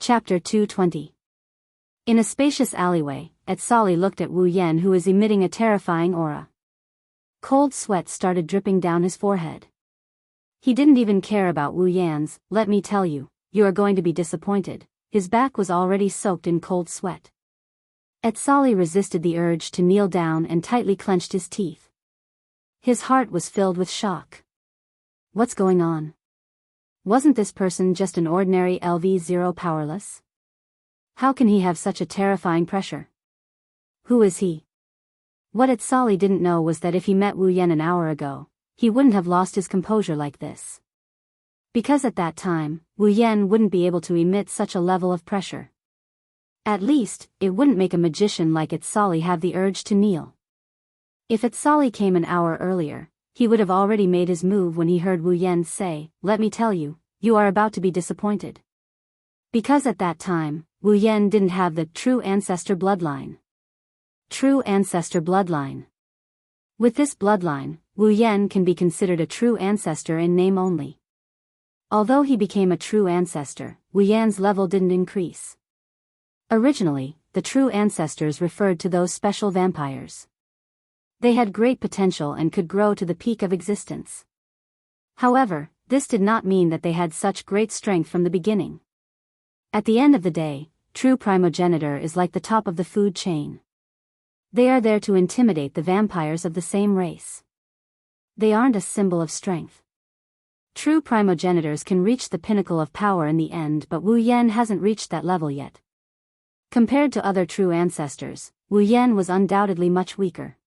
Chapter 220. In a spacious alleyway, Solly looked at Wu Yan, who was emitting a terrifying aura. Cold sweat started dripping down his forehead. He didn't even care about Wu Yan's, "Let me tell you, you are going to be disappointed." His back was already soaked in cold sweat. Solly resisted the urge to kneel down and tightly clenched his teeth. His heart was filled with shock. What's going on? Wasn't this person just an ordinary LV0 powerless? How can he have such a terrifying pressure? Who is he? What Solly didn't know was that if he met Wu Yan an hour ago, he wouldn't have lost his composure like this. Because at that time, Wu Yan wouldn't be able to emit such a level of pressure. At least, it wouldn't make a magician like Solly have the urge to kneel. If Solly came an hour earlier, he would have already made his move when he heard Wu Yan say, "Let me tell you, you are about to be disappointed." Because at that time, Wu Yan didn't have the true ancestor bloodline. True ancestor bloodline. With this bloodline, Wu Yan can be considered a true ancestor in name only. Although he became a true ancestor, Wu Yan's level didn't increase. Originally, the true ancestors referred to those special vampires. They had great potential and could grow to the peak of existence. However, this did not mean that they had such great strength from the beginning. At the end of the day, true primogeniture is like the top of the food chain. They are there to intimidate the vampires of the same race. They aren't a symbol of strength. True primogenitors can reach the pinnacle of power in the end, but Wu Yan hasn't reached that level yet. Compared to other true ancestors, Wu Yan was undoubtedly much weaker.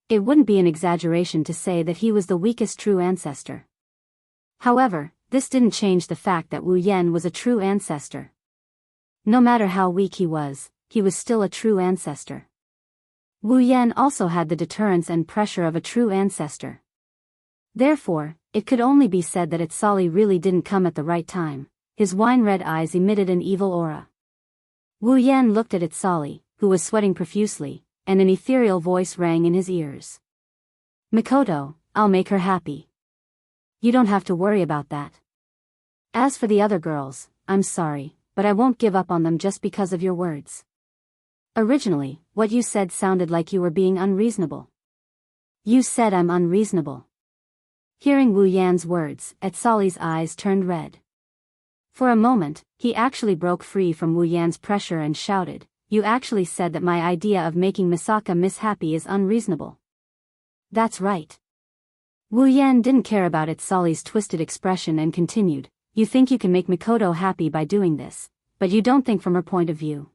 It wouldn't be an exaggeration to say that he was the weakest true ancestor. However, this didn't change the fact that Wu Yan was a true ancestor. No matter how weak he was still a true ancestor. Wu Yan also had the deterrence and pressure of a true ancestor. Therefore, it could only be said that Solly really didn't come at the right time. His wine-red eyes emitted an evil aura. Wu Yan looked at Solly, who was sweating profusely, and an ethereal voice rang in his ears. "Mikoto, I'll make her happy. You don't have to worry about that. As for the other girls, I'm sorry, but I won't give up on them just because of your words. Originally, what you said sounded like you were being unreasonable. You said I'm unreasonable." Hearing Wu Yan's words, Solly's eyes turned red. For a moment, he actually broke free from Wu Yan's pressure and shouted, "You actually said that my idea of making Misaka Miss happy is unreasonable." "That's right." Wu Yan didn't care about Solly's twisted expression and continued, "You think you can make Mikoto happy by doing this, but you don't think from her point of view.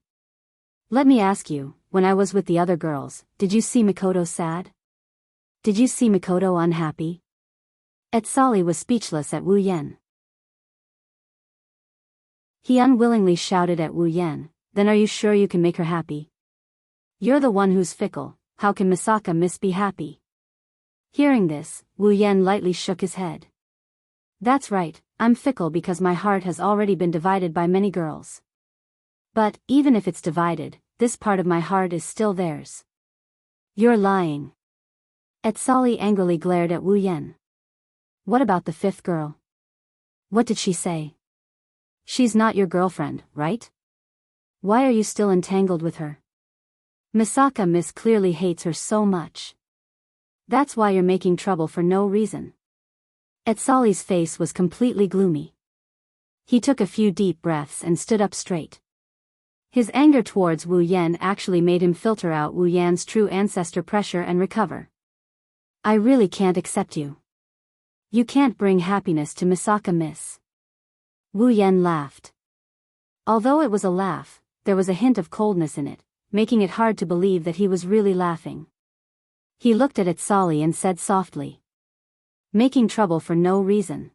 Let me ask you, when I was with the other girls, did you see Mikoto sad? Did you see Mikoto unhappy?" Solly was speechless at Wu Yan. He unwillingly shouted at Wu Yan, "Then are you sure you can make her happy? You're the one who's fickle. How can Misaka Miss be happy?" Hearing this, Wu Yan lightly shook his head. "That's right, I'm fickle because my heart has already been divided by many girls. But, even if it's divided, this part of my heart is still theirs." "You're lying." Solly angrily glared at Wu Yan. "What about the fifth girl? What did she say? She's not your girlfriend, right? Why are you still entangled with her? Misaka Miss clearly hates her so much. That's why you're making trouble for no reason." Solly's face was completely gloomy. He took a few deep breaths and stood up straight. His anger towards Wu Yan actually made him filter out Wu Yan's true ancestor pressure and recover. "I really can't accept you. You can't bring happiness to Misaka Miss." Wu Yan laughed. Although it was a laugh, there was a hint of coldness in it, making it hard to believe that he was really laughing. He looked at Solly and said softly, "Making trouble for no reason."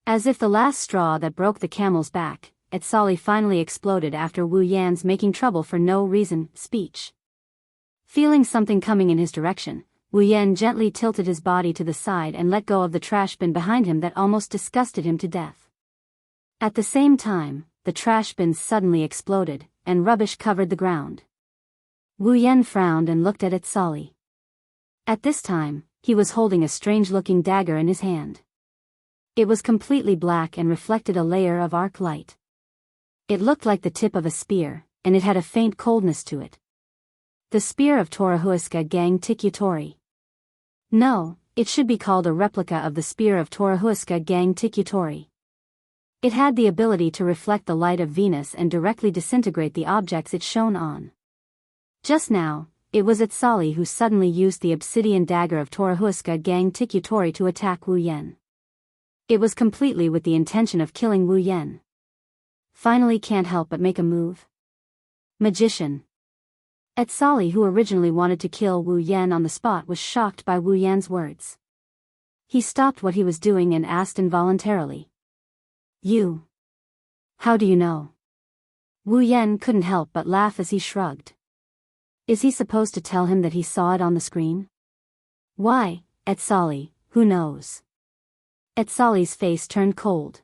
As if the last straw that broke the camel's back, Solly finally exploded after Wu Yan's "making trouble for no reason" speech. Feeling something coming in his direction, Wu Yan gently tilted his body to the side and let go of the trash bin behind him that almost disgusted him to death. At the same time, the trash bin suddenly exploded, and rubbish covered the ground. Wu Yan frowned and looked at Solly. At this time, he was holding a strange-looking dagger in his hand. It was completely black and reflected a layer of arc light. It looked like the tip of a spear, and it had a faint coldness to it. The spear of Torahuaska Gang Tikutori. No, it should be called a replica of the spear of Torahuaska Gang Tikutori. It had the ability to reflect the light of Venus and directly disintegrate the objects it shone on. Just now, it was Atsali who suddenly used the obsidian dagger of Torahuaska Gang Tikutori to attack Wu Yen. It was completely with the intention of killing Wu Yen. Finally can't help but make a move. Magician. Atsali, who originally wanted to kill Wu Yen on the spot, was shocked by Wu Yan's words. He stopped what he was doing and asked involuntarily. You. How do you know? Wu Yen couldn't help but laugh as he shrugged. Is he supposed to tell him that he saw it on the screen? Why, Atsali, who knows? Atsali's face turned cold.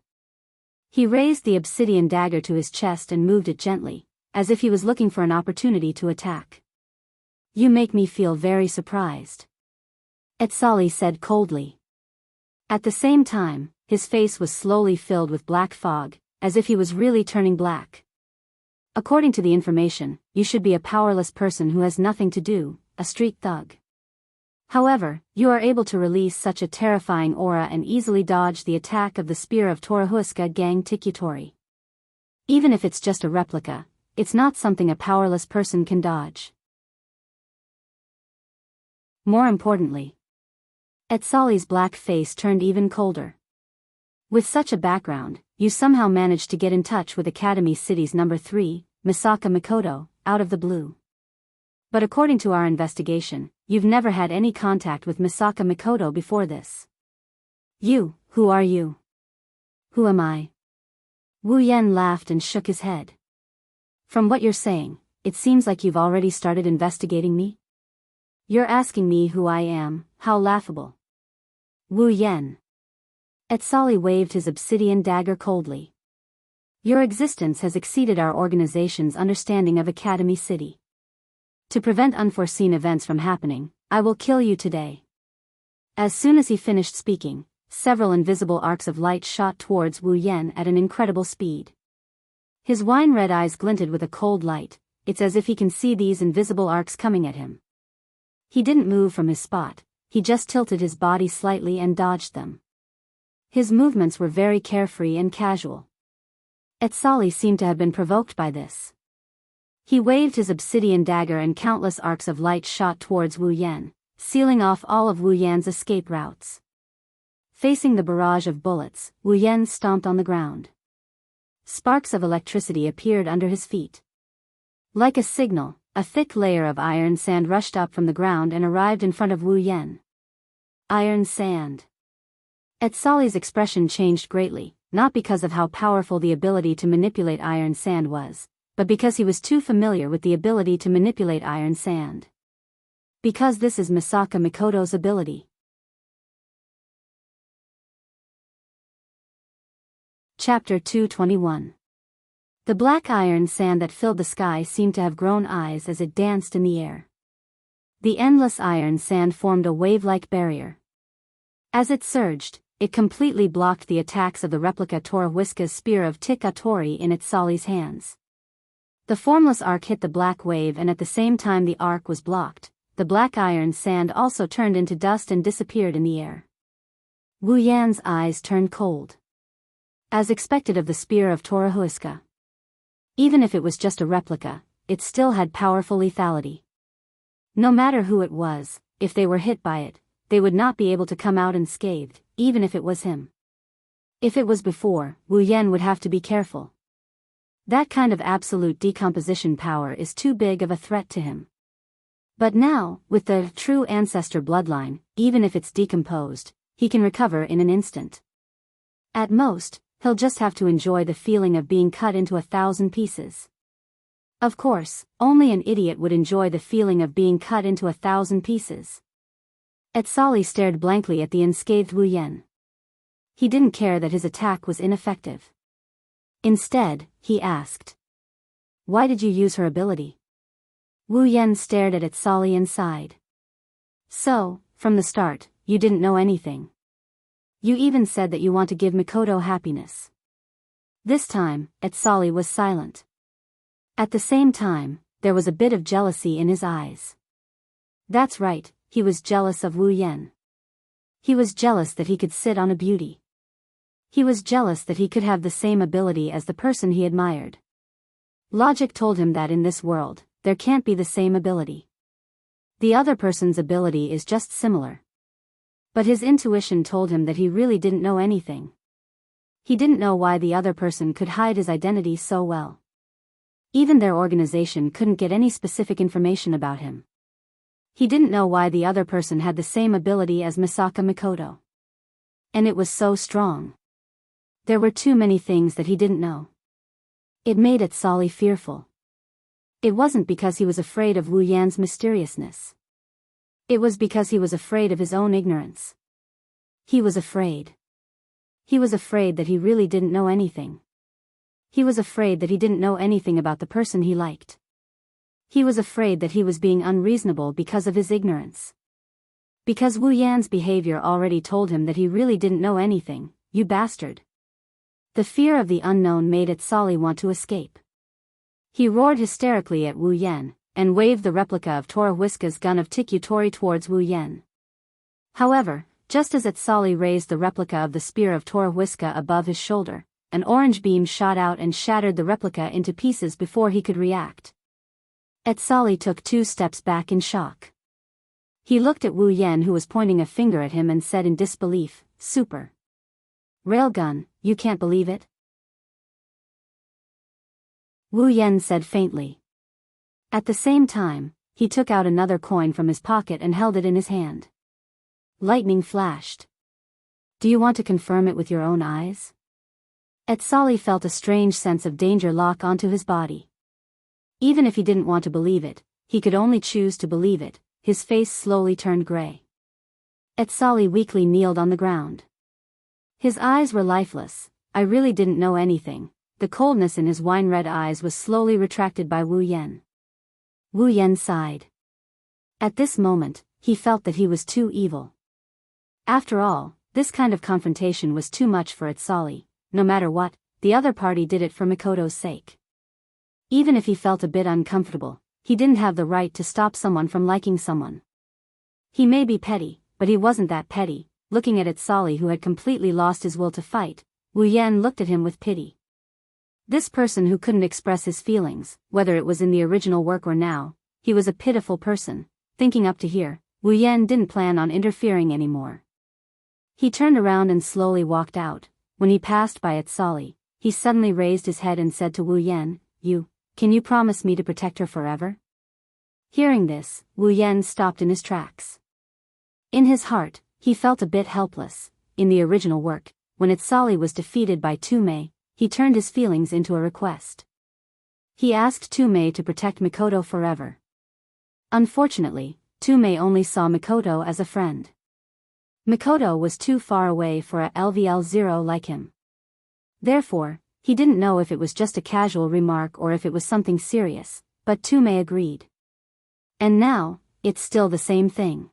He raised the obsidian dagger to his chest and moved it gently, as if he was looking for an opportunity to attack. You make me feel very surprised, Atsali said coldly. At the same time, his face was slowly filled with black fog, as if he was really turning black. According to the information, you should be a powerless person who has nothing to do, a street thug. However, you are able to release such a terrifying aura and easily dodge the attack of the spear of Torahuaska Gang Tikutori. Even if it's just a replica, it's not something a powerless person can dodge. More importantly, Atsali's black face turned even colder. With such a background, you somehow managed to get in touch with Academy City's number 3, Misaka Mikoto, out of the blue. But according to our investigation, you've never had any contact with Misaka Mikoto before this. You, who are you? Who am I? Wu Yen laughed and shook his head. From what you're saying, it seems like you've already started investigating me. You're asking me who I am, how laughable. Wu Yen. Atsali waved his obsidian dagger coldly. Your existence has exceeded our organization's understanding of Academy City. To prevent unforeseen events from happening, I will kill you today. As soon as he finished speaking, several invisible arcs of light shot towards Wu Yen at an incredible speed. His wine-red eyes glinted with a cold light. It's as if he can see these invisible arcs coming at him. He didn't move from his spot, he just tilted his body slightly and dodged them. His movements were very carefree and casual. Atsali seemed to have been provoked by this. He waved his obsidian dagger and countless arcs of light shot towards Wu Yen, sealing off all of Wu Yan's escape routes. Facing the barrage of bullets, Wu Yen stomped on the ground. Sparks of electricity appeared under his feet. Like a signal, a thick layer of iron sand rushed up from the ground and arrived in front of Wu Yen. Iron sand. Atsali's expression changed greatly, not because of how powerful the ability to manipulate iron sand was, but because he was too familiar with the ability to manipulate iron sand. Because this is Misaka Mikoto's ability. Chapter 221. The black iron sand that filled the sky seemed to have grown eyes as it danced in the air. The endless iron sand formed a wave-like barrier. As it surged, it completely blocked the attacks of the replica Torahuaska's spear of Tikutori in Atsali's hands. The formless arc hit the black wave, and at the same time the arc was blocked, the black iron sand also turned into dust and disappeared in the air. Wu Yan's eyes turned cold. As expected of the spear of Torahuaska. Even if it was just a replica, it still had powerful lethality. No matter who it was, if they were hit by it, they would not be able to come out unscathed, even if it was him. If it was before, Wu Yen would have to be careful. That kind of absolute decomposition power is too big of a threat to him. But now, with the true ancestor bloodline, even if it's decomposed, he can recover in an instant. At most, he'll just have to enjoy the feeling of being cut into 1,000 pieces. Of course, only an idiot would enjoy the feeling of being cut into 1,000 pieces. Atsali stared blankly at the unscathed Wu Yen. He didn't care that his attack was ineffective. Instead, he asked, "Why did you use her ability?" Wu Yen stared at Atsali and sighed. "So, from the start, you didn't know anything. You even said that you want to give Mikoto happiness. This time, Etsali was silent. At the same time, there was a bit of jealousy in his eyes. That's right, he was jealous of Wu Yan. He was jealous that he could sit on a beauty. He was jealous that he could have the same ability as the person he admired. Logic told him that in this world, there can't be the same ability. The other person's ability is just similar. But his intuition told him that he really didn't know anything. He didn't know why the other person could hide his identity so well. Even their organization couldn't get any specific information about him. He didn't know why the other person had the same ability as Misaka Mikoto. And it was so strong. There were too many things that he didn't know. It made Etsali fearful. It wasn't because he was afraid of Wu Yan's mysteriousness. It was because he was afraid of his own ignorance. He was afraid. He was afraid that he really didn't know anything. He was afraid that he didn't know anything about the person he liked. He was afraid that he was being unreasonable because of his ignorance. Because Wu Yan's behavior already told him that he really didn't know anything, you bastard. The fear of the unknown made Etsali want to escape. He roared hysterically at Wu Yan, and waved the replica of Toriwhiska's gun of Tikutori towards Wu Yan. However, just as Etsali raised the replica of the spear of Toriwhiska above his shoulder, an orange beam shot out and shattered the replica into pieces before he could react. Etsali took 2 steps back in shock. He looked at Wu Yan, who was pointing a finger at him, and said in disbelief, "Super Railgun, you can't believe it?" Wu Yan said faintly. At the same time, he took out another coin from his pocket and held it in his hand. Lightning flashed. "Do you want to confirm it with your own eyes?" Etsali felt a strange sense of danger lock onto his body. Even if he didn't want to believe it, he could only choose to believe it. His face slowly turned gray. Etsali weakly kneeled on the ground. His eyes were lifeless. "I really didn't know anything." The coldness in his wine-red eyes was slowly retracted by Wu Yan. Wu Yan sighed. At this moment, he felt that he was too evil. After all, this kind of confrontation was too much for Etsali. No matter what, the other party did it for Mikoto's sake. Even if he felt a bit uncomfortable, he didn't have the right to stop someone from liking someone. He may be petty, but he wasn't that petty. Looking at Etsali, who had completely lost his will to fight, Wu Yan looked at him with pity. This person who couldn't express his feelings, whether it was in the original work or now, he was a pitiful person. Thinking up to here, Wu Yan didn't plan on interfering anymore. He turned around and slowly walked out. When he passed by Etsali, he suddenly raised his head and said to Wu Yan, Can you promise me to protect her forever?" Hearing this, Wu Yan stopped in his tracks. In his heart, he felt a bit helpless. In the original work, when Etsali was defeated by Tumei, he turned his feelings into a request. He asked Tumei to protect Mikoto forever. Unfortunately, Tumei only saw Mikoto as a friend. Mikoto was too far away for a LVL0 like him. Therefore, he didn't know if it was just a casual remark or if it was something serious, but Tumei agreed. And now, it's still the same thing.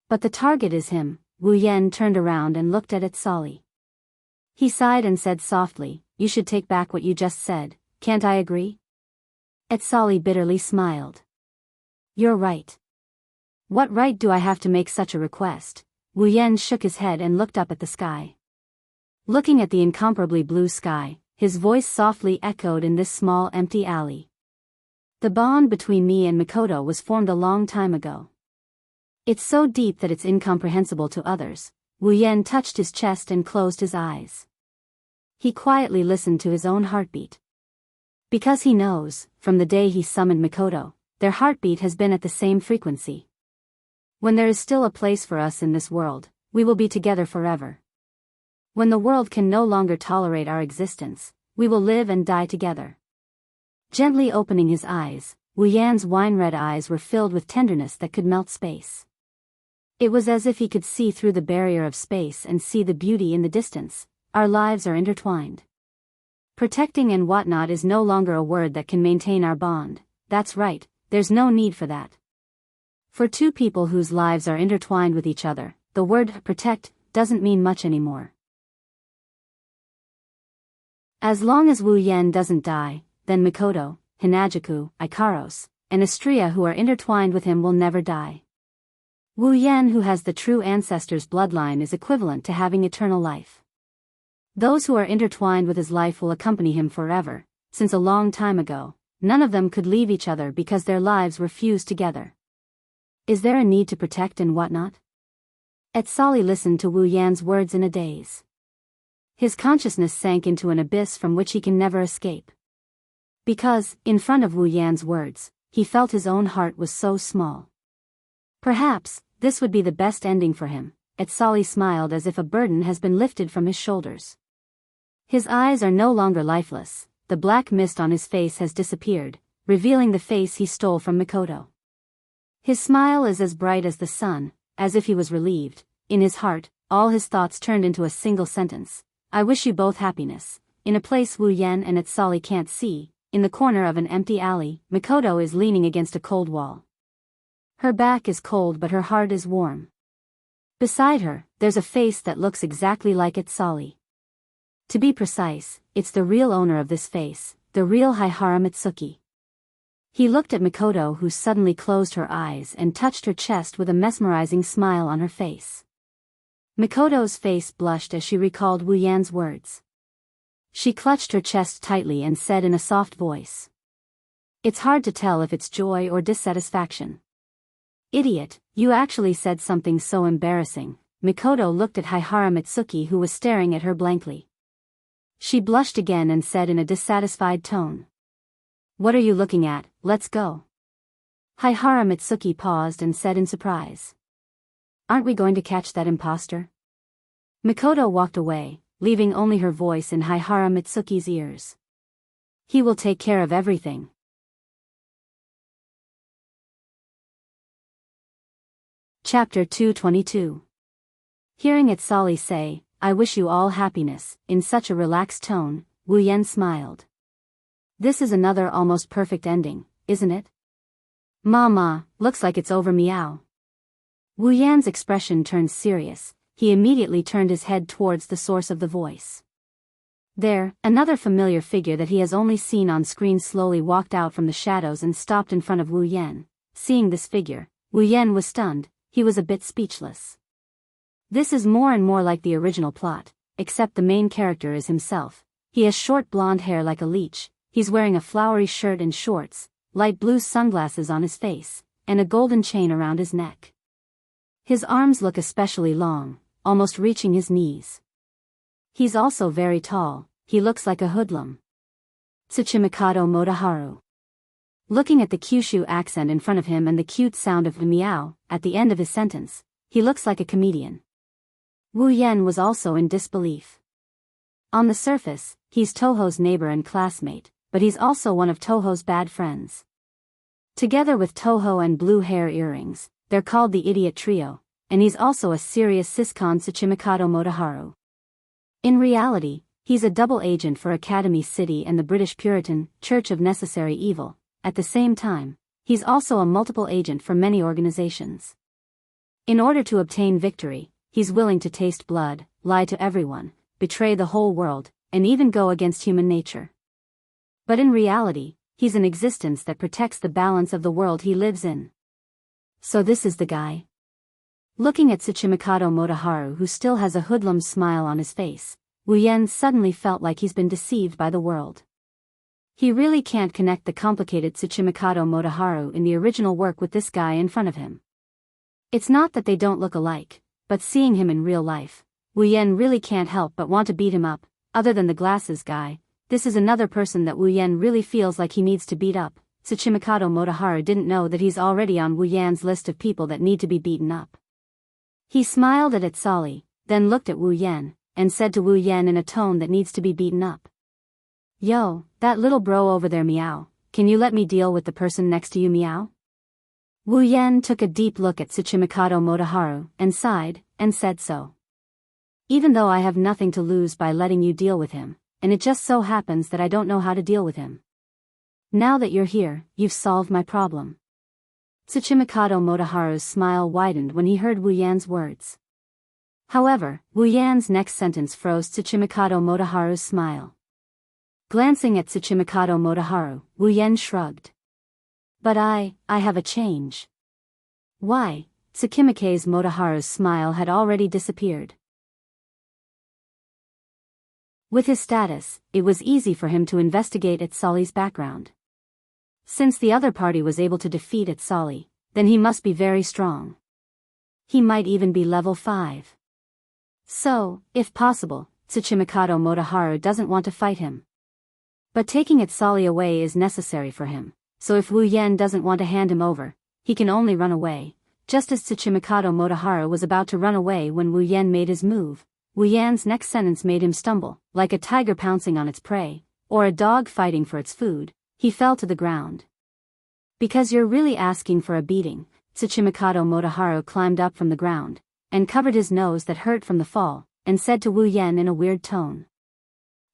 But the target is him. Wu Yan turned around and looked at Etsali. He sighed and said softly, "You should take back what you just said, can't I agree?" Etsali bitterly smiled. "You're right. What right do I have to make such a request?" Wu Yan shook his head and looked up at the sky. Looking at the incomparably blue sky, his voice softly echoed in this small empty alley. "The bond between me and Mikoto was formed a long time ago. It's so deep that it's incomprehensible to others." Wu Yan touched his chest and closed his eyes. He quietly listened to his own heartbeat. Because he knows, from the day he summoned Mikoto, their heartbeat has been at the same frequency. When there is still a place for us in this world, we will be together forever. When the world can no longer tolerate our existence, we will live and die together. Gently opening his eyes, Wu Yan's wine-red eyes were filled with tenderness that could melt space. It was as if he could see through the barrier of space and see the beauty in the distance. Our lives are intertwined. Protecting and whatnot is no longer a word that can maintain our bond. That's right, there's no need for that. For two people whose lives are intertwined with each other, the word protect doesn't mean much anymore. As long as Wu Yan doesn't die, then Mikoto, Hinajaku, Ikaros, and Astria who are intertwined with him will never die. Wu Yan who has the true ancestor's bloodline is equivalent to having eternal life. Those who are intertwined with his life will accompany him forever, since a long time ago, none of them could leave each other because their lives were fused together. Is there a need to protect and whatnot? Etsali listened to Wu Yan's words in a daze. His consciousness sank into an abyss from which he can never escape. Because, in front of Wu Yan's words, he felt his own heart was so small. Perhaps, this would be the best ending for him. Etsali smiled as if a burden has been lifted from his shoulders. His eyes are no longer lifeless, the black mist on his face has disappeared, revealing the face he stole from Mikoto. His smile is as bright as the sun, as if he was relieved. In his heart, all his thoughts turned into a single sentence. I wish you both happiness. In a place Wu Yan and Etsali can't see, in the corner of an empty alley, Mikoto is leaning against a cold wall. Her back is cold but her heart is warm. Beside her, there's a face that looks exactly like Etsali. To be precise, it's the real owner of this face, the real Haihara Mitsuki. He looked at Mikoto who suddenly closed her eyes and touched her chest with a mesmerizing smile on her face. Mikoto's face blushed as she recalled Wu Yan's words. She clutched her chest tightly and said in a soft voice. It's hard to tell if it's joy or dissatisfaction. Idiot, you actually said something so embarrassing. Mikoto looked at Haihara Mitsuki who was staring at her blankly. She blushed again and said in a dissatisfied tone. What are you looking at? Let's go. Haihara Mitsuki paused and said in surprise. Aren't we going to catch that imposter? Mikoto walked away, leaving only her voice in Haihara Mitsuki's ears. He will take care of everything. Chapter 222. Hearing Etsali say, I wish you all happiness, in such a relaxed tone, Wu Yan smiled. This is another almost perfect ending, isn't it? Mama, looks like it's over meow. Wu Yan's expression turned serious, he immediately turned his head towards the source of the voice. There, another familiar figure that he has only seen on screen slowly walked out from the shadows and stopped in front of Wu Yan. Seeing this figure, Wu Yan was stunned, he was a bit speechless. This is more and more like the original plot, except the main character is himself. He has short blonde hair like a leech, he's wearing a flowery shirt and shorts, light blue sunglasses on his face, and a golden chain around his neck. His arms look especially long, almost reaching his knees. He's also very tall, he looks like a hoodlum. Tsuchimikado Motoharu. Looking at the Kyushu accent in front of him and the cute sound of meow at the end of his sentence, he looks like a comedian. Wu Yan was also in disbelief. On the surface, he's Toho's neighbor and classmate, but he's also one of Toho's bad friends. Together with Toho and blue hair earrings, they're called the Idiot Trio, and he's also a serious siscon Tsuchimikado Motoharu. In reality, he's a double agent for Academy City and the British Puritan Church of Necessary Evil. At the same time, he's also a multiple agent for many organizations. In order to obtain victory, he's willing to taste blood, lie to everyone, betray the whole world, and even go against human nature. But in reality, he's an existence that protects the balance of the world he lives in. So this is the guy. Looking at Tsuchimikado Motoharu who still has a hoodlum smile on his face, Wu Yan suddenly felt like he's been deceived by the world. He really can't connect the complicated Tsuchimikado Motoharu in the original work with this guy in front of him. It's not that they don't look alike, but seeing him in real life, Wu Yan really can't help but want to beat him up. Other than the glasses guy, this is another person that Wu Yan really feels like he needs to beat up. Tsuchimikado Motoharu didn't know that he's already on Wu Yan's list of people that need to be beaten up. He smiled at Etsali, then looked at Wu Yan, and said to Wu Yan in a tone that needs to be beaten up. Yo, that little bro over there meow, can you let me deal with the person next to you meow? Wu Yan took a deep look at Tsuchimikado Motoharu, and sighed, and said so. Even though I have nothing to lose by letting you deal with him, and it just so happens that I don't know how to deal with him. Now that you're here, you've solved my problem. Tsuchimikado Motoharu's smile widened when he heard Wu Yan's words. However, Wu Yan's next sentence froze Tsuchimikado Motoharu's smile. Glancing at Tsuchimikado Motoharu, Wu Yen shrugged. But I have a change. Why? Tsukimike's Motoharu's smile had already disappeared. With his status, it was easy for him to investigate Itsali's background. Since the other party was able to defeat Itsali, then he must be very strong. He might even be level 5. So, if possible, Tsuchimikado Motoharu doesn't want to fight him. But taking Itsali away is necessary for him, so if Wu Yen doesn't want to hand him over, he can only run away. Just as Tsuchimikado Motoharu was about to run away when Wu Yen made his move, Wu Yan's next sentence made him stumble, like a tiger pouncing on its prey, or a dog fighting for its food. He fell to the ground. Because you're really asking for a beating, Tsuchimikado Motoharu climbed up from the ground, and covered his nose that hurt from the fall, and said to Wu Yen in a weird tone.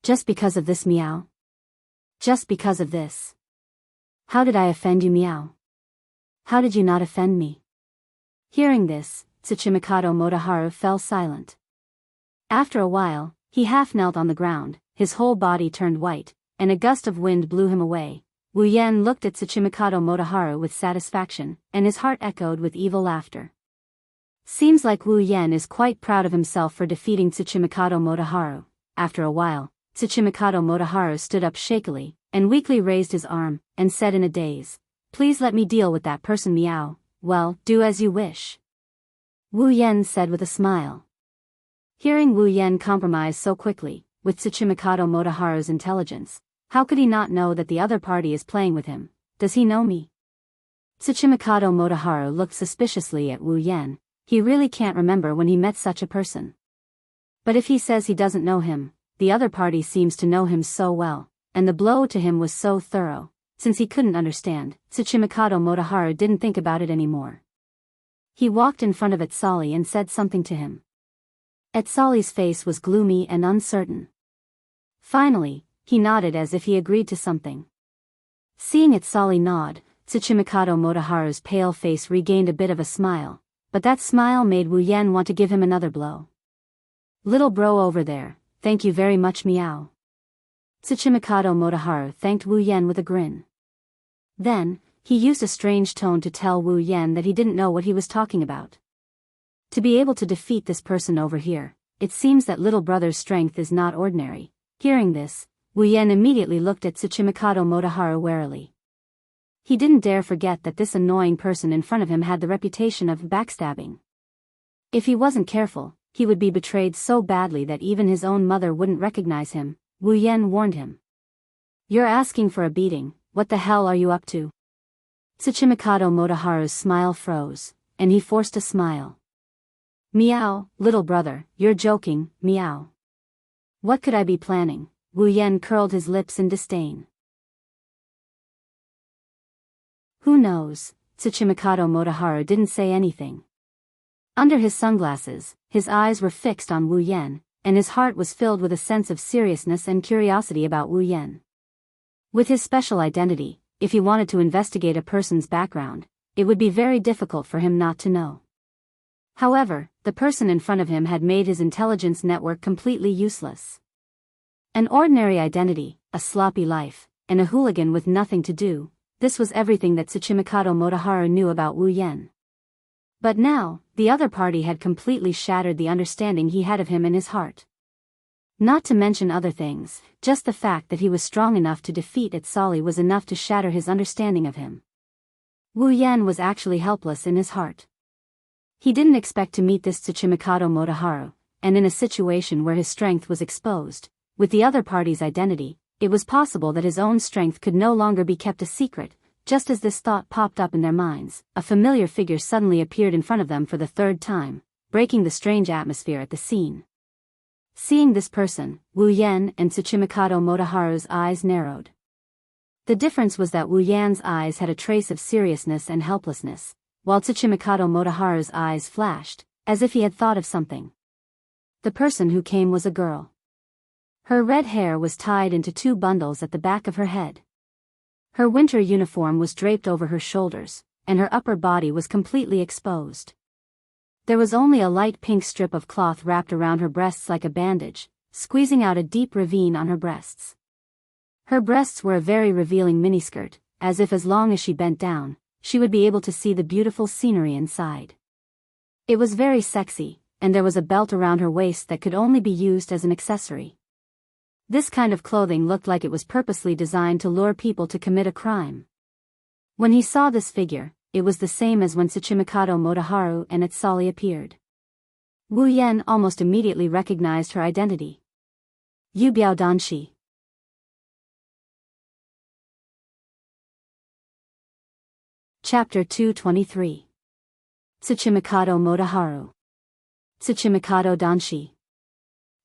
Just because of this, meow? Just because of this? How did I offend you, meow? How did you not offend me? Hearing this, Tsuchimikado Motoharu fell silent. After a while, he half knelt on the ground, his whole body turned white, and a gust of wind blew him away. Wu Yen looked at Tsuchimikado Motoharu with satisfaction, and his heart echoed with evil laughter. Seems like Wu Yen is quite proud of himself for defeating Tsuchimikado Motoharu. After a while, Tsuchimikado Motoharu stood up shakily, and weakly raised his arm, and said in a daze, "Please let me deal with that person, meow." "Well, do as you wish," Wu Yen said with a smile. Hearing Wu Yen compromise so quickly, with Tsuchimikado Motoharu's intelligence, how could he not know that the other party is playing with him? Does he know me? Tsuchimikado Motoharu looked suspiciously at Wu Yen. He really can't remember when he met such a person. But if he says he doesn't know him, the other party seems to know him so well, and the blow to him was so thorough. Since he couldn't understand, Tsuchimikado Motoharu didn't think about it anymore. He walked in front of Itsali and said something to him. Itsali's face was gloomy and uncertain. Finally, he nodded as if he agreed to something. Seeing Itsali nod, Tsuchimikado Motoharu's pale face regained a bit of a smile, but that smile made Wu Yen want to give him another blow. "Little bro over there, thank you very much, meow." Tsuchimikado Motoharu thanked Wu Yen with a grin. Then, he used a strange tone to tell Wu Yen that he didn't know what he was talking about. To be able to defeat this person over here, it seems that little brother's strength is not ordinary. Hearing this, Wu Yen immediately looked at Tsuchimikado Motoharu warily. He didn't dare forget that this annoying person in front of him had the reputation of backstabbing. If he wasn't careful, he would be betrayed so badly that even his own mother wouldn't recognize him. Wu Yen warned him. "You're asking for a beating, what the hell are you up to?" Tsuchimikado Motoharu's smile froze, and he forced a smile. "Meow, little brother, you're joking, meow." "What could I be planning?" Wu Yen curled his lips in disdain. "Who knows?" Tsuchimikado Motoharu didn't say anything. Under his sunglasses, his eyes were fixed on Wu Yen, and his heart was filled with a sense of seriousness and curiosity about Wu Yen. With his special identity, if he wanted to investigate a person's background, it would be very difficult for him not to know. However, the person in front of him had made his intelligence network completely useless. An ordinary identity, a sloppy life, and a hooligan with nothing to do, this was everything that Tsuchimikado Motoharu knew about Wu Yen. But now, the other party had completely shattered the understanding he had of him in his heart. Not to mention other things, just the fact that he was strong enough to defeat Itsali was enough to shatter his understanding of him. Wu Yen was actually helpless in his heart. He didn't expect to meet this Tsuchimikado Motoharu, and in a situation where his strength was exposed, with the other party's identity, it was possible that his own strength could no longer be kept a secret. Just as this thought popped up in their minds, a familiar figure suddenly appeared in front of them for the third time, breaking the strange atmosphere at the scene. Seeing this person, Wu Yen and Tsuchimikado Motoharu's eyes narrowed. The difference was that Wu Yan's eyes had a trace of seriousness and helplessness, while Tsuchimikado Motoharu's eyes flashed, as if he had thought of something. The person who came was a girl. Her red hair was tied into 2 bundles at the back of her head. Her winter uniform was draped over her shoulders, and her upper body was completely exposed. There was only a light pink strip of cloth wrapped around her breasts like a bandage, squeezing out a deep ravine on her breasts. Her breasts were a very revealing miniskirt, as if as long as she bent down, she would be able to see the beautiful scenery inside. It was very sexy, and there was a belt around her waist that could only be used as an accessory. This kind of clothing looked like it was purposely designed to lure people to commit a crime. When he saw this figure, it was the same as when Tsuchimikado Motoharu and Itsali appeared. Wu Yen almost immediately recognized her identity. Yubiao Danshi. Chapter 223. Tsuchimikado Motoharu. Tsuchimikado Danshi.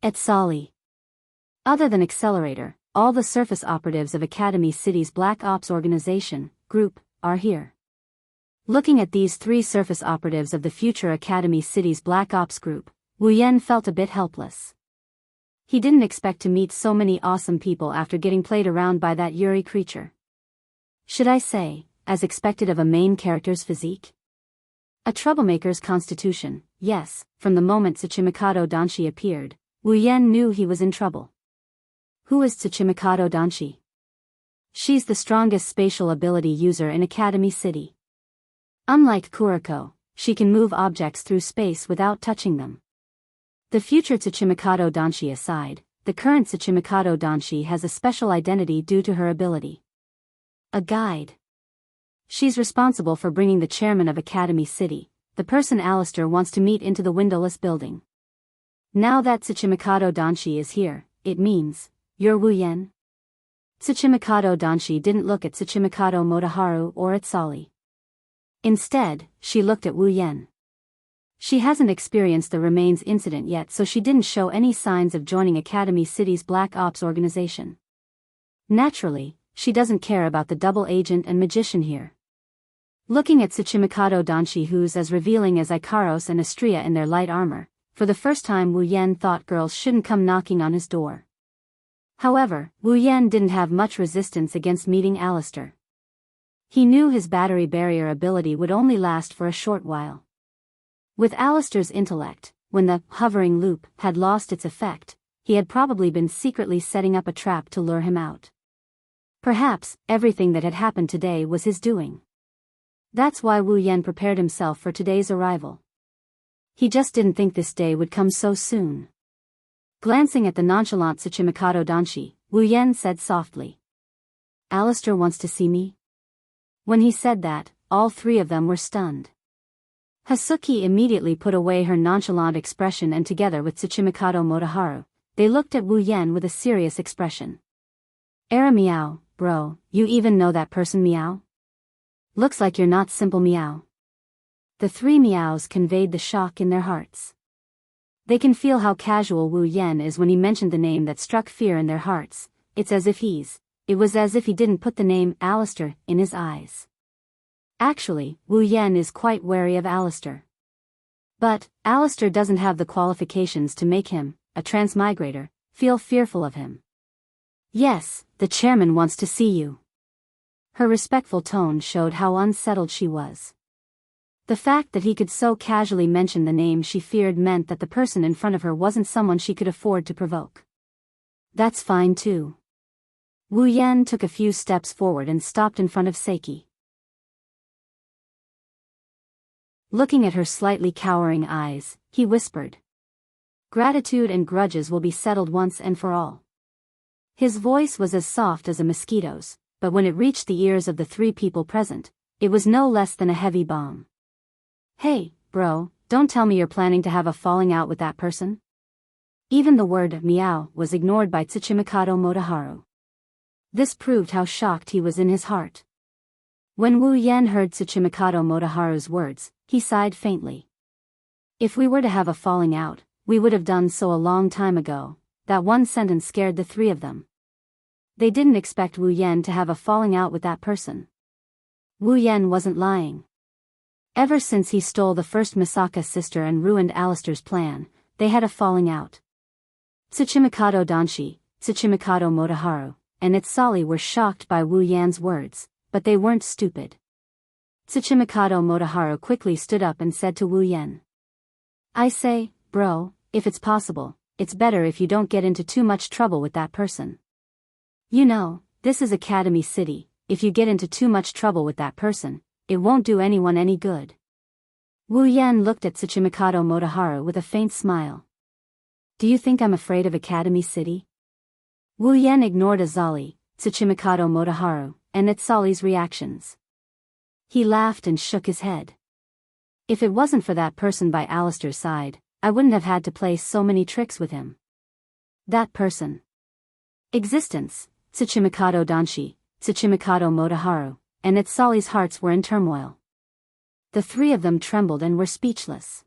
Etsali. Other than Accelerator, all the surface operatives of Academy City's Black Ops organization, group, are here. Looking at these three surface operatives of the future Academy City's Black Ops group, Wu Yen felt a bit helpless. He didn't expect to meet so many awesome people after getting played around by that Yuri creature. Should I say, as expected of a main character's physique? A troublemaker's constitution, yes. From the moment Tsuchimikado Danshi appeared, Wu Yen knew he was in trouble. Who is Tsuchimikado Danshi? She's the strongest spatial ability user in Academy City. Unlike Kuriko, she can move objects through space without touching them. The future Tsuchimikado Danshi aside, the current Tsuchimikado Danshi has a special identity due to her ability. A guide. She's responsible for bringing the chairman of Academy City, the person Alistair wants to meet, into the windowless building. Now that Tsuchimikado Danshi is here, it means, you're Wu Yen? Tsuchimikado Danshi didn't look at Tsuchimikado Motoharu or at Sali. Instead, she looked at Wu Yen. She hasn't experienced the remains incident yet, so she didn't show any signs of joining Academy City's Black Ops organization. Naturally, she doesn't care about the double agent and magician here. Looking at Tsuchimikado Danshi, who's as revealing as Ikaros and Astria in their light armor, for the first time Wu Yen thought girls shouldn't come knocking on his door. However, Wu Yen didn't have much resistance against meeting Alistair. He knew his battery barrier ability would only last for a short while. With Alistair's intellect, when the hovering loop had lost its effect, he had probably been secretly setting up a trap to lure him out. Perhaps everything that had happened today was his doing. That's why Wu Yen prepared himself for today's arrival. He just didn't think this day would come so soon. Glancing at the nonchalant Tsuchimikado Danshi, Wu Yen said softly. Alistair wants to see me? When he said that, all three of them were stunned. Hasuki immediately put away her nonchalant expression, and together with Tsuchimikado Motoharu, they looked at Wu Yen with a serious expression. Era meow, bro, you even know that person meow? Looks like you're not simple meow. The three meows conveyed the shock in their hearts. They can feel how casual Wu Yen is when he mentioned the name that struck fear in their hearts. It was as if he didn't put the name Alistair in his eyes. Actually, Wu Yen is quite wary of Alistair. But Alistair doesn't have the qualifications to make him, a transmigrator, feel fearful of him. Yes, the chairman wants to see you. Her respectful tone showed how unsettled she was. The fact that he could so casually mention the name she feared meant that the person in front of her wasn't someone she could afford to provoke. That's fine too. Wu Yen took a few steps forward and stopped in front of Seiki. Looking at her slightly cowering eyes, he whispered. Gratitude and grudges will be settled once and for all. His voice was as soft as a mosquito's, but when it reached the ears of the three people present, it was no less than a heavy bomb. Hey, bro, don't tell me you're planning to have a falling out with that person? Even the word meow was ignored by Tsuchimikado Motoharu. This proved how shocked he was in his heart. When Wu Yen heard Tsuchimikado Motoharu's words, he sighed faintly. If we were to have a falling out, we would have done so a long time ago. That one sentence scared the three of them. They didn't expect Wu Yen to have a falling out with that person. Wu Yen wasn't lying. Ever since he stole the first Misaka's sister and ruined Alistair's plan, they had a falling out. Tsuchimikado Danshi, Tsuchimikado Motoharu, and Itsali were shocked by Wu Yan's words, but they weren't stupid. Tsuchimikado Motoharu quickly stood up and said to Wu Yen. I say, bro, if it's possible, it's better if you don't get into too much trouble with that person. You know, this is Academy City. If you get into too much trouble with that person, it won't do anyone any good. Wu Yan looked at Tsuchimikado Motoharu with a faint smile. Do you think I'm afraid of Academy City? Wu Yan ignored Azali, Tsuchimikado Motoharu, and Atsali's reactions. He laughed and shook his head. If it wasn't for that person by Alistair's side, I wouldn't have had to play so many tricks with him. That person. Existence, Tsuchimikado Danshi, Tsuchimikado Motoharu, and Atsali's hearts were in turmoil. The three of them trembled and were speechless.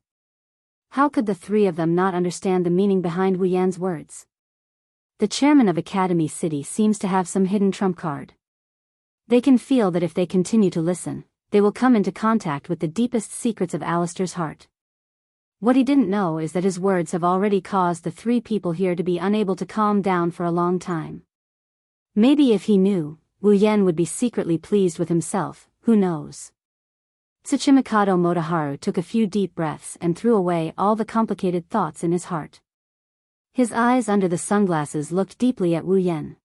How could the three of them not understand the meaning behind Wu Yan's words? The chairman of Academy City seems to have some hidden trump card. They can feel that if they continue to listen, they will come into contact with the deepest secrets of Alistair's heart. What he didn't know is that his words have already caused the three people here to be unable to calm down for a long time. Maybe if he knew, Wu Yan would be secretly pleased with himself, who knows? Tsuchimikado Motoharu took a few deep breaths and threw away all the complicated thoughts in his heart. His eyes under the sunglasses looked deeply at Wu Yan.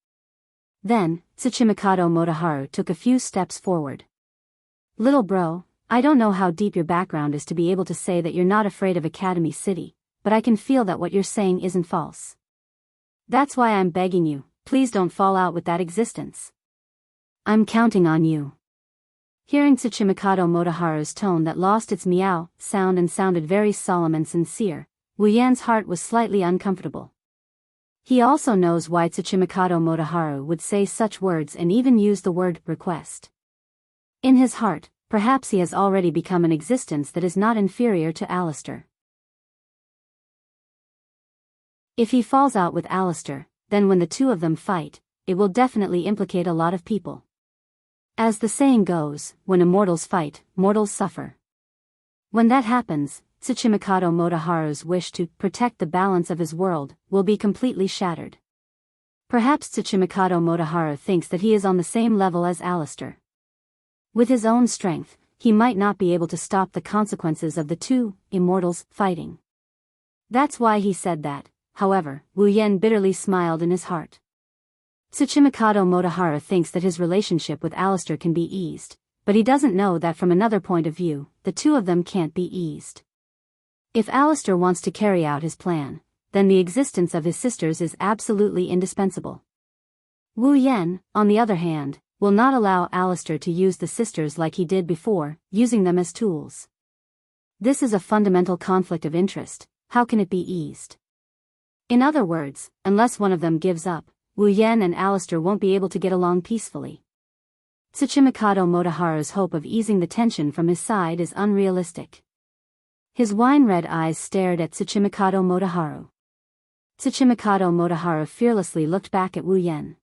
Then, Tsuchimikado Motoharu took a few steps forward. Little bro, I don't know how deep your background is to be able to say that you're not afraid of Academy City, but I can feel that what you're saying isn't false. That's why I'm begging you, please don't fall out with that existence. I'm counting on you. Hearing Tsuchimikado Motoharu's tone that lost its meow sound and sounded very solemn and sincere, Wu Yan's heart was slightly uncomfortable. He also knows why Tsuchimikado Motoharu would say such words and even use the word request. In his heart, perhaps he has already become an existence that is not inferior to Alistair. If he falls out with Alistair, then when the two of them fight, it will definitely implicate a lot of people. As the saying goes, when immortals fight, mortals suffer. When that happens, Tsuchimikado Motoharu's wish to protect the balance of his world will be completely shattered. Perhaps Tsuchimikado Motoharu thinks that he is on the same level as Alistair. With his own strength, he might not be able to stop the consequences of the two immortals fighting. That's why he said that. However, Wu Yan bitterly smiled in his heart. Tsuchimikado Motoharu thinks that his relationship with Alistair can be eased, but he doesn't know that from another point of view, the two of them can't be eased. If Alistair wants to carry out his plan, then the existence of his sisters is absolutely indispensable. Wu Yan, on the other hand, will not allow Alistair to use the sisters like he did before, using them as tools. This is a fundamental conflict of interest. How can it be eased? In other words, unless one of them gives up, Wu Yan and Alistair won't be able to get along peacefully. Tsuchimikado Motoharu's hope of easing the tension from his side is unrealistic. His wine-red eyes stared at Tsuchimikado Motoharu. Tsuchimikado Motoharu fearlessly looked back at Wu Yan.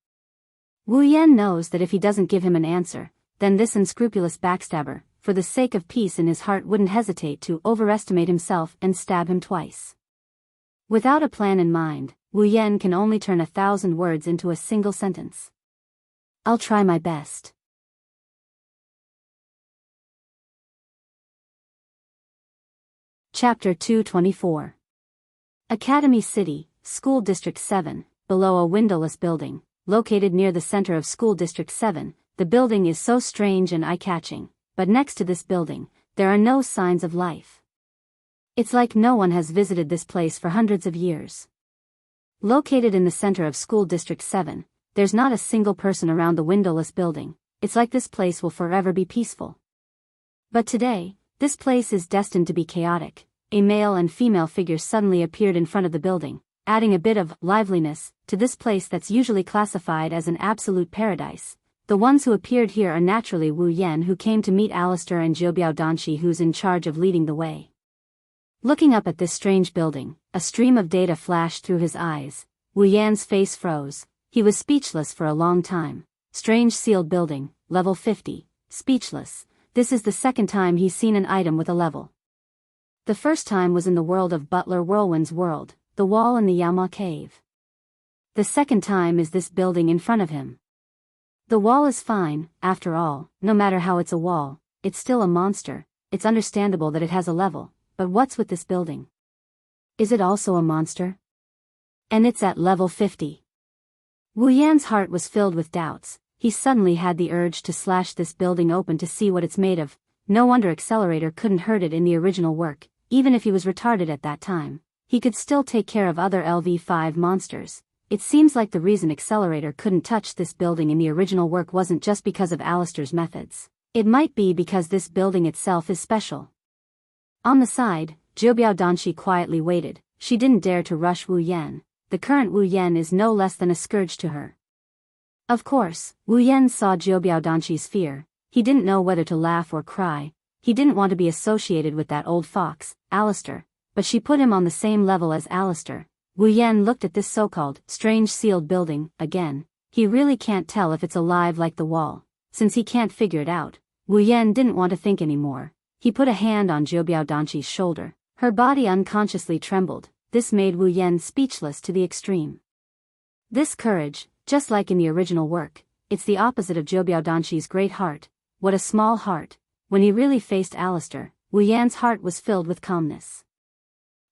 Wu Yan knows that if he doesn't give him an answer, then this unscrupulous backstabber, for the sake of peace in his heart, wouldn't hesitate to overestimate himself and stab him twice. Without a plan in mind, Wu Yan can only turn 1,000 words into a single sentence. I'll try my best. Chapter 224. Academy City, School District 7, below a windowless building. Located near the center of School District 7, the building is so strange and eye-catching, but next to this building, there are no signs of life. It's like no one has visited this place for hundreds of years. Located in the center of School District 7, there's not a single person around the windowless building. It's like this place will forever be peaceful. But today, this place is destined to be chaotic. A male and female figure suddenly appeared in front of the building, adding a bit of liveliness to this place that's usually classified as an absolute paradise. The ones who appeared here are naturally Wu Yan, who came to meet Alistair, and Jobiao Danshi, who's in charge of leading the way. Looking up at this strange building, a stream of data flashed through his eyes. Wu Yan's face froze. He was speechless for a long time. Strange sealed building, level 50, speechless. This is the second time he's seen an item with a level. The first time was in the world of Butler Whirlwind's world, the wall in the Yama cave. The second time is this building in front of him. The wall is fine, after all. No matter how it's a wall, it's still a monster. It's understandable that it has a level, but what's with this building? Is it also a monster? And it's at level 50. Wu Yan's heart was filled with doubts. he suddenly had the urge to slash this building open to see what it's made of. No wonder Accelerator couldn't hurt it in the original work. Even if he was retarded at that time, he could still take care of other LV5 monsters. It seems like the reason Accelerator couldn't touch this building in the original work wasn't just because of Alistair's methods. It might be because this building itself is special. On the side, Zhoubiao Danshi quietly waited. She didn't dare to rush Wu Yan. The current Wu Yan is no less than a scourge to her. Of course, Wu Yan saw Zhoubiao Danshi's fear. He didn't know whether to laugh or cry. He didn't want to be associated with that old fox, Alistair, but she put him on the same level as Alistair. Wu Yan looked at this so-called strange sealed building again. He really can't tell if it's alive like the wall. Since he can't figure it out, Wu Yan didn't want to think anymore. He put a hand on Zhoubiao Danshi's shoulder. Her body unconsciously trembled. This made Wu Yan speechless to the extreme. This courage, just like in the original work, it's the opposite of Zhoubiao Danshi's great heart. What a small heart. When he really faced Alistair, Wu Yan's heart was filled with calmness.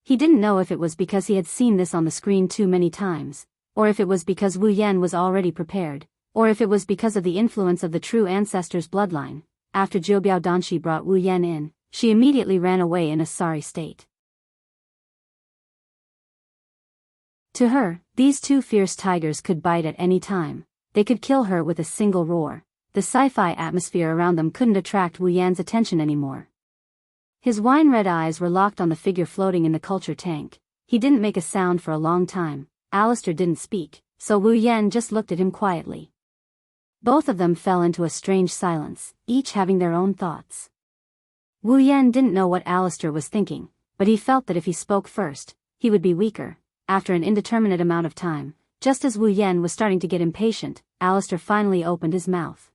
He didn't know if it was because he had seen this on the screen too many times, or if it was because Wu Yan was already prepared, or if it was because of the influence of the true ancestor's bloodline. After Zhoubiao Danshi brought Wu Yan in, she immediately ran away in a sorry state. To her, these two fierce tigers could bite at any time. They could kill her with a single roar. The sci-fi atmosphere around them couldn't attract Wu Yan's attention anymore. His wine-red eyes were locked on the figure floating in the culture tank. He didn't make a sound for a long time. Alistair didn't speak, so Wu Yan just looked at him quietly. Both of them fell into a strange silence, each having their own thoughts. Wu Yan didn't know what Alistair was thinking, but he felt that if he spoke first, he would be weaker. After an indeterminate amount of time, just as Wu Yan was starting to get impatient, Alistair finally opened his mouth.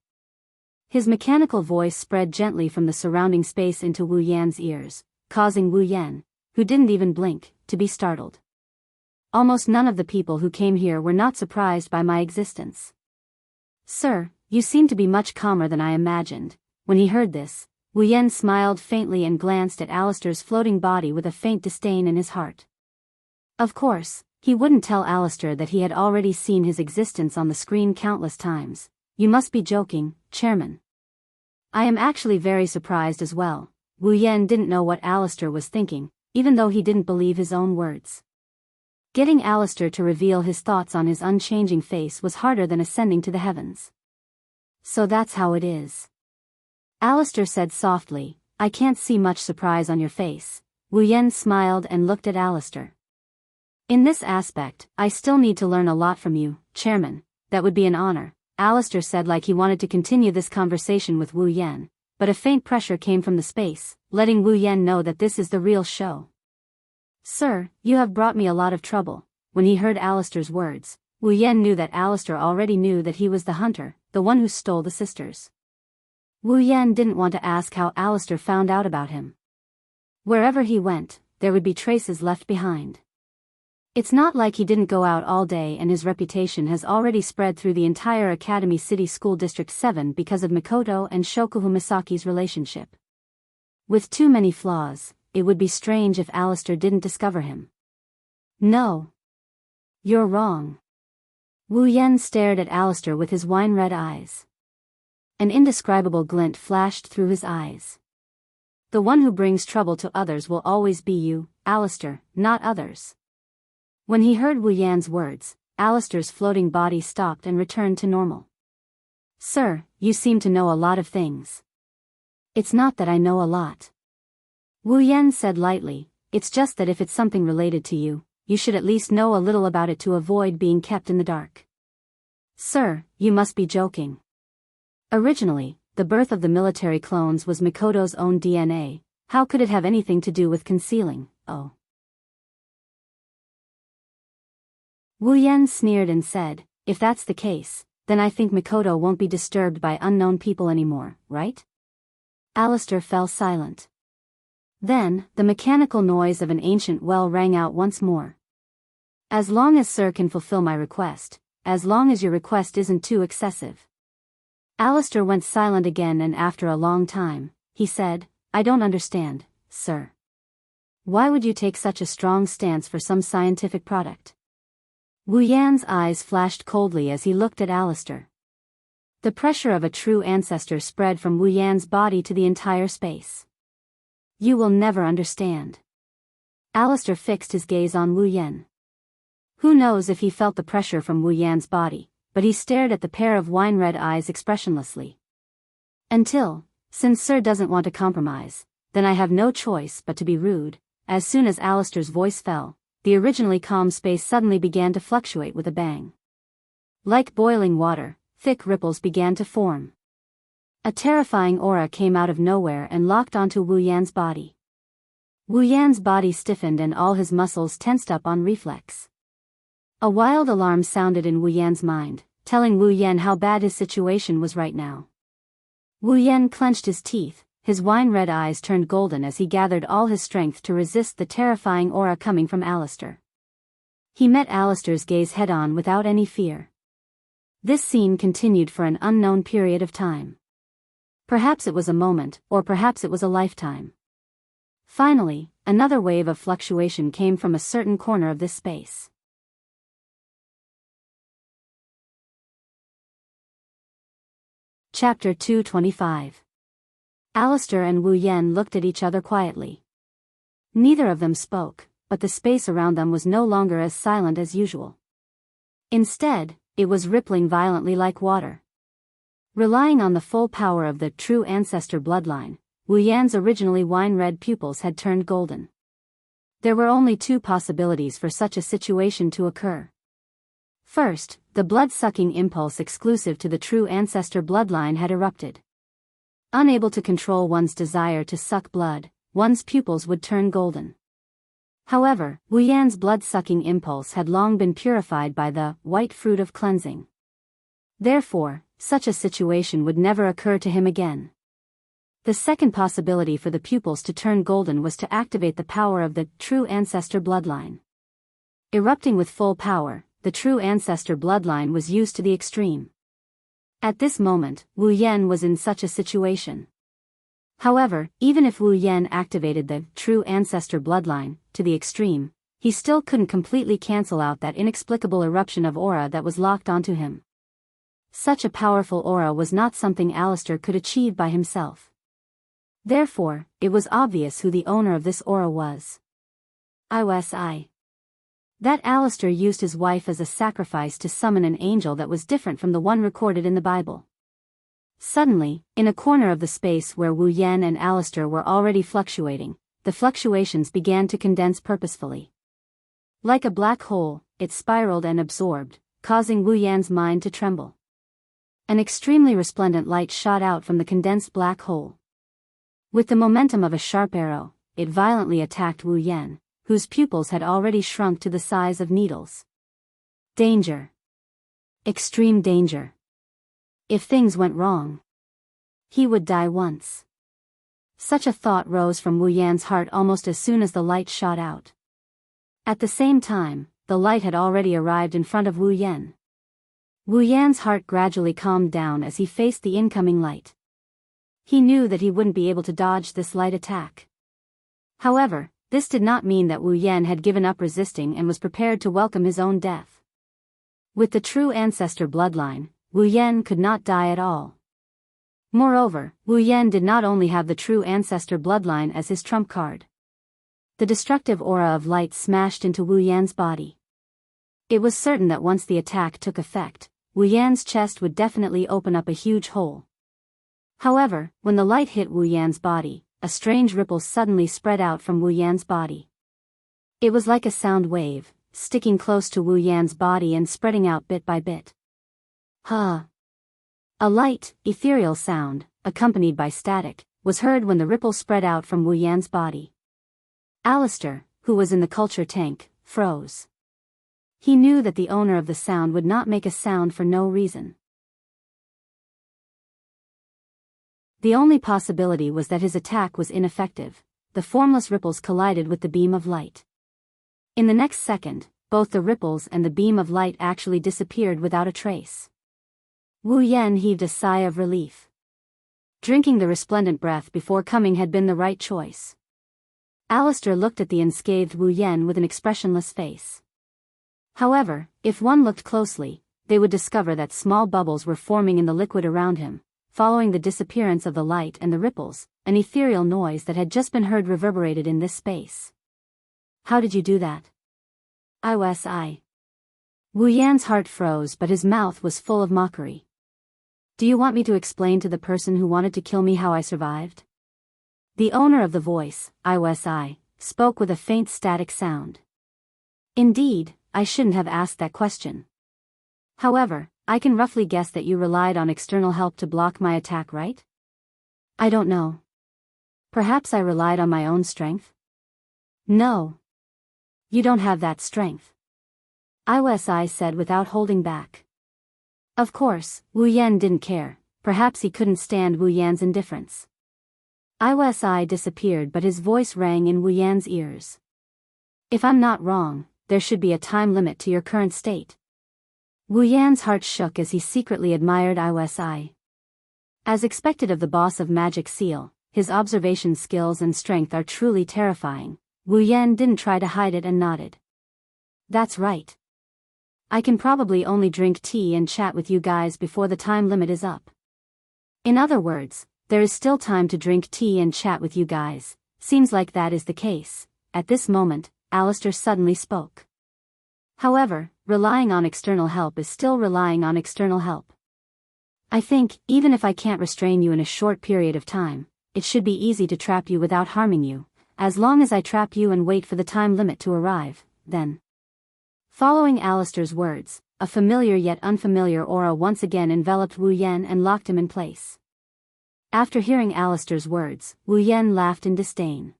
His mechanical voice spread gently from the surrounding space into Wu Yan's ears, causing Wu Yan, who didn't even blink, to be startled. Almost none of the people who came here were not surprised by my existence. Sir, you seem to be much calmer than I imagined. When he heard this, Wu Yan smiled faintly and glanced at Alistair's floating body with a faint disdain in his heart. Of course, he wouldn't tell Alistair that he had already seen his existence on the screen countless times. You must be joking, Chairman. I am actually very surprised as well. Wu Yan didn't know what Alistair was thinking, even though he didn't believe his own words. Getting Alistair to reveal his thoughts on his unchanging face was harder than ascending to the heavens. So that's how it is. Alistair said softly, I can't see much surprise on your face. Wu Yan smiled and looked at Alistair. In this aspect, I still need to learn a lot from you, Chairman. That would be an honor. Alistair said like he wanted to continue this conversation with Wu Yan, but a faint pressure came from the space, letting Wu Yan know that this is the real show. Sir, you have brought me a lot of trouble. When he heard Alistair's words, Wu Yan knew that Alistair already knew that he was the hunter, the one who stole the sisters. Wu Yan didn't want to ask how Alistair found out about him. Wherever he went, there would be traces left behind. It's not like he didn't go out all day, and his reputation has already spread through the entire Academy City School District 7 because of Mikoto and Shokuhu Misaki's relationship. With too many flaws, it would be strange if Alistair didn't discover him. No. You're wrong. Wu Yan stared at Alistair with his wine-red eyes. An indescribable glint flashed through his eyes. The one who brings trouble to others will always be you, Alistair, not others. When he heard Wu Yan's words, Alistair's floating body stopped and returned to normal. Sir, you seem to know a lot of things. It's not that I know a lot. Wu Yan said lightly, it's just that if it's something related to you, you should at least know a little about it to avoid being kept in the dark. Sir, you must be joking. Originally, the birth of the military clones was Mikoto's own DNA. How could it have anything to do with concealing? Oh. Wu Yan sneered and said, if that's the case, then I think Mikoto won't be disturbed by unknown people anymore, right? Alistair fell silent. Then, the mechanical noise of an ancient well rang out once more. As long as Sir can fulfill my request, as long as your request isn't too excessive. Alistair went silent again, and after a long time, he said, I don't understand, sir. Why would you take such a strong stance for some scientific product? Wu Yan's eyes flashed coldly as he looked at Alistair. The pressure of a true ancestor spread from Wu Yan's body to the entire space. You will never understand. Alistair fixed his gaze on Wu Yan. Who knows if he felt the pressure from Wu Yan's body, but he stared at the pair of wine-red eyes expressionlessly. Since Sir doesn't want to compromise, then I have no choice but to be rude. As soon as Alistair's voice fell, the originally calm space suddenly began to fluctuate with a bang. Like boiling water, thick ripples began to form. A terrifying aura came out of nowhere and locked onto Wu Yan's body. Wu Yan's body stiffened and all his muscles tensed up on reflex. A wild alarm sounded in Wu Yan's mind, telling Wu Yan how bad his situation was right now. Wu Yan clenched his teeth, his wine-red eyes turned golden as he gathered all his strength to resist the terrifying aura coming from Alistair. He met Alistair's gaze head-on without any fear. This scene continued for an unknown period of time. Perhaps it was a moment, or perhaps it was a lifetime. Finally, another wave of fluctuation came from a certain corner of this space. Chapter 225. Alistair and Wu Yan looked at each other quietly. Neither of them spoke, but the space around them was no longer as silent as usual. Instead, it was rippling violently like water. Relying on the full power of the true ancestor bloodline, Wu Yan's originally wine-red pupils had turned golden. There were only two possibilities for such a situation to occur. First, the blood-sucking impulse exclusive to the true ancestor bloodline had erupted. Unable to control one's desire to suck blood, one's pupils would turn golden. However, Wu Yan's blood-sucking impulse had long been purified by the white fruit of cleansing. Therefore, such a situation would never occur to him again. The second possibility for the pupils to turn golden was to activate the power of the true ancestor bloodline. Erupting with full power, the true ancestor bloodline was used to the extreme. At this moment, Wu Yan was in such a situation. However, even if Wu Yan activated the true ancestor bloodline to the extreme, he still couldn't completely cancel out that inexplicable eruption of aura that was locked onto him. Such a powerful aura was not something Alistair could achieve by himself. Therefore, it was obvious who the owner of this aura was. I. That Alistair used his wife as a sacrifice to summon an angel that was different from the one recorded in the Bible. Suddenly, in a corner of the space where Wu Yan and Alistair were already fluctuating, the fluctuations began to condense purposefully. Like a black hole, it spiraled and absorbed, causing Wu Yan's mind to tremble. An extremely resplendent light shot out from the condensed black hole. With the momentum of a sharp arrow, it violently attacked Wu Yan, whose pupils had already shrunk to the size of needles. Danger. Extreme danger. If things went wrong, he would die once. Such a thought rose from Wu Yan's heart almost as soon as the light shot out. At the same time, the light had already arrived in front of Wu Yan. Wu Yan's heart gradually calmed down as he faced the incoming light. He knew that he wouldn't be able to dodge this light attack. However, this did not mean that Wu Yan had given up resisting and was prepared to welcome his own death. With the true ancestor bloodline, Wu Yan could not die at all. Moreover, Wu Yan did not only have the true ancestor bloodline as his trump card. The destructive aura of light smashed into Wu Yan's body. It was certain that once the attack took effect, Wu Yan's chest would definitely open up a huge hole. However, when the light hit Wu Yan's body, a strange ripple suddenly spread out from Wu Yan's body. It was like a sound wave, sticking close to Wu Yan's body and spreading out bit by bit. A light, ethereal sound, accompanied by static, was heard when the ripple spread out from Wu Yan's body. Alistair, who was in the culture tank, froze. He knew that the owner of the sound would not make a sound for no reason. The only possibility was that his attack was ineffective. The formless ripples collided with the beam of light. In the next second, both the ripples and the beam of light actually disappeared without a trace. Wu Yan heaved a sigh of relief. Drinking the resplendent breath before coming had been the right choice. Alistair looked at the unscathed Wu Yan with an expressionless face. However, if one looked closely, they would discover that small bubbles were forming in the liquid around him, following the disappearance of the light and the ripples, an ethereal noise that had just been heard reverberated in this space. How did you do that? I. Wu Yan's heart froze, but his mouth was full of mockery. Do you want me to explain to the person who wanted to kill me how I survived? The owner of the voice, I, spoke with a faint static sound. Indeed, I shouldn't have asked that question. However, I can roughly guess that you relied on external help to block my attack, right? I don't know. Perhaps I relied on my own strength? No. You don't have that strength. I said without holding back. Of course, Wu Yan didn't care. Perhaps he couldn't stand Wu Yan's indifference. I disappeared, but his voice rang in Wu Yan's ears. If I'm not wrong, there should be a time limit to your current state. Wu Yan's heart shook as he secretly admired I. As expected of the boss of Magic Seal, his observation skills and strength are truly terrifying. Wu Yan didn't try to hide it and nodded. That's right. I can probably only drink tea and chat with you guys before the time limit is up. In other words, there is still time to drink tea and chat with you guys. Seems like that is the case. At this moment, Alistair suddenly spoke. However, relying on external help is still relying on external help. I think, even if I can't restrain you in a short period of time, it should be easy to trap you without harming you, as long as I trap you and wait for the time limit to arrive, then. Following Alistair's words, a familiar yet unfamiliar aura once again enveloped Wu Yan and locked him in place. After hearing Alistair's words, Wu Yan laughed in disdain.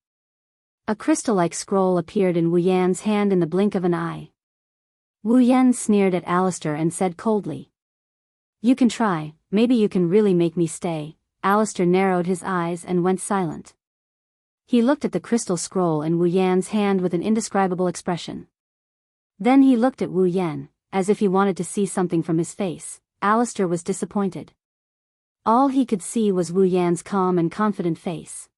A crystal-like scroll appeared in Wu Yan's hand in the blink of an eye. Wu Yan sneered at Alistair and said coldly. You can try, maybe you can really make me stay. Alistair narrowed his eyes and went silent. He looked at the crystal scroll in Wu Yan's hand with an indescribable expression. Then he looked at Wu Yan, as if he wanted to see something from his face. Alistair was disappointed. All he could see was Wu Yan's calm and confident face.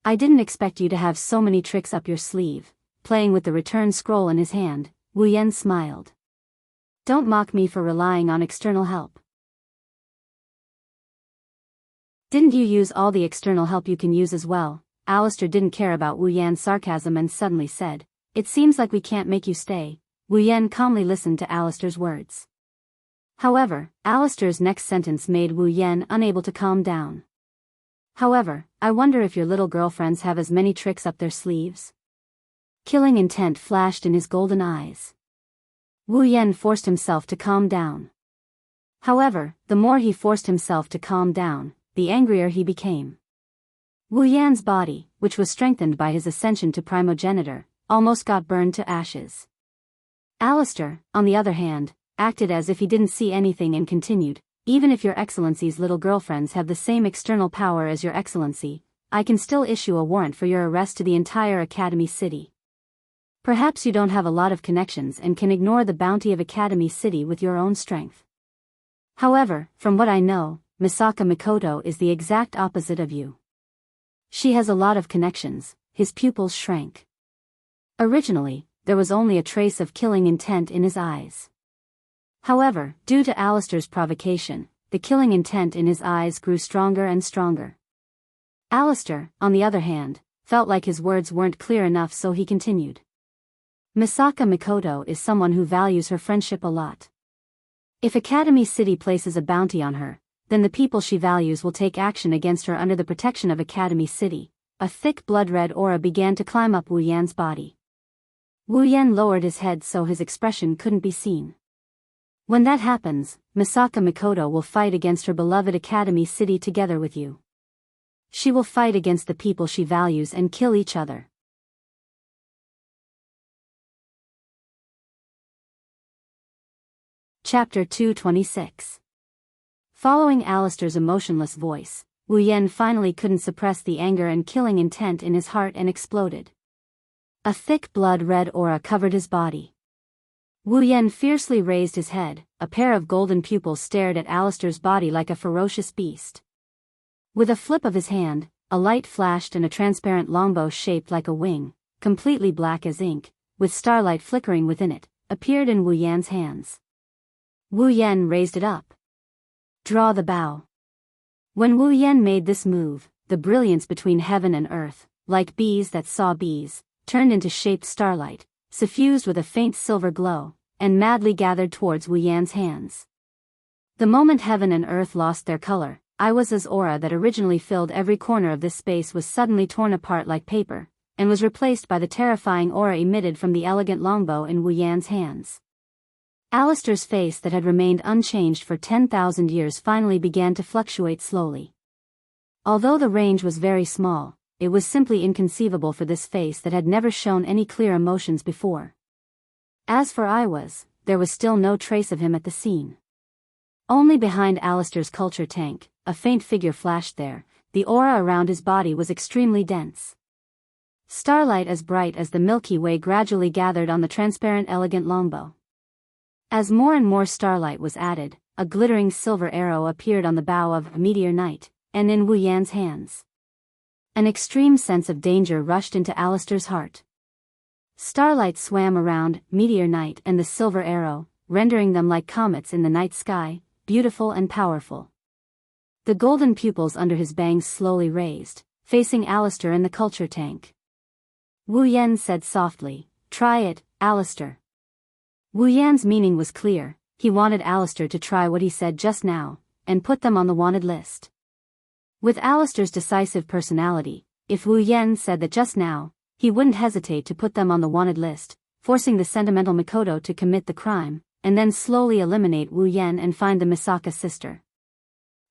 I didn't expect you to have so many tricks up your sleeve. Playing with the return scroll in his hand, Wu Yan smiled. Don't mock me for relying on external help. Didn't you use all the external help you can use as well? Alistair didn't care about Wu Yan's sarcasm and suddenly said, It seems like we can't make you stay. Wu Yan calmly listened to Alistair's words. However, Alistair's next sentence made Wu Yan unable to calm down. However, I wonder if your little girlfriends have as many tricks up their sleeves? Killing intent flashed in his golden eyes. Wu Yan forced himself to calm down. However, the more he forced himself to calm down, the angrier he became. Wu Yan's body, which was strengthened by his ascension to primogenitor, almost got burned to ashes. Alistair, on the other hand, acted as if he didn't see anything and continued, Even if your excellency's little girlfriends have the same external power as your excellency, I can still issue a warrant for your arrest to the entire Academy City. Perhaps you don't have a lot of connections and can ignore the bounty of Academy City with your own strength. However, from what I know, Misaka Mikoto is the exact opposite of you. She has a lot of connections. His pupils shrank. Originally, there was only a trace of killing intent in his eyes. However, due to Alistair's provocation, the killing intent in his eyes grew stronger and stronger. Alistair, on the other hand, felt like his words weren't clear enough, so he continued. Misaka Mikoto is someone who values her friendship a lot. If Academy City places a bounty on her, then the people she values will take action against her under the protection of Academy City. A thick blood-red aura began to climb up Wu Yan's body. Wu Yan lowered his head so his expression couldn't be seen. When that happens, Misaka Mikoto will fight against her beloved Academy City together with you. She will fight against the people she values and kill each other. Chapter 226. Following Alistair's emotionless voice, Wu Yan finally couldn't suppress the anger and killing intent in his heart and exploded. A thick blood-red aura covered his body. Wu Yan fiercely raised his head. A pair of golden pupils stared at Alistair's body like a ferocious beast. With a flip of his hand, a light flashed and a transparent longbow shaped like a wing, completely black as ink, with starlight flickering within it, appeared in Wu Yan's hands. Wu Yan raised it up. Draw the bow. When Wu Yan made this move, the brilliance between heaven and earth, like bees that saw bees, turned into shaped starlight, suffused with a faint silver glow, and madly gathered towards Wu Yan's hands. The moment heaven and earth lost their color, Iwasa's aura that originally filled every corner of this space was suddenly torn apart like paper, and was replaced by the terrifying aura emitted from the elegant longbow in Wu Yan's hands. Alistair's face that had remained unchanged for 10,000 years finally began to fluctuate slowly. Although the range was very small, it was simply inconceivable for this face that had never shown any clear emotions before. As for Iwas, there was still no trace of him at the scene. Only behind Alistair's culture tank, a faint figure flashed there. The aura around his body was extremely dense. Starlight as bright as the Milky Way gradually gathered on the transparent elegant longbow. As more and more starlight was added, a glittering silver arrow appeared on the bow of Meteor Knight, and in Wu Yan's hands. An extreme sense of danger rushed into Alistair's heart. Starlight swam around Meteor Knight and the silver arrow, rendering them like comets in the night sky, beautiful and powerful. The golden pupils under his bangs slowly raised, facing Alistair in the culture tank. Wu Yan said softly, "Try it, Alistair." Wu Yan's meaning was clear. He wanted Alistair to try what he said just now, and put them on the wanted list. With Alistair's decisive personality, if Wu Yan said that just now, he wouldn't hesitate to put them on the wanted list, forcing the sentimental Mikoto to commit the crime, and then slowly eliminate Wu Yan and find the Misaka sister.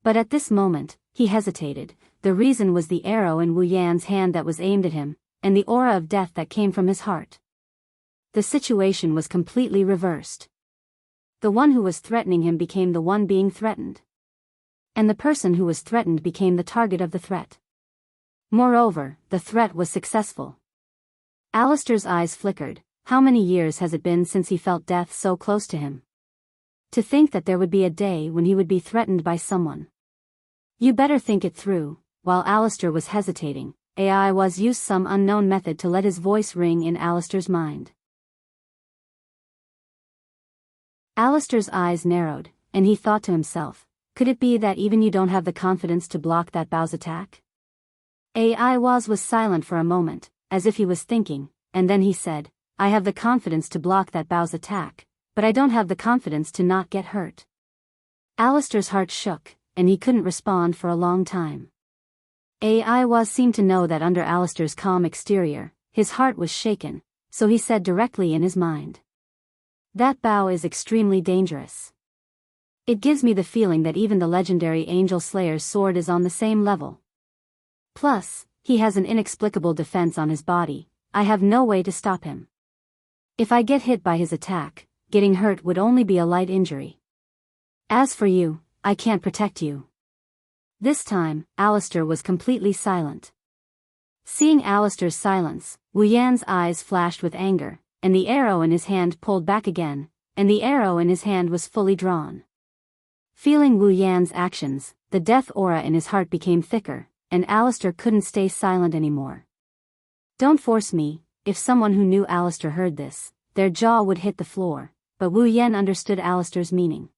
But at this moment, he hesitated. The reason was the arrow in Wu Yan's hand that was aimed at him, and the aura of death that came from his heart. The situation was completely reversed. The one who was threatening him became the one being threatened. And the person who was threatened became the target of the threat. Moreover, the threat was successful. Alistair's eyes flickered. How many years has it been since he felt death so close to him? To think that there would be a day when he would be threatened by someone. You better think it through. While Alistair was hesitating, Iwas used some unknown method to let his voice ring in Alistair's mind. Alistair's eyes narrowed, and he thought to himself, could it be that even you don't have the confidence to block that bow's attack? Iwas was silent for a moment, as if he was thinking, and then he said, I have the confidence to block that bow's attack, but I don't have the confidence to not get hurt. Alistair's heart shook, and he couldn't respond for a long time. Iwas seemed to know that under Alistair's calm exterior, his heart was shaken, so he said directly in his mind. That bow is extremely dangerous. It gives me the feeling that even the legendary Angel Slayer's sword is on the same level. Plus, he has an inexplicable defense on his body. I have no way to stop him. If I get hit by his attack, getting hurt would only be a light injury. As for you, I can't protect you. This time, Alistair was completely silent. Seeing Alistair's silence, Wu Yan's eyes flashed with anger, and the arrow in his hand pulled back again, and the arrow in his hand was fully drawn. Feeling Wu Yan's actions, the death aura in his heart became thicker, and Alistair couldn't stay silent anymore. Don't force me. If someone who knew Alistair heard this, their jaw would hit the floor, but Wu Yan understood Alistair's meaning.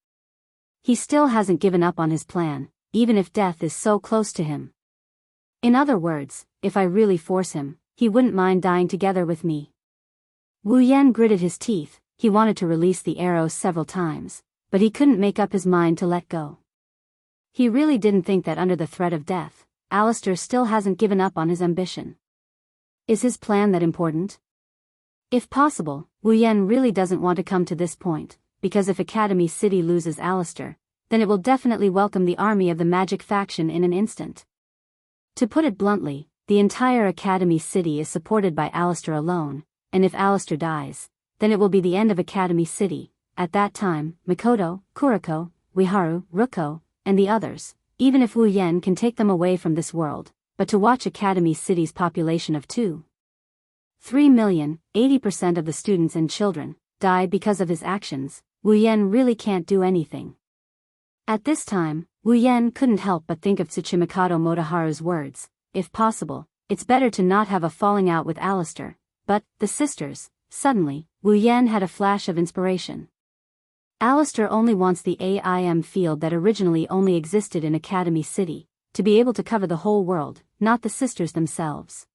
He still hasn't given up on his plan, even if death is so close to him. In other words, if I really force him, he wouldn't mind dying together with me. Wu Yan gritted his teeth. He wanted to release the arrow several times, but he couldn't make up his mind to let go. He really didn't think that under the threat of death, Alistair still hasn't given up on his ambition. Is his plan that important? If possible, Wu Yan really doesn't want to come to this point, because if Academy City loses Alistair, then it will definitely welcome the army of the magic faction in an instant. To put it bluntly, the entire Academy City is supported by Alistair alone, and if Alistair dies, then it will be the end of Academy City. At that time, Mikoto, Kuriko, Ueharu, Ruko, and the others, even if Wu Yan can take them away from this world, but to watch Academy City's population of 2.3 million, 80% of the students and children, die because of his actions, Wu Yan really can't do anything. At this time, Wu Yan couldn't help but think of Tsuchimikado Motoharu's words, if possible, it's better to not have a falling out with Alistair. But, the sisters, suddenly, Wu Yan had a flash of inspiration. Alistair only wants the AIM field that originally only existed in Academy City, to be able to cover the whole world, not the sisters themselves.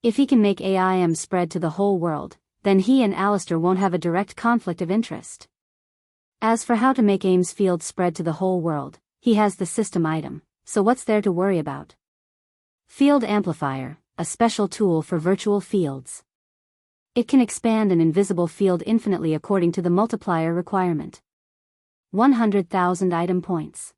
If he can make AIM spread to the whole world, then he and Alistair won't have a direct conflict of interest. As for how to make AIM's field spread to the whole world, he has the system item, so what's there to worry about? Field Amplifier, a special tool for virtual fields. It can expand an invisible field infinitely according to the multiplier requirement. 100,000 item points.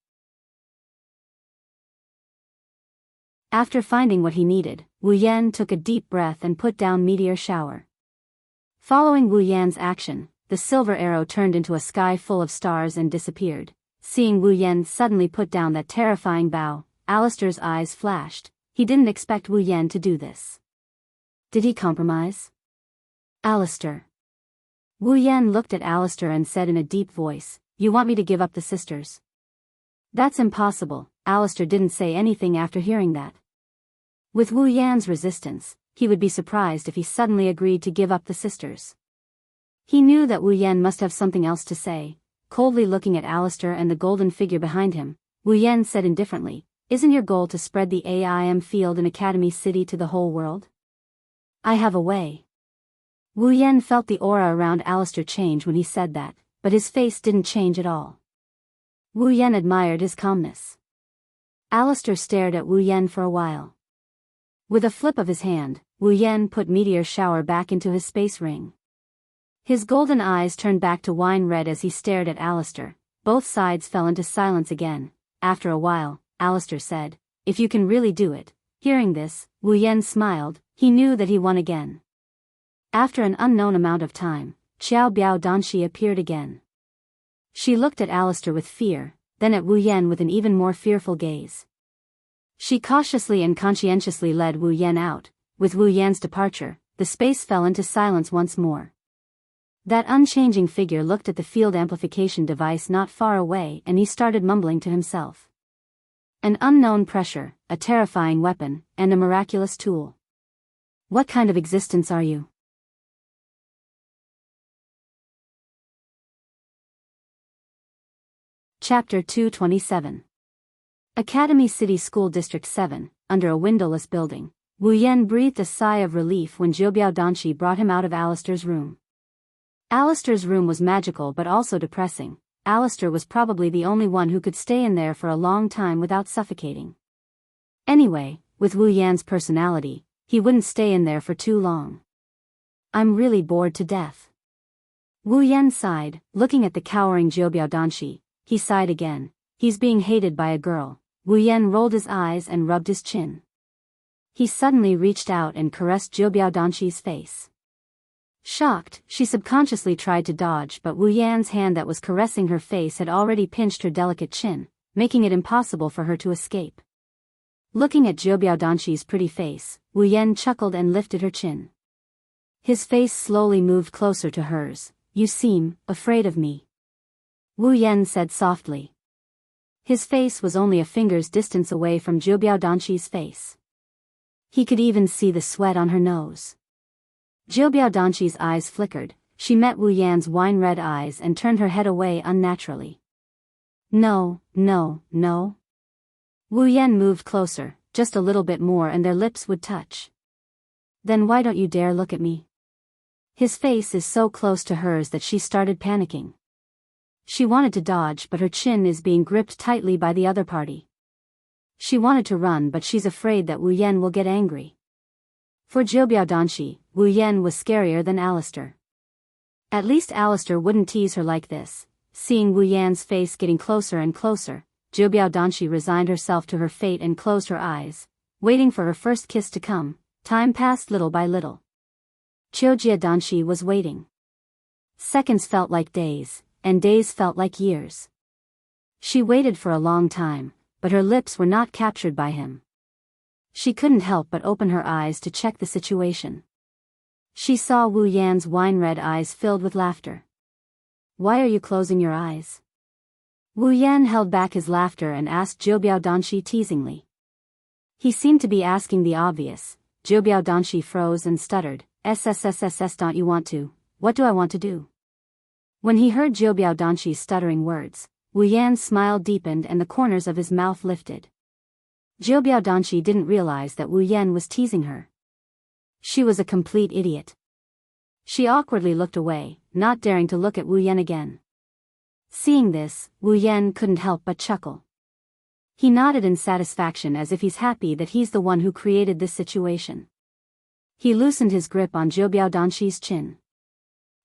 After finding what he needed, Wu Yan took a deep breath and put down Meteor Shower. Following Wu Yan's action, the silver arrow turned into a sky full of stars and disappeared. Seeing Wu Yan suddenly put down that terrifying bow, Alistair's eyes flashed. He didn't expect Wu Yan to do this. Did he compromise? Alistair. Wu Yan looked at Alistair and said in a deep voice, "You want me to give up the sisters?" "That's impossible." Alistair didn't say anything after hearing that. With Wu Yan's resistance, he would be surprised if he suddenly agreed to give up the sisters. He knew that Wu Yan must have something else to say. Coldly looking at Alistair and the golden figure behind him, Wu Yan said indifferently, "Isn't your goal to spread the AIM field in Academy City to the whole world?" "I have a way." Wu Yan felt the aura around Alistair change when he said that, but his face didn't change at all. Wu Yan admired his calmness. Alistair stared at Wu Yan for a while. With a flip of his hand, Wu Yan put Meteor Shower back into his space ring. His golden eyes turned back to wine red as he stared at Alistair. Both sides fell into silence again. After a while, Alistair said, "If you can really do it." Hearing this, Wu Yan smiled. He knew that he won again. After an unknown amount of time, Xiao Biao Danshi appeared again. She looked at Alistair with fear, then at Wu Yan with an even more fearful gaze. She cautiously and conscientiously led Wu Yan out. With Wu Yan's departure, the space fell into silence once more. That unchanging figure looked at the field amplification device not far away and he started mumbling to himself. An unknown pressure, a terrifying weapon, and a miraculous tool. What kind of existence are you? Chapter 227. Academy City School District 7, under a windowless building. Wu Yan breathed a sigh of relief when Zhoubiao Danshi brought him out of Alistair's room. Alistair's room was magical but also depressing. Alistair was probably the only one who could stay in there for a long time without suffocating. Anyway, with Wu Yan's personality, he wouldn't stay in there for too long. "I'm really bored to death." Wu Yan sighed, looking at the cowering Zhoubiao Danshi. He sighed again. He's being hated by a girl. Wu Yan rolled his eyes and rubbed his chin. He suddenly reached out and caressed Zhoubiao Danshi's face. Shocked, she subconsciously tried to dodge, but Wu Yan's hand that was caressing her face had already pinched her delicate chin, making it impossible for her to escape. Looking at Zhoubiao Danshi's pretty face, Wu Yan chuckled and lifted her chin. His face slowly moved closer to hers. "You seem afraid of me," Wu Yan said softly. His face was only a finger's distance away from Zhoubiao Danshi's face. He could even see the sweat on her nose. Zhoubiao Danshi's eyes flickered. She met Wu Yan's wine-red eyes and turned her head away unnaturally. "No, no, no." Wu Yan moved closer, just a little bit more and their lips would touch. "Then why don't you dare look at me?" His face is so close to hers that she started panicking. She wanted to dodge, but her chin is being gripped tightly by the other party. She wanted to run, but she's afraid that Wu Yan will get angry. For Zhoubiao Danshi, Wu Yan was scarier than Alistair. At least Alistair wouldn't tease her like this. Seeing Wu Yan's face getting closer and closer, Zhoubiao Danshi resigned herself to her fate and closed her eyes, waiting for her first kiss to come. Time passed little by little. Zhoubiao Danshi was waiting. Seconds felt like days, and days felt like years. She waited for a long time, but her lips were not captured by him. She couldn't help but open her eyes to check the situation. She saw Wu Yan's wine-red eyes filled with laughter. "Why are you closing your eyes?" Wu Yan held back his laughter and asked Zhoubiao Danshi teasingly. He seemed to be asking the obvious. Zhoubiao Danshi froze and stuttered, "SSSSS, don't you want to?" "What do I want to do?" When he heard Zhou Biaodanshi's stuttering words, Wu Yan's smile deepened and the corners of his mouth lifted. Zhou Biaodanshi didn't realize that Wu Yan was teasing her. She was a complete idiot. She awkwardly looked away, not daring to look at Wu Yan again. Seeing this, Wu Yan couldn't help but chuckle. He nodded in satisfaction as if he's happy that he's the one who created this situation. He loosened his grip on Zhou Biaodanshi's chin.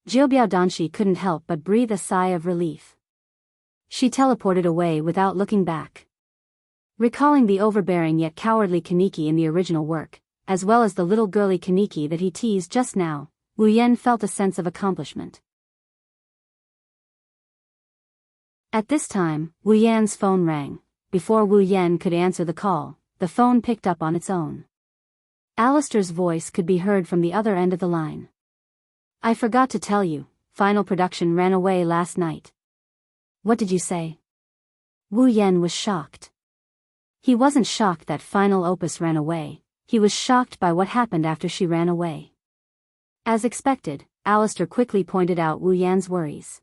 Zhou Biaodanshi couldn't help but breathe a sigh of relief. She teleported away without looking back. Recalling the overbearing yet cowardly Kaneki in the original work, as well as the little girly Kaneki that he teased just now, Wu Yan felt a sense of accomplishment. At this time, Wu Yan's phone rang. Before Wu Yan could answer the call, the phone picked up on its own. Alistair's voice could be heard from the other end of the line. "I forgot to tell you, final production ran away last night." "What did you say?" Wu Yan was shocked. He wasn't shocked that final opus ran away, he was shocked by what happened after she ran away. As expected, Alistair quickly pointed out Wu Yan's worries.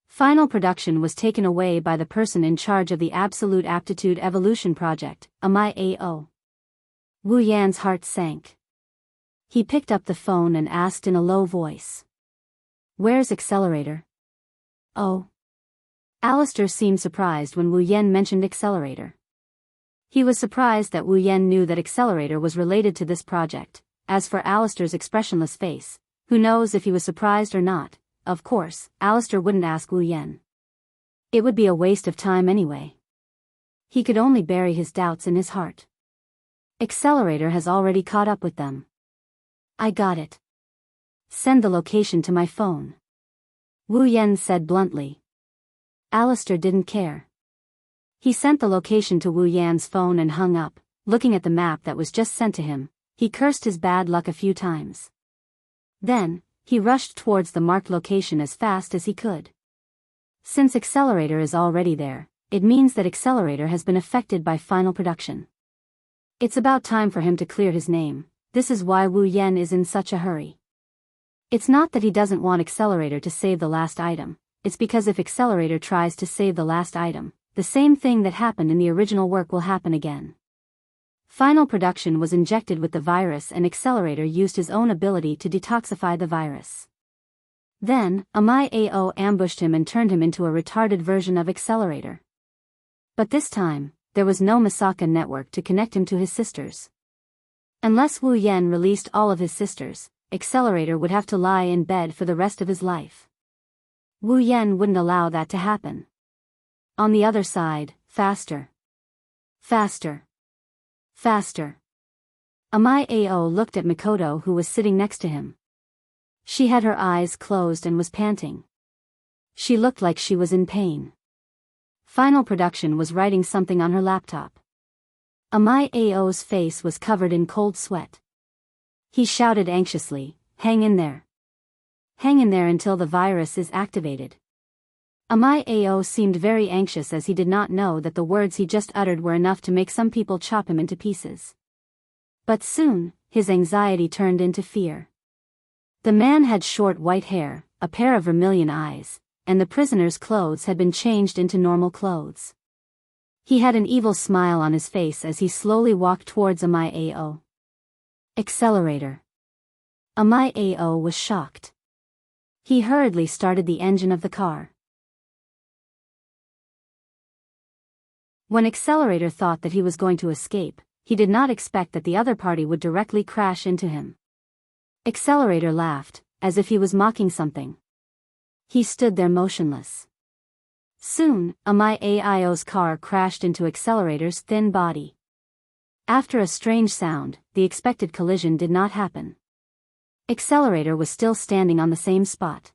Final production was taken away by the person in charge of the Absolute Aptitude Evolution Project, AO. Wu Yan's heart sank. He picked up the phone and asked in a low voice. "Where's Accelerator?" "Oh." Alistair seemed surprised when Wu Yan mentioned Accelerator. He was surprised that Wu Yan knew that Accelerator was related to this project. As for Alistair's expressionless face, who knows if he was surprised or not? Of course, Alistair wouldn't ask Wu Yan. It would be a waste of time anyway. He could only bury his doubts in his heart. Accelerator has already caught up with them. "I got it. Send the location to my phone," Wu Yan said bluntly. Alistair didn't care. He sent the location to Wu Yan's phone and hung up. Looking at the map that was just sent to him, he cursed his bad luck a few times. Then, he rushed towards the marked location as fast as he could. Since Accelerator is already there, it means that Accelerator has been affected by final production. It's about time for him to clear his name. This is why Wu Yan is in such a hurry. It's not that he doesn't want Accelerator to save the last item, it's because if Accelerator tries to save the last item, the same thing that happened in the original work will happen again. Final production was injected with the virus and Accelerator used his own ability to detoxify the virus. Then, AO ambushed him and turned him into a retarded version of Accelerator. But this time, there was no Masaka network to connect him to his sisters. Unless Wu Yan released all of his sisters, Accelerator would have to lie in bed for the rest of his life. Wu Yan wouldn't allow that to happen. On the other side, faster. Faster. Faster. AO looked at Mikoto who was sitting next to him. She had her eyes closed and was panting. She looked like she was in pain. Final production was writing something on her laptop. AO's face was covered in cold sweat. He shouted anxiously, "Hang in there. Hang in there until the virus is activated." AO seemed very anxious as he did not know that the words he just uttered were enough to make some people chop him into pieces. But soon, his anxiety turned into fear. The man had short white hair, a pair of vermilion eyes, and the prisoner's clothes had been changed into normal clothes. He had an evil smile on his face as he slowly walked towards AO. Accelerator. AO was shocked. He hurriedly started the engine of the car. When Accelerator thought that he was going to escape, he did not expect that the other party would directly crash into him. Accelerator laughed, as if he was mocking something. He stood there motionless. Soon, AO's car crashed into Accelerator's thin body. After a strange sound, the expected collision did not happen. Accelerator was still standing on the same spot.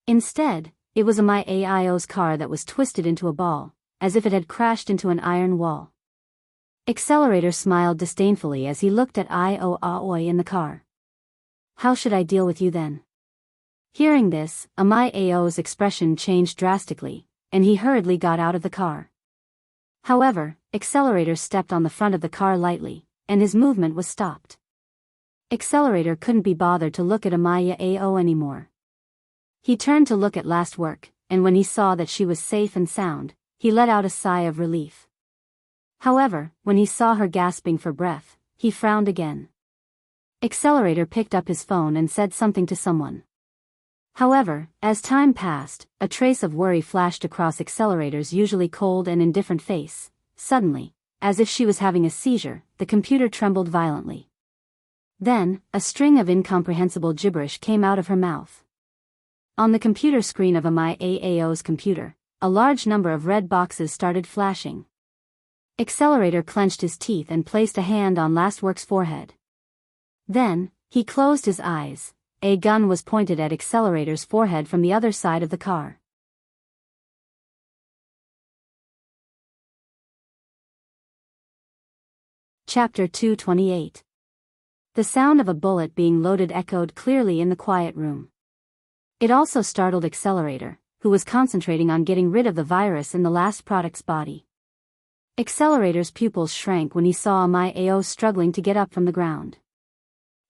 Instead, it was AO's car that was twisted into a ball, as if it had crashed into an iron wall. Accelerator smiled disdainfully as he looked at Aoi in the car. "How should I deal with you then?" Hearing this, AO's expression changed drastically, and he hurriedly got out of the car. However, Accelerator stepped on the front of the car lightly, and his movement was stopped. Accelerator couldn't be bothered to look at AO anymore. He turned to look at last work, and when he saw that she was safe and sound, he let out a sigh of relief. However, when he saw her gasping for breath, he frowned again. Accelerator picked up his phone and said something to someone. However, as time passed, a trace of worry flashed across Accelerator's usually cold and indifferent face. Suddenly, as if she was having a seizure, the computer trembled violently. Then, a string of incomprehensible gibberish came out of her mouth. On the computer screen of MyAO's computer, a large number of red boxes started flashing. Accelerator clenched his teeth and placed a hand on Lastwork's forehead. Then, he closed his eyes. A gun was pointed at Accelerator's forehead from the other side of the car. Chapter 228. The sound of a bullet being loaded echoed clearly in the quiet room. It also startled Accelerator, who was concentrating on getting rid of the virus in the last product's body. Accelerator's pupils shrank when he saw MyAO struggling to get up from the ground.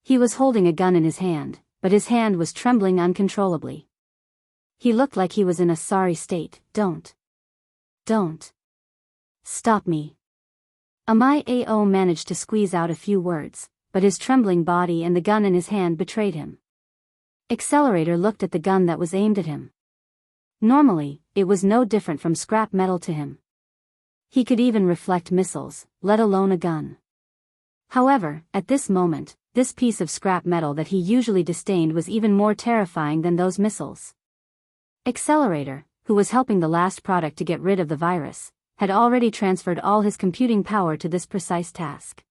He was holding a gun in his hand, but his hand was trembling uncontrollably. He looked like he was in a sorry state. Don't stop me. MyAO managed to squeeze out a few words, but his trembling body and the gun in his hand betrayed him. Accelerator looked at the gun that was aimed at him. Normally, it was no different from scrap metal to him. He could even reflect missiles, let alone a gun. However, at this moment, this piece of scrap metal that he usually disdained was even more terrifying than those missiles. Accelerator, who was helping the last product to get rid of the virus, had already transferred all his computing power to this precise task.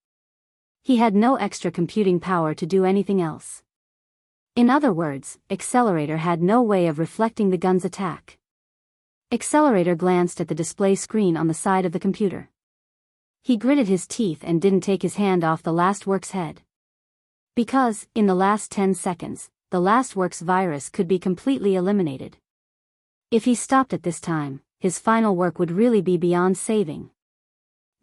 He had no extra computing power to do anything else. In other words, Accelerator had no way of reflecting the gun's attack. Accelerator glanced at the display screen on the side of the computer. He gritted his teeth and didn't take his hand off the Lastwork's head. Because, in the last 10 seconds, the Lastwork's virus could be completely eliminated. If he stopped at this time, his final work would really be beyond saving.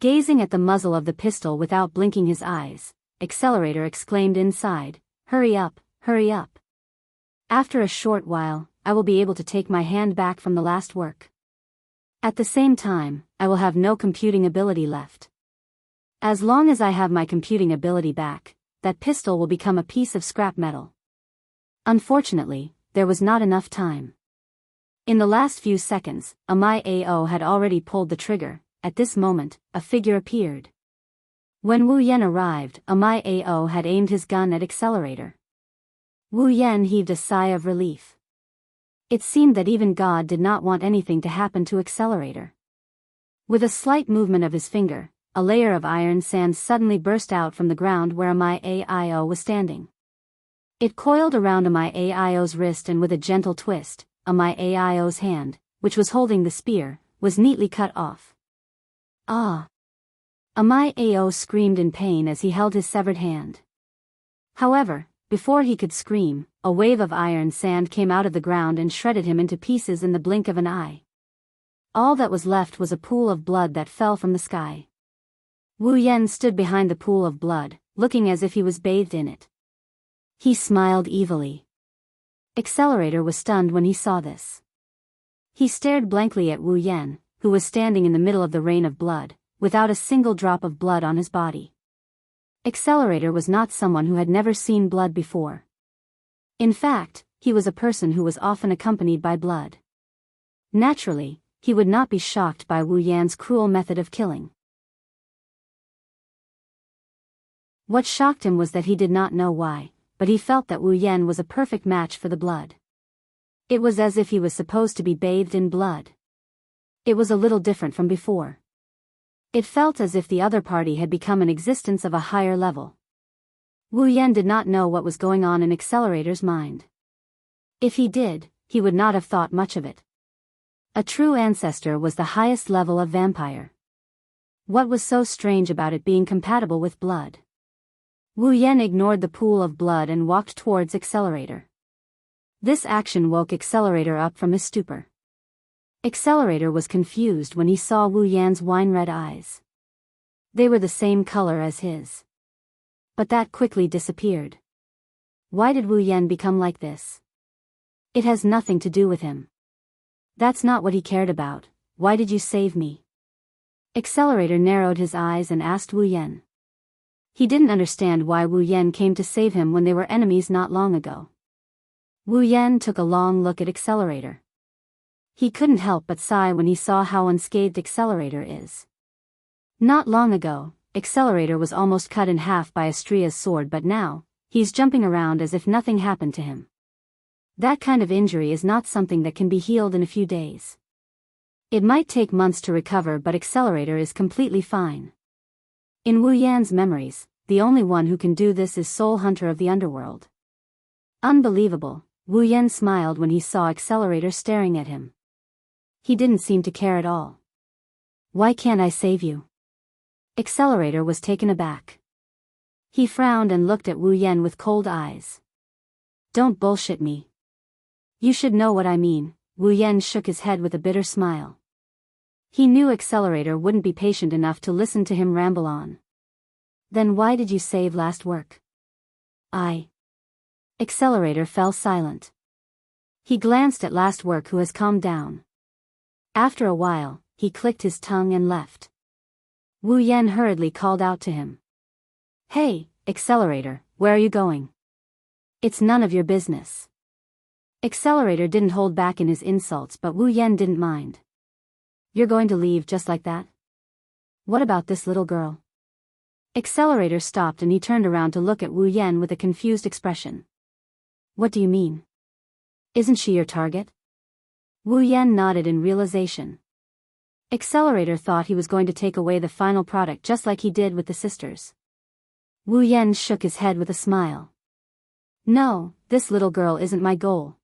Gazing at the muzzle of the pistol without blinking his eyes, Accelerator exclaimed inside, "Hurry up, hurry up. After a short while, I will be able to take my hand back from the last work. At the same time, I will have no computing ability left. As long as I have my computing ability back, that pistol will become a piece of scrap metal." Unfortunately, there was not enough time. In the last few seconds, MyAO had already pulled the trigger. At this moment, a figure appeared. When Wu Yan arrived, MyAO had aimed his gun at Accelerator. Wu Yan heaved a sigh of relief. It seemed that even God did not want anything to happen to Accelerator. With a slight movement of his finger, a layer of iron sand suddenly burst out from the ground where MyAO was standing. It coiled around MyAO's wrist, and with a gentle twist, MyAO's hand, which was holding the spear, was neatly cut off. Ah! MyAO screamed in pain as he held his severed hand. However, before he could scream, a wave of iron sand came out of the ground and shredded him into pieces in the blink of an eye. All that was left was a pool of blood that fell from the sky. Wu Yan stood behind the pool of blood, looking as if he was bathed in it. He smiled evilly. Accelerator was stunned when he saw this. He stared blankly at Wu Yan, who was standing in the middle of the rain of blood, without a single drop of blood on his body. Accelerator was not someone who had never seen blood before. In fact, he was a person who was often accompanied by blood. Naturally, he would not be shocked by Wu Yan's cruel method of killing. What shocked him was that he did not know why, but he felt that Wu Yan was a perfect match for the blood. It was as if he was supposed to be bathed in blood. It was a little different from before. It felt as if the other party had become an existence of a higher level. Wu Yan did not know what was going on in Accelerator's mind. If he did, he would not have thought much of it. A true ancestor was the highest level of vampire. What was so strange about it being compatible with blood? Wu Yan ignored the pool of blood and walked towards Accelerator. This action woke Accelerator up from his stupor. Accelerator was confused when he saw Wu Yan's wine-red eyes. They were the same color as his. But that quickly disappeared. Why did Wu Yan become like this? It has nothing to do with him. That's not what he cared about. Why did you save me? Accelerator narrowed his eyes and asked Wu Yan. He didn't understand why Wu Yan came to save him when they were enemies not long ago. Wu Yan took a long look at Accelerator. He couldn't help but sigh when he saw how unscathed Accelerator is. Not long ago, Accelerator was almost cut in half by Astria's sword, but now, he's jumping around as if nothing happened to him. That kind of injury is not something that can be healed in a few days. It might take months to recover, but Accelerator is completely fine. In Wu Yan's memories, the only one who can do this is Soul Hunter of the Underworld. Unbelievable, Wu Yan smiled when he saw Accelerator staring at him. He didn't seem to care at all. Why can't I save you? Accelerator was taken aback. He frowned and looked at Wu Yan with cold eyes. Don't bullshit me. You should know what I mean. Wu Yan shook his head with a bitter smile. He knew Accelerator wouldn't be patient enough to listen to him ramble on. Then why did you save last work? Accelerator fell silent. He glanced at last work, who has calmed down. After a while, he clicked his tongue and left. Wu Yan hurriedly called out to him. Hey, Accelerator, where are you going? It's none of your business. Accelerator didn't hold back in his insults, but Wu Yan didn't mind. You're going to leave just like that? What about this little girl? Accelerator stopped and he turned around to look at Wu Yan with a confused expression. What do you mean? Isn't she your target? Wu Yan nodded in realization. Accelerator thought he was going to take away the final product just like he did with the sisters. Wu Yan shook his head with a smile. No, this little girl isn't my goal.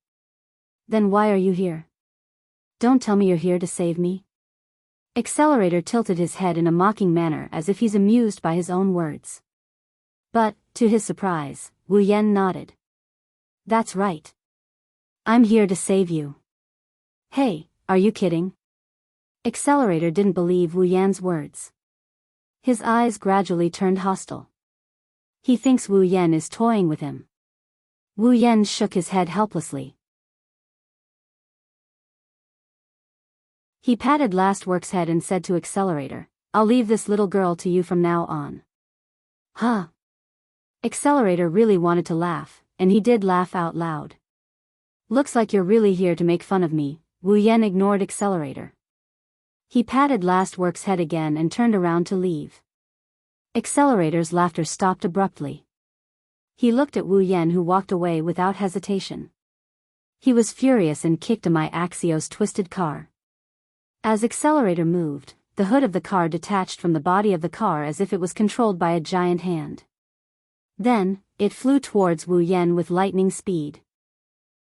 Then why are you here? Don't tell me you're here to save me. Accelerator tilted his head in a mocking manner as if he's amused by his own words. But, to his surprise, Wu Yan nodded. That's right. I'm here to save you. Hey, are you kidding? Accelerator didn't believe Wu Yan's words. His eyes gradually turned hostile. He thinks Wu Yan is toying with him. Wu Yan shook his head helplessly. He patted Last Work's head and said to Accelerator, I'll leave this little girl to you from now on. Huh? Accelerator really wanted to laugh, and he did laugh out loud. Looks like you're really here to make fun of me. Wu Yan ignored Accelerator. He patted Last Work's head again and turned around to leave. Accelerator's laughter stopped abruptly. He looked at Wu Yan, who walked away without hesitation. He was furious and kicked My Axio's twisted car. As Accelerator moved, the hood of the car detached from the body of the car as if it was controlled by a giant hand. Then, it flew towards Wu Yan with lightning speed.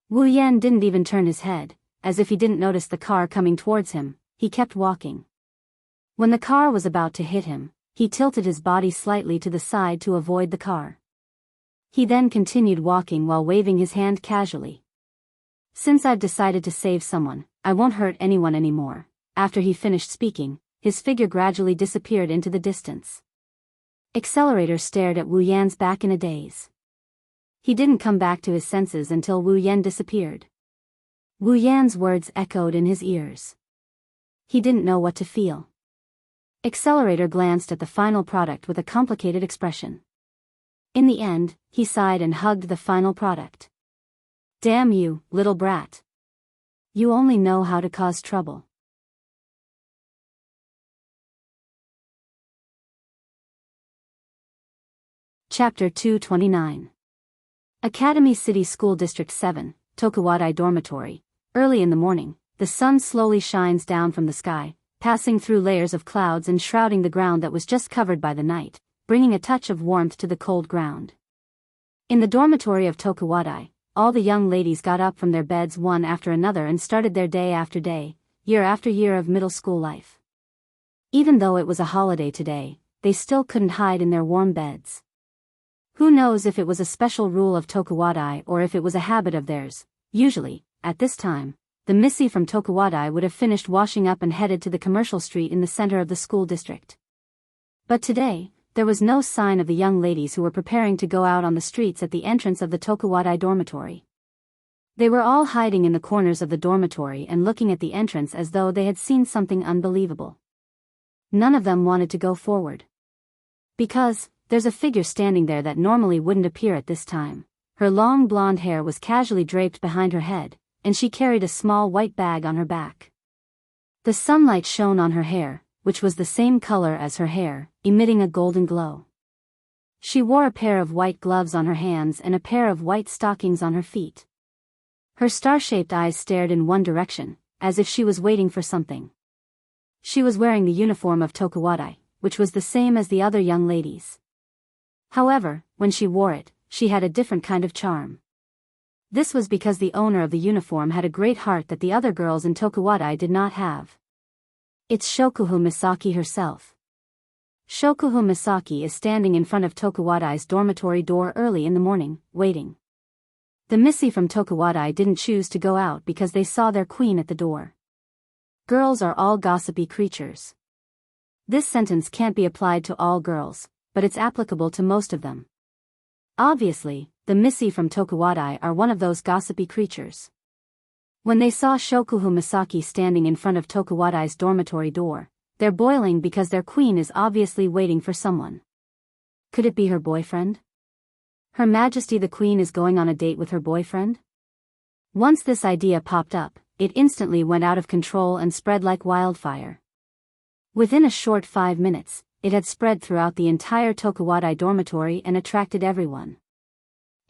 Wu Yan didn't even turn his head, as if he didn't notice the car coming towards him. He kept walking. When the car was about to hit him, he tilted his body slightly to the side to avoid the car. He then continued walking while waving his hand casually. Since I've decided to save someone, I won't hurt anyone anymore. After he finished speaking, his figure gradually disappeared into the distance. Accelerator stared at Wu Yan's back in a daze. He didn't come back to his senses until Wu Yan disappeared. Wu Yan's words echoed in his ears. He didn't know what to feel. Accelerator glanced at the final product with a complicated expression. In the end, he sighed and hugged the final product. Damn you, little brat. You only know how to cause trouble. Chapter 229. Academy City School District 7, Tokuwadai Dormitory. Early in the morning, the sun slowly shines down from the sky, passing through layers of clouds and shrouding the ground that was just covered by the night, bringing a touch of warmth to the cold ground. In the dormitory of Tokuwadai, all the young ladies got up from their beds one after another and started their day after day, year after year of middle school life. Even though it was a holiday today, they still couldn't hide in their warm beds. Who knows if it was a special rule of Tokuwadai or if it was a habit of theirs. Usually, at this time, the Missy from Tokuwadai would have finished washing up and headed to the commercial street in the center of the school district. But today, there was no sign of the young ladies who were preparing to go out on the streets at the entrance of the Tokuwadai dormitory. They were all hiding in the corners of the dormitory and looking at the entrance as though they had seen something unbelievable. None of them wanted to go forward. Because, there's a figure standing there that normally wouldn't appear at this time. Her long blonde hair was casually draped behind her head, and she carried a small white bag on her back. The sunlight shone on her hair, which was the same color as her hair, emitting a golden glow. She wore a pair of white gloves on her hands and a pair of white stockings on her feet. Her star-shaped eyes stared in one direction, as if she was waiting for something. She was wearing the uniform of Tokuwadai, which was the same as the other young ladies. However, when she wore it, she had a different kind of charm. This was because the owner of the uniform had a great heart that the other girls in Tokuwadai did not have. It's Shokuhu Misaki herself. Shokuhu Misaki is standing in front of Tokuwadai's dormitory door early in the morning, waiting. The Missy from Tokuwadai didn't choose to go out because they saw their queen at the door. Girls are all gossipy creatures. This sentence can't be applied to all girls, but it's applicable to most of them. Obviously, the Missy from Tokuwadai are one of those gossipy creatures. When they saw Shokuhu Misaki standing in front of Tokuwadai's dormitory door, they're boiling because their queen is obviously waiting for someone. Could it be her boyfriend? Her Majesty the Queen is going on a date with her boyfriend? Once this idea popped up, it instantly went out of control and spread like wildfire. Within a short 5 minutes, it had spread throughout the entire Tokuwadai dormitory and attracted everyone.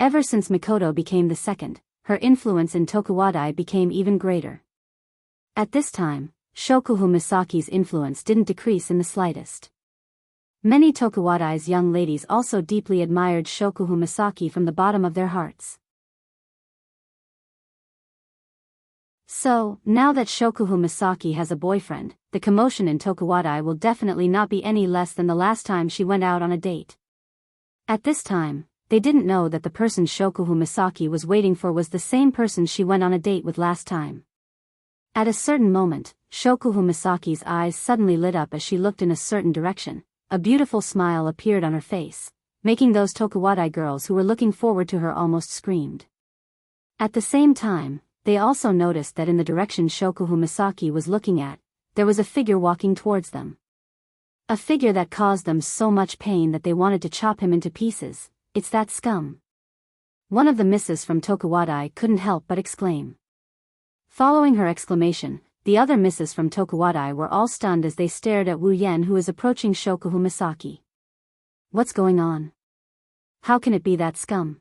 Ever since Mikoto became the second, her influence in Tokuwadai became even greater. At this time, Shokuhu Misaki's influence didn't decrease in the slightest. Many Tokuwadai's young ladies also deeply admired Shokuhu Misaki from the bottom of their hearts. So, now that Shokuhu Misaki has a boyfriend, the commotion in Tokuwadai will definitely not be any less than the last time she went out on a date. At this time, they didn't know that the person Shokuhu Misaki was waiting for was the same person she went on a date with last time. At a certain moment, Shokuhu Misaki's eyes suddenly lit up as she looked in a certain direction. A beautiful smile appeared on her face, making those Tokuwadai girls who were looking forward to her almost screamed. At the same time, they also noticed that in the direction Shokuhu Misaki was looking at, there was a figure walking towards them. A figure that caused them so much pain that they wanted to chop him into pieces. It's that scum. One of the misses from Tokuwadai couldn't help but exclaim. Following her exclamation, the other misses from Tokuwadai were all stunned as they stared at Wu Yen, who is approaching Shokuhu Misaki. What's going on? How can it be that scum?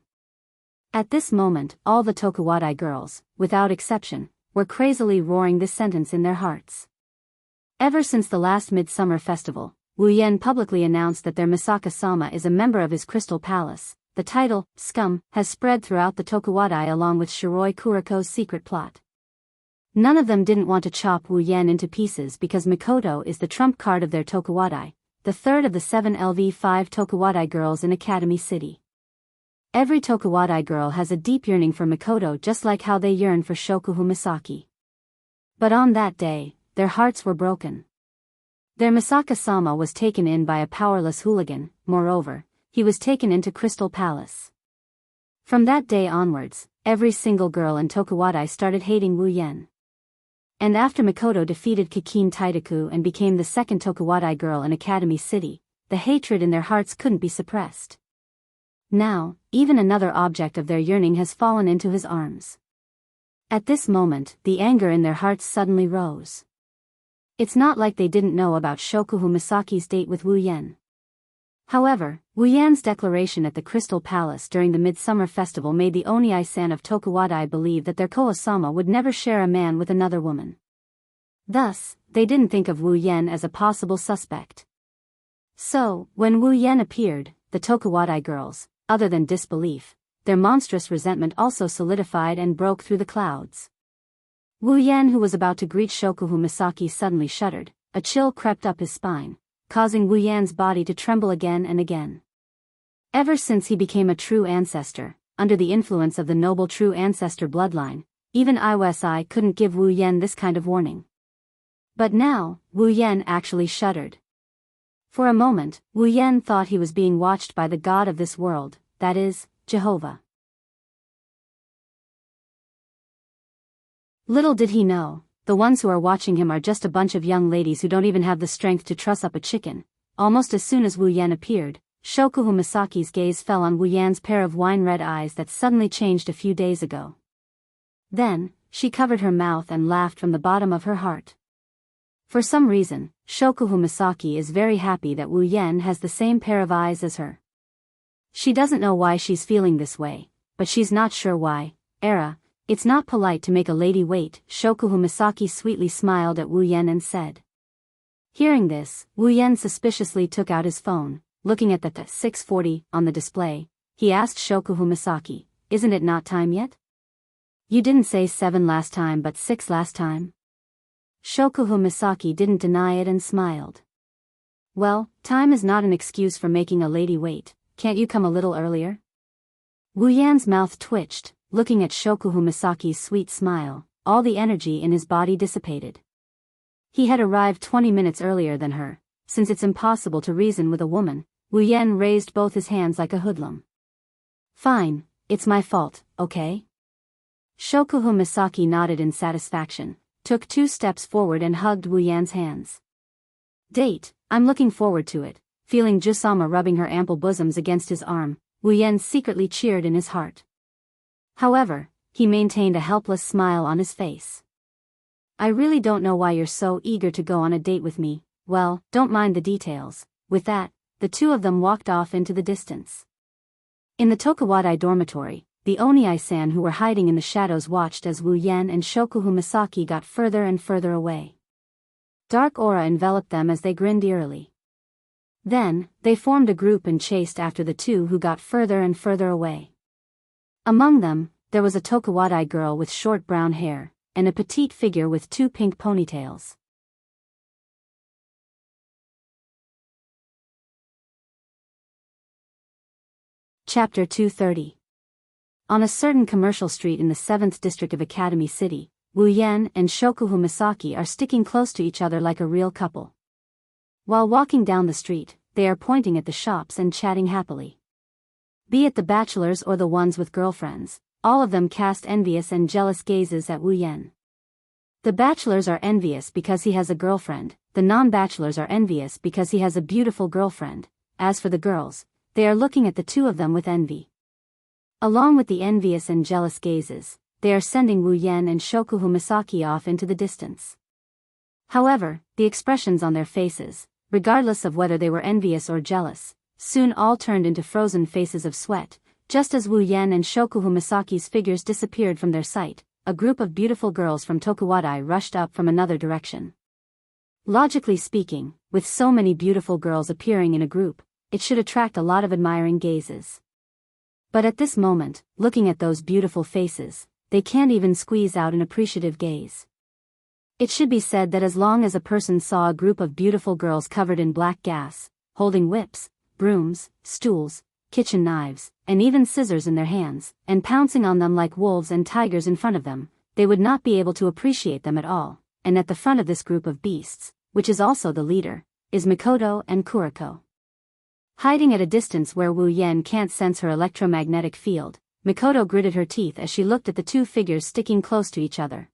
At this moment, all the Tokuwadai girls, without exception, were crazily roaring this sentence in their hearts. Ever since the last midsummer festival, Wu Yen publicly announced that their Misaka-sama is a member of his Crystal Palace. The title, Scum, has spread throughout the Tokuwadai along with Shiroi Kuriko's secret plot. None of them didn't want to chop Wu Yen into pieces because Mikoto is the trump card of their Tokuwadai, the third of the 7 LV5 Tokuwadai girls in Academy City. Every Tokuwadai girl has a deep yearning for Mikoto, just like how they yearn for Shokuhu Misaki. But on that day, their hearts were broken. Their Misaka-sama was taken in by a powerless hooligan. Moreover, he was taken into Crystal Palace. From that day onwards, every single girl in Tokuwadai started hating Wu Yen. And after Mikoto defeated Kikin Taidaku and became the second Tokuwadai girl in Academy City, the hatred in their hearts couldn't be suppressed. Now, even another object of their yearning has fallen into his arms. At this moment, the anger in their hearts suddenly rose. It's not like they didn't know about Shokuhu Misaki's date with Wu Yen. However, Wu Yan's declaration at the Crystal Palace during the Midsummer Festival made the Oniai-san of Tokuwadai believe that their Koa-sama would never share a man with another woman. Thus, they didn't think of Wu Yen as a possible suspect. So, when Wu Yen appeared, the Tokuwadai girls, other than disbelief, their monstrous resentment also solidified and broke through the clouds. Wu Yen, who was about to greet Shokuhu Misaki, suddenly shuddered. A chill crept up his spine, causing Wu Yan's body to tremble again and again. Ever since he became a true ancestor, under the influence of the noble true ancestor bloodline, even IWSI couldn't give Wu Yen this kind of warning. But now, Wu Yen actually shuddered. For a moment, Wu Yen thought he was being watched by the god of this world, that is, Jehovah. Little did he know, the ones who are watching him are just a bunch of young ladies who don't even have the strength to truss up a chicken. Almost as soon as Wu Yan appeared, Shokuhu Misaki's gaze fell on Wu Yan's pair of wine-red eyes that suddenly changed a few days ago. Then, she covered her mouth and laughed from the bottom of her heart. For some reason, Shokuhu Misaki is very happy that Wu Yan has the same pair of eyes as her. She doesn't know why she's feeling this way, but she's not sure why. It's not polite to make a lady wait. Shokuhu Misaki sweetly smiled at Wu Yan and said. Hearing this, Wu Yan suspiciously took out his phone. Looking at the 6:40 on the display, he asked Shokuhu Misaki, "Isn't it not time yet? You didn't say 7 last time but 6 last time?" Shokuhu Misaki didn't deny it and smiled. "Well, time is not an excuse for making a lady wait. Can't you come a little earlier?" Wu Yan's mouth twitched, looking at Shokuhu Misaki's sweet smile. All the energy in his body dissipated. He had arrived 20 minutes earlier than her. Since it's impossible to reason with a woman, Wu Yan raised both his hands like a hoodlum. "Fine, it's my fault, okay?" Shokuhu Misaki nodded in satisfaction, took 2 steps forward and hugged Wu Yan's hands. "Date, I'm looking forward to it." Feeling Jusama rubbing her ample bosoms against his arm, Wu Yan secretly cheered in his heart. However, he maintained a helpless smile on his face. "I really don't know why you're so eager to go on a date with me. Well, don't mind the details." With that, the two of them walked off into the distance. In the Tokuwadai dormitory, the Onii-san who were hiding in the shadows watched as Wu Yan and Shokuhu Misaki got further and further away. Dark aura enveloped them as they grinned eerily. Then, they formed a group and chased after the two who got further and further away. Among them, there was a Tokuwadai girl with short brown hair, and a petite figure with 2 pink ponytails. Chapter 230. On a certain commercial street in the 7th district of Academy City, Wu Yan and Shokuhu Misaki are sticking close to each other like a real couple. While walking down the street, they are pointing at the shops and chatting happily. Be it the bachelors or the ones with girlfriends, all of them cast envious and jealous gazes at Wu Yan. The bachelors are envious because he has a girlfriend, the non-bachelors are envious because he has a beautiful girlfriend. As for the girls, they are looking at the two of them with envy. Along with the envious and jealous gazes, they are sending Wu Yan and Shokuhu Misaki off into the distance. However, the expressions on their faces, regardless of whether they were envious or jealous, soon all turned into frozen faces of sweat. Just as Wu Yan and Shokuhu Misaki's figures disappeared from their sight, a group of beautiful girls from Tokuwadai rushed up from another direction. Logically speaking, with so many beautiful girls appearing in a group, it should attract a lot of admiring gazes. But at this moment, looking at those beautiful faces, they can't even squeeze out an appreciative gaze. It should be said that as long as a person saw a group of beautiful girls covered in black gas, holding whips, brooms, stools, kitchen knives, and even scissors in their hands, and pouncing on them like wolves and tigers in front of them, they would not be able to appreciate them at all. And at the front of this group of beasts, which is also the leader, is Mikoto and Kuriko. Hiding at a distance where Wu Yan can't sense her electromagnetic field, Mikoto gritted her teeth as she looked at the two figures sticking close to each other.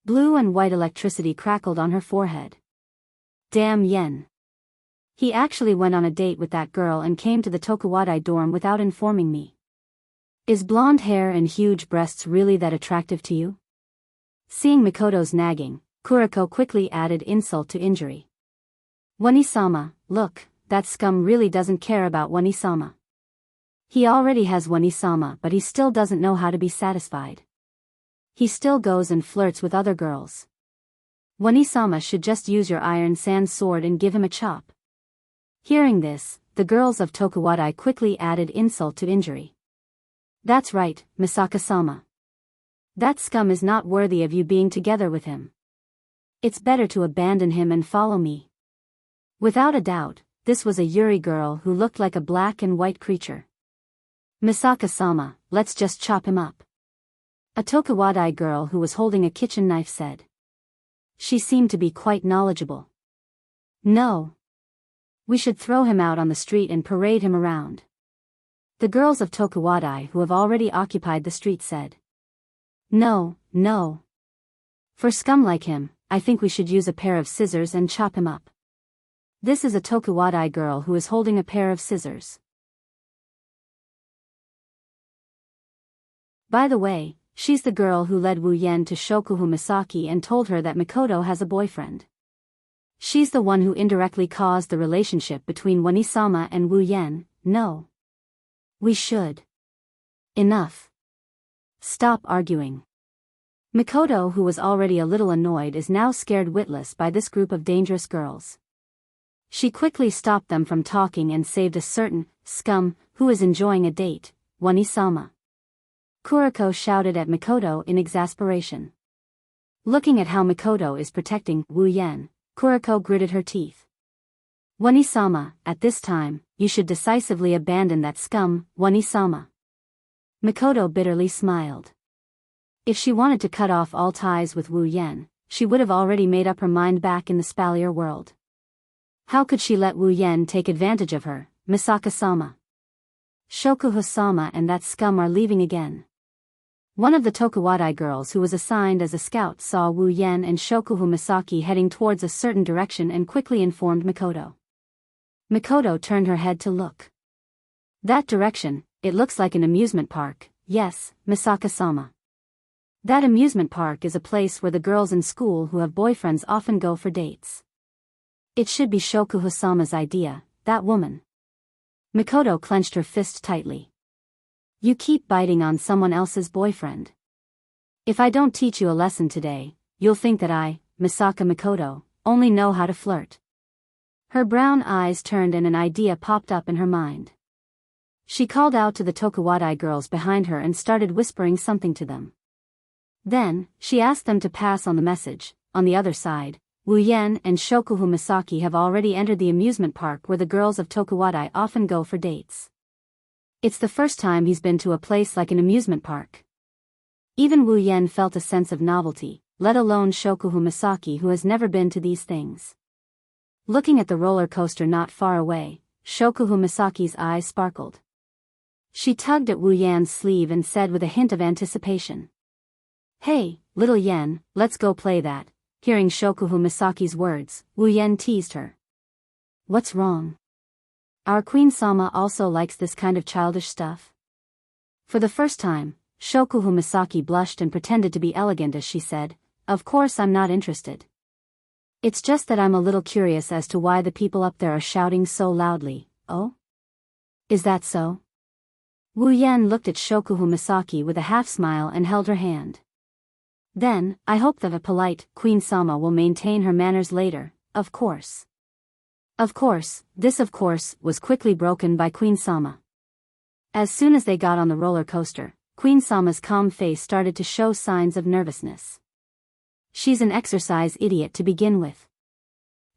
Blue and white electricity crackled on her forehead. Damn Yen. He actually went on a date with that girl and came to the Tokuwadai dorm without informing me. Is blonde hair and huge breasts really that attractive to you? Seeing Mikoto's nagging, Kuriko quickly added insult to injury. Wani-sama, look, that scum really doesn't care about Wani-sama. He already has Wani-sama but he still doesn't know how to be satisfied. He still goes and flirts with other girls. Wani-sama should just use your iron sand sword and give him a chop. Hearing this, the girls of Tokuwadai quickly added insult to injury. That's right, Misaka-sama. That scum is not worthy of you being together with him. It's better to abandon him and follow me. Without a doubt, this was a Yuri girl who looked like a black and white creature. Misaka-sama, let's just chop him up. A Tokuwadai girl who was holding a kitchen knife said. She seemed to be quite knowledgeable. No. We should throw him out on the street and parade him around. The girls of Tokuwadai who have already occupied the street said. No, no. For scum like him, I think we should use a pair of scissors and chop him up. This is a Tokuwadai girl who is holding a pair of scissors. By the way, she's the girl who led Wu Yen to Shokuhu Misaki and told her that Mikoto has a boyfriend. She's the one who indirectly caused the relationship between Wanisama and Wu Yen. No. We should. Enough. Stop arguing. Mikoto, who was already a little annoyed, is now scared witless by this group of dangerous girls. She quickly stopped them from talking and saved a certain scum who is enjoying a date, Wanisama. Kuriko shouted at Mikoto in exasperation. Looking at how Mikoto is protecting Wu Yen, Kuriko gritted her teeth. Wanisama, at this time, you should decisively abandon that scum, Wanisama. Mikoto bitterly smiled. If she wanted to cut off all ties with Wu Yen, she would have already made up her mind back in the Spalier world. How could she let Wu Yen take advantage of her, Misaka-sama? Shokuhu-sama and that scum are leaving again. One of the Tokuwadai girls who was assigned as a scout saw Wu Yen and Shokuhu Misaki heading towards a certain direction and quickly informed Mikoto. Mikoto turned her head to look. That direction, it looks like an amusement park. Yes, Misaka-sama. That amusement park is a place where the girls in school who have boyfriends often go for dates. It should be Shokuhu-sama's idea, that woman. Mikoto clenched her fist tightly. You keep biting on someone else's boyfriend. If I don't teach you a lesson today, you'll think that I, Misaka Mikoto, only know how to flirt. Her brown eyes turned and an idea popped up in her mind. She called out to the Tokuwadai girls behind her and started whispering something to them. Then, she asked them to pass on the message. On the other side, Wu Yen and Shokuhu Misaki have already entered the amusement park where the girls of Tokuwadai often go for dates. It's the first time he's been to a place like an amusement park. Even Wu Yen felt a sense of novelty, let alone Shokuhu Misaki, who has never been to these things. Looking at the roller coaster not far away, Shokuhu Misaki's eyes sparkled. She tugged at Wu Yen's sleeve and said with a hint of anticipation. Hey, little Yen, let's go play that. Hearing Shokuhu Misaki's words, Wu Yen teased her. What's wrong? Our Queen-sama also likes this kind of childish stuff. For the first time, Shokuhu Misaki blushed and pretended to be elegant as she said, Of course I'm not interested. It's just that I'm a little curious as to why the people up there are shouting so loudly. Oh? Is that so? Wu Yen looked at Shokuhu Misaki with a half-smile and held her hand. Then, I hope that a polite Queen-sama will maintain her manners later, of course. Of course, this of course was quickly broken by Queen-sama. As soon as they got on the roller coaster, Queen-sama's calm face started to show signs of nervousness. She's an exercise idiot to begin with.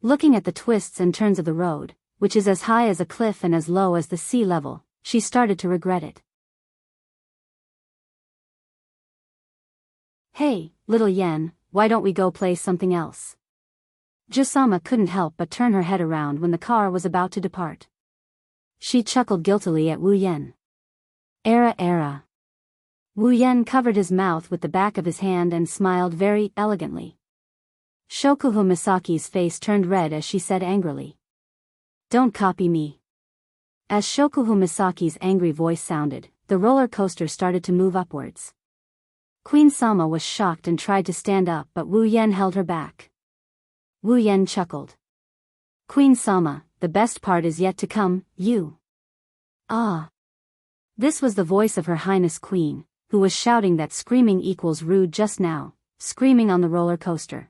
Looking at the twists and turns of the road, which is as high as a cliff and as low as the sea level, she started to regret it. Hey, little Yen, why don't we go play something else? Jusama couldn't help but turn her head around when the car was about to depart. She chuckled guiltily at Wu Yen. Era. Wu Yen covered his mouth with the back of his hand and smiled very elegantly. Shokuhu Misaki's face turned red as she said angrily. Don't copy me. As Shokuhu Misaki's angry voice sounded, the roller coaster started to move upwards. Queen-sama was shocked and tried to stand up, but Wu Yen held her back. Wu Yen chuckled. Queen-sama, the best part is yet to come, you. Ah. This was the voice of Her Highness Queen, who was shouting that screaming equals rude just now, screaming on the roller coaster.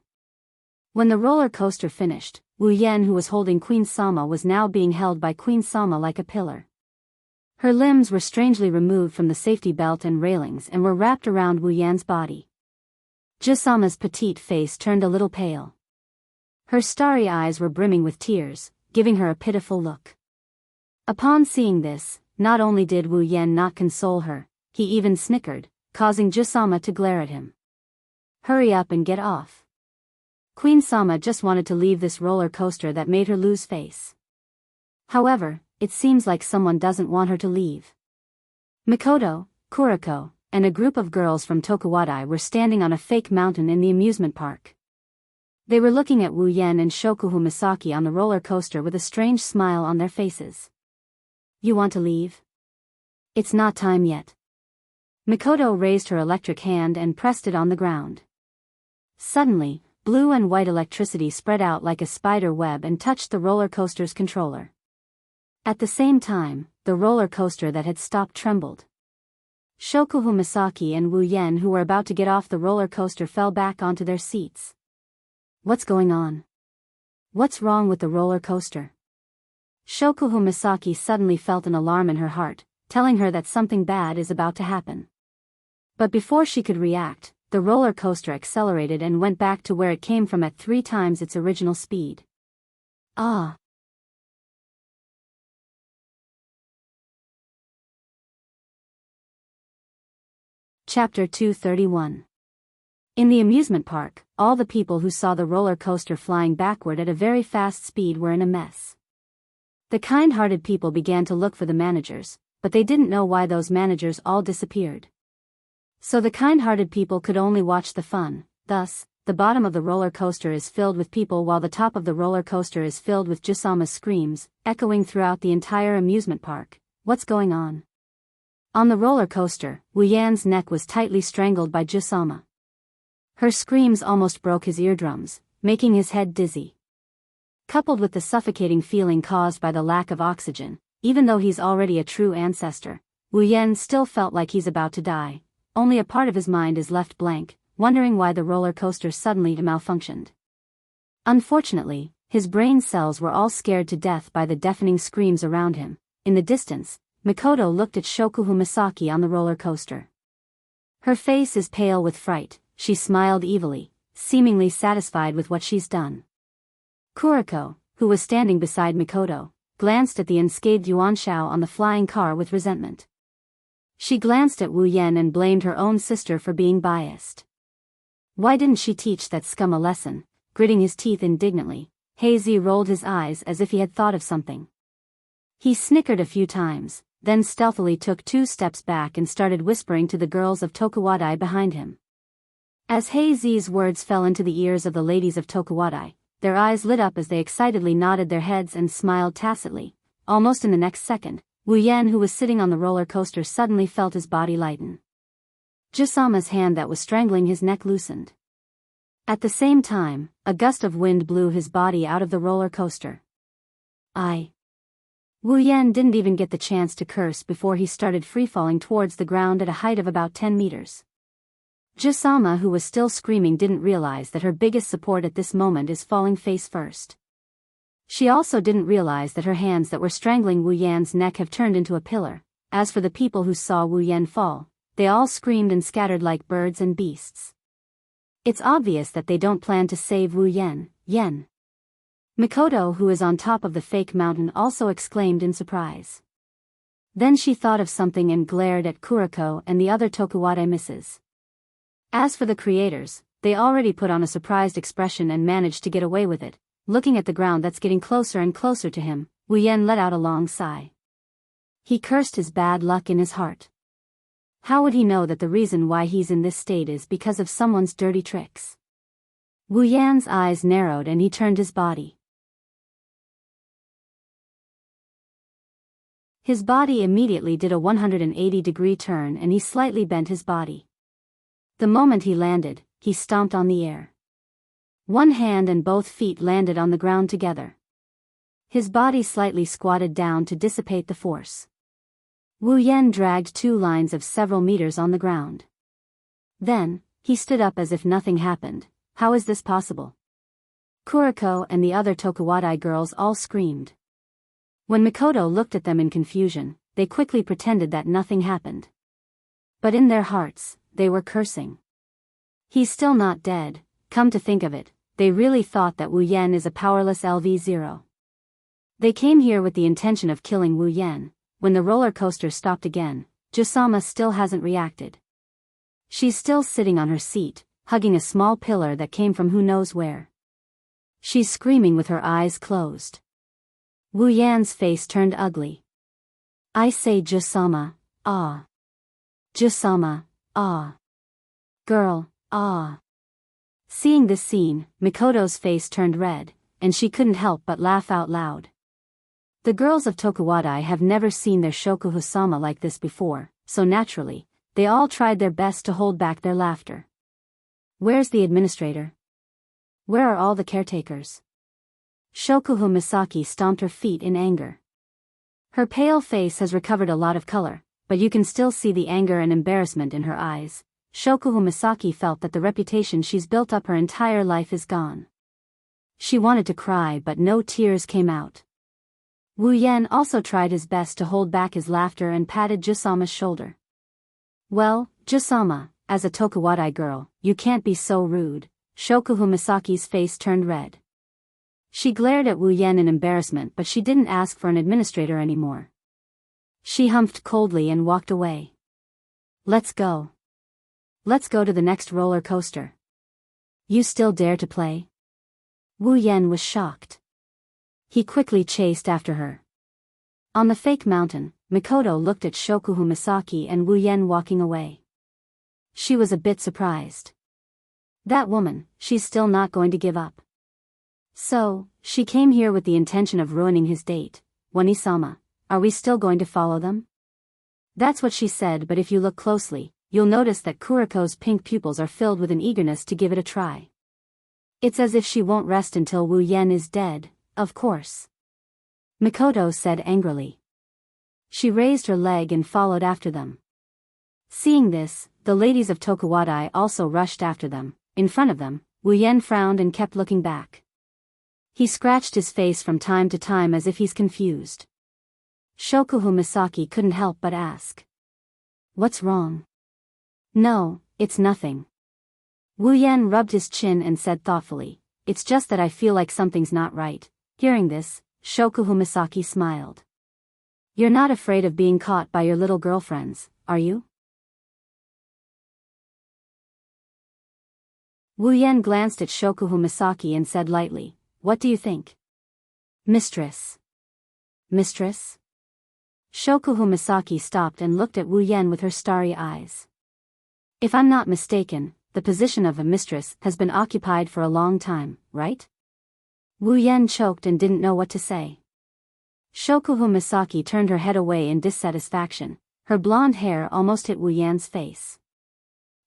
When the roller coaster finished, Wu Yen, who was holding Queen-sama, was now being held by Queen-sama like a pillar. Her limbs were strangely removed from the safety belt and railings and were wrapped around Wu Yen's body. Jusama's petite face turned a little pale. Her starry eyes were brimming with tears, giving her a pitiful look. Upon seeing this, not only did Wu Yen not console her, he even snickered, causing Jusama to glare at him. Hurry up and get off. Queen-sama just wanted to leave this roller coaster that made her lose face. However, it seems like someone doesn't want her to leave. Mikoto, Kuriko, and a group of girls from Tokuwadai were standing on a fake mountain in the amusement park. They were looking at Wu Yen and Shokuhu Misaki on the roller coaster with a strange smile on their faces. "You want to leave? It's not time yet." Mikoto raised her electric hand and pressed it on the ground. Suddenly, blue and white electricity spread out like a spider web and touched the roller coaster's controller. At the same time, the roller coaster that had stopped trembled. Shokuhu Misaki and Wu Yen, who were about to get off the roller coaster, fell back onto their seats. "What's going on? What's wrong with the roller coaster?" Shokuhu Misaki suddenly felt an alarm in her heart, telling her that something bad is about to happen. But before she could react, the roller coaster accelerated and went back to where it came from at 3 times its original speed. Ah! Chapter 231. In the amusement park, all the people who saw the roller coaster flying backward at a very fast speed were in a mess. The kind-hearted people began to look for the managers, but they didn't know why those managers all disappeared. So the kind-hearted people could only watch the fun. Thus, the bottom of the roller coaster is filled with people while the top of the roller coaster is filled with Jusama's screams, echoing throughout the entire amusement park. What's going on? On the roller coaster, Wu Yan's neck was tightly strangled by Jusama. Her screams almost broke his eardrums, making his head dizzy. Coupled with the suffocating feeling caused by the lack of oxygen, even though he's already a true ancestor, Wu Yan still felt like he's about to die. Only a part of his mind is left blank, wondering why the roller coaster suddenly malfunctioned. Unfortunately, his brain cells were all scared to death by the deafening screams around him. In the distance, Mikoto looked at Shokuhu Misaki on the roller coaster. Her face is pale with fright. She smiled evilly, seemingly satisfied with what she's done. Kuriko, who was standing beside Mikoto, glanced at the unscathed Yuanshao on the flying car with resentment. She glanced at Wu Yen and blamed her own sister for being biased. Why didn't she teach that scum a lesson? Gritting his teeth indignantly, Heizi rolled his eyes as if he had thought of something. He snickered a few times, then stealthily took 2 steps back and started whispering to the girls of Tokuwadai behind him. As Heizi's words fell into the ears of the ladies of Tokuwadai, their eyes lit up as they excitedly nodded their heads and smiled tacitly. Almost in the next second, Wu Yen, who was sitting on the roller coaster, suddenly felt his body lighten. Jusama's hand that was strangling his neck loosened. At the same time, a gust of wind blew his body out of the roller coaster. Wu Yen didn't even get the chance to curse before he started free-falling towards the ground at a height of about 10 meters. Jusama, who was still screaming, didn't realize that her biggest support at this moment is falling face first. She also didn't realize that her hands that were strangling Wu Yan's neck have turned into a pillar. As for the people who saw Wu Yen fall, they all screamed and scattered like birds and beasts. It's obvious that they don't plan to save Wu Yen. Mikoto, who is on top of the fake mountain, also exclaimed in surprise. Then she thought of something and glared at Kuriko and the other Tokuwadai misses. As for the creators, they already put on a surprised expression and managed to get away with it. Looking at the ground that's getting closer and closer to him, Wu Yen let out a long sigh. He cursed his bad luck in his heart. How would he know that the reason why he's in this state is because of someone's dirty tricks? Wu Yan's eyes narrowed and he turned his body. His body immediately did a 180-degree turn and he slightly bent his body. The moment he landed, he stomped on the air. One hand and both feet landed on the ground together. His body slightly squatted down to dissipate the force. Wu Yen dragged 2 lines of several meters on the ground. Then, he stood up as if nothing happened. How is this possible? Kuriko and the other Tokuwadai girls all screamed. When Mikoto looked at them in confusion, they quickly pretended that nothing happened. But in their hearts, they were cursing. He's still not dead. Come to think of it, they really thought that Wu Yen is a powerless LV0. They came here with the intention of killing Wu Yen. When the roller coaster stopped again, Jusama still hasn't reacted. She's still sitting on her seat, hugging a small pillar that came from who knows where. She's screaming with her eyes closed. Wu Yan's face turned ugly. I say, Jusama, ah. Jusama, Ah. Girl, ah. Seeing this scene, Mikoto's face turned red, and she couldn't help but laugh out loud. The girls of Tokuwadai have never seen their Shokuhusama like this before, so naturally, they all tried their best to hold back their laughter. Where's the administrator? Where are all the caretakers? Shokuhu Misaki stomped her feet in anger. Her pale face has recovered a lot of color, but you can still see the anger and embarrassment in her eyes. Shokuhu Misaki felt that the reputation she's built up her entire life is gone. She wanted to cry but no tears came out. Wu Yen also tried his best to hold back his laughter and patted Jusama's shoulder. Well, Jusama, as a Tokuwadai girl, you can't be so rude. Shokuhu Misaki's face turned red. She glared at Wu Yen in embarrassment but she didn't ask for an administrator anymore. She humphed coldly and walked away. Let's go. Let's go to the next roller coaster. You still dare to play? Wu Yen was shocked. He quickly chased after her. On the fake mountain, Mikoto looked at Shokuhu Misaki and Wu Yen walking away. She was a bit surprised. That woman, she's still not going to give up. So, she came here with the intention of ruining his date. Wani-sama, are we still going to follow them? That's what she said, but if you look closely, you'll notice that Kuriko's pink pupils are filled with an eagerness to give it a try. It's as if she won't rest until Wu Yen is dead, of course. Mikoto said angrily. She raised her leg and followed after them. Seeing this, the ladies of Tokuwadai also rushed after them. In front of them, Wu Yen frowned and kept looking back. He scratched his face from time to time as if he's confused. Shokuhu Misaki couldn't help but ask. What's wrong? No, it's nothing. Wu Yen rubbed his chin and said thoughtfully, it's just that I feel like something's not right. Hearing this, Shokuhu Misaki smiled. You're not afraid of being caught by your little girlfriends, are you? Wu Yen glanced at Shokuhu Misaki and said lightly, what do you think? Mistress. Mistress? Shokuhu Misaki stopped and looked at Wu Yen with her starry eyes. If I'm not mistaken, the position of a mistress has been occupied for a long time, right? Wu Yen choked and didn't know what to say. Shokuhu Misaki turned her head away in dissatisfaction. Her blonde hair almost hit Wu Yan's face.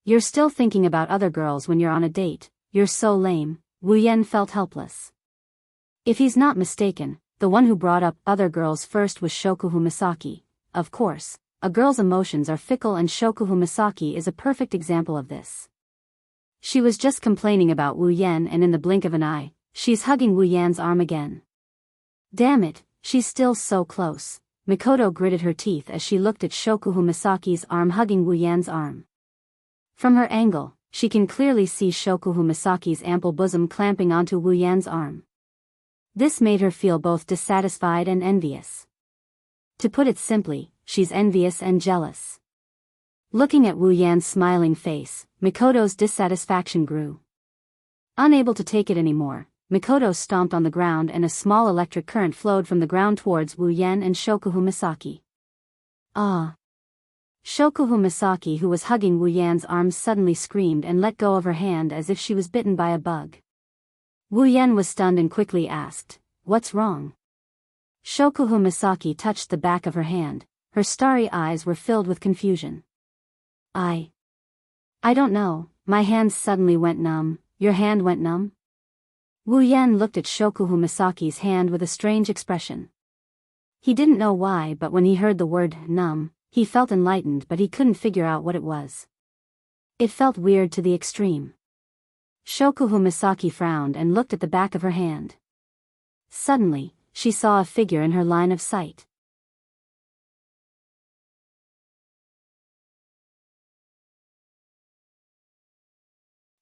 You're still thinking about other girls when you're on a date, you're so lame. Wu Yen felt helpless. If he's not mistaken, the one who brought up other girls first was Shokuhu Misaki. Of course, a girl's emotions are fickle and Shokuhu Misaki is a perfect example of this. She was just complaining about Wu Yen and in the blink of an eye, she's hugging Wu Yan's arm again. Damn it, she's still so close. Mikoto gritted her teeth as she looked at Shokuhu Misaki's arm hugging Wu Yan's arm. From her angle, she can clearly see Shokuhu Misaki's ample bosom clamping onto Wu Yan's arm. This made her feel both dissatisfied and envious. To put it simply, she's envious and jealous. Looking at Wu Yan's smiling face, Mikoto's dissatisfaction grew. Unable to take it anymore, Mikoto stomped on the ground and a small electric current flowed from the ground towards Wu Yen and Shokuhu Misaki. Ah! Shokuhu Misaki, who was hugging Wu Yan's arms, suddenly screamed and let go of her hand as if she was bitten by a bug. Wu Yen was stunned and quickly asked, what's wrong? Shokuhu Misaki touched the back of her hand. Her starry eyes were filled with confusion. I don't know, my hands suddenly went numb. Your hand went numb? Wu Yen looked at Shokuhu Misaki's hand with a strange expression. He didn't know why, but when he heard the word numb, he felt enlightened, but he couldn't figure out what it was. It felt weird to the extreme. Shokuhu Misaki frowned and looked at the back of her hand. Suddenly, she saw a figure in her line of sight.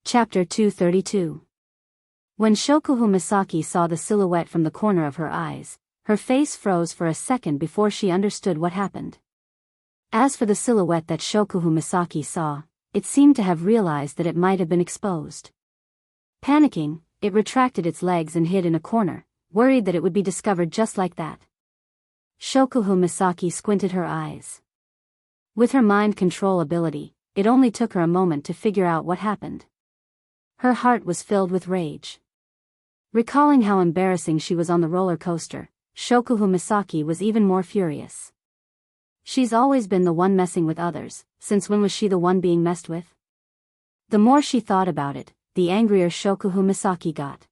Chapter 232. When Shokuhu Misaki saw the silhouette from the corner of her eyes, her face froze for a second before she understood what happened. As for the silhouette that Shokuhu Misaki saw, it seemed to have realized that it might have been exposed. Panicking, it retracted its legs and hid in a corner, worried that it would be discovered just like that. Shokuhu Misaki squinted her eyes. With her mind control ability, it only took her a moment to figure out what happened. Her heart was filled with rage. Recalling how embarrassing she was on the roller coaster, Shokuhu Misaki was even more furious. She's always been the one messing with others, since when was she the one being messed with? The more she thought about it, the angrier Shokuhu Misaki got.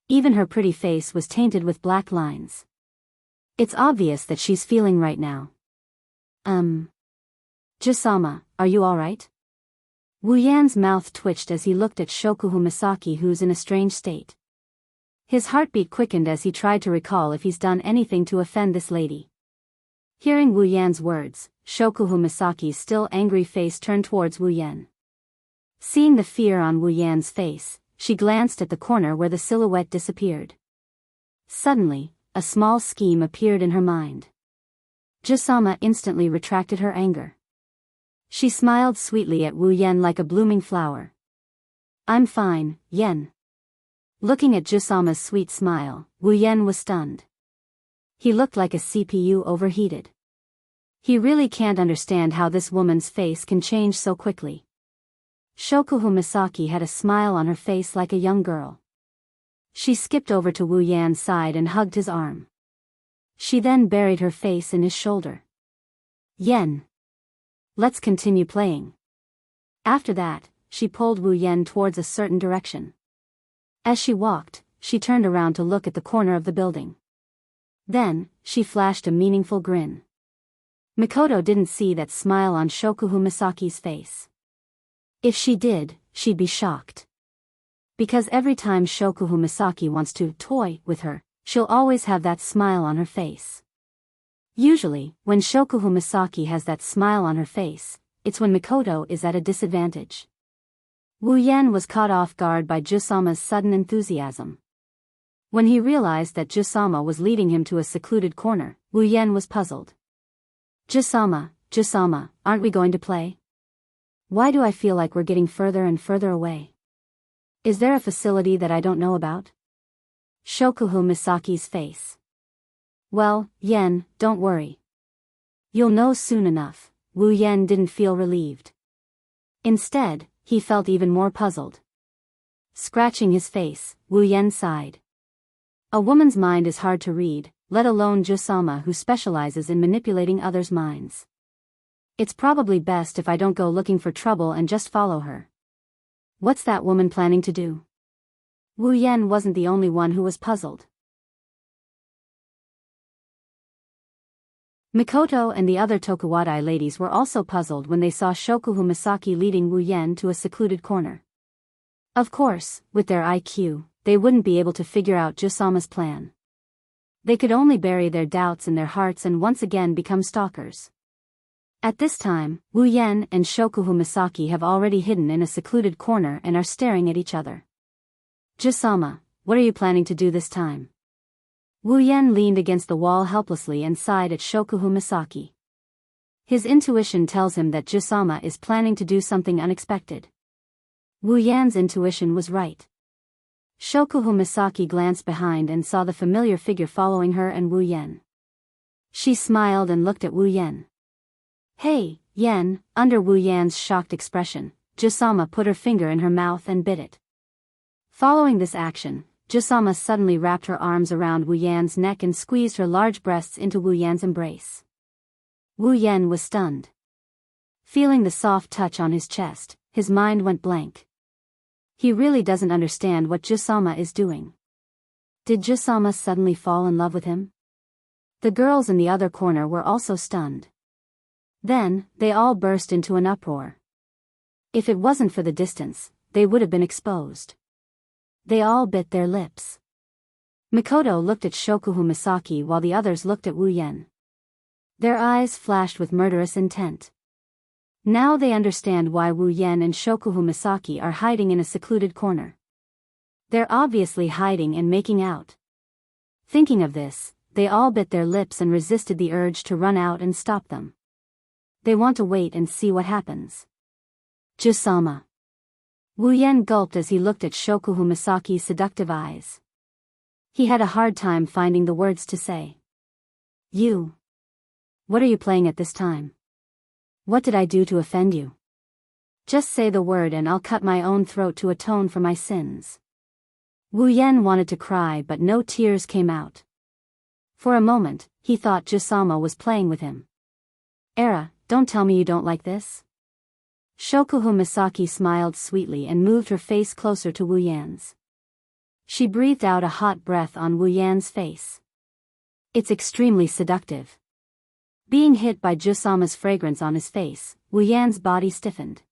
Even her pretty face was tainted with black lines. It's obvious that she's feeling right now. Jisama, are you alright? Wu Yan's mouth twitched as he looked at Shokuhu Misaki, who's in a strange state. His heartbeat quickened as he tried to recall if he's done anything to offend this lady. Hearing Wu Yan's words, Shokuhu Misaki's still angry face turned towards Wu Yan. Seeing the fear on Wu Yan's face, she glanced at the corner where the silhouette disappeared. Suddenly, a small scheme appeared in her mind. Jisama instantly retracted her anger. She smiled sweetly at Wu Yan like a blooming flower. I'm fine, Yan. Looking at Jisama's sweet smile, Wu Yan was stunned. He looked like a CPU overheated. He really can't understand how this woman's face can change so quickly. Shokuhu Misaki had a smile on her face like a young girl. She skipped over to Wu Yan's side and hugged his arm. She then buried her face in his shoulder. Yan. Let's continue playing. After that, she pulled Wu Yan towards a certain direction. As she walked, she turned around to look at the corner of the building. Then, she flashed a meaningful grin. Mikoto didn't see that smile on Shokuhu Misaki's face. If she did, she'd be shocked. Because every time Shokuhu Misaki wants to toy with her, she'll always have that smile on her face. Usually, when Shokuhu Misaki has that smile on her face, it's when Mikoto is at a disadvantage. Wu Yan was caught off guard by Jisama's sudden enthusiasm. When he realized that Jisama was leading him to a secluded corner, Wu Yan was puzzled. Jisama, aren't we going to play? Why do I feel like we're getting further and further away? Is there a facility that I don't know about? Shokuhu Misaki's face. Well, Yan, don't worry. You'll know soon enough. Wu Yan didn't feel relieved. Instead, he felt even more puzzled. Scratching his face, Wu Yan sighed. A woman's mind is hard to read, let alone Jisama, who specializes in manipulating others' minds. It's probably best if I don't go looking for trouble and just follow her. What's that woman planning to do? Wu Yan wasn't the only one who was puzzled. Mikoto and the other Tokuwadai ladies were also puzzled when they saw Shokuhu Misaki leading Wu Yan to a secluded corner. Of course, with their IQ, they wouldn't be able to figure out Jisama's plan. They could only bury their doubts in their hearts and once again become stalkers. At this time, Wu Yan and Shokuhu Misaki have already hidden in a secluded corner and are staring at each other. Jisama, what are you planning to do this time? Wu Yan leaned against the wall helplessly and sighed at Shokuhu Misaki. His intuition tells him that Jisama is planning to do something unexpected. Wu Yan's intuition was right. Shokuhu Misaki glanced behind and saw the familiar figure following her and Wu Yan. She smiled and looked at Wu Yan. Hey, Yan. Under Wu Yan's shocked expression, Jisama put her finger in her mouth and bit it. Following this action, Jisama suddenly wrapped her arms around Wu Yan's neck and squeezed her large breasts into Wu Yan's embrace. Wu Yan was stunned. Feeling the soft touch on his chest, his mind went blank. He really doesn't understand what Jisama is doing. Did Jisama suddenly fall in love with him? The girls in the other corner were also stunned. Then, they all burst into an uproar. If it wasn't for the distance, they would have been exposed. They all bit their lips. Mikoto looked at Shokuhu Misaki while the others looked at Wu Yan. Their eyes flashed with murderous intent. Now they understand why Wu Yan and Shokuhu Misaki are hiding in a secluded corner. They're obviously hiding and making out. Thinking of this, they all bit their lips and resisted the urge to run out and stop them. They want to wait and see what happens. Jisama. Wu Yan gulped as he looked at Shokuhu Misaki's seductive eyes. He had a hard time finding the words to say. You. What are you playing at this time? What did I do to offend you? Just say the word and I'll cut my own throat to atone for my sins. Wu Yan wanted to cry but no tears came out. For a moment, he thought Jusama was playing with him. Era, don't tell me you don't like this? Shokuhu Misaki smiled sweetly and moved her face closer to Wu Yan's. She breathed out a hot breath on Wu Yan's face. It's extremely seductive. Being hit by Jusama's fragrance on his face, Wu Yan's body stiffened.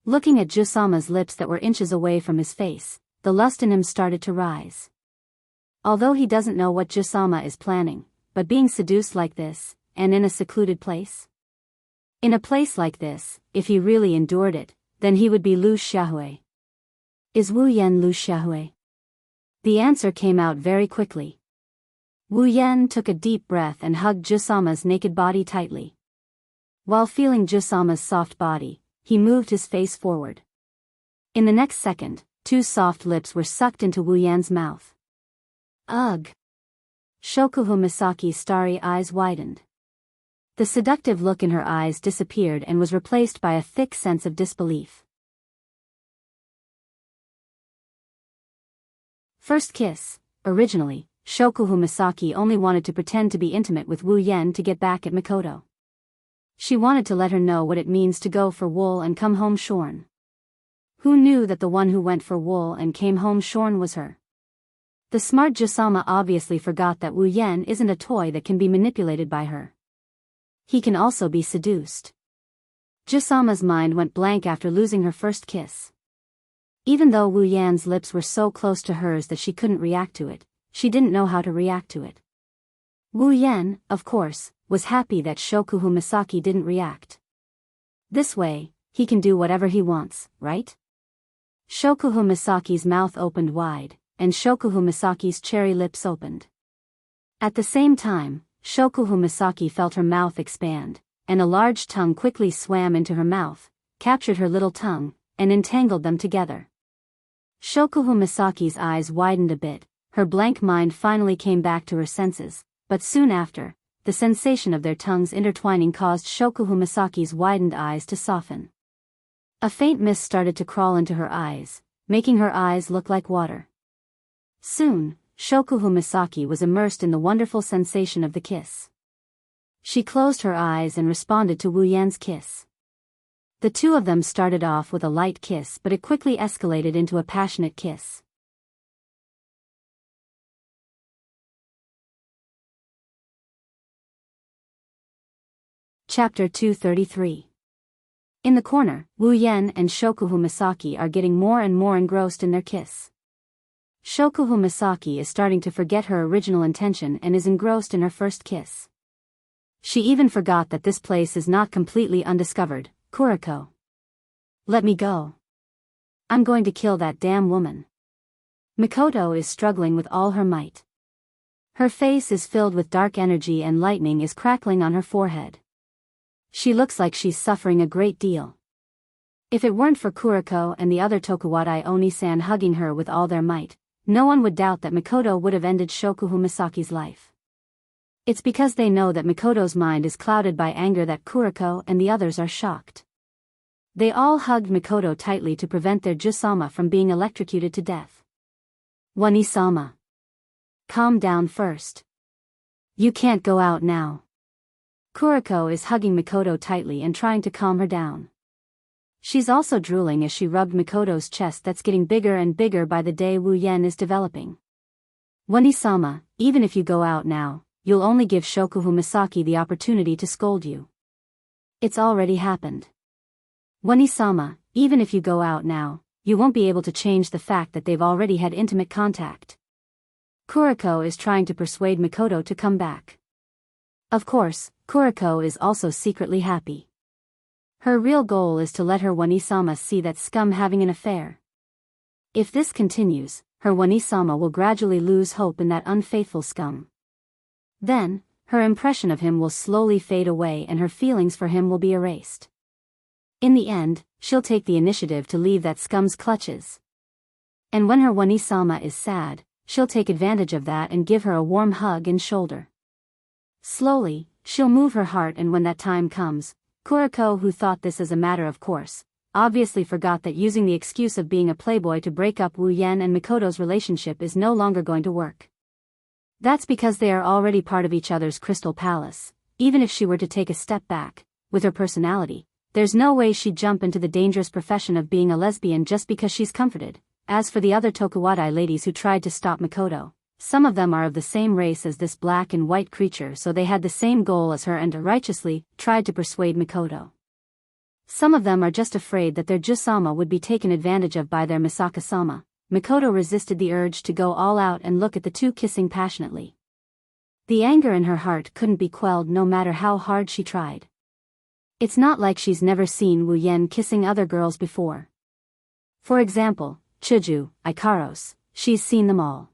Looking at Jusama's lips that were inches away from his face, the lust in him started to rise. Although he doesn't know what Jusama is planning, but being seduced like this, and in a secluded place? In a place like this, if he really endured it, then he would be Lu Xiaohui. Is Wu Yan Lu Xiaohui? The answer came out very quickly. Wu Yan took a deep breath and hugged Jusama's naked body tightly. While feeling Jusama's soft body, he moved his face forward. In the next second, two soft lips were sucked into Wu Yan's mouth. Ugh! Shokuhu Misaki's starry eyes widened. The seductive look in her eyes disappeared and was replaced by a thick sense of disbelief. First kiss. Originally, Shokuhu Misaki only wanted to pretend to be intimate with Wu Yan to get back at Mikoto. She wanted to let her know what it means to go for wool and come home shorn. Who knew that the one who went for wool and came home shorn was her? The smart Jusama obviously forgot that Wu Yan isn't a toy that can be manipulated by her. He can also be seduced. Jusama's mind went blank after losing her first kiss. Even though Wu Yan's lips were so close to hers that she couldn't react to it, she didn't know how to react to it. Wu Yan, of course, was happy that Shokuhu Misaki didn't react. This way, he can do whatever he wants, right? Shokuhu Misaki's mouth opened wide, and Shokuhu Misaki's cherry lips opened. At the same time, Shokuhu Misaki felt her mouth expand, and a large tongue quickly swam into her mouth, captured her little tongue, and entangled them together. Shokuhu Misaki's eyes widened a bit, her blank mind finally came back to her senses, but soon after, the sensation of their tongues intertwining caused Shokuhu Misaki's widened eyes to soften. A faint mist started to crawl into her eyes, making her eyes look like water. Soon, Shokuhu Misaki was immersed in the wonderful sensation of the kiss. She closed her eyes and responded to Wu Yan's kiss. The two of them started off with a light kiss, but it quickly escalated into a passionate kiss. Chapter 233. In the corner, Wu Yan and Shokuhu Misaki are getting more and more engrossed in their kiss. Shokuhu Misaki is starting to forget her original intention and is engrossed in her first kiss. She even forgot that this place is not completely undiscovered. Kuriko. Let me go. I'm going to kill that damn woman. Mikoto is struggling with all her might. Her face is filled with dark energy and lightning is crackling on her forehead. She looks like she's suffering a great deal. If it weren't for Kuriko and the other Tokuwadai Oni-san hugging her with all their might, no one would doubt that Mikoto would have ended Shokuhu Misaki's life. It's because they know that Mikoto's mind is clouded by anger that Kuriko and the others are shocked. They all hugged Mikoto tightly to prevent their Jusama from being electrocuted to death. Wani-sama. Calm down first. You can't go out now. Kuriko is hugging Mikoto tightly and trying to calm her down. She's also drooling as she rubbed Mikoto's chest that's getting bigger and bigger by the day Wu Yan is developing. Wani-sama, even if you go out now, you'll only give Shokuhu Misaki the opportunity to scold you. It's already happened. Wani-sama, even if you go out now, you won't be able to change the fact that they've already had intimate contact. Kuriko is trying to persuade Mikoto to come back. Of course, Kuriko is also secretly happy. Her real goal is to let her Wani-sama see that scum having an affair. If this continues, her Wani-sama will gradually lose hope in that unfaithful scum. Then, her impression of him will slowly fade away and her feelings for him will be erased. In the end, she'll take the initiative to leave that scum's clutches. And when her Wani-sama is sad, she'll take advantage of that and give her a warm hug and shoulder. Slowly, she'll move her heart, and when that time comes, Kuriko, who thought this as a matter of course, obviously forgot that using the excuse of being a playboy to break up Wu Yan and Mikoto's relationship is no longer going to work. That's because they are already part of each other's crystal palace. Even if she were to take a step back, with her personality, there's no way she'd jump into the dangerous profession of being a lesbian just because she's comforted. As for the other Tokuwadai ladies who tried to stop Mikoto, some of them are of the same race as this black and white creature, so they had the same goal as her and righteously tried to persuade Mikoto. Some of them are just afraid that their Jusama would be taken advantage of by their Misaka-sama. Mikoto resisted the urge to go all out and look at the two kissing passionately. The anger in her heart couldn't be quelled no matter how hard she tried. It's not like she's never seen Wu Yan kissing other girls before. For example, Chuju, Ikaros, she's seen them all.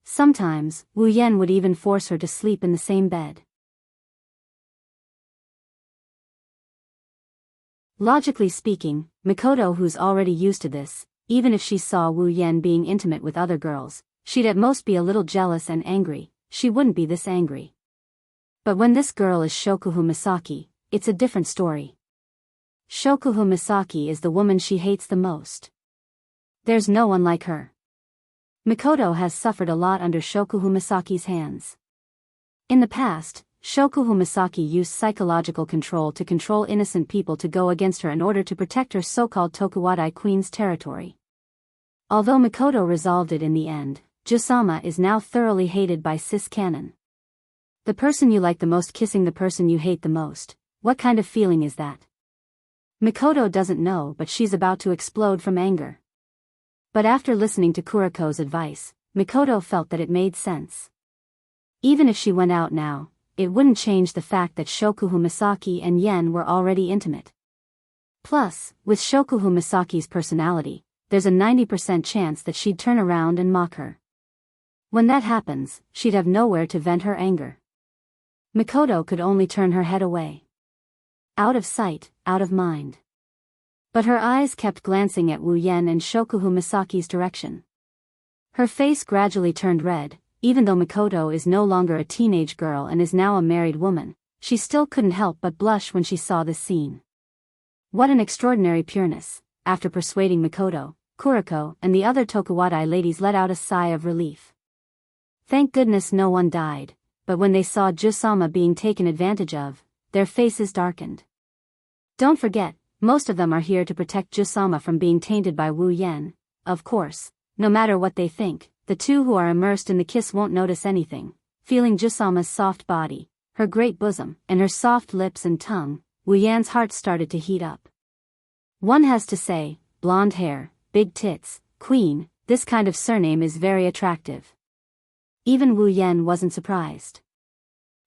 Sometimes, Wu Yan would even force her to sleep in the same bed. Logically speaking, Mikoto, who's already used to this, even if she saw Wu Yan being intimate with other girls, she'd at most be a little jealous and angry. She wouldn't be this angry. But when this girl is Shokuhu Misaki, it's a different story. Shokuhu Misaki is the woman she hates the most. There's no one like her. Mikoto has suffered a lot under Shokuhu Misaki's hands. In the past, Shokuhu Misaki used psychological control to control innocent people to go against her in order to protect her so-called Tokuwadai queen's territory. Although Mikoto resolved it in the end, Jusama is now thoroughly hated by cis canon. The person you like the most kissing the person you hate the most, what kind of feeling is that? Mikoto doesn't know, but she's about to explode from anger. But after listening to Kuriko's advice, Mikoto felt that it made sense. Even if she went out now, it wouldn't change the fact that Shokuhu Misaki and Yen were already intimate. Plus, with Shokuhu Misaki's personality, there's a 90% chance that she'd turn around and mock her. When that happens, she'd have nowhere to vent her anger. Mikoto could only turn her head away. Out of sight, out of mind. But her eyes kept glancing at Wu Yan and Shokuhu Misaki's direction. Her face gradually turned red. Even though Mikoto is no longer a teenage girl and is now a married woman, she still couldn't help but blush when she saw this scene. What an extraordinary pureness. After persuading Mikoto, Kuriko and the other Tokuwadai ladies let out a sigh of relief. Thank goodness no one died, but when they saw Jusama being taken advantage of, their faces darkened. Don't forget, most of them are here to protect Jusama from being tainted by Wu Yan. Of course, no matter what they think, the two who are immersed in the kiss won't notice anything. Feeling Jusama's soft body, her great bosom, and her soft lips and tongue, Wu Yan's heart started to heat up. One has to say, blonde hair, big tits, queen, this kind of surname is very attractive. Even Wu Yan wasn't surprised.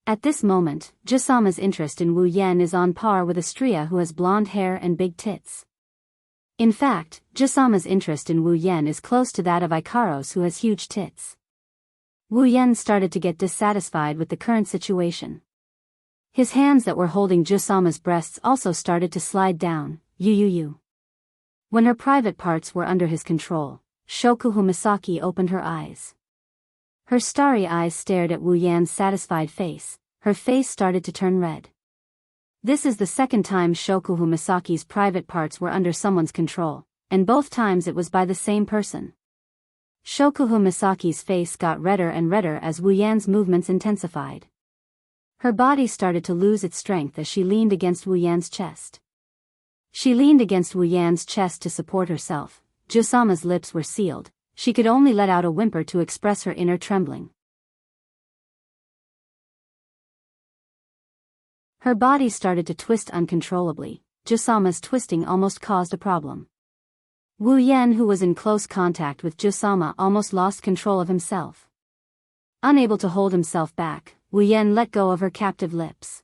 At this moment, Jusama's interest in Wu Yan is on par with Astria, who has blonde hair and big tits. In fact, Jusama's interest in Wu Yan is close to that of Ikaros, who has huge tits. Wu Yan started to get dissatisfied with the current situation. His hands that were holding Jusama's breasts also started to slide down. When her private parts were under his control, Shokuhu Misaki opened her eyes. Her starry eyes stared at Wu Yan's satisfied face. Her face started to turn red. This is the second time Shokuhu Misaki's private parts were under someone's control, and both times it was by the same person. Shokuhu Misaki's face got redder and redder as Wu Yan's movements intensified. Her body started to lose its strength as she leaned against Wu Yan's chest. She leaned against Wu Yan's chest to support herself. Jusama's lips were sealed. She could only let out a whimper to express her inner trembling. Her body started to twist uncontrollably. Jusama's twisting almost caused a problem. Wu Yan, who was in close contact with Jusama, almost lost control of himself. Unable to hold himself back, Wu Yan let go of her captive lips.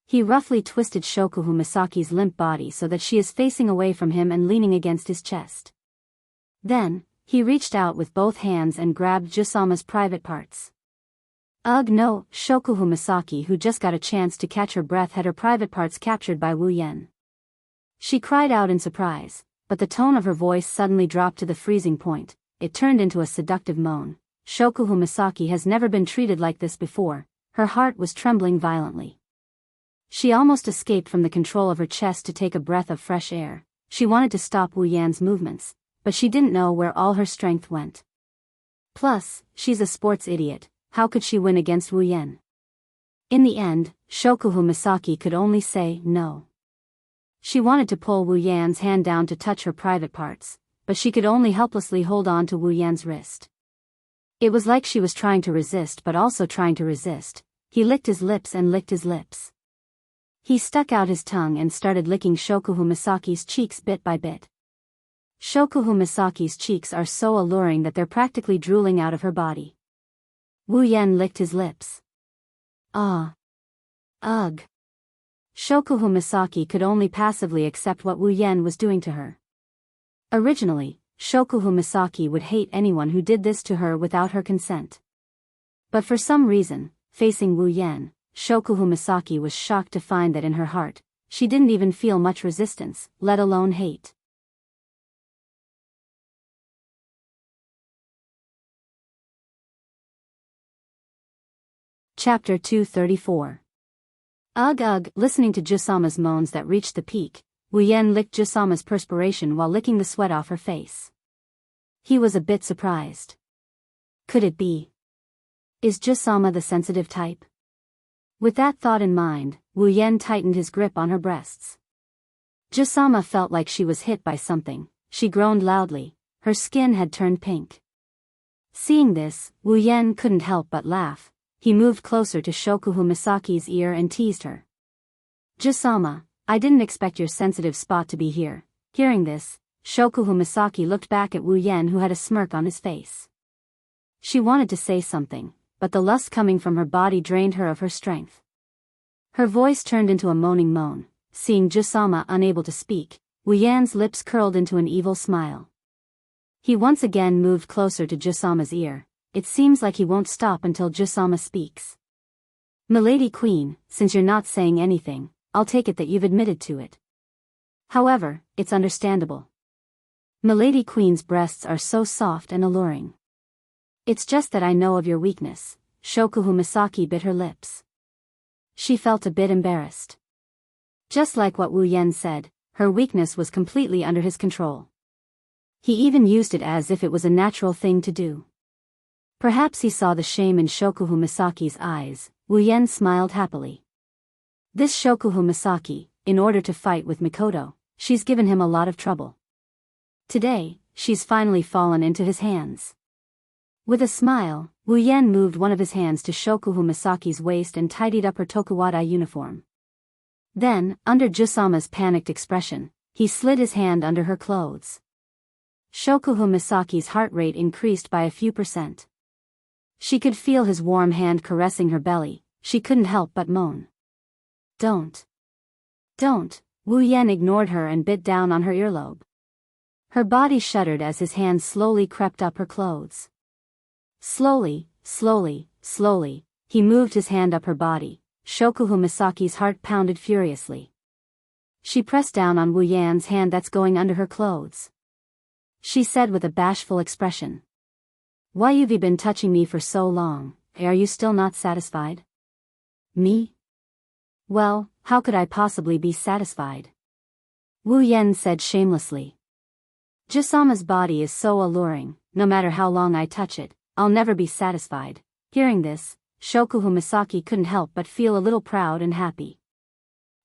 He roughly twisted Shokuhu Misaki's limp body so that she is facing away from him and leaning against his chest. Then, he reached out with both hands and grabbed Jusama's private parts. Ugh no, Shokuhu Misaki, who just got a chance to catch her breath, had her private parts captured by Wu Yan. She cried out in surprise, but the tone of her voice suddenly dropped to the freezing point. It turned into a seductive moan. Shokuhu Misaki has never been treated like this before. Her heart was trembling violently. She almost escaped from the control of her chest to take a breath of fresh air. She wanted to stop Wu Yan's movements, but she didn't know where all her strength went. Plus, she's a sports idiot, how could she win against Wu Yan? In the end, Shokuhu Misaki could only say no. She wanted to pull Wu Yan's hand down to touch her private parts, but she could only helplessly hold on to Wu Yan's wrist. It was like she was trying to resist but also trying to resist. He licked his lips and licked his lips. He stuck out his tongue and started licking Shokuhu Misaki's cheeks bit by bit. Shokuhu Misaki's cheeks are so alluring that they're practically drooling out of her body. Wu Yan licked his lips. Ah. Ugh. Shokuhu Misaki could only passively accept what Wu Yan was doing to her. Originally, Shokuhu Misaki would hate anyone who did this to her without her consent. But for some reason, facing Wu Yan, Shokuhu Misaki was shocked to find that in her heart, she didn't even feel much resistance, let alone hate. Chapter 234. Ugh ugh. Listening to Jusama's moans that reached the peak, Wu Yan licked Jusama's perspiration while licking the sweat off her face. He was a bit surprised. Could it be? Is Jusama the sensitive type? With that thought in mind, Wu Yan tightened his grip on her breasts. Jusama felt like she was hit by something. She groaned loudly. Her skin had turned pink. Seeing this, Wu Yan couldn't help but laugh. He moved closer to Shokuhu Misaki's ear and teased her. Jusama, I didn't expect your sensitive spot to be here. Hearing this, Shokuhu Misaki looked back at Wu Yan, who had a smirk on his face. She wanted to say something, but the lust coming from her body drained her of her strength. Her voice turned into a moaning moan. Seeing Jusama unable to speak, Wu Yan's lips curled into an evil smile. He once again moved closer to Jusama's ear. It seems like he won't stop until Jusama speaks. Milady Queen, since you're not saying anything, I'll take it that you've admitted to it. However, it's understandable. Milady Queen's breasts are so soft and alluring. It's just that I know of your weakness. Shokuhu Misaki bit her lips. She felt a bit embarrassed. Just like what Wu Yan said, her weakness was completely under his control. He even used it as if it was a natural thing to do. Perhaps he saw the shame in Shokuhu Misaki's eyes. Wu Yan smiled happily. This Shokuhu Misaki, in order to fight with Mikoto, she's given him a lot of trouble. Today, she's finally fallen into his hands. With a smile, Wu Yan moved one of his hands to Shokuhu Misaki's waist and tidied up her Tokuwada uniform. Then, under Jusama's panicked expression, he slid his hand under her clothes. Shokuhu Misaki's heart rate increased by a few %. She could feel his warm hand caressing her belly. She couldn't help but moan. Don't. Wu Yan ignored her and bit down on her earlobe. Her body shuddered as his hand slowly crept up her clothes. Slowly, he moved his hand up her body. Shokuhu Misaki's heart pounded furiously. She pressed down on Wu Yan's hand that's going under her clothes. She said with a bashful expression. Why you've been touching me for so long? Are you still not satisfied? Me? Well, how could I possibly be satisfied? Wu Yan said shamelessly. Jusama's body is so alluring, no matter how long I touch it, I'll never be satisfied. Hearing this, Shokuhu Misaki couldn't help but feel a little proud and happy.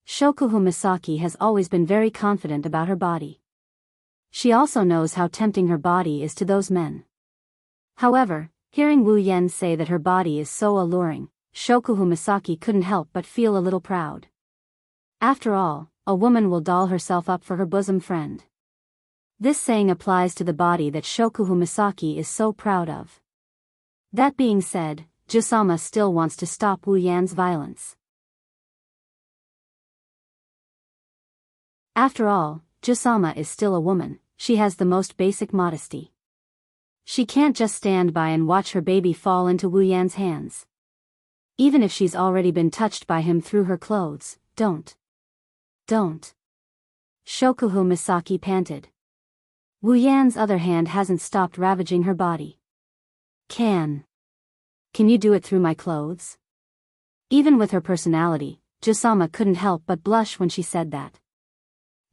Shokuhu Misaki has always been very confident about her body. She also knows how tempting her body is to those men. However, hearing Wu Yan say that her body is so alluring, Shokuhu Misaki couldn't help but feel a little proud. After all, a woman will doll herself up for her bosom friend. This saying applies to the body that Shokuhu Misaki is so proud of. That being said, Jusama still wants to stop Wu Yan's violence. After all, Jusama is still a woman. She has the most basic modesty. She can't just stand by and watch her baby fall into Wu Yan's hands. Even if she's already been touched by him through her clothes, don't. Shokuhu Misaki panted. Wu Yan's other hand hasn't stopped ravaging her body. Can you do it through my clothes? Even with her personality, Jusama couldn't help but blush when she said that.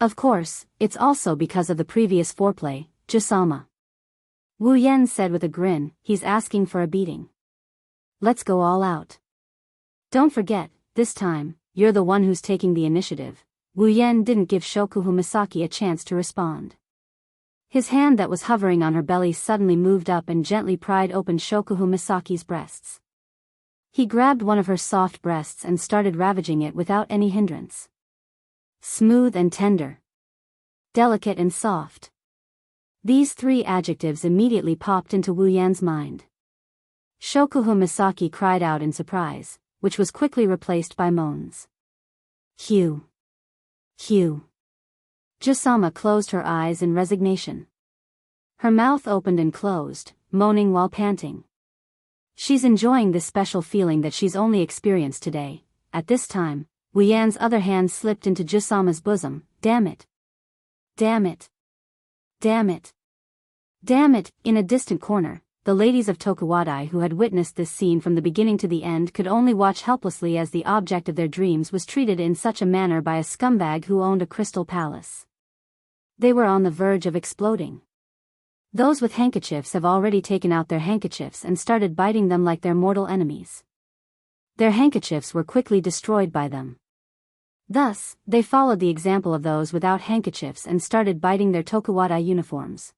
Of course, it's also because of the previous foreplay, Jusama. Wu Yan said with a grin, he's asking for a beating. Let's go all out. Don't forget, this time, you're the one who's taking the initiative. Wu Yan didn't give Shokuhu Misaki a chance to respond. His hand that was hovering on her belly suddenly moved up and gently pried open Shokuhu Misaki's breasts. He grabbed one of her soft breasts and started ravaging it without any hindrance. Smooth and tender. Delicate and soft. These three adjectives immediately popped into Wu Yan's mind. Shokuhu Misaki cried out in surprise, which was quickly replaced by moans. Hugh. Hugh. Jusama closed her eyes in resignation. Her mouth opened and closed, moaning while panting. She's enjoying this special feeling that she's only experienced today. At this time, Wu Yan's other hand slipped into Jusama's bosom. Damn it. Damn it. Damn it. Damn it. In a distant corner, the ladies of Tokuwadai who had witnessed this scene from the beginning to the end could only watch helplessly as the object of their dreams was treated in such a manner by a scumbag who owned a crystal palace. They were on the verge of exploding. Those with handkerchiefs have already taken out their handkerchiefs and started biting them like their mortal enemies. Their handkerchiefs were quickly destroyed by them. Thus, they followed the example of those without handkerchiefs and started biting their Tokuwadai uniforms.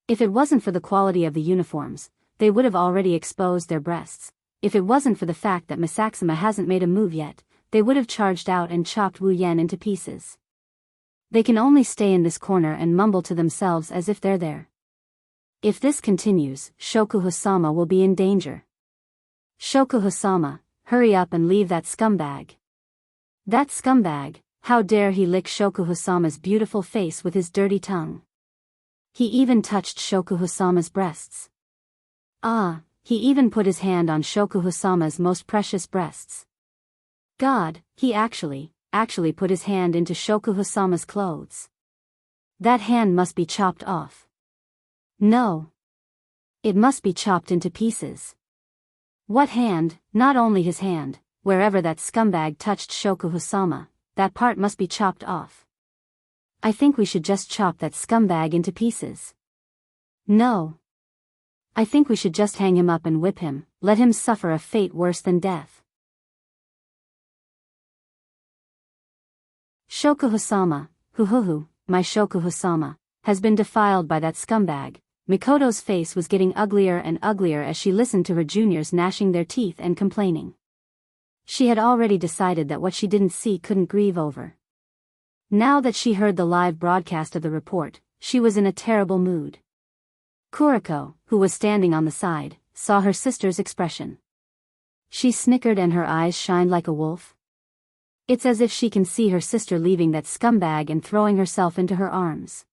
If it wasn't for the quality of the uniforms, they would have already exposed their breasts. If it wasn't for the fact that Misaxuma hasn't made a move yet, they would have charged out and chopped Wu Yan into pieces. They can only stay in this corner and mumble to themselves as if they're there. If this continues, Shokuhu-sama will be in danger. Shokuhu-sama, hurry up and leave that scumbag. That scumbag, how dare he lick Shokuhu-sama's beautiful face with his dirty tongue. He even touched Shokuhu-sama's breasts. Ah, he even put his hand on Shokuhu-sama's most precious breasts. God, he actually put his hand into Shokuhu-sama's clothes. That hand must be chopped off. No. It must be chopped into pieces. What hand? Not only his hand, wherever that scumbag touched Shokuhu-sama, that part must be chopped off. I think we should just chop that scumbag into pieces. No. I think we should just hang him up and whip him, let him suffer a fate worse than death. Shokuhu-sama, hu, my Shokuhu-sama, has been defiled by that scumbag. Mikoto's face was getting uglier and uglier as she listened to her juniors gnashing their teeth and complaining. She had already decided that what she didn't see couldn't grieve over. Now that she heard the live broadcast of the report, she was in a terrible mood. Kuriko, who was standing on the side, saw her sister's expression. She snickered and her eyes shined like a wolf. It's as if she can see her sister leaving that scumbag and throwing herself into her arms.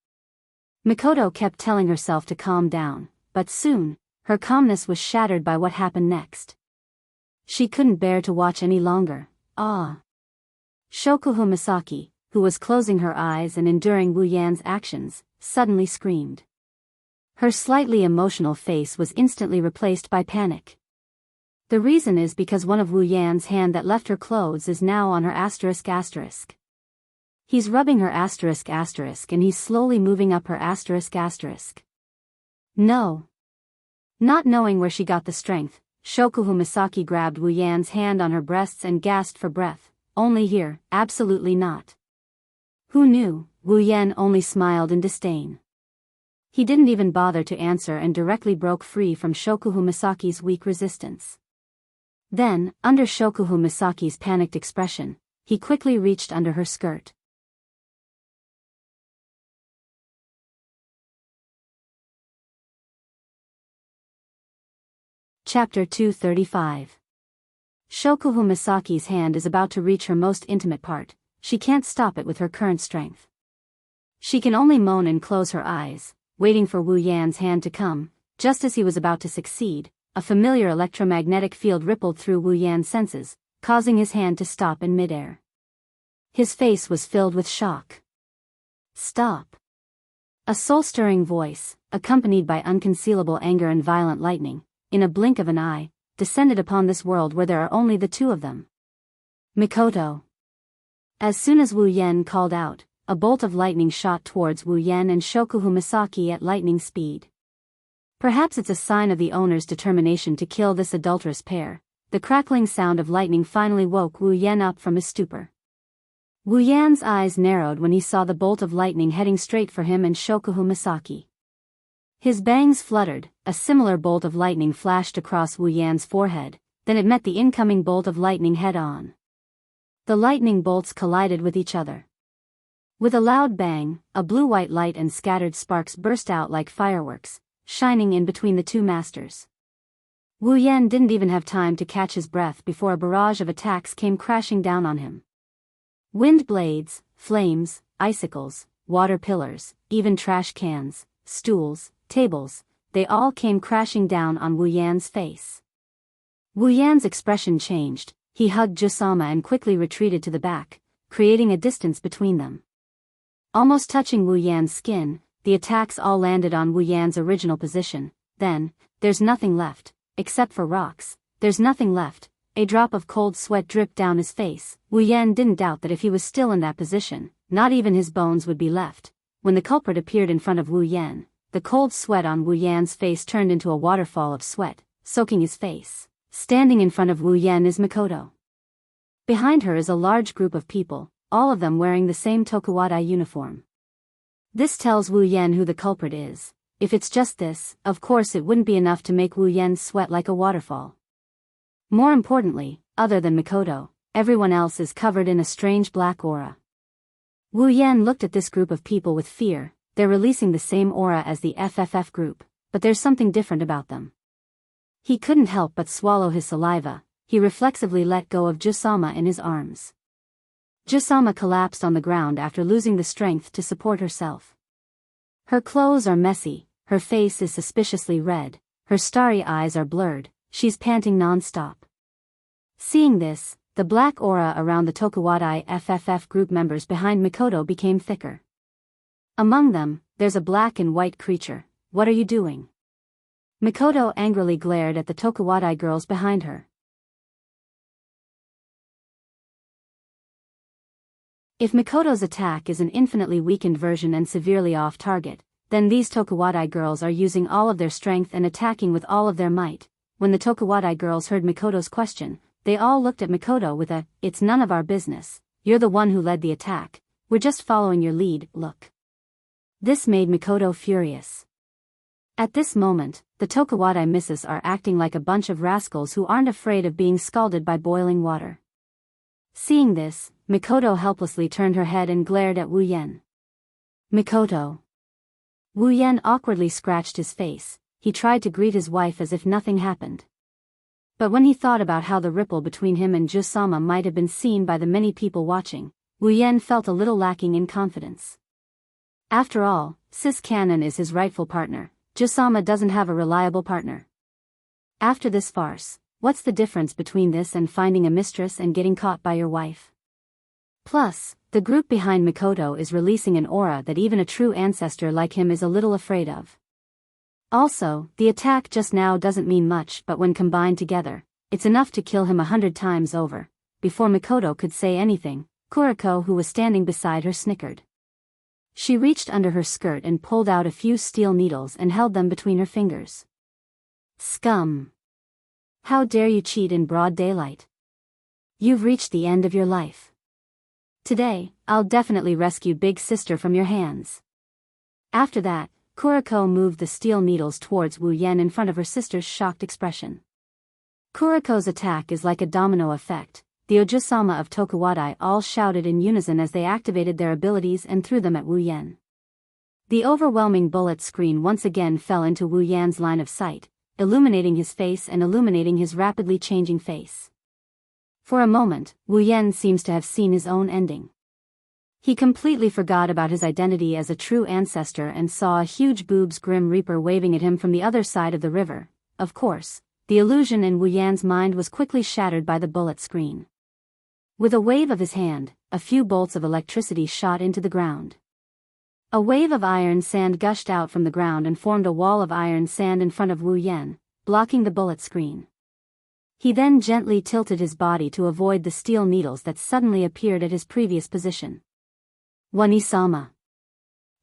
Mikoto kept telling herself to calm down, but soon, her calmness was shattered by what happened next. She couldn't bear to watch any longer. Ah! Shokuhu Misaki, who was closing her eyes and enduring Wu Yan's actions, suddenly screamed. Her slightly emotional face was instantly replaced by panic. The reason is because one of Wu Yan's hand that left her clothes is now on her ***. He's rubbing her *** and he's slowly moving up her ***. No. Not knowing where she got the strength, Shokuhu Misaki grabbed Wu Yan's hand on her breasts and gasped for breath. Only here, absolutely not. Who knew? Wu Yan only smiled in disdain. He didn't even bother to answer and directly broke free from Shokuhu Misaki's weak resistance. Then, under Shokuhu Misaki's panicked expression, he quickly reached under her skirt. Chapter 235. Shokuhu Misaki's hand is about to reach her most intimate part. She can't stop it with her current strength. She can only moan and close her eyes, waiting for Wu Yan's hand to come. Just as he was about to succeed, a familiar electromagnetic field rippled through Wu Yan's senses, causing his hand to stop in midair. His face was filled with shock. Stop! A soul-stirring voice, accompanied by unconcealable anger and violent lightning, in a blink of an eye, descended upon this world where there are only the two of them. Mikoto. As soon as Wu Yan called out, a bolt of lightning shot towards Wu Yan and Shokuhu Misaki at lightning speed. Perhaps it's a sign of the owner's determination to kill this adulterous pair. The crackling sound of lightning finally woke Wu Yan up from his stupor. Wu Yan's eyes narrowed when he saw the bolt of lightning heading straight for him and Shokuhu Misaki. His bangs fluttered, a similar bolt of lightning flashed across Wu Yan's forehead, then it met the incoming bolt of lightning head-on. The lightning bolts collided with each other. With a loud bang, a blue-white light and scattered sparks burst out like fireworks, shining in between the two masters. Wu Yan didn't even have time to catch his breath before a barrage of attacks came crashing down on him. Wind blades, flames, icicles, water pillars, even trash cans, stools, tables, they all came crashing down on Wu Yan's face. Wu Yan's expression changed, he hugged Jusama and quickly retreated to the back, creating a distance between them. Almost touching Wu Yan's skin, the attacks all landed on Wu Yan's original position. Then, there's nothing left, except for rocks, there's nothing left. A drop of cold sweat dripped down his face. Wu Yan didn't doubt that if he was still in that position, not even his bones would be left. When the culprit appeared in front of Wu Yan, the cold sweat on Wu Yan's face turned into a waterfall of sweat, soaking his face. Standing in front of Wu Yan is Mikoto. Behind her is a large group of people, all of them wearing the same Tokuwadai uniform. This tells Wu Yan who the culprit is. If it's just this, of course it wouldn't be enough to make Wu Yan sweat like a waterfall. More importantly, other than Mikoto, everyone else is covered in a strange black aura. Wu Yan looked at this group of people with fear. They're releasing the same aura as the FFF group, but there's something different about them. He couldn't help but swallow his saliva. He reflexively let go of Jusama in his arms. Jusama collapsed on the ground after losing the strength to support herself. Her clothes are messy, her face is suspiciously red, her starry eyes are blurred, she's panting non-stop. Seeing this, the black aura around the Tokuwadai FFF group members behind Mikoto became thicker. Among them, there's a black and white creature. What are you doing? Mikoto angrily glared at the Tokuwadai girls behind her. If Mikoto's attack is an infinitely weakened version and severely off-target, then these Tokuwadai girls are using all of their strength and attacking with all of their might. When the Tokuwadai girls heard Mikoto's question, they all looked at Mikoto with a, "It's none of our business, you're the one who led the attack, we're just following your lead," look. This made Mikoto furious. At this moment, the Tokuwadai misses are acting like a bunch of rascals who aren't afraid of being scalded by boiling water. Seeing this, Mikoto helplessly turned her head and glared at Wu Yan. Mikoto. Wu Yan awkwardly scratched his face. He tried to greet his wife as if nothing happened. But when he thought about how the ripple between him and Jusama might have been seen by the many people watching, Wu Yan felt a little lacking in confidence. After all, Sis Cannon is his rightful partner. Jusama doesn't have a reliable partner. After this farce, what's the difference between this and finding a mistress and getting caught by your wife? Plus, the group behind Mikoto is releasing an aura that even a true ancestor like him is a little afraid of. Also, the attack just now doesn't mean much, but when combined together, it's enough to kill him 100 times over. Before Mikoto could say anything, Kuriko, who was standing beside her, snickered. She reached under her skirt and pulled out a few steel needles and held them between her fingers. Scum! How dare you cheat in broad daylight? You've reached the end of your life. Today, I'll definitely rescue Big Sister from your hands. After that, Kuriko moved the steel needles towards Wu Yan in front of her sister's shocked expression. Kuriko's attack is like a domino effect. The Ojusama of Tokuwadai all shouted in unison as they activated their abilities and threw them at Wu Yan. The overwhelming bullet screen once again fell into Wu Yan's line of sight, illuminating his face and illuminating his rapidly changing face. For a moment, Wu Yan seems to have seen his own ending. He completely forgot about his identity as a true ancestor and saw a huge boobs Grim Reaper waving at him from the other side of the river. Of course, the illusion in Wu Yan's mind was quickly shattered by the bullet screen. With a wave of his hand, a few bolts of electricity shot into the ground. A wave of iron sand gushed out from the ground and formed a wall of iron sand in front of Wu Yan, blocking the bullet screen. He then gently tilted his body to avoid the steel needles that suddenly appeared at his previous position. Wani-sama.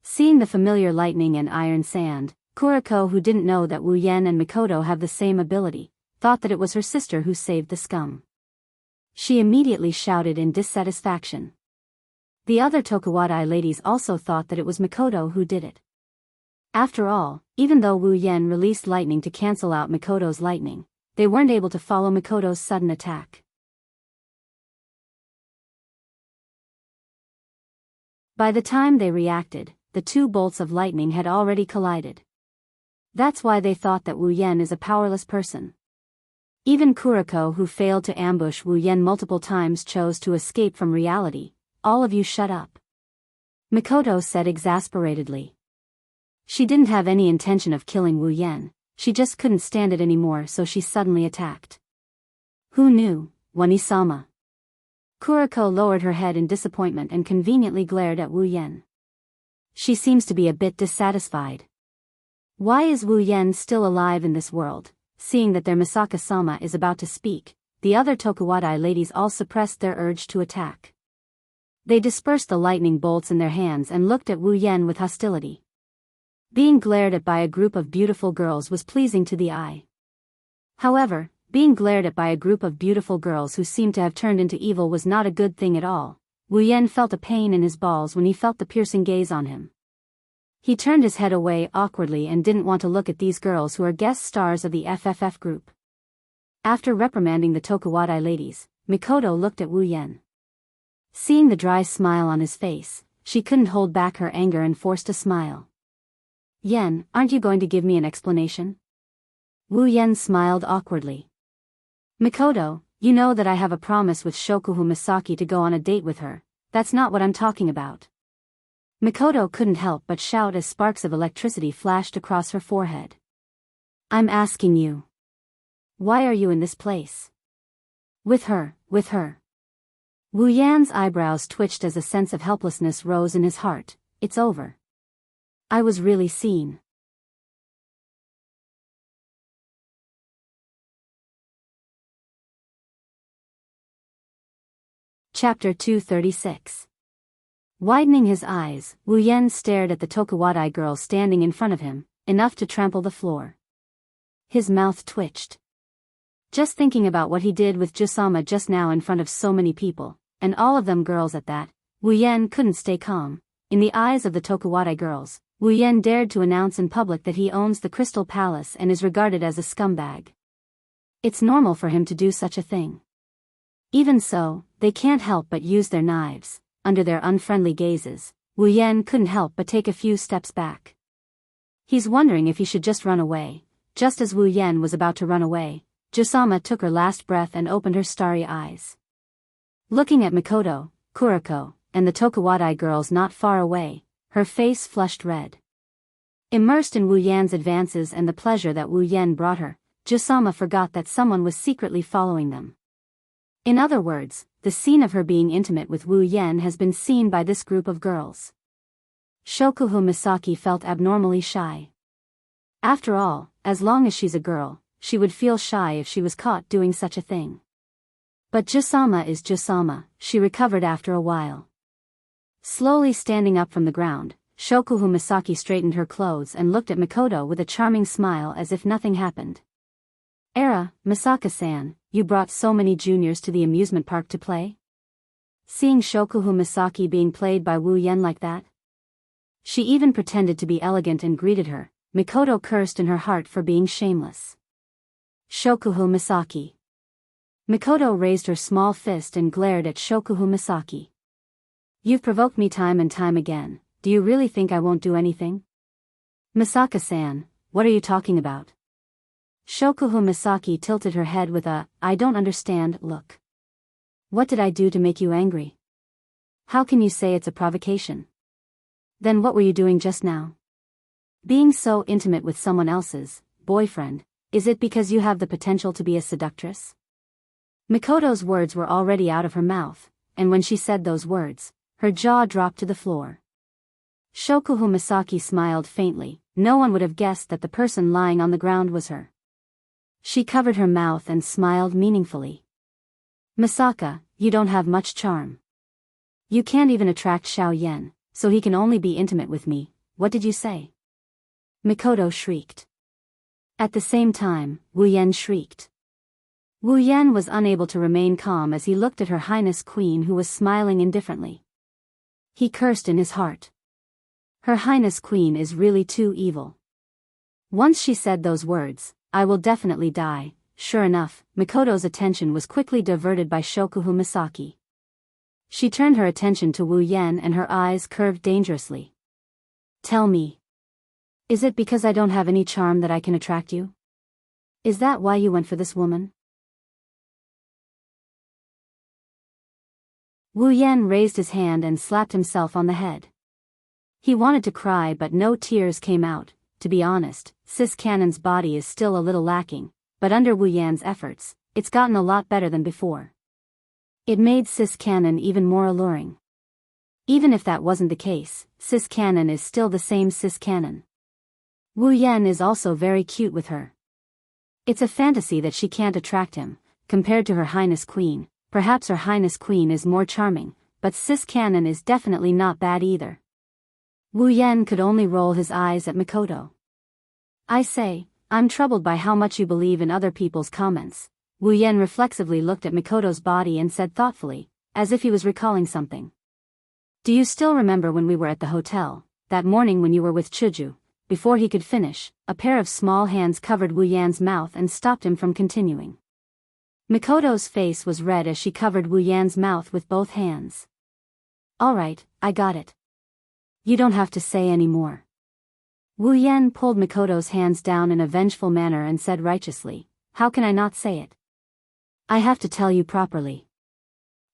Seeing the familiar lightning and iron sand, Kuriko, who didn't know that Wu Yen and Mikoto have the same ability, thought that it was her sister who saved the scum. She immediately shouted in dissatisfaction. The other Tokuwadai ladies also thought that it was Mikoto who did it. After all, even though Wu Yen released lightning to cancel out Mikoto's lightning, they weren't able to follow Mikoto's sudden attack. By the time they reacted, the two bolts of lightning had already collided. That's why they thought that Wu Yen is a powerless person. Even Kuriko, who failed to ambush Wu Yen multiple times, chose to escape from reality. All of you shut up. Mikoto said exasperatedly. She didn't have any intention of killing Wu Yen, she just couldn't stand it anymore, so she suddenly attacked. Who knew, Wani-sama? Kuriko lowered her head in disappointment and conveniently glared at Wu Yen. She seems to be a bit dissatisfied. Why is Wu Yen still alive in this world? Seeing that their Misaka-sama is about to speak, the other Tokuwadai ladies all suppressed their urge to attack. They dispersed the lightning bolts in their hands and looked at Wu Yen with hostility. Being glared at by a group of beautiful girls was pleasing to the eye. However, being glared at by a group of beautiful girls who seemed to have turned into evil was not a good thing at all. Wu Yen felt a pain in his balls when he felt the piercing gaze on him. He turned his head away awkwardly and didn't want to look at these girls who are guest stars of the FFF group. After reprimanding the Tokuwadai ladies, Mikoto looked at Wu Yen. Seeing the dry smile on his face, she couldn't hold back her anger and forced a smile. Yen, aren't you going to give me an explanation? Wu Yen smiled awkwardly. Mikoto, you know that I have a promise with Shokuhu Misaki to go on a date with her. That's not what I'm talking about. Mikoto couldn't help but shout as sparks of electricity flashed across her forehead. I'm asking you. Why are you in this place? With her. Wu Yan's eyebrows twitched as a sense of helplessness rose in his heart. It's over. I was really seen. Chapter 236. Widening his eyes, Wu Yen stared at the Tokuwadai girl standing in front of him, enough to trample the floor. His mouth twitched. Just thinking about what he did with Jusama just now in front of so many people, and all of them girls at that, Wu Yen couldn't stay calm. In the eyes of the Tokuwadai girls, Wu Yen dared to announce in public that he owns the Crystal Palace and is regarded as a scumbag. It's normal for him to do such a thing. Even so, they can't help but use their knives. Under their unfriendly gazes, Wu Yen couldn't help but take a few steps back. He's wondering if he should just run away. Just as Wu Yen was about to run away, Jusama took her last breath and opened her starry eyes. Looking at Mikoto, Kuriko, and the Tokuwadai girls not far away, her face flushed red. Immersed in Wu Yan's advances and the pleasure that Wu Yen brought her, Jusama forgot that someone was secretly following them. In other words, the scene of her being intimate with Wu Yen has been seen by this group of girls. Shokuhu Misaki felt abnormally shy. After all, as long as she's a girl, she would feel shy if she was caught doing such a thing. But Jusama is Jusama, she recovered after a while. Slowly standing up from the ground, Shokuhu Misaki straightened her clothes and looked at Mikoto with a charming smile as if nothing happened. Misaka-san, you brought so many juniors to the amusement park to play? Seeing Shokuhu Misaki being played by Wu Yen like that? She even pretended to be elegant and greeted her. Mikoto cursed in her heart for being shameless. Shokuhu Misaki. Mikoto raised her small fist and glared at Shokuhu Misaki. You've provoked me time and time again, do you really think I won't do anything? Misaka-san, what are you talking about? Shokuhu Misaki tilted her head with a, I don't understand, look. What did I do to make you angry? How can you say it's a provocation? Then what were you doing just now? Being so intimate with someone else's boyfriend, is it because you have the potential to be a seductress? Mikoto's words were already out of her mouth, and when she said those words, her jaw dropped to the floor. Shokuhu Misaki smiled faintly. No one would have guessed that the person lying on the ground was her. She covered her mouth and smiled meaningfully. Misaka, you don't have much charm. You can't even attract Xiao Yan, so he can only be intimate with me. What did you say? Mikoto shrieked. At the same time, Wu Yan shrieked. Wu Yan was unable to remain calm as he looked at Her Highness Queen, who was smiling indifferently. He cursed in his heart. Her Highness Queen is really too evil. Once she said those words, I will definitely die. Sure enough, Mikoto's attention was quickly diverted by Shokuhu Misaki. She turned her attention to Wu Yan and her eyes curved dangerously. Tell me. Is it because I don't have any charm that I can attract you? Is that why you went for this woman? Wu Yan raised his hand and slapped himself on the head. He wanted to cry but no tears came out. To be honest, Sis Cannon's body is still a little lacking, but under Wu Yan's efforts, it's gotten a lot better than before. It made Sis Cannon even more alluring. Even if that wasn't the case, Sis Cannon is still the same Sis Cannon. Wu Yan is also very cute with her. It's a fantasy that she can't attract him. Compared to Her Highness Queen, perhaps Her Highness Queen is more charming, but Sis Cannon is definitely not bad either. Wu Yan could only roll his eyes at Mikoto. I say, I'm troubled by how much you believe in other people's comments. Wu Yan reflexively looked at Mikoto's body and said thoughtfully, as if he was recalling something. Do you still remember when we were at the hotel, that morning when you were with Chuju? Before he could finish, a pair of small hands covered Wu Yan's mouth and stopped him from continuing. Mikoto's face was red as she covered Wu Yan's mouth with both hands. All right, I got it. You don't have to say any more. Wu Yan pulled Mikoto's hands down in a vengeful manner and said righteously, how can I not say it? I have to tell you properly.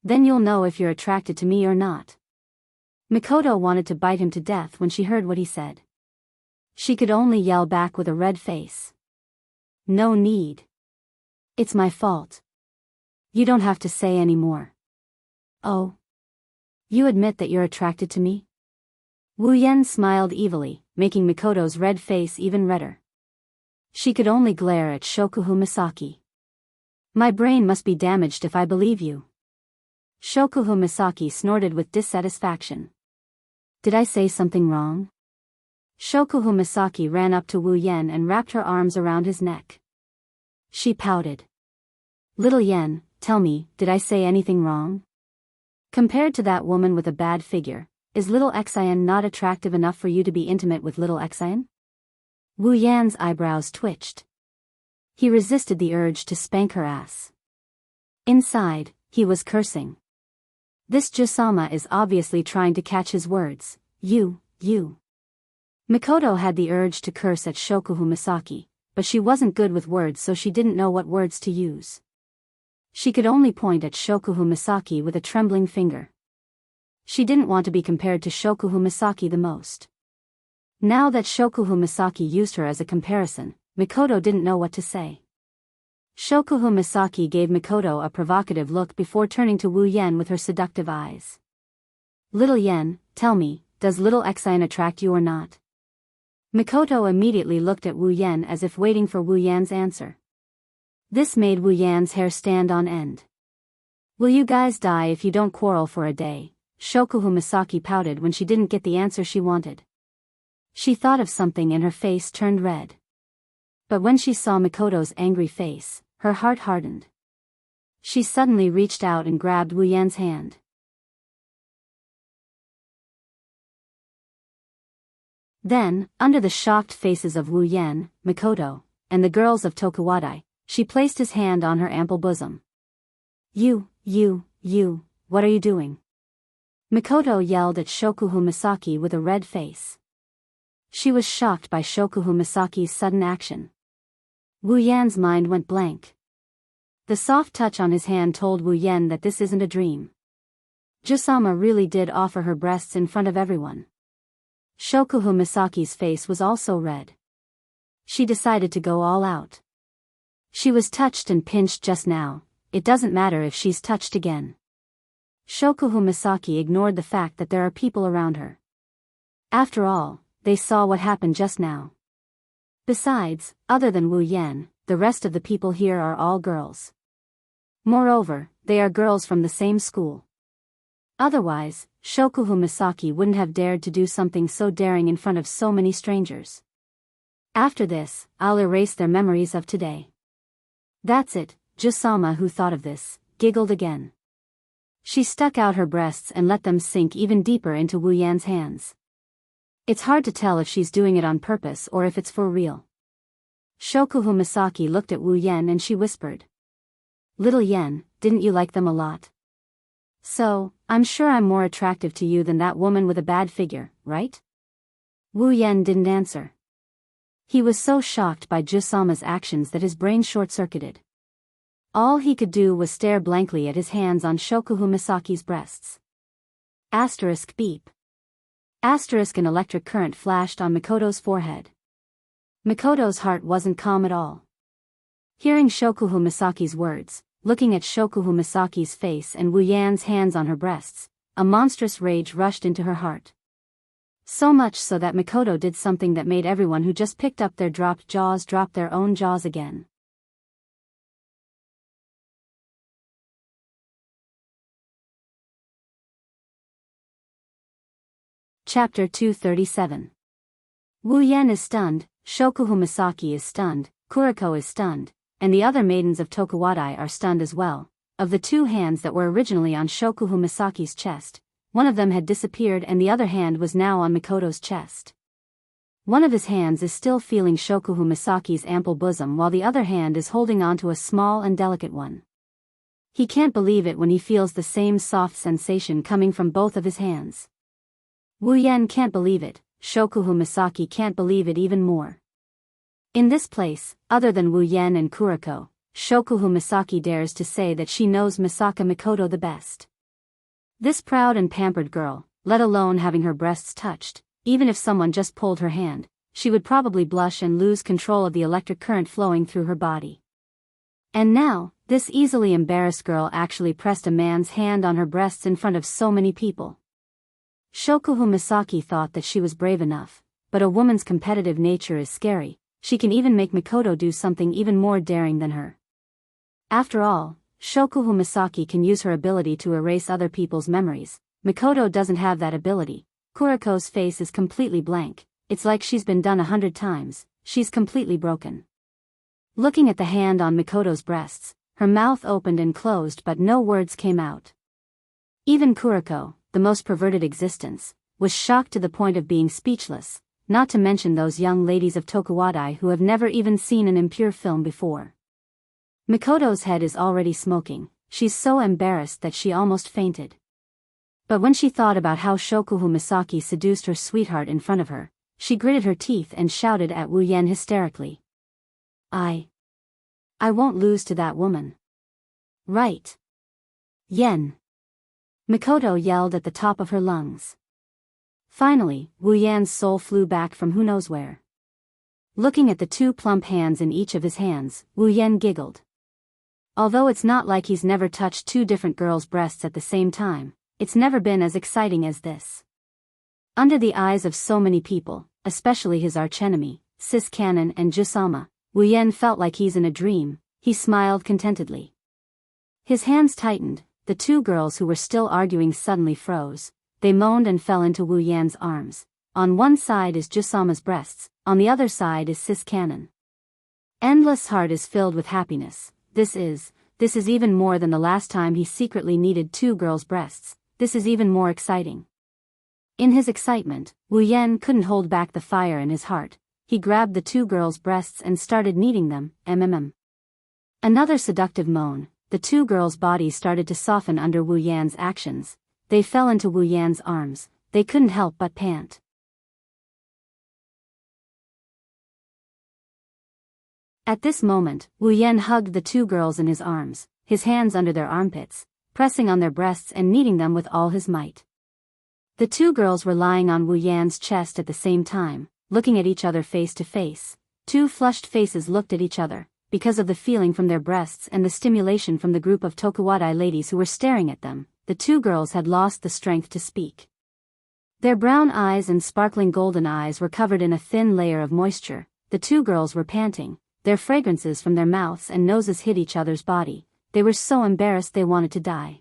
Then you'll know if you're attracted to me or not. Mikoto wanted to bite him to death when she heard what he said. She could only yell back with a red face. No need. It's my fault. You don't have to say any more. Oh. You admit that you're attracted to me? Wu Yan smiled evilly, making Mikoto's red face even redder. She could only glare at Shokuhu Misaki. My brain must be damaged if I believe you. Shokuhu Misaki snorted with dissatisfaction. Did I say something wrong? Shokuhu Misaki ran up to Wu Yan and wrapped her arms around his neck. She pouted. Little Yen, tell me, did I say anything wrong? Compared to that woman with a bad figure, is little Xian not attractive enough for you to be intimate with little Xian? Wu Yan's eyebrows twitched. He resisted the urge to spank her ass. Inside, he was cursing. This Jusama is obviously trying to catch his words. You. Mikoto had the urge to curse at Shokuhu Misaki, but she wasn't good with words, so she didn't know what words to use. She could only point at Shokuhu Misaki with a trembling finger. She didn't want to be compared to Shokuhu Misaki the most. Now that Shokuhu Misaki used her as a comparison, Mikoto didn't know what to say. Shokuhu Misaki gave Mikoto a provocative look before turning to Wu Yan with her seductive eyes. Little Yen, tell me, does little Xian attract you or not? Mikoto immediately looked at Wu Yan as if waiting for Wu Yan's answer. This made Wu Yan's hair stand on end. Will you guys die if you don't quarrel for a day? Shokuhu Misaki pouted when she didn't get the answer she wanted. She thought of something and her face turned red. But when she saw Mikoto's angry face, her heart hardened. She suddenly reached out and grabbed Wu Yan's hand. Then, under the shocked faces of Wu Yan, Mikoto, and the girls of Tokuwadai, she placed his hand on her ample bosom. You, what are you doing? Mikoto yelled at Shokuhu Misaki with a red face. She was shocked by Shokuhu Misaki's sudden action. Wu Yan's mind went blank. The soft touch on his hand told Wu Yan that this isn't a dream. Jusama really did offer her breasts in front of everyone. Shokuhu Misaki's face was also red. She decided to go all out. She was touched and pinched just now, it doesn't matter if she's touched again. Shokuhu Misaki ignored the fact that there are people around her. After all, they saw what happened just now. Besides, other than Wu Yan, the rest of the people here are all girls. Moreover, they are girls from the same school. Otherwise, Shokuhu Misaki wouldn't have dared to do something so daring in front of so many strangers. After this, I'll erase their memories of today. That's it, Jusama, who thought of this, giggled again. She stuck out her breasts and let them sink even deeper into Wu Yan's hands. It's hard to tell if she's doing it on purpose or if it's for real. Shokuhu Misaki looked at Wu Yan and she whispered. Little Yen, didn't you like them a lot? So, I'm sure I'm more attractive to you than that woman with a bad figure, right? Wu Yan didn't answer. He was so shocked by Jusama's actions that his brain short-circuited. All he could do was stare blankly at his hands on Shokuhu Misaki's breasts. Asterisk beep. Asterisk, an electric current flashed on Mikoto's forehead. Mikoto's heart wasn't calm at all. Hearing Shokuhu Misaki's words, looking at Shokuhu Misaki's face and Wu Yan's hands on her breasts, a monstrous rage rushed into her heart. So much so that Mikoto did something that made everyone who just picked up their dropped jaws drop their own jaws again. Chapter 237. Wu Yan is stunned, Shokuhu Misaki is stunned, Kuriko is stunned, and the other maidens of Tokuwadai are stunned as well. Of the two hands that were originally on Shokuhu Misaki's chest, one of them had disappeared and the other hand was now on Mikoto's chest. One of his hands is still feeling Shokuhu Misaki's ample bosom while the other hand is holding on to a small and delicate one. He can't believe it when he feels the same soft sensation coming from both of his hands. Wu Yan can't believe it, Shokuhu Misaki can't believe it even more. In this place, other than Wu Yan and Kuriko, Shokuhu Misaki dares to say that she knows Misaka Mikoto the best. This proud and pampered girl, let alone having her breasts touched, even if someone just pulled her hand, she would probably blush and lose control of the electric current flowing through her body. And now, this easily embarrassed girl actually pressed a man's hand on her breasts in front of so many people. Shokuhu Misaki thought that she was brave enough, but a woman's competitive nature is scary. She can even make Mikoto do something even more daring than her. After all, Shokuhu Misaki can use her ability to erase other people's memories. Mikoto doesn't have that ability. Kuriko's face is completely blank. It's like she's been done 100 times. She's completely broken. Looking at the hand on Mikoto's breasts, her mouth opened and closed but no words came out. Even Kuriko, the most perverted existence, was shocked to the point of being speechless, not to mention those young ladies of Tokuwadai who have never even seen an impure film before. Mikoto's head is already smoking, she's so embarrassed that she almost fainted. But when she thought about how Shokuhu Misaki seduced her sweetheart in front of her, she gritted her teeth and shouted at Wu Yan hysterically. I won't lose to that woman. Right. Yen. Mikoto yelled at the top of her lungs. Finally, Wu Yan's soul flew back from who knows where. Looking at the two plump hands in each of his hands, Wu Yan giggled. Although it's not like he's never touched two different girls' breasts at the same time, it's never been as exciting as this. Under the eyes of so many people, especially his archenemy, Sis Cannon and Jusama, Wu Yan felt like he's in a dream. He smiled contentedly. His hands tightened, the two girls who were still arguing suddenly froze. They moaned and fell into Wu Yan's arms. On one side is Jusama's breasts, on the other side is Sis Cannon. Endless heart is filled with happiness. This is even more than the last time he secretly needed two girls' breasts. This is even more exciting. In his excitement, Wu Yan couldn't hold back the fire in his heart. He grabbed the two girls' breasts and started kneading them. Another seductive moan. The two girls' bodies started to soften under Wu Yan's actions. They fell into Wu Yan's arms. They couldn't help but pant. At this moment, Wu Yan hugged the two girls in his arms, his hands under their armpits, pressing on their breasts and kneading them with all his might. The two girls were lying on Wu Yan's chest at the same time, looking at each other face to face. Two flushed faces looked at each other, because of the feeling from their breasts and the stimulation from the group of Tokuwadai ladies who were staring at them. The two girls had lost the strength to speak. Their brown eyes and sparkling golden eyes were covered in a thin layer of moisture. The two girls were panting. their fragrances from their mouths and noses hit each other's body. They were so embarrassed they wanted to die.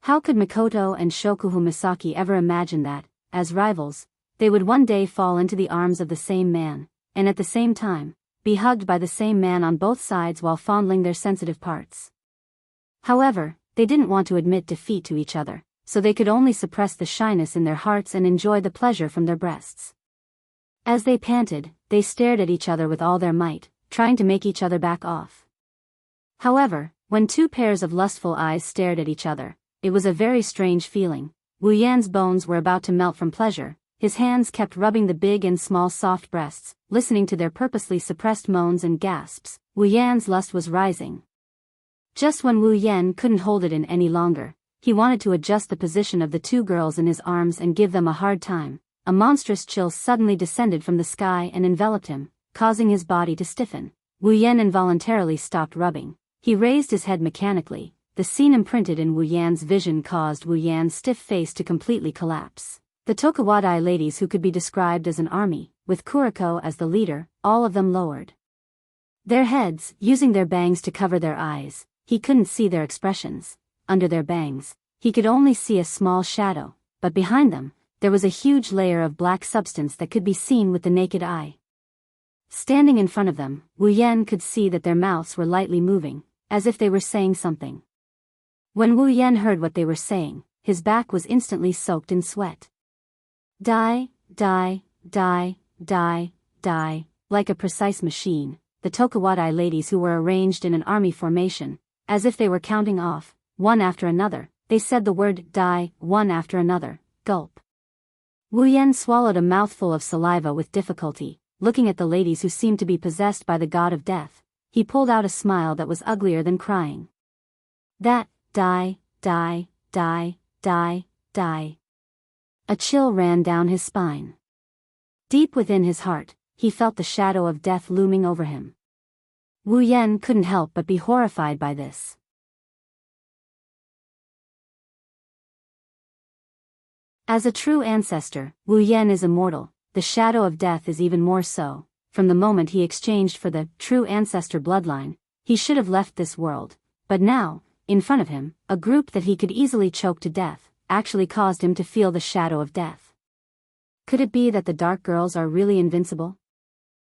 How could Mikoto and Shokuhu Misaki ever imagine that, as rivals, they would one day fall into the arms of the same man, and at the same time, be hugged by the same man on both sides while fondling their sensitive parts? However, they didn't want to admit defeat to each other, so they could only suppress the shyness in their hearts and enjoy the pleasure from their breasts. As they panted, they stared at each other with all their might, trying to make each other back off. However, when two pairs of lustful eyes stared at each other, it was a very strange feeling. Wu Yan's bones were about to melt from pleasure. His hands kept rubbing the big and small soft breasts, listening to their purposely suppressed moans and gasps. Wu Yan's lust was rising. Just when Wu Yan couldn't hold it in any longer, he wanted to adjust the position of the two girls in his arms and give them a hard time. A monstrous chill suddenly descended from the sky and enveloped him, causing his body to stiffen. Wu Yan involuntarily stopped rubbing. He raised his head mechanically. The scene imprinted in Wu Yan's vision caused Wu Yan's stiff face to completely collapse. The Tokuwadai ladies, who could be described as an army, with Kuriko as the leader, all of them lowered their heads, using their bangs to cover their eyes. He couldn't see their expressions. Under their bangs, he could only see a small shadow, but behind them, there was a huge layer of black substance that could be seen with the naked eye. Standing in front of them, Wu Yan could see that their mouths were lightly moving, as if they were saying something. When Wu Yan heard what they were saying, his back was instantly soaked in sweat. Die, die, die, die, die. Like a precise machine, the Tokuwadai ladies, who were arranged in an army formation, as if they were counting off, one after another, they said the word die, one after another. Gulp. Wu Yan swallowed a mouthful of saliva with difficulty. Looking at the ladies who seemed to be possessed by the god of death, he pulled out a smile that was uglier than crying. That, die, die, die, die, die. A chill ran down his spine. Deep within his heart, he felt the shadow of death looming over him. Wu Yan couldn't help but be horrified by this. As a true ancestor, Wu Yan is immortal. The shadow of death is even more so. From the moment he exchanged for the true ancestor bloodline, he should have left this world. But now, in front of him, a group that he could easily choke to death, actually caused him to feel the shadow of death. Could it be that the dark girls are really invincible?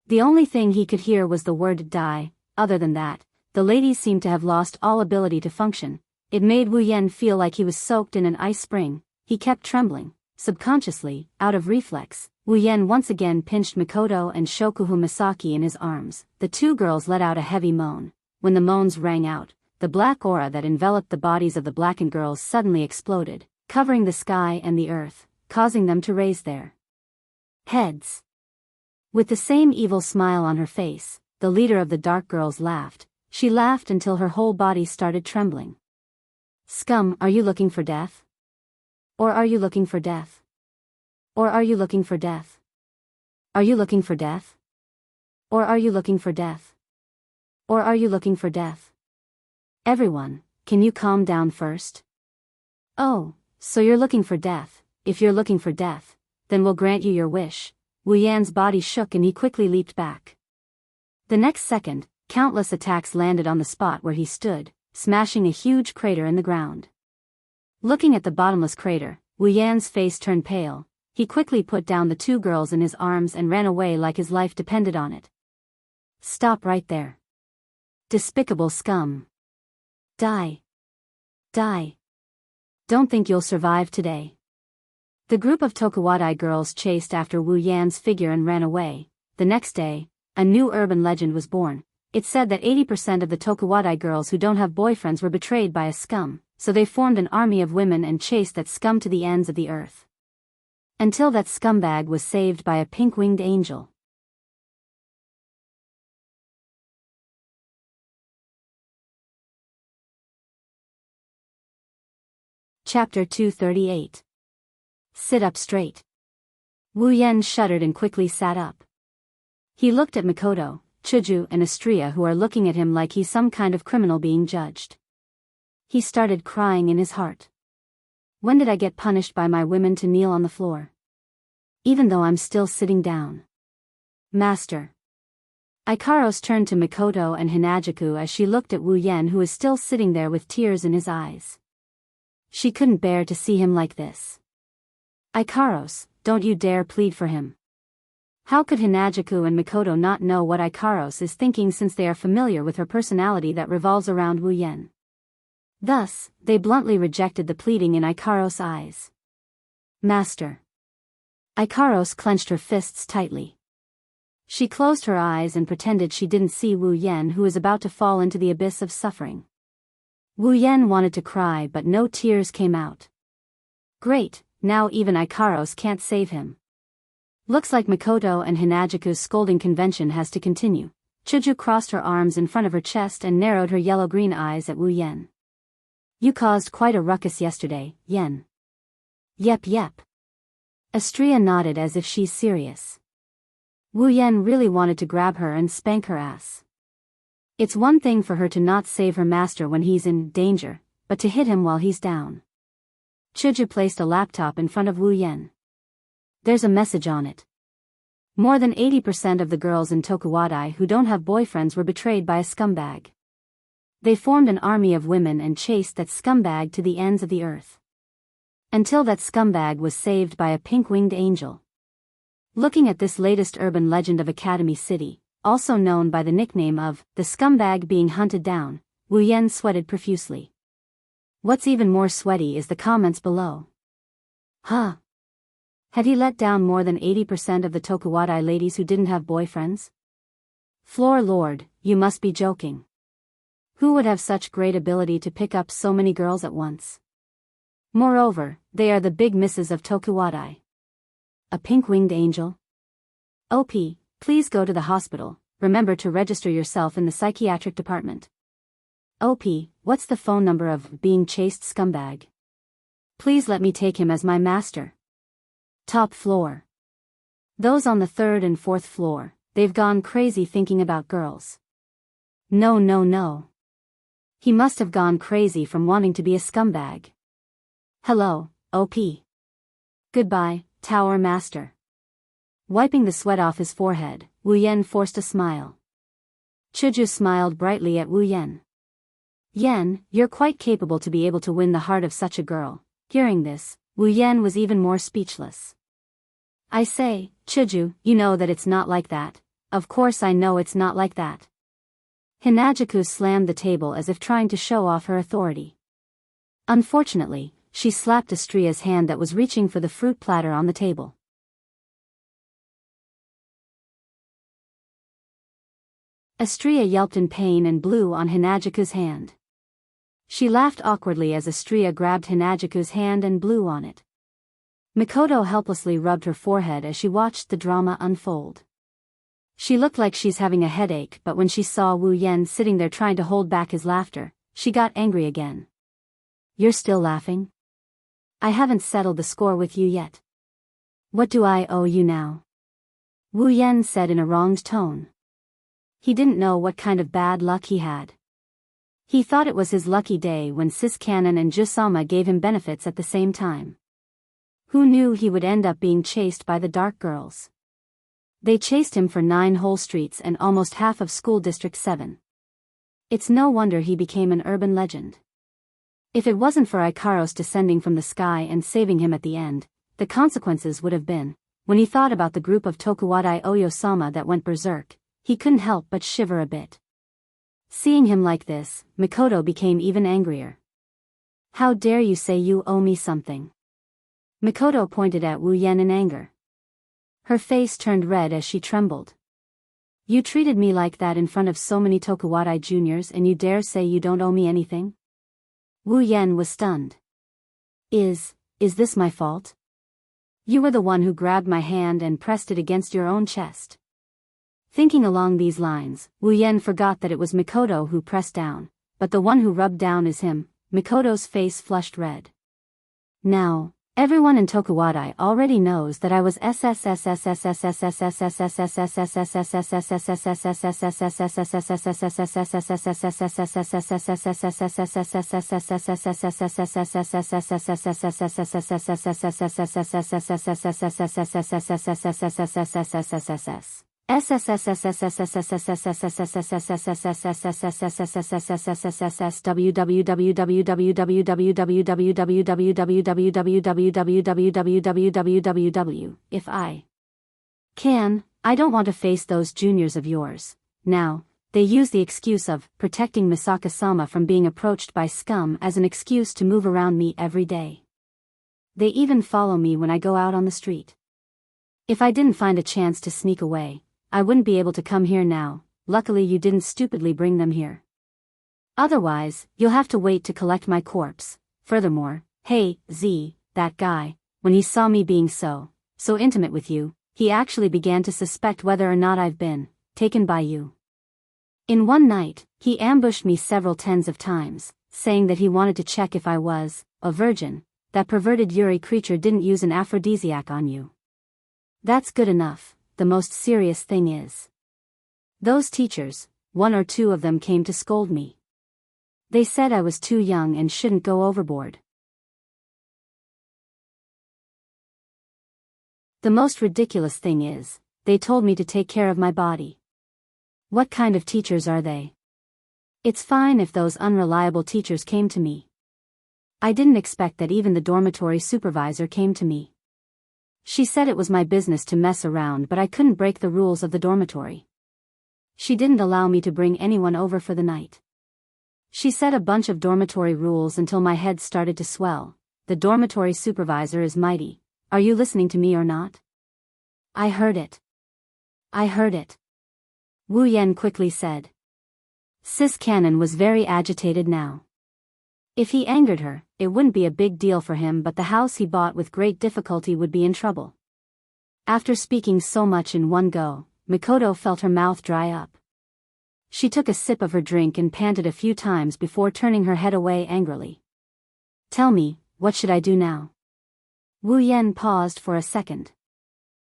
The only thing he could hear was the word die. Other than that, the ladies seemed to have lost all ability to function. It made Wu Yan feel like he was soaked in an ice spring. He kept trembling. Subconsciously, out of reflex, Wu Yan once again pinched Mikoto and Shokuhu Misaki in his arms. The two girls let out a heavy moan. When the moans rang out, the black aura that enveloped the bodies of the blackened girls suddenly exploded, covering the sky and the earth, causing them to raise their heads. With the same evil smile on her face, the leader of the dark girls laughed. She laughed until her whole body started trembling. Scum, are you looking for death? Or are you looking for death? Or are you looking for death? Are you looking for death? Or are you looking for death? Or are you looking for death? Everyone, can you calm down first? Oh, so you're looking for death. If you're looking for death, then we'll grant you your wish. Wu Yan's body shook and he quickly leaped back. The next second, countless attacks landed on the spot where he stood, smashing a huge crater in the ground. Looking at the bottomless crater, Wu Yan's face turned pale. He quickly put down the two girls in his arms and ran away like his life depended on it. Stop right there. Despicable scum. Die. Die. Don't think you'll survive today. The group of Tokuwadai girls chased after Wu Yan's figure and ran away. The next day, a new urban legend was born. It said that 80% of the Tokuwadai girls who don't have boyfriends were betrayed by a scum, so they formed an army of women and chased that scum to the ends of the earth. Until that scumbag was saved by a pink-winged angel. Chapter 238. Sit up straight. Wu Yan shuddered and quickly sat up. He looked at Mikoto, Chuju and Astria, who are looking at him like he's some kind of criminal being judged. He started crying in his heart. When did I get punished by my women to kneel on the floor? Even though I'm still sitting down. Master. Ikaros turned to Mikoto and Hinajuku as she looked at Wu Yen, who was still sitting there with tears in his eyes. She couldn't bear to see him like this. Ikaros, don't you dare plead for him. How could Hinajuku and Mikoto not know what Ikaros is thinking, since they are familiar with her personality that revolves around Wu Yen? Thus, they bluntly rejected the pleading in Ikaros' eyes. Master. Ikaros clenched her fists tightly. She closed her eyes and pretended she didn't see Wu Yen, who was about to fall into the abyss of suffering. Wu Yen wanted to cry, but no tears came out. Great, now even Ikaros can't save him. Looks like Mikoto and Hinajuku's scolding convention has to continue. Chuju crossed her arms in front of her chest and narrowed her yellow-green eyes at Wu Yen. You caused quite a ruckus yesterday, Yen. Yep. Astria nodded as if she's serious. Wu Yen really wanted to grab her and spank her ass. It's one thing for her to not save her master when he's in danger, but to hit him while he's down. Chuju placed a laptop in front of Wu Yen. There's a message on it. More than 80% of the girls in Tokuwadai who don't have boyfriends were betrayed by a scumbag. They formed an army of women and chased that scumbag to the ends of the earth. Until that scumbag was saved by a pink-winged angel. Looking at this latest urban legend of Academy City, also known by the nickname of the scumbag being hunted down, Wu Yen sweated profusely. What's even more sweaty is the comments below. Huh? Had he let down more than 80% of the Tokuwadai ladies who didn't have boyfriends? Floor Lord, you must be joking. Who would have such great ability to pick up so many girls at once? Moreover, they are the big misses of Tokuwadai. A pink-winged angel? OP, please go to the hospital, remember to register yourself in the psychiatric department. OP, what's the phone number of being chased scumbag? Please let me take him as my master. Top floor. Those on the 3rd and 4th floor, they've gone crazy thinking about girls. No. He must have gone crazy from wanting to be a scumbag. Hello, OP. Goodbye, Tower Master. Wiping the sweat off his forehead, Wu Yen forced a smile. Chuju smiled brightly at Wu Yen. Yen, you're quite capable to be able to win the heart of such a girl. Hearing this, Wu Yen was even more speechless. I say, Chuju, you know that it's not like that. Of course I know it's not like that. Hinajuku slammed the table as if trying to show off her authority. Unfortunately, she slapped Astria's hand that was reaching for the fruit platter on the table. Astria yelped in pain and blew on Hinajuku's hand. She laughed awkwardly as Astria grabbed Hinajuku's hand and blew on it. Mikoto helplessly rubbed her forehead as she watched the drama unfold. She looked like she's having a headache, but when she saw Wu Yen sitting there trying to hold back his laughter, she got angry again. You're still laughing? I haven't settled the score with you yet. What do I owe you now? Wu Yen said in a wronged tone. He didn't know what kind of bad luck he had. He thought it was his lucky day when Sis Cannon and Jusama gave him benefits at the same time. Who knew he would end up being chased by the Dark Girls? They chased him for 9 whole streets and almost half of School District 7. It's no wonder he became an urban legend. If it wasn't for Ikaros descending from the sky and saving him at the end, the consequences would have been, when he thought about the group of Tokuwadai Oyosama that went berserk, he couldn't help but shiver a bit. Seeing him like this, Mikoto became even angrier. How dare you say you owe me something? Mikoto pointed at Wu Yen in anger. Her face turned red as she trembled. You treated me like that in front of so many Tokuwadai juniors and you dare say you don't owe me anything? Wu Yen was stunned. Is this my fault? You were the one who grabbed my hand and pressed it against your own chest. Thinking along these lines, Wu Yen forgot that it was Mikoto who pressed down, but the one who rubbed down is him. Mikoto's face flushed red. Now, everyone in Tokuwadai already knows that I was If I can, I don't want to face those juniors of yours. Now, they use the excuse of protecting Misaka-sama from being approached by scum as an excuse to move around me every day. They even follow me when I go out on the street. If I didn't find a chance to sneak away, I wouldn't be able to come here now. Luckily you didn't stupidly bring them here. Otherwise, you'll have to wait to collect my corpse. Furthermore, hey, Z, that guy, when he saw me being so intimate with you, he actually began to suspect whether or not I've been taken by you. In one night, he ambushed me several tens of times, saying that he wanted to check if I was a virgin. That perverted Yuri creature didn't use an aphrodisiac on you. That's good enough. The most serious thing is, those teachers, one or two of them came to scold me. They said I was too young and shouldn't go overboard. The most ridiculous thing is, they told me to take care of my body. What kind of teachers are they? It's fine if those unreliable teachers came to me. I didn't expect that even the dormitory supervisor came to me. She said it was my business to mess around, but I couldn't break the rules of the dormitory. She didn't allow me to bring anyone over for the night. She said a bunch of dormitory rules until my head started to swell. The dormitory supervisor is mighty. Are you listening to me or not? I heard it. I heard it. Wu Yan quickly said. Sis Cannon was very agitated now. If he angered her, it wouldn't be a big deal for him, but the house he bought with great difficulty would be in trouble. After speaking so much in one go, Mikoto felt her mouth dry up. She took a sip of her drink and panted a few times before turning her head away angrily. Tell me, what should I do now? Wu Yan paused for a second.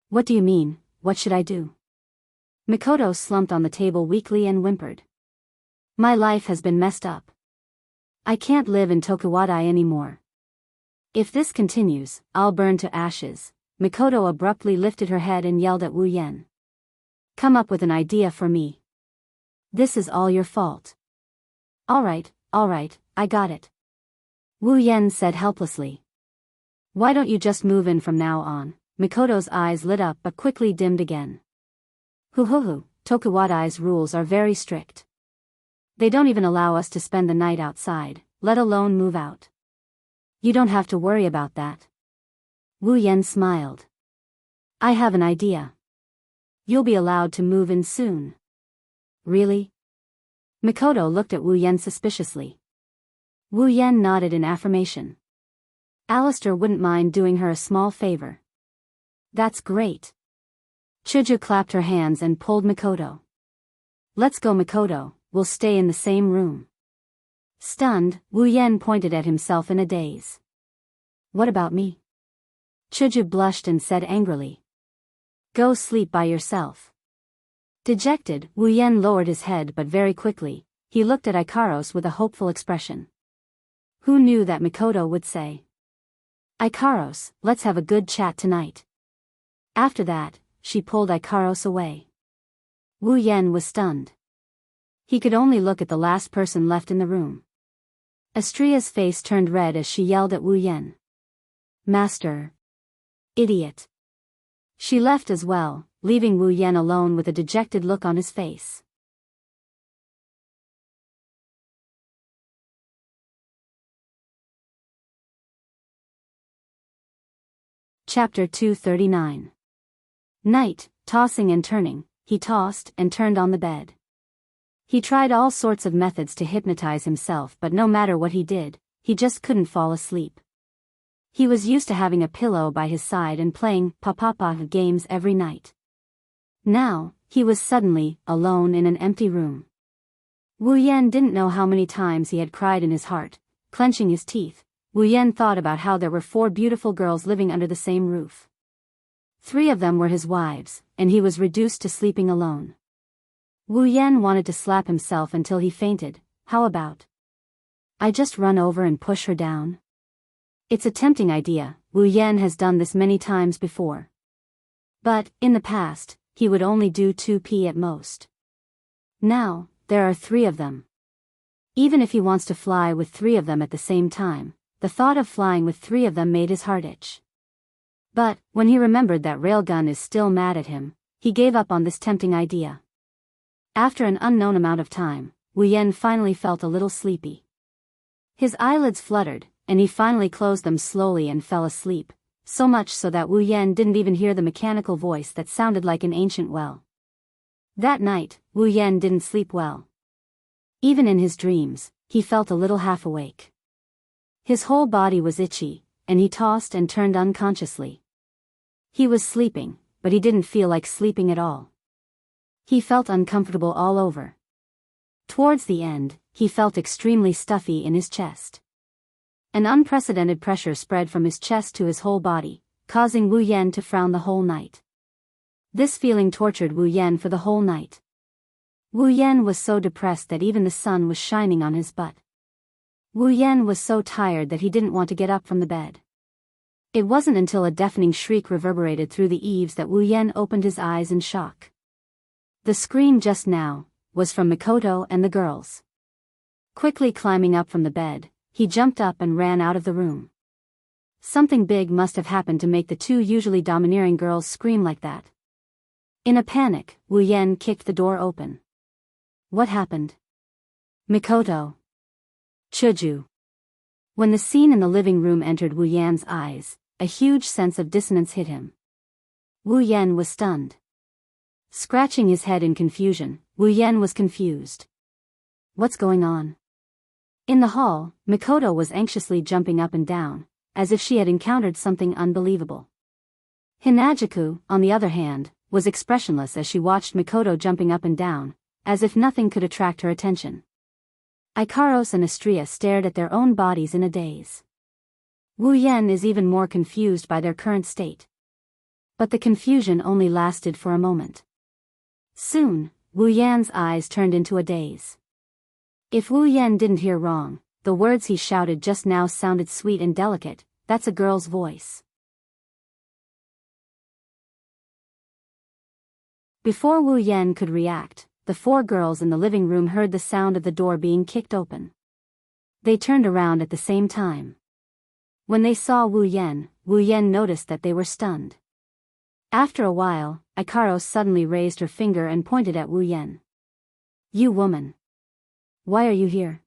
What do you mean, what should I do? Mikoto slumped on the table weakly and whimpered. My life has been messed up. I can't live in Tokuwadai anymore. If this continues, I'll burn to ashes. Mikoto abruptly lifted her head and yelled at Wu Yan. Come up with an idea for me. This is all your fault. All right, I got it. Wu Yan said helplessly. Why don't you just move in from now on? Mikoto's eyes lit up but quickly dimmed again. Hoo, Tokuwadai's rules are very strict. They don't even allow us to spend the night outside, let alone move out. You don't have to worry about that. Wu Yan smiled. I have an idea. You'll be allowed to move in soon. Really? Mikoto looked at Wu Yan suspiciously. Wu Yan nodded in affirmation. Alistair wouldn't mind doing her a small favor. That's great. Chuju clapped her hands and pulled Mikoto. Let's go, Mikoto, we'll stay in the same room. Stunned, Wu Yan pointed at himself in a daze. What about me? Chuju blushed and said angrily. Go sleep by yourself. Dejected, Wu Yan lowered his head, but very quickly, he looked at Ikaros with a hopeful expression. Who knew that Mikoto would say? Ikaros, let's have a good chat tonight. After that, she pulled Ikaros away. Wu Yan was stunned. He could only look at the last person left in the room. Astria's face turned red as she yelled at Wu Yan. Master. Idiot. She left as well, leaving Wu Yan alone with a dejected look on his face. Chapter 239. Night, tossing and turning, he tossed and turned on the bed. He tried all sorts of methods to hypnotize himself, but no matter what he did, he just couldn't fall asleep. He was used to having a pillow by his side and playing pa-pa-pa games every night. Now, he was suddenly alone in an empty room. Wu Yan didn't know how many times he had cried in his heart. Clenching his teeth, Wu Yan thought about how there were 4 beautiful girls living under the same roof. 3 of them were his wives, and he was reduced to sleeping alone. Wu Yan wanted to slap himself until he fainted. How about I just run over and push her down? It's a tempting idea. Wu Yan has done this many times before. But, in the past, he would only do 2p at most. Now, there are 3 of them. Even if he wants to fly with 3 of them at the same time, the thought of flying with 3 of them made his heart itch. But, when he remembered that Railgun is still mad at him, he gave up on this tempting idea. After an unknown amount of time, Wu Yan finally felt a little sleepy. His eyelids fluttered, and he finally closed them slowly and fell asleep, so much so that Wu Yan didn't even hear the mechanical voice that sounded like an ancient well. That night, Wu Yan didn't sleep well. Even in his dreams, he felt a little half awake. His whole body was itchy, and he tossed and turned unconsciously. He was sleeping, but he didn't feel like sleeping at all. He felt uncomfortable all over. Towards the end, he felt extremely stuffy in his chest. An unprecedented pressure spread from his chest to his whole body, causing Wu Yan to frown the whole night. This feeling tortured Wu Yan for the whole night. Wu Yan was so depressed that even the sun was shining on his butt. Wu Yan was so tired that he didn't want to get up from the bed. It wasn't until a deafening shriek reverberated through the eaves that Wu Yan opened his eyes in shock. The scream just now was from Mikoto and the girls. Quickly climbing up from the bed, he jumped up and ran out of the room. Something big must have happened to make the 2 usually domineering girls scream like that. In a panic, Wu Yan kicked the door open. What happened? Mikoto. Chuju. When the scene in the living room entered Wu Yan's eyes, a huge sense of dissonance hit him. Wu Yan was stunned. Scratching his head in confusion, Wu Yan was confused. What's going on? In the hall, Mikoto was anxiously jumping up and down, as if she had encountered something unbelievable. Hinajaku, on the other hand, was expressionless as she watched Mikoto jumping up and down, as if nothing could attract her attention. Ikaros and Astria stared at their own bodies in a daze. Wu Yan is even more confused by their current state. But the confusion only lasted for a moment. Soon, Wu Yan's eyes turned into a daze. If Wu Yan didn't hear wrong, the words he shouted just now sounded sweet and delicate. That's a girl's voice. Before Wu Yan could react, the 4 girls in the living room heard the sound of the door being kicked open. They turned around at the same time. When they saw Wu Yan noticed that they were stunned. After a while, Ikaros suddenly raised her finger and pointed at Wu Yan. You woman. Why are you here?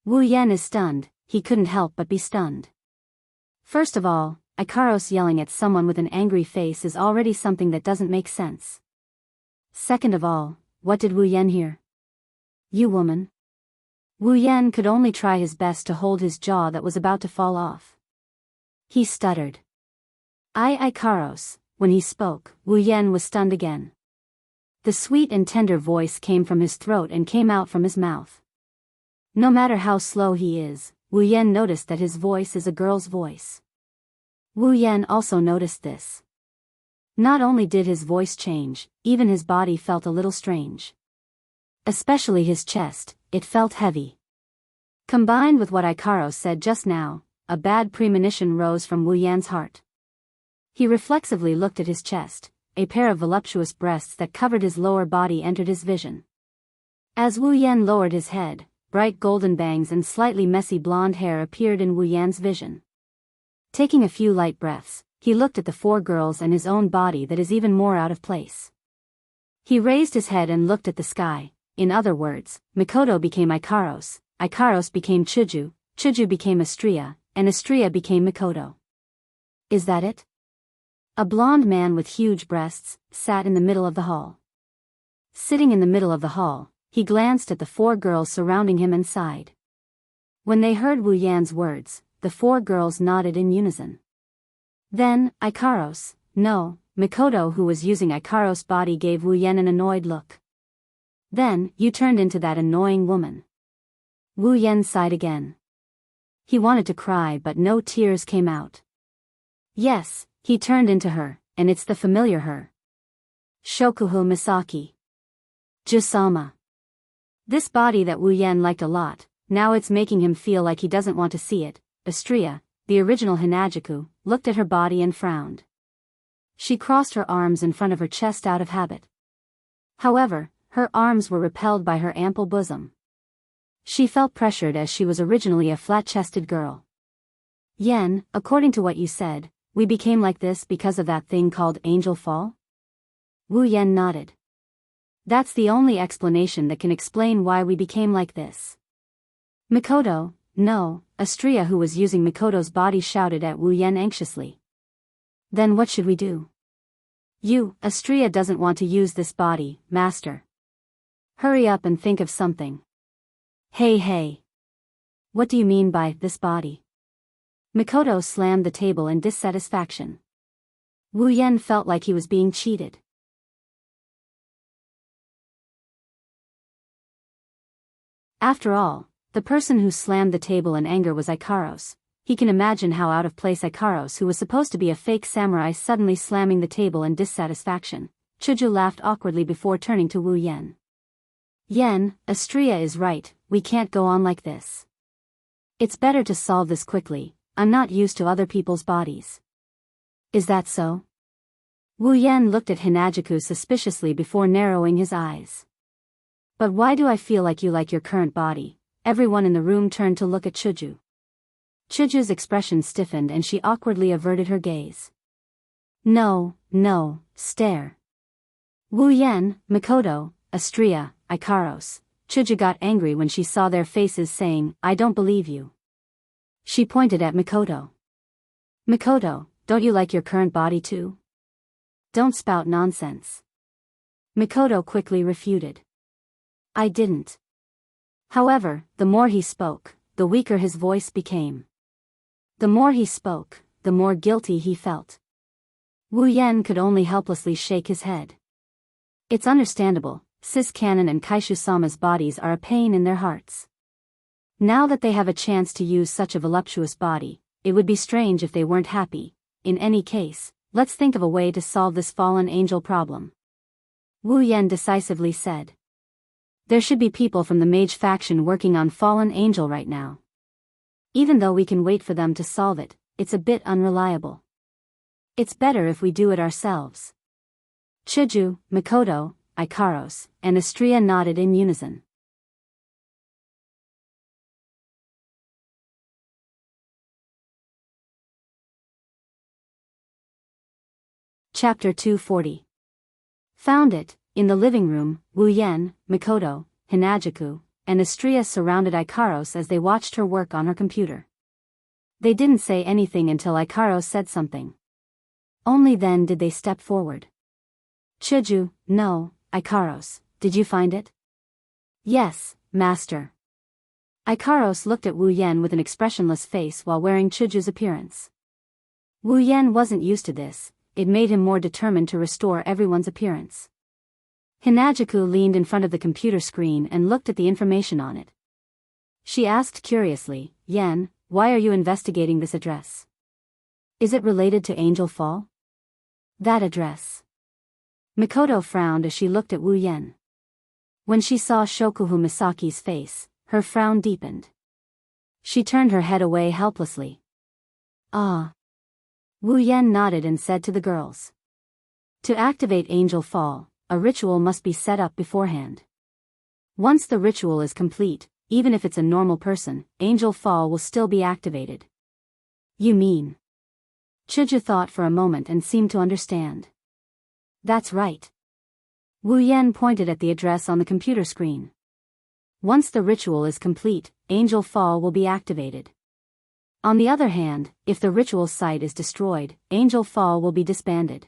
Wu Yan is stunned, he couldn't help but be stunned. First of all, Ikaros yelling at someone with an angry face is already something that doesn't make sense. Second of all, what did Wu Yan hear? You woman. Wu Yan could only try his best to hold his jaw that was about to fall off. He stuttered. Ikaros. When he spoke, Wu Yan was stunned again. The sweet and tender voice came from his throat and came out from his mouth. No matter how slow he is, Wu Yan noticed that his voice is a girl's voice. Wu Yan also noticed this. Not only did his voice change, even his body felt a little strange. Especially his chest, it felt heavy. Combined with what Ikaros said just now, a bad premonition rose from Wu Yan's heart. He reflexively looked at his chest. A pair of voluptuous breasts that covered his lower body entered his vision. As Wu Yan lowered his head, bright golden bangs and slightly messy blonde hair appeared in Wu Yan's vision. Taking a few light breaths, he looked at the 4 girls and his own body that is even more out of place. He raised his head and looked at the sky. In other words, Mikoto became Ikaros, Ikaros became Chuju, Chuju became Astria, and Astria became Mikoto. Is that it? A blonde man with huge breasts sat in the middle of the hall. Sitting in the middle of the hall, he glanced at the 4 girls surrounding him and sighed. When they heard Wu Yan's words, the 4 girls nodded in unison. Then, Ikaros, no, Mikoto, who was using Ikaros' body, gave Wu Yan an annoyed look. Then, you turned into that annoying woman. Wu Yan sighed again. He wanted to cry but no tears came out. Yes, he turned into her, and it's the familiar her. Shokuho Misaki. Jusama. This body that Wu Yan liked a lot, now it's making him feel like he doesn't want to see it. Astria, the original Hinajaku, looked at her body and frowned. She crossed her arms in front of her chest out of habit. However, her arms were repelled by her ample bosom. She felt pressured as she was originally a flat-chested girl. Yen, according to what you said, we became like this because of that thing called angel fall? Wu Yen nodded. That's the only explanation that can explain why we became like this. Mikoto, no, Astria, who was using Mikoto's body, shouted at Wu Yen anxiously. Then what should we do? Astria doesn't want to use this body, master. Hurry up and think of something. Hey. What do you mean by this body? Mikoto slammed the table in dissatisfaction. Wu Yen felt like he was being cheated. After all, the person who slammed the table in anger was Ikaros. He can imagine how out of place Ikaros, who was supposed to be a fake samurai, suddenly slamming the table in dissatisfaction. Chuju laughed awkwardly before turning to Wu Yen. Yen, Astria is right, we can't go on like this. It's better to solve this quickly. I'm not used to other people's bodies. Is that so? Wu Yen looked at Hinajuku suspiciously before narrowing his eyes. But why do I feel like you like your current body? Everyone in the room turned to look at Chuju. Chuju's expression stiffened and she awkwardly averted her gaze. No, stare. Wu Yen, Mikoto, Astria, Ikaros. Chuju got angry when she saw their faces, saying, I don't believe you. She pointed at Mikoto. Mikoto, don't you like your current body too? Don't spout nonsense. Mikoto quickly refuted. I didn't. However, the more he spoke, the weaker his voice became. The more he spoke, the more guilty he felt. Wu Yen could only helplessly shake his head. It's understandable, Sis Cannon and Kaishu-sama's bodies are a pain in their hearts. Now that they have a chance to use such a voluptuous body, it would be strange if they weren't happy. In any case, let's think of a way to solve this fallen angel problem. Wu Yen decisively said. There should be people from the mage faction working on fallen angel right now. Even though we can wait for them to solve it, it's a bit unreliable. It's better if we do it ourselves. Chuju, Mikoto, Ikaros, and Astria nodded in unison. Chapter 240. Found it. In the living room, Wu Yen, Mikoto, Hinajuku, and Astria surrounded Ikaros as they watched her work on her computer. They didn't say anything until Ikaros said something. Only then did they step forward. Chuju, no, Ikaros, did you find it? Yes, master. Ikaros looked at Wu Yen with an expressionless face while wearing Chuju's appearance. Wu Yen wasn't used to this, it made him more determined to restore everyone's appearance. Hinajuku leaned in front of the computer screen and looked at the information on it. She asked curiously, Yen, why are you investigating this address? Is it related to Angel Fall? That address. Mikoto frowned as she looked at Wu Yen. When she saw Shokuhu Misaki's face, her frown deepened. She turned her head away helplessly. Ah. Wu Yen nodded and said to the girls. To activate Angel Fall, a ritual must be set up beforehand. Once the ritual is complete, even if it's a normal person, Angel Fall will still be activated. You mean? Chuju thought for a moment and seemed to understand. That's right. Wu Yen pointed at the address on the computer screen. Once the ritual is complete, Angel Fall will be activated. On the other hand, if the ritual site is destroyed, Angel Fall will be disbanded.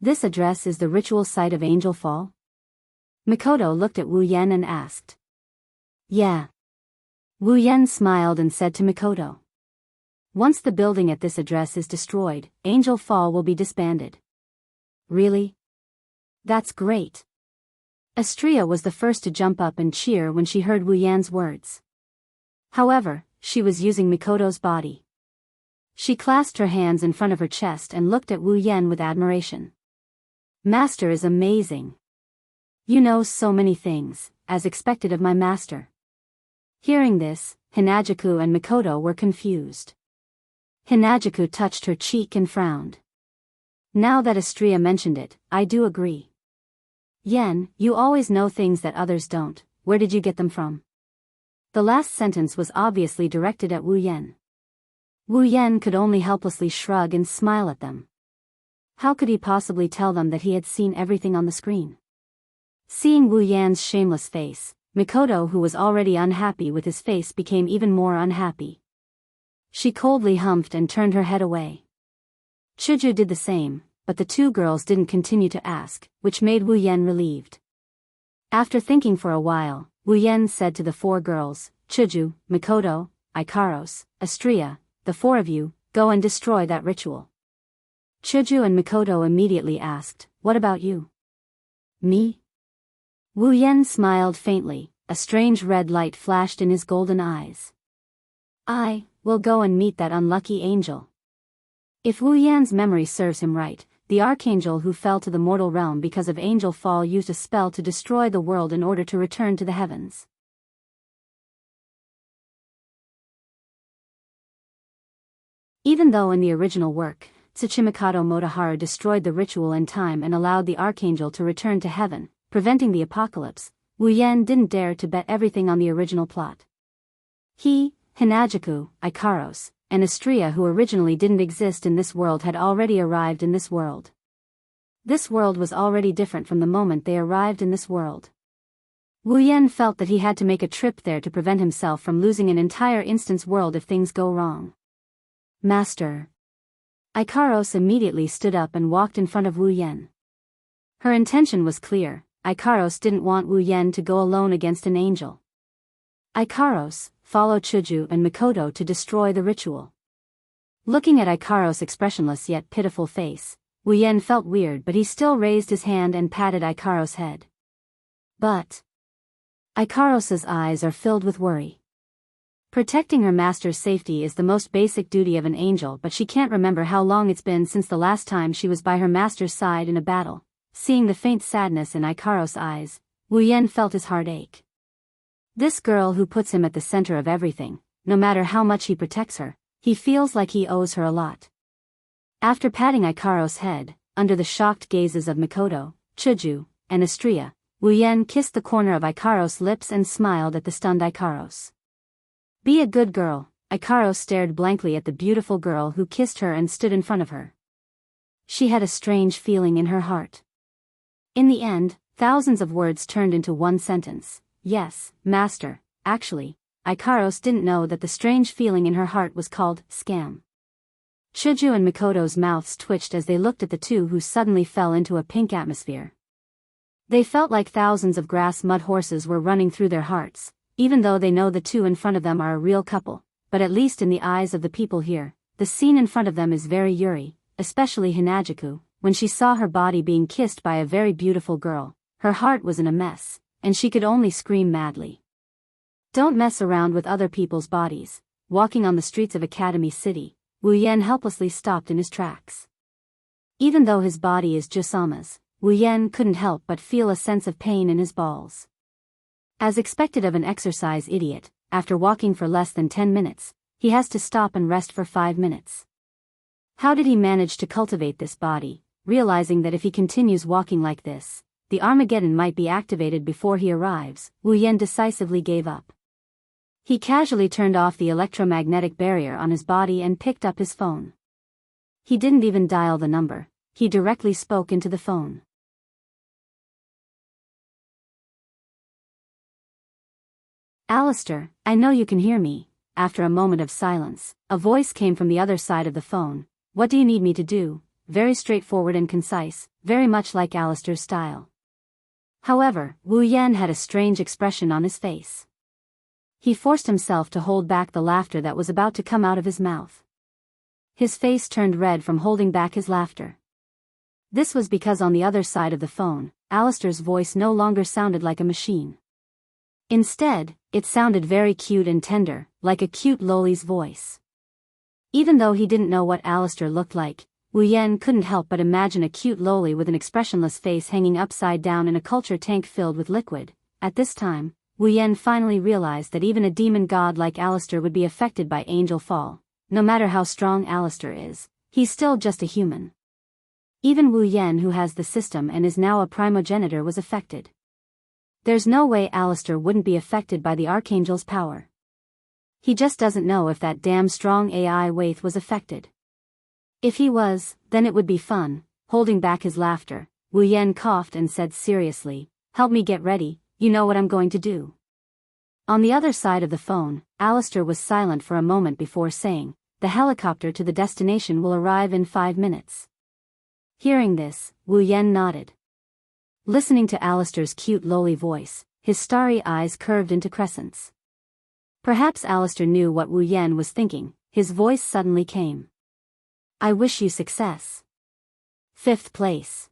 This address is the ritual site of Angel Fall? Mikoto looked at Wu Yen and asked. Yeah. Wu Yen smiled and said to Mikoto. Once the building at this address is destroyed, Angel Fall will be disbanded. Really? That's great. Astria was the first to jump up and cheer when she heard Wu Yan's words. However, she was using Mikoto's body. She clasped her hands in front of her chest and looked at Wu Yen with admiration. Master is amazing. You know so many things, as expected of my master. Hearing this, Hinajuku and Mikoto were confused. Hinajuku touched her cheek and frowned. Now that Astria mentioned it, I do agree. Yen, you always know things that others don't. Where did you get them from? The last sentence was obviously directed at Wu Yen. Wu Yen could only helplessly shrug and smile at them. How could he possibly tell them that he had seen everything on the screen? Seeing Wu Yan's shameless face, Mikoto, who was already unhappy with his face, became even more unhappy. She coldly humphed and turned her head away. Chuju did the same, but the two girls didn't continue to ask, which made Wu Yen relieved. After thinking for a while, Wu Yen said to the four girls, Chuju, Mikoto, Ikaros, Astria, the four of you, go and destroy that ritual. Chuju and Mikoto immediately asked, what about you? Me? Wu Yen smiled faintly, a strange red light flashed in his golden eyes. I will go and meet that unlucky angel. If Wu Yan's memory serves him right, the archangel who fell to the mortal realm because of angel fall used a spell to destroy the world in order to return to the heavens. Even though in the original work, Tsuchimikado Motoharu destroyed the ritual in time and allowed the archangel to return to heaven, preventing the apocalypse, Wu Yen didn't dare to bet everything on the original plot. He, Hinajaku, Ikaros, and Astria, who originally didn't exist in this world, had already arrived in this world. This world was already different from the moment they arrived in this world. Wu Yen felt that he had to make a trip there to prevent himself from losing an entire instance world if things go wrong. Master. Ikaros immediately stood up and walked in front of Wu Yen. Her intention was clear. Ikaros didn't want Wu Yen to go alone against an angel. Ikaros, follow Chuju and Mikoto to destroy the ritual. Looking at Ikaros' expressionless yet pitiful face, Wu Yen felt weird, but he still raised his hand and patted Ikaros' head. But Ikaros' eyes are filled with worry. Protecting her master's safety is the most basic duty of an angel, but she can't remember how long it's been since the last time she was by her master's side in a battle. Seeing the faint sadness in Ikaros' eyes, Wu Yen felt his heart ache. This girl who puts him at the center of everything, no matter how much he protects her, he feels like he owes her a lot. After patting Ikaros' head, under the shocked gazes of Mikoto, Chuju, and Astria, Wu Yen kissed the corner of Ikaros' lips and smiled at the stunned Ikaros. Be a good girl. Ikaros stared blankly at the beautiful girl who kissed her and stood in front of her. She had a strange feeling in her heart. In the end, thousands of words turned into one sentence. Yes, master. Actually, Ikaros didn't know that the strange feeling in her heart was called scam. Chuju and Mikoto's mouths twitched as they looked at the two who suddenly fell into a pink atmosphere. They felt like thousands of grass mud horses were running through their hearts, even though they know the two in front of them are a real couple, but at least in the eyes of the people here, the scene in front of them is very Yuri, especially Hinajaku. When she saw her body being kissed by a very beautiful girl, her heart was in a mess, and she could only scream madly. Don't mess around with other people's bodies. Walking on the streets of Academy City, Wu Yen helplessly stopped in his tracks. Even though his body is Jusama's, Wu Yen couldn't help but feel a sense of pain in his balls. As expected of an exercise idiot, after walking for less than 10 minutes, he has to stop and rest for 5 minutes. How did he manage to cultivate this body? Realizing that if he continues walking like this, the Armageddon might be activated before he arrives, Wu Yen decisively gave up. He casually turned off the electromagnetic barrier on his body and picked up his phone. He didn't even dial the number, he directly spoke into the phone. Alistair, I know you can hear me. After a moment of silence, a voice came from the other side of the phone. What do you need me to do? Very straightforward and concise, very much like Alistair's style. However, Wu Yen had a strange expression on his face. He forced himself to hold back the laughter that was about to come out of his mouth. His face turned red from holding back his laughter. This was because on the other side of the phone, Alistair's voice no longer sounded like a machine. Instead, it sounded very cute and tender, like a cute loli's voice. Even though he didn't know what Alistair looked like, Wu Yen couldn't help but imagine a cute loli with an expressionless face hanging upside down in a culture tank filled with liquid. At this time, Wu Yen finally realized that even a demon god like Alistair would be affected by angel fall. No matter how strong Alistair is, he's still just a human. Even Wu Yan, who has the system and is now a primogenitor, was affected. There's no way Alistair wouldn't be affected by the Archangel's power. He just doesn't know if that damn strong AI Waith was affected. If he was, then it would be fun. Holding back his laughter, Wu Yan coughed and said seriously, "Help me get ready, you know what I'm going to do." On the other side of the phone, Alistair was silent for a moment before saying, "The helicopter to the destination will arrive in 5 minutes." Hearing this, Wu Yan nodded. Listening to Alistair's cute lowly voice, his starry eyes curved into crescents. Perhaps Alistair knew what Wu Yan was thinking. His voice suddenly came. "I wish you success." 5th place.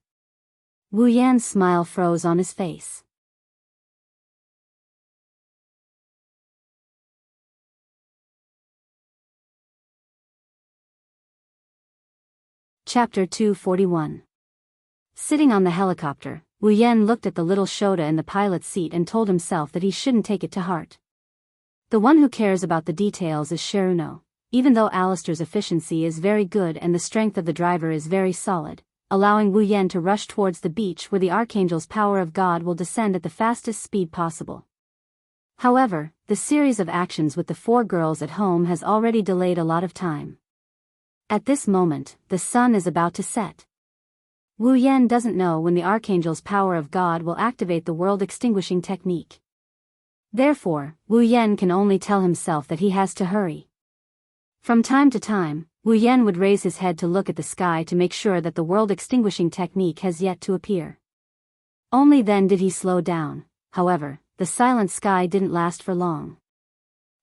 Wu Yan's smile froze on his face. Chapter 241. Sitting on the helicopter, Wu Yan looked at the little Shota in the pilot's seat and told himself that he shouldn't take it to heart. The one who cares about the details is Sheruno. Even though Alistair's efficiency is very good and the strength of the driver is very solid, allowing Wu Yan to rush towards the beach where the Archangel's power of God will descend at the fastest speed possible. However, the series of actions with the 4 girls at home has already delayed a lot of time. At this moment, the sun is about to set. Wu Yan doesn't know when the Archangel's power of God will activate the world-extinguishing technique. Therefore, Wu Yan can only tell himself that he has to hurry. From time to time, Wu Yan would raise his head to look at the sky to make sure that the world-extinguishing technique has yet to appear. Only then did he slow down. However, the silent sky didn't last for long.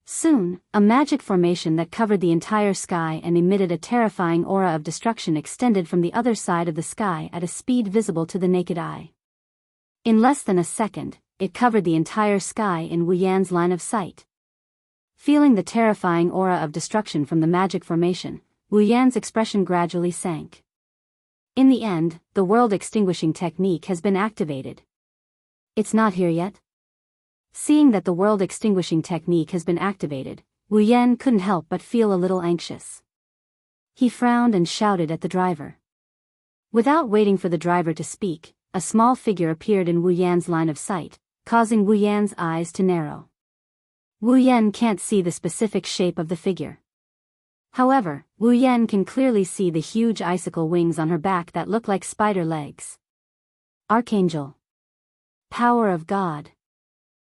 Soon, a magic formation that covered the entire sky and emitted a terrifying aura of destruction extended from the other side of the sky at a speed visible to the naked eye. In less than a second, it covered the entire sky in Wu Yan's line of sight. Feeling the terrifying aura of destruction from the magic formation, Wu Yan's expression gradually sank. In the end, the world-extinguishing technique has been activated. It's not here yet? Seeing that the world-extinguishing technique has been activated, Wu Yan couldn't help but feel a little anxious. He frowned and shouted at the driver. Without waiting for the driver to speak, a small figure appeared in Wu Yan's line of sight, causing Wu Yan's eyes to narrow. Wu Yan can't see the specific shape of the figure. However, Wu Yan can clearly see the huge icicle wings on her back that look like spider legs. Archangel. Power of God.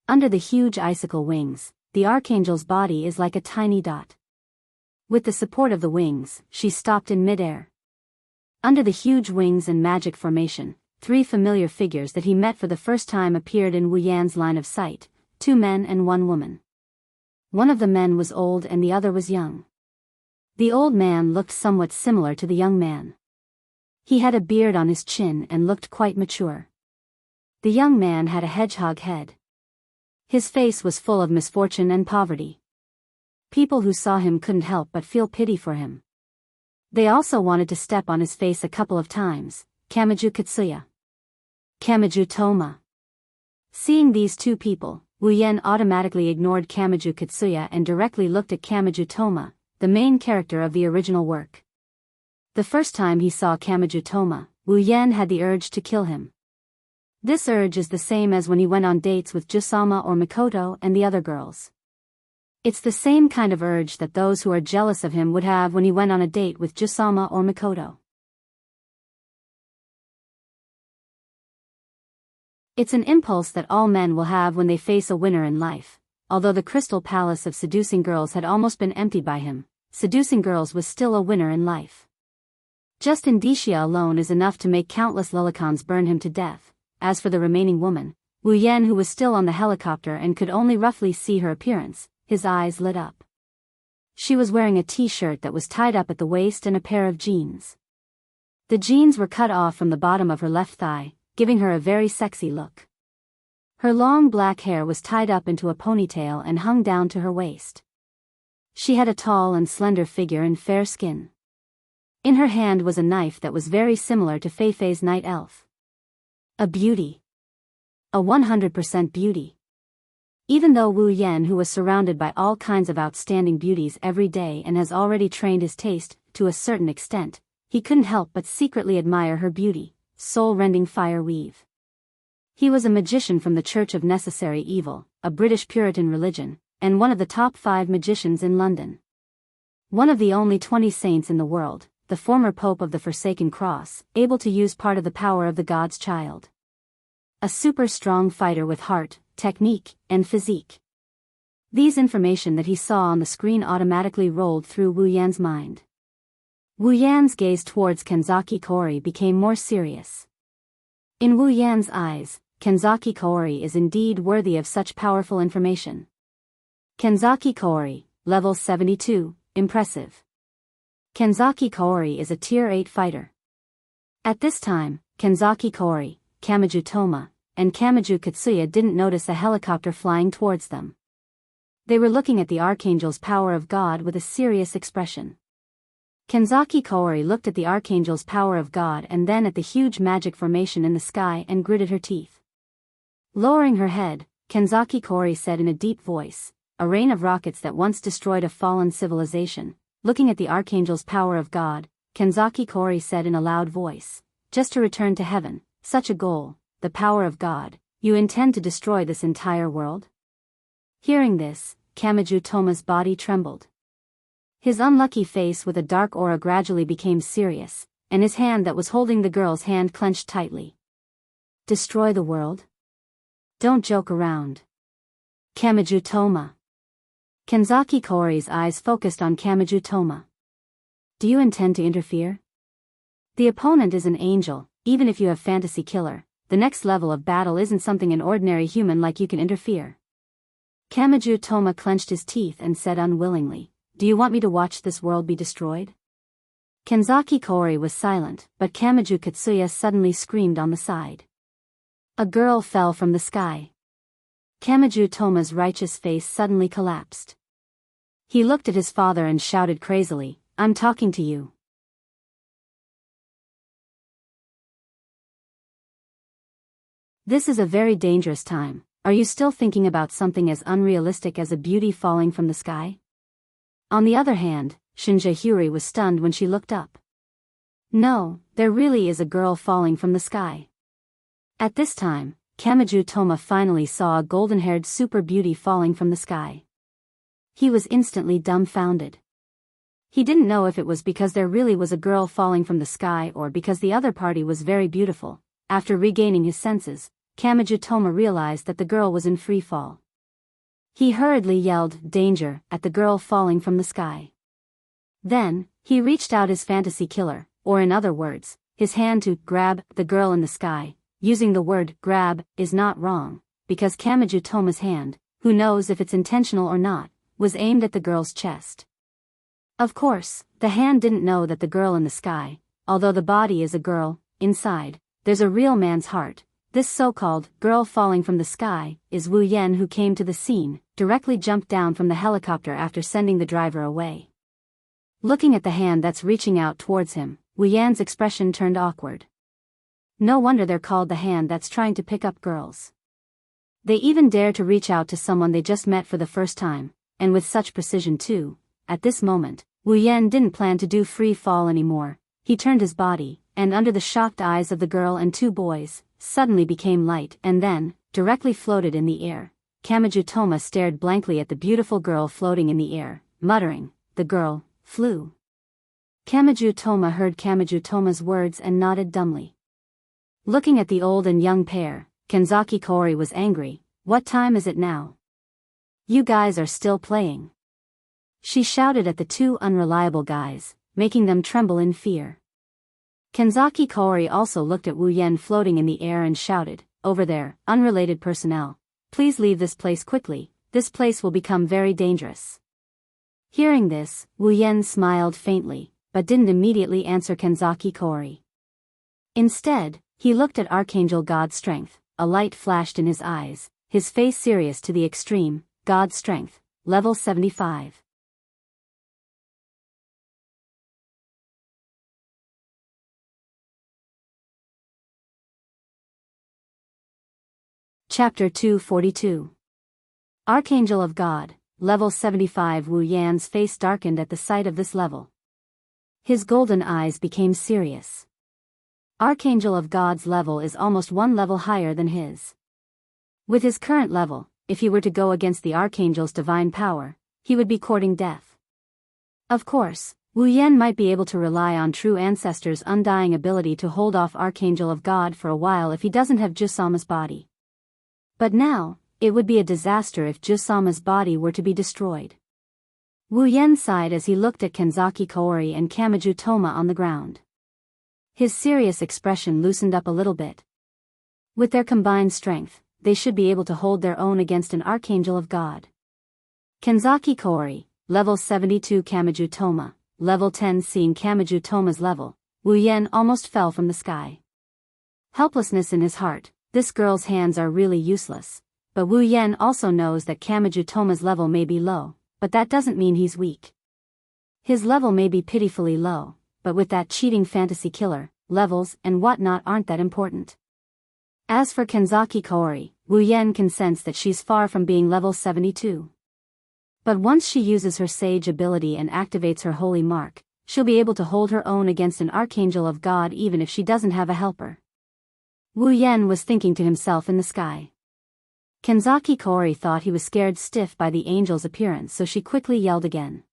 Under the huge icicle wings, the Archangel's body is like a tiny dot. With the support of the wings, she stopped in midair. Under the huge wings and magic formation, 3 familiar figures that he met for the first time appeared in Wu Yan's line of sight, 2 men and 1 woman. One of the men was old and the other was young. The old man looked somewhat similar to the young man. He had a beard on his chin and looked quite mature. The young man had a hedgehog head. His face was full of misfortune and poverty. People who saw him couldn't help but feel pity for him. They also wanted to step on his face a couple of times. Kamiju Katsuya. Kamiju Toma. Seeing these 2 people, Wu Yan automatically ignored Kamiju Katsuya and directly looked at Kamiju Toma, the main character of the original work. The first time he saw Kamiju Toma, Wu Yan had the urge to kill him. This urge is the same as when he went on dates with Jusama or Mikoto and the other girls. It's the same kind of urge that those who are jealous of him would have when he went on a date with Jusama or Mikoto. It's an impulse that all men will have when they face a winner in life. Although the crystal palace of seducing girls had almost been emptied by him, seducing girls was still a winner in life. Just indicia alone is enough to make countless Lilicons burn him to death. As for the remaining woman, Wu Yan, who was still on the helicopter and could only roughly see her appearance, his eyes lit up. She was wearing a t-shirt that was tied up at the waist and a pair of jeans. The jeans were cut off from the bottom of her left thigh, giving her a very sexy look. Her long black hair was tied up into a ponytail and hung down to her waist. She had a tall and slender figure and fair skin. In her hand was a knife that was very similar to Feifei's night elf. A beauty. A 100% beauty. Even though Wu Yan, who was surrounded by all kinds of outstanding beauties every day and has already trained his taste, to a certain extent, he couldn't help but secretly admire her beauty, soul-rending fire weave. He was a magician from the Church of Necessary Evil, a British Puritan religion, and one of the top 5 magicians in London. One of the only 20 saints in the world, the former Pope of the Forsaken Cross, able to use part of the power of the God's child. A super strong fighter with heart, technique, and physique. These information that he saw on the screen automatically rolled through Wu Yan's mind. Wu Yan's gaze towards Kenzaki Kaori became more serious. In Wu Yan's eyes, Kenzaki Kaori is indeed worthy of such powerful information. Kenzaki Kaori, level 72, impressive. Kenzaki Kaori is a tier 8 fighter. At this time, Kenzaki Kaori, Kamiju Toma, and Kamiju Katsuya didn't notice a helicopter flying towards them. They were looking at the Archangel's power of God with a serious expression. Kenzaki Kaori looked at the Archangel's power of God and then at the huge magic formation in the sky and gritted her teeth. Lowering her head, Kenzaki Kaori said in a deep voice, "A rain of rockets that once destroyed a fallen civilization." Looking at the Archangel's power of God, Kenzaki Kaori said in a loud voice, "Just to return to heaven, such a goal, the power of God, you intend to destroy this entire world?" Hearing this, Kamiju Toma's body trembled. His unlucky face with a dark aura gradually became serious, and his hand that was holding the girl's hand clenched tightly. "Destroy the world? Don't joke around. Kamiju Toma." Kenzaki Kaori's eyes focused on Kamiju Toma. "Do you intend to interfere? The opponent is an angel. Even if you have fantasy killer, the next level of battle isn't something an ordinary human like you can interfere." Kamiju Toma clenched his teeth and said unwillingly, "Do you want me to watch this world be destroyed?" Kenzaki Kaori was silent, but Kamiju Katsuya suddenly screamed on the side. A girl fell from the sky. Kamiju Toma's righteous face suddenly collapsed. He looked at his father and shouted crazily, "I'm talking to you." This is a very dangerous time. Are you still thinking about something as unrealistic as a beauty falling from the sky? On the other hand, Shinja Hyuri was stunned when she looked up. No, there really is a girl falling from the sky. At this time, Kamiju Toma finally saw a golden-haired super beauty falling from the sky. He was instantly dumbfounded. He didn't know if it was because there really was a girl falling from the sky or because the other party was very beautiful. After regaining his senses, Kamiju Toma realized that the girl was in free fall. He hurriedly yelled, "Danger," at the girl falling from the sky. Then, he reached out his fantasy killer, or in other words, his hand to grab the girl in the sky. Using the word grab is not wrong, because Kamiju Toma's hand, who knows if it's intentional or not, was aimed at the girl's chest. Of course, the hand didn't know that the girl in the sky, although the body is a girl, inside, there's a real man's heart. This so-called girl falling from the sky is Wu Yan, who came to the scene, directly jumped down from the helicopter after sending the driver away. Looking at the hand that's reaching out towards him, Wu Yan's expression turned awkward. No wonder they're called the hand that's trying to pick up girls. They even dare to reach out to someone they just met for the first time, and with such precision too. At this moment, Wu Yan didn't plan to do free fall anymore. He turned his body, and under the shocked eyes of the girl and 2 boys, suddenly became light and then, directly floated in the air. Kamiju Toma stared blankly at the beautiful girl floating in the air, muttering, "The girl flew." Kamiju Toma heard Kamiju Toma's words and nodded dumbly. Looking at the old and young pair, Kenzaki Kaori was angry. "What time is it now? You guys are still playing." She shouted at the 2 unreliable guys, making them tremble in fear. Kenzaki Kaori also looked at Wu Yan floating in the air and shouted, "Over there, unrelated personnel, please leave this place quickly, this place will become very dangerous." Hearing this, Wu Yan smiled faintly, but didn't immediately answer Kenzaki Kaori. Instead, he looked at Archangel God Strength. A light flashed in his eyes, his face serious to the extreme. God Strength, level 75. Chapter 242. Archangel of God, level 75. Wu Yan's face darkened at the sight of this level. His golden eyes became serious. Archangel of God's level is almost one level higher than his. With his current level, if he were to go against the Archangel's divine power, he would be courting death. Of course, Wu Yan might be able to rely on true ancestors' undying ability to hold off Archangel of God for a while if he doesn't have Jusama's body. But now, it would be a disaster if Jusama's body were to be destroyed. Wu Yan sighed as he looked at Kenzaki Kaori and Kamiju Toma on the ground. His serious expression loosened up a little bit. With their combined strength, they should be able to hold their own against an Archangel of God. Kenzaki Kaori, level 72 Kamiju Toma, level 10. Seeing Kamiju Toma's level, Wu Yan almost fell from the sky. Helplessness in his heart, this girl's hands are really useless, but Wu Yan also knows that Kamiju Toma's level may be low, but that doesn't mean he's weak. His level may be pitifully low, but with that cheating fantasy killer, levels and whatnot aren't that important. As for Kenzaki Kaori, Wu Yan can sense that she's far from being level 72. But once she uses her sage ability and activates her holy mark, she'll be able to hold her own against an Archangel of God even if she doesn't have a helper. Wu Yan was thinking to himself in the sky. Kenzaki Kaori thought he was scared stiff by the angel's appearance, so she quickly yelled again.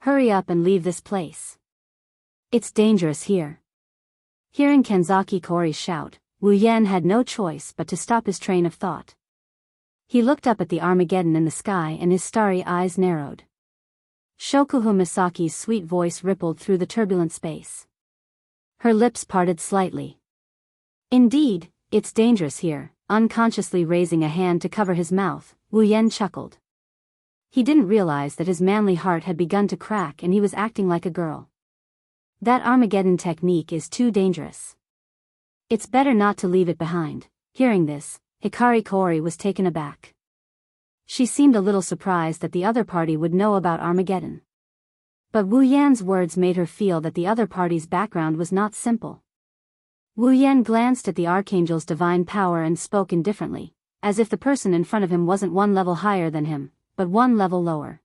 "Hurry up and leave this place. It's dangerous here." Hearing Kenzaki Kaori's shout, Wu Yan had no choice but to stop his train of thought. He looked up at the Armageddon in the sky and his starry eyes narrowed. Shokuhu Misaki's sweet voice rippled through the turbulent space. Her lips parted slightly. "Indeed, it's dangerous here." Unconsciously raising a hand to cover his mouth, Wu Yan chuckled. He didn't realize that his manly heart had begun to crack and he was acting like a girl. That Armageddon technique is too dangerous. It's better not to leave it behind. Hearing this, Hikari Kaori was taken aback. She seemed a little surprised that the other party would know about Armageddon. But Wu Yan's words made her feel that the other party's background was not simple. Wu Yan glanced at the Archangel's divine power and spoke indifferently, as if the person in front of him wasn't one level higher than him, but one level lower.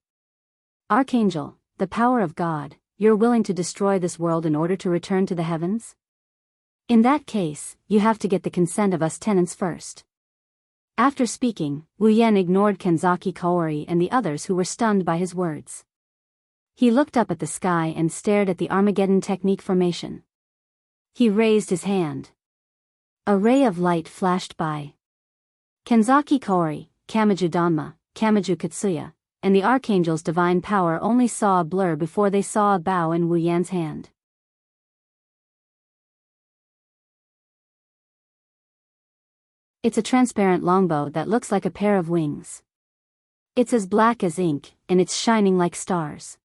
"Archangel, the power of God, you're willing to destroy this world in order to return to the heavens? In that case, you have to get the consent of us tenants first." After speaking, Wu Yan ignored Kenzaki Kaori and the others who were stunned by his words. He looked up at the sky and stared at the Armageddon technique formation. He raised his hand. A ray of light flashed by. Kenzaki Kaori, Kamiju Danma, Kamiju Katsuya, and the Archangel's divine power only saw a blur before they saw a bow in Wu Yan's hand. It's a transparent longbow that looks like a pair of wings. It's as black as ink, and it's shining like stars.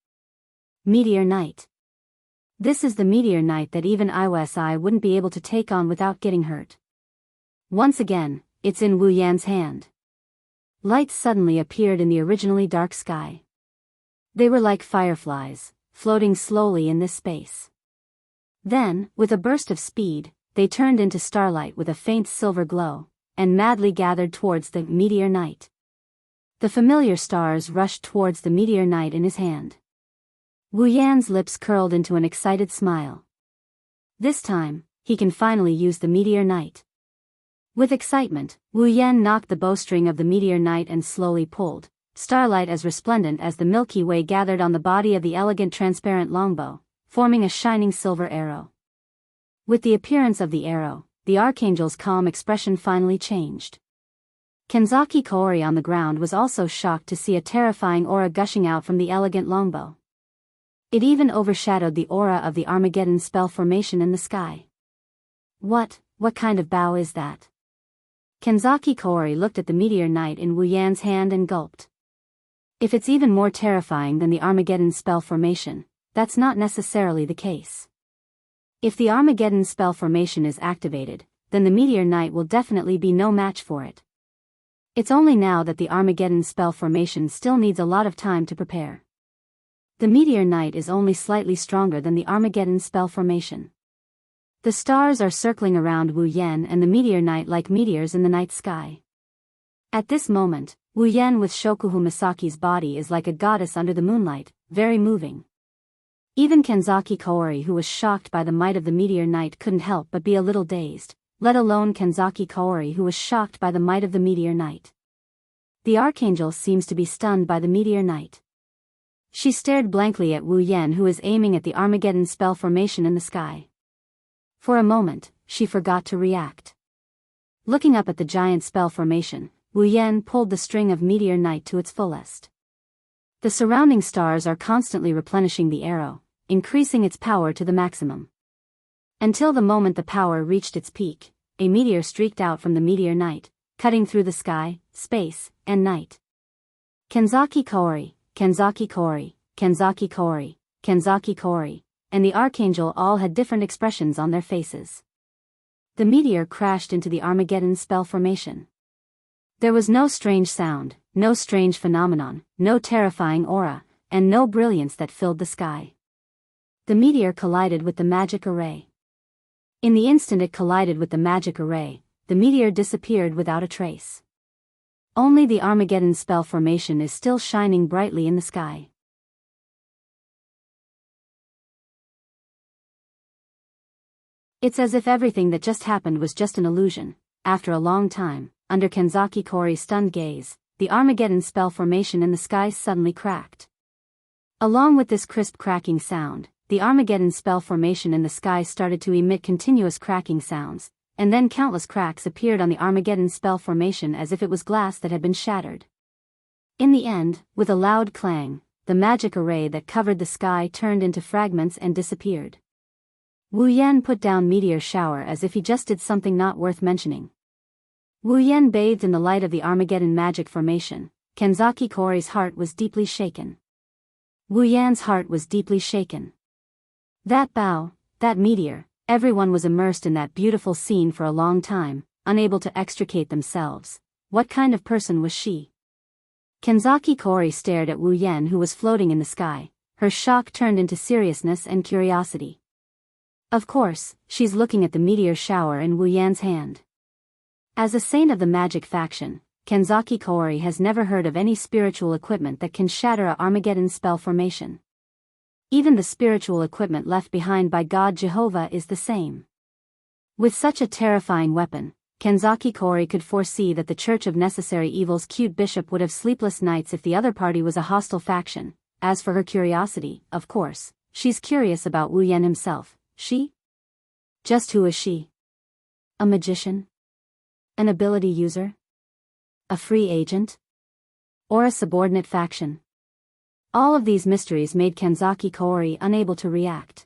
Meteor Knight. This is the Meteor Knight that even IWSI wouldn't be able to take on without getting hurt. Once again, it's in Wu Yan's hand. Lights suddenly appeared in the originally dark sky. They were like fireflies, floating slowly in this space. Then, with a burst of speed, they turned into starlight with a faint silver glow, and madly gathered towards the Meteor Knight. The familiar stars rushed towards the Meteor Knight in his hand. Wu Yan's lips curled into an excited smile. This time, he can finally use the Meteor Knight. With excitement, Wu Yan knocked the bowstring of the Meteor Knight and slowly pulled. Starlight as resplendent as the Milky Way gathered on the body of the elegant transparent longbow, forming a shining silver arrow. With the appearance of the arrow, the Archangel's calm expression finally changed. Kenzaki Kaori on the ground was also shocked to see a terrifying aura gushing out from the elegant longbow. It even overshadowed the aura of the Armageddon spell formation in the sky. What kind of bow is that? Kenzaki Kaori looked at the Meteor Knight in Wu Yan's hand and gulped. If it's even more terrifying than the Armageddon spell formation, that's not necessarily the case. If the Armageddon spell formation is activated, then the Meteor Knight will definitely be no match for it. It's only now that the Armageddon spell formation still needs a lot of time to prepare. The Meteor Knight is only slightly stronger than the Armageddon spell formation. The stars are circling around Wu Yan and the Meteor Knight like meteors in the night sky. At this moment, Wu Yan with Shokuhu Misaki's body is like a goddess under the moonlight, very moving. Even Kenzaki Kaori, who was shocked by the might of the meteor knight, couldn't help but be a little dazed, let alone Kenzaki Kaori, who was shocked by the might of the meteor knight. The archangel seems to be stunned by the meteor knight. She stared blankly at Wu Yan, who was aiming at the Armageddon spell formation in the sky. For a moment, she forgot to react. Looking up at the giant spell formation, Wu Yan pulled the string of meteor knight to its fullest. The surrounding stars are constantly replenishing the arrow, increasing its power to the maximum. Until the moment the power reached its peak, a meteor streaked out from the meteor knight, cutting through the sky, space, and night. Kenzaki Kaori, Kenzaki Kaori, Kenzaki Kaori, Kenzaki Kaori, and the archangel all had different expressions on their faces. The meteor crashed into the Armageddon spell formation. There was no strange sound, no strange phenomenon, no terrifying aura, and no brilliance that filled the sky. The meteor collided with the magic array. In the instant it collided with the magic array, the meteor disappeared without a trace. Only the Armageddon spell formation is still shining brightly in the sky. It's as if everything that just happened was just an illusion. After a long time, under Kenzaki Kaori's stunned gaze, the Armageddon spell formation in the sky suddenly cracked. Along with this crisp cracking sound, the Armageddon spell formation in the sky started to emit continuous cracking sounds, and then countless cracks appeared on the Armageddon spell formation as if it was glass that had been shattered. In the end, with a loud clang, the magic array that covered the sky turned into fragments and disappeared. Wu Yan put down meteor shower as if he just did something not worth mentioning. Wu Yan bathed in the light of the Armageddon magic formation. Kenzaki Kaori's heart was deeply shaken. Wu Yan's heart was deeply shaken. That bow, that meteor, everyone was immersed in that beautiful scene for a long time, unable to extricate themselves. What kind of person was she? Kenzaki Kaori stared at Wu Yan, who was floating in the sky. Her shock turned into seriousness and curiosity. Of course, she's looking at the meteor shower in Wu Yan's hand. As a saint of the magic faction, Kenzaki Kaori has never heard of any spiritual equipment that can shatter a Armageddon spell formation. Even the spiritual equipment left behind by God Jehovah is the same. With such a terrifying weapon, Kenzaki Kaori could foresee that the Church of Necessary Evil's cute bishop would have sleepless nights if the other party was a hostile faction. As for her curiosity, of course, she's curious about Wu Yan himself. She? Just who is she? A magician? An ability user? A free agent? Or a subordinate faction? All of these mysteries made Kenzaki Kaori unable to react.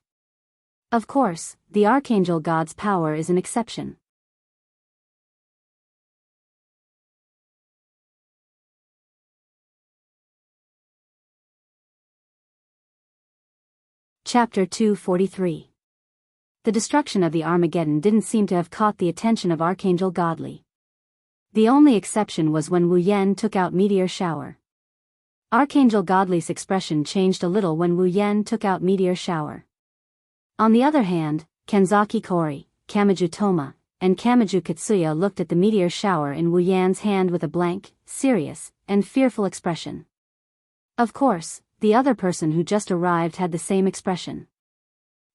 Of course, the Archangel God's power is an exception. Chapter 243. The destruction of the Armageddon didn't seem to have caught the attention of Archangel Godly. The only exception was when Wu Yan took out meteor shower. Archangel Godly's expression changed a little when Wu Yan took out meteor shower. On the other hand, Kenzaki Kaori, Kamiju Toma, and Kamiju Katsuya looked at the meteor shower in Wu Yan's hand with a blank, serious, and fearful expression. Of course, the other person who just arrived had the same expression.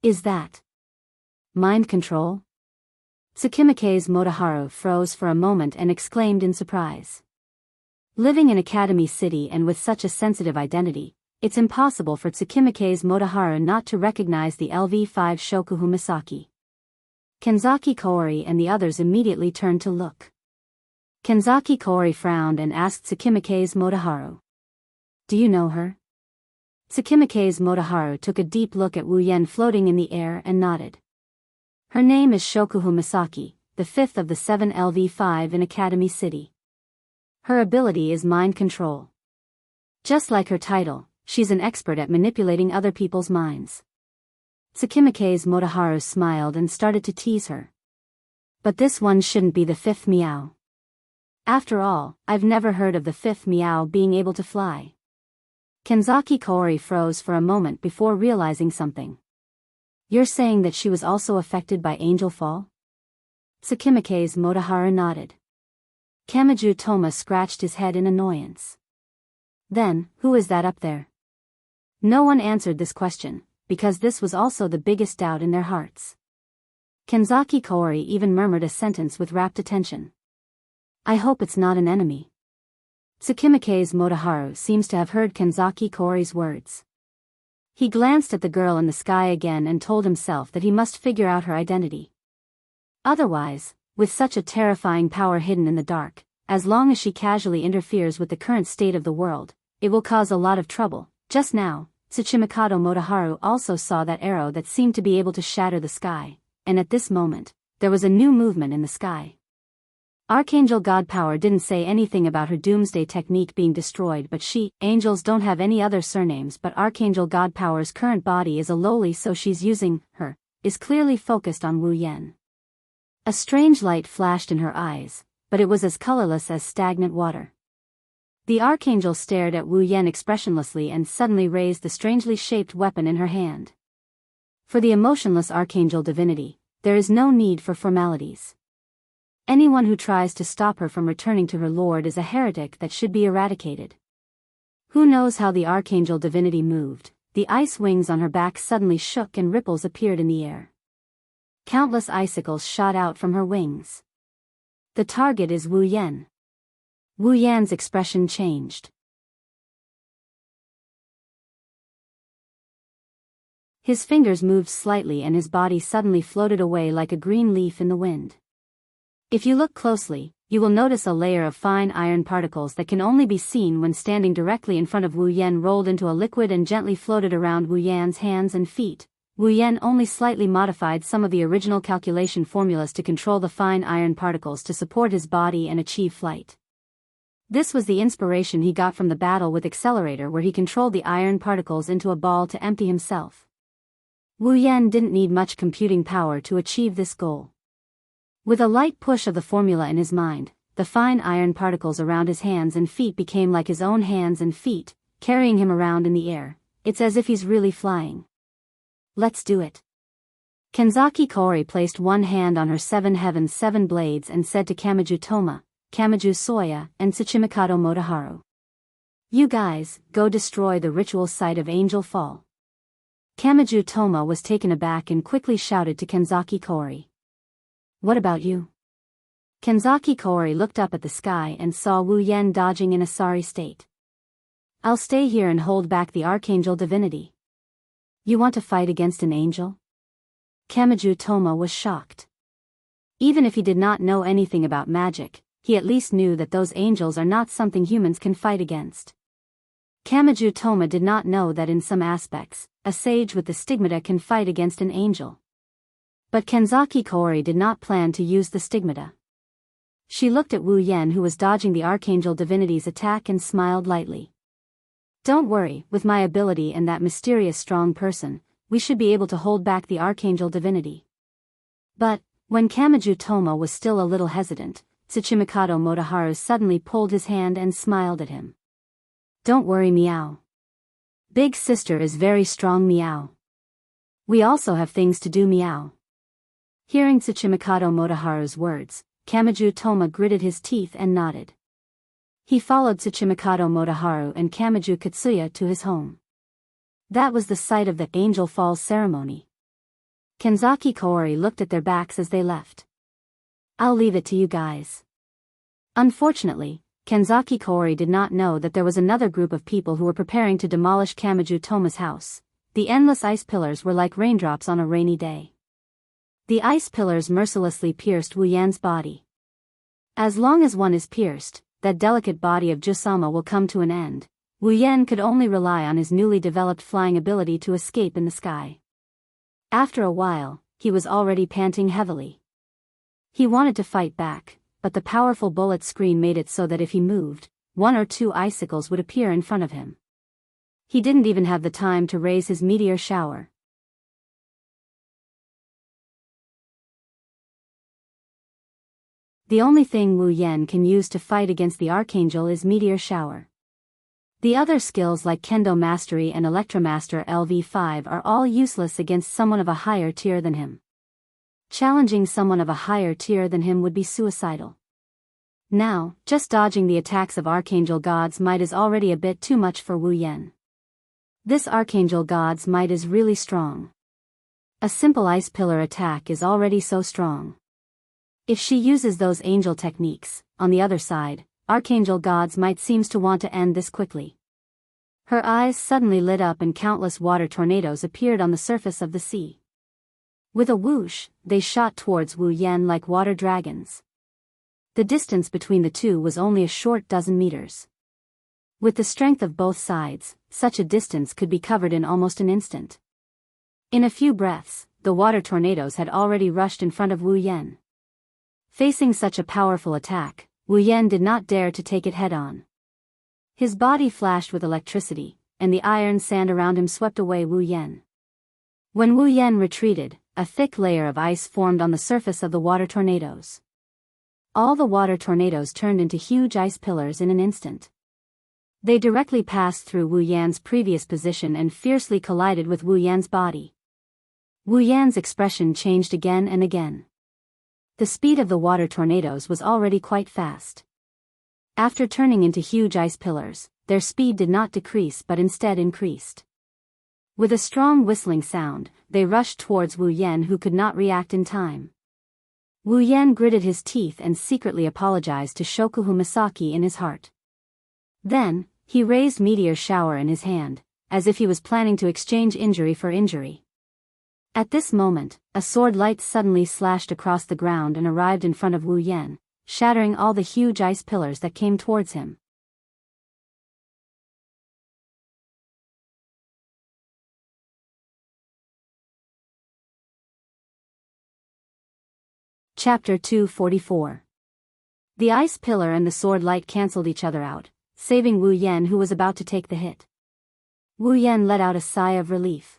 Is that mind control? Tsukimike's Motoharu froze for a moment and exclaimed in surprise. Living in Academy City and with such a sensitive identity, it's impossible for Tsukimike's Motoharu not to recognize the LV5 Shokuhu Misaki. Kenzaki Kaori and the others immediately turned to look. Kenzaki Kaori frowned and asked Tsukimike's Motoharu. Do you know her? Tsukimike's Motoharu took a deep look at Wu Yan floating in the air and nodded. Her name is Shokuhu Misaki, the fifth of the 7 LV5 in Academy City. Her ability is mind control. Just like her title, she's an expert at manipulating other people's minds. Tsukimike's Motoharu smiled and started to tease her. But this one shouldn't be the fifth meow. After all, I've never heard of the fifth meow being able to fly. Kenzaki Kaori froze for a moment before realizing something. You're saying that she was also affected by angel fall? Tsukimike's Motoharu nodded. Kamiju Toma scratched his head in annoyance. Then, who is that up there? No one answered this question, because this was also the biggest doubt in their hearts. Kenzaki Kaori even murmured a sentence with rapt attention. I hope it's not an enemy. Tsukimike's Motoharu seems to have heard Kenzaki Kaori's words. He glanced at the girl in the sky again and told himself that he must figure out her identity. Otherwise, with such a terrifying power hidden in the dark, as long as she casually interferes with the current state of the world, it will cause a lot of trouble. Just now, Tsuchimikado Motoharu also saw that arrow that seemed to be able to shatter the sky, and at this moment, there was a new movement in the sky. Archangel Godpower didn't say anything about her doomsday technique being destroyed, but angels don't have any other surnames, but Archangel Godpower's current body is a lowly, so she's using her, is clearly focused on Wu Yan. A strange light flashed in her eyes, but it was as colorless as stagnant water. The Archangel stared at Wu Yan expressionlessly and suddenly raised the strangely shaped weapon in her hand. For the emotionless Archangel divinity, there is no need for formalities. Anyone who tries to stop her from returning to her Lord is a heretic that should be eradicated. Who knows how the Archangel divinity moved? The ice wings on her back suddenly shook and ripples appeared in the air. Countless icicles shot out from her wings. The target is Wu Yan. Wu Yan's expression changed. His fingers moved slightly and his body suddenly floated away like a green leaf in the wind. If you look closely, you will notice a layer of fine iron particles that can only be seen when standing directly in front of Wu Yan rolled into a liquid and gently floated around Wu Yan's hands and feet. Wu Yan only slightly modified some of the original calculation formulas to control the fine iron particles to support his body and achieve flight. This was the inspiration he got from the battle with Accelerator, where he controlled the iron particles into a ball to empty himself. Wu Yan didn't need much computing power to achieve this goal. With a light push of the formula in his mind, the fine iron particles around his hands and feet became like his own hands and feet, carrying him around in the air. It's as if he's really flying. Let's do it. Kenzaki Kaori placed one hand on her seven heavens' seven blades and said to Kamiju Toma, Kamiju Soya, and Tsuchimikado Motoharu. You guys, go destroy the ritual site of Angel Fall. Kamiju Toma was taken aback and quickly shouted to Kenzaki Kaori. What about you? Kenzaki Kaori looked up at the sky and saw Wu Yan dodging in a sorry state. I'll stay here and hold back the Archangel divinity. You want to fight against an angel? Kamiju Toma was shocked. Even if he did not know anything about magic, he at least knew that those angels are not something humans can fight against. Kamiju Toma did not know that in some aspects, a sage with the stigmata can fight against an angel. But Kenzaki Kaori did not plan to use the stigmata. She looked at Wu Yan, who was dodging the Archangel divinity's attack, and smiled lightly. Don't worry, with my ability and that mysterious strong person, we should be able to hold back the Archangel divinity. But, when Kamiju Toma was still a little hesitant, Tsuchimikado Motoharu suddenly pulled his hand and smiled at him. Don't worry, Meow. Big sister is very strong, Meow. We also have things to do, Meow. Hearing Tsuchimikado Motoharu's words, Kamiju Toma gritted his teeth and nodded. He followed Tsuchimikado Motoharu and Kamiju Katsuya to his home. That was the site of the Angel Falls ceremony. Kenzaki Kaori looked at their backs as they left. I'll leave it to you guys. Unfortunately, Kenzaki Kaori did not know that there was another group of people who were preparing to demolish Kamiju Toma's house. The endless ice pillars were like raindrops on a rainy day. The ice pillars mercilessly pierced Wu Yan's body. As long as one is pierced, that delicate body of Jusama will come to an end. Wu Yan could only rely on his newly developed flying ability to escape in the sky. After a while, he was already panting heavily. He wanted to fight back, but the powerful bullet screen made it so that if he moved, one or two icicles would appear in front of him. He didn't even have the time to raise his meteor shower. The only thing Wu Yan can use to fight against the Archangel is Meteor Shower. The other skills like Kendo Mastery and Electromaster LV5 are all useless against someone of a higher tier than him. Challenging someone of a higher tier than him would be suicidal. Now, just dodging the attacks of Archangel God's might is already a bit too much for Wu Yan. This Archangel God's might is really strong. A simple ice pillar attack is already so strong. If she uses those angel techniques, on the other side, Archangel God's might seems to want to end this quickly. Her eyes suddenly lit up and countless water tornadoes appeared on the surface of the sea. With a whoosh, they shot towards Wu Yan like water dragons. The distance between the two was only a short dozen meters. With the strength of both sides, such a distance could be covered in almost an instant. In a few breaths, the water tornadoes had already rushed in front of Wu Yan. Facing such a powerful attack, Wu Yan did not dare to take it head-on. His body flashed with electricity, and the iron sand around him swept away Wu Yan. When Wu Yan retreated, a thick layer of ice formed on the surface of the water tornadoes. All the water tornadoes turned into huge ice pillars in an instant. They directly passed through Wu Yan's previous position and fiercely collided with Wu Yan's body. Wu Yan's expression changed again and again. The speed of the water tornadoes was already quite fast. After turning into huge ice pillars, their speed did not decrease but instead increased. With a strong whistling sound, they rushed towards Wu Yan, who could not react in time. Wu Yan gritted his teeth and secretly apologized to Shokuhu Misaki in his heart. Then, he raised Meteor Shower in his hand, as if he was planning to exchange injury for injury. At this moment, a sword light suddenly slashed across the ground and arrived in front of Wu Yan, shattering all the huge ice pillars that came towards him. Chapter 244. The ice pillar and the sword light cancelled each other out, saving Wu Yan, who was about to take the hit. Wu Yan let out a sigh of relief.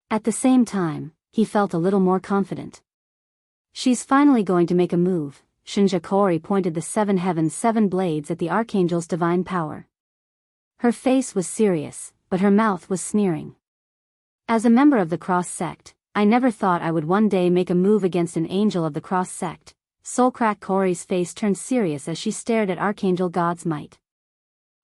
At the same time, he felt a little more confident. She's finally going to make a move. Shinja Kori pointed the 7 heavens 7 blades at the Archangel's divine power. Her face was serious, but her mouth was sneering. As a member of the Cross sect, I never thought I would one day make a move against an angel of the Cross sect. Soulcrack Kori's face turned serious as she stared at Archangel God's might.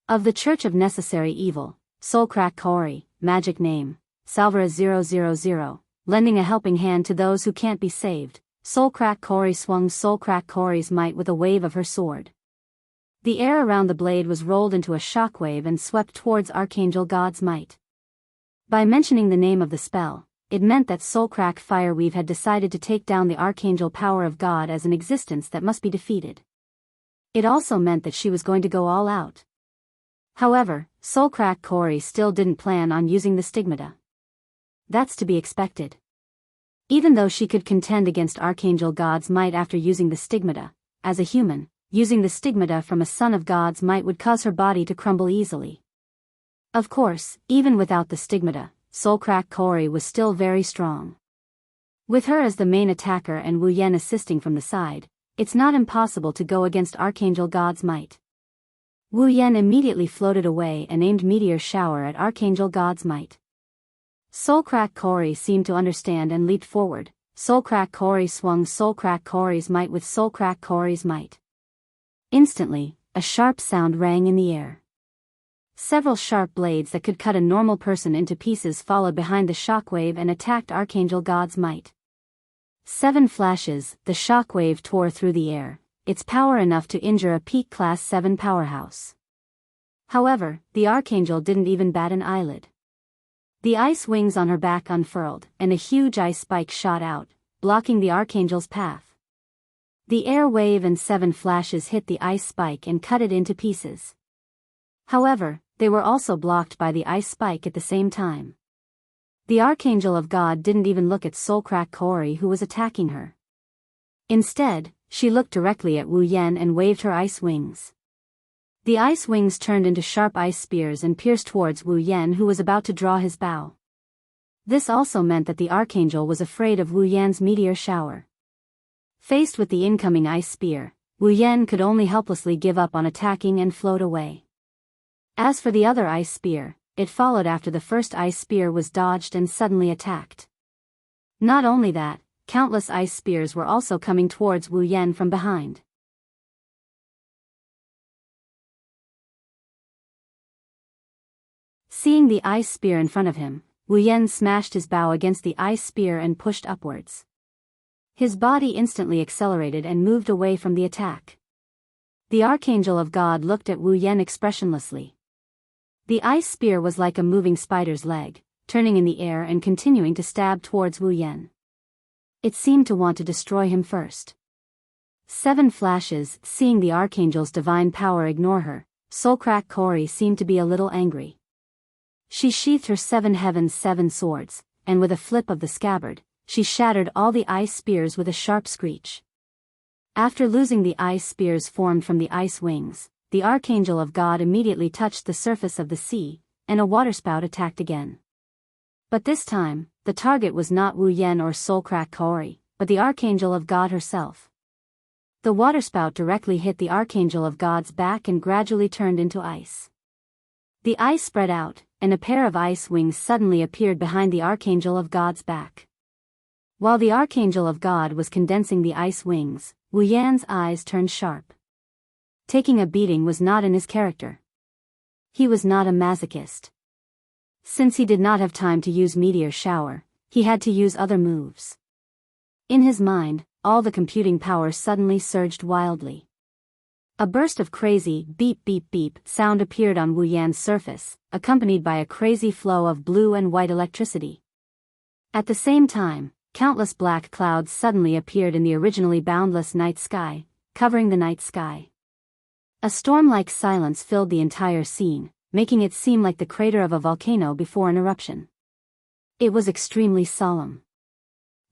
Of the Church of Necessary Evil, Soulcrack Kori, magic name, Salvara 000, lending a helping hand to those who can't be saved, Soulcrack Kori swung Soulcrack Kori's might with a wave of her sword. The air around the blade was rolled into a shockwave and swept towards Archangel God's might. By mentioning the name of the spell, it meant that Soulcrack Fireweave had decided to take down the Archangel power of God as an existence that must be defeated. It also meant that she was going to go all out. However, Soulcrack Kori still didn't plan on using the stigmata. That's to be expected. Even though she could contend against Archangel God's might after using the stigmata, as a human, using the stigmata from a son of God's might would cause her body to crumble easily. Of course, even without the stigmata, Soulcrack Kori was still very strong. With her as the main attacker and Wu Yan assisting from the side, it's not impossible to go against Archangel God's might. Wu Yan immediately floated away and aimed Meteor Shower at Archangel God's might. Soulcrack Kori seemed to understand and leaped forward. Soulcrack Kori swung Soulcrack Kori's might with Soulcrack Kori's might. Instantly, a sharp sound rang in the air. Several sharp blades that could cut a normal person into pieces followed behind the shockwave and attacked Archangel God's might. 7 flashes, the shockwave tore through the air, its power enough to injure a peak class 7 powerhouse. However, the Archangel didn't even bat an eyelid. The ice wings on her back unfurled, and a huge ice spike shot out, blocking the Archangel's path. The air wave and 7 flashes hit the ice spike and cut it into pieces. However, they were also blocked by the ice spike at the same time. The Archangel of God didn't even look at Soulcrack Kori, who was attacking her. Instead, she looked directly at Wu Yan and waved her ice wings. The ice wings turned into sharp ice spears and pierced towards Wu Yan, who was about to draw his bow. This also meant that the Archangel was afraid of Wu Yan's meteor shower. Faced with the incoming ice spear, Wu Yan could only helplessly give up on attacking and float away. As for the other ice spear, it followed after the first ice spear was dodged and suddenly attacked. Not only that, countless ice spears were also coming towards Wu Yan from behind. Seeing the ice spear in front of him, Wu Yan smashed his bow against the ice spear and pushed upwards. His body instantly accelerated and moved away from the attack. The Archangel of God looked at Wu Yan expressionlessly. The ice spear was like a moving spider's leg, turning in the air and continuing to stab towards Wu Yan. It seemed to want to destroy him first. 7 flashes. Seeing the Archangel's divine power ignore her, Soulcrack Kori seemed to be a little angry. She sheathed her 7 heavens 7 swords, and with a flip of the scabbard, she shattered all the ice spears with a sharp screech. After losing the ice spears formed from the ice wings, the Archangel of God immediately touched the surface of the sea, and a waterspout attacked again. But this time, the target was not Wu Yan or Soulcrack Kori, but the Archangel of God herself. The waterspout directly hit the Archangel of God's back and gradually turned into ice. The ice spread out, and a pair of ice wings suddenly appeared behind the Archangel of God's back. While the Archangel of God was condensing the ice wings, Wu Yan's eyes turned sharp. Taking a beating was not in his character. He was not a masochist. Since he did not have time to use Meteor Shower, he had to use other moves. In his mind, all the computing power suddenly surged wildly. A burst of crazy beep beep beep sound appeared on Wu Yan's surface, accompanied by a crazy flow of blue and white electricity. At the same time, countless black clouds suddenly appeared in the originally boundless night sky, covering the night sky. A storm-like silence filled the entire scene, making it seem like the crater of a volcano before an eruption. It was extremely solemn.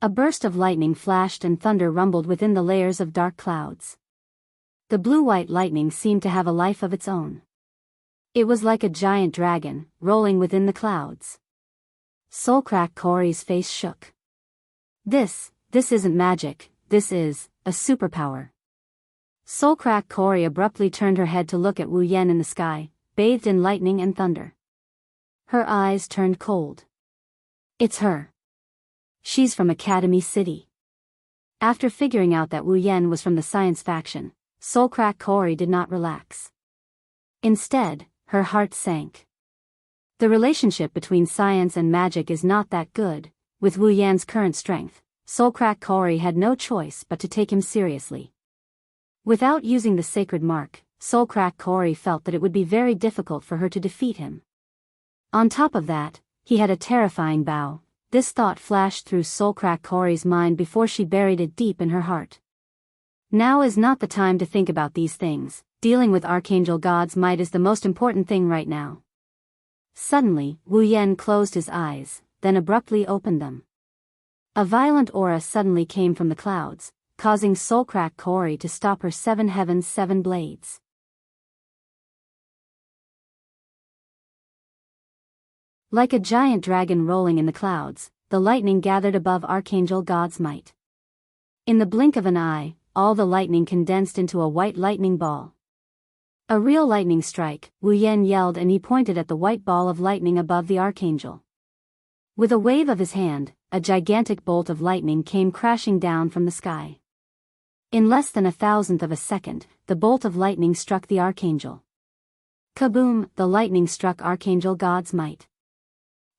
A burst of lightning flashed and thunder rumbled within the layers of dark clouds. The blue-white lightning seemed to have a life of its own. It was like a giant dragon, rolling within the clouds. Soulcrack Kori's face shook. This isn't magic, this is a superpower. Soulcrack Kori abruptly turned her head to look at Wu Yan in the sky, bathed in lightning and thunder. Her eyes turned cold. It's her. She's from Academy City. After figuring out that Wu Yan was from the science faction, Soulcrack Kori did not relax. Instead, her heart sank. The relationship between science and magic is not that good. With Wu Yan's current strength, Soulcrack Kori had no choice but to take him seriously. Without using the sacred mark, Soulcrack Kori felt that it would be very difficult for her to defeat him. On top of that, he had a terrifying bow. This thought flashed through Soulcrack Kori's mind before she buried it deep in her heart. Now is not the time to think about these things. Dealing with Archangel God's might is the most important thing right now. Suddenly, Wu Yan closed his eyes, then abruptly opened them. A violent aura suddenly came from the clouds, causing Soulcrack Kori to stop her 7 heavens 7 blades. Like a giant dragon rolling in the clouds, the lightning gathered above Archangel God's might. In the blink of an eye, all the lightning condensed into a white lightning ball. A real lightning strike, Wu Yan yelled, and he pointed at the white ball of lightning above the Archangel. With a wave of his hand, a gigantic bolt of lightning came crashing down from the sky. In less than 1,000th of a second, the bolt of lightning struck the Archangel. Kaboom! The lightning struck Archangel God's might.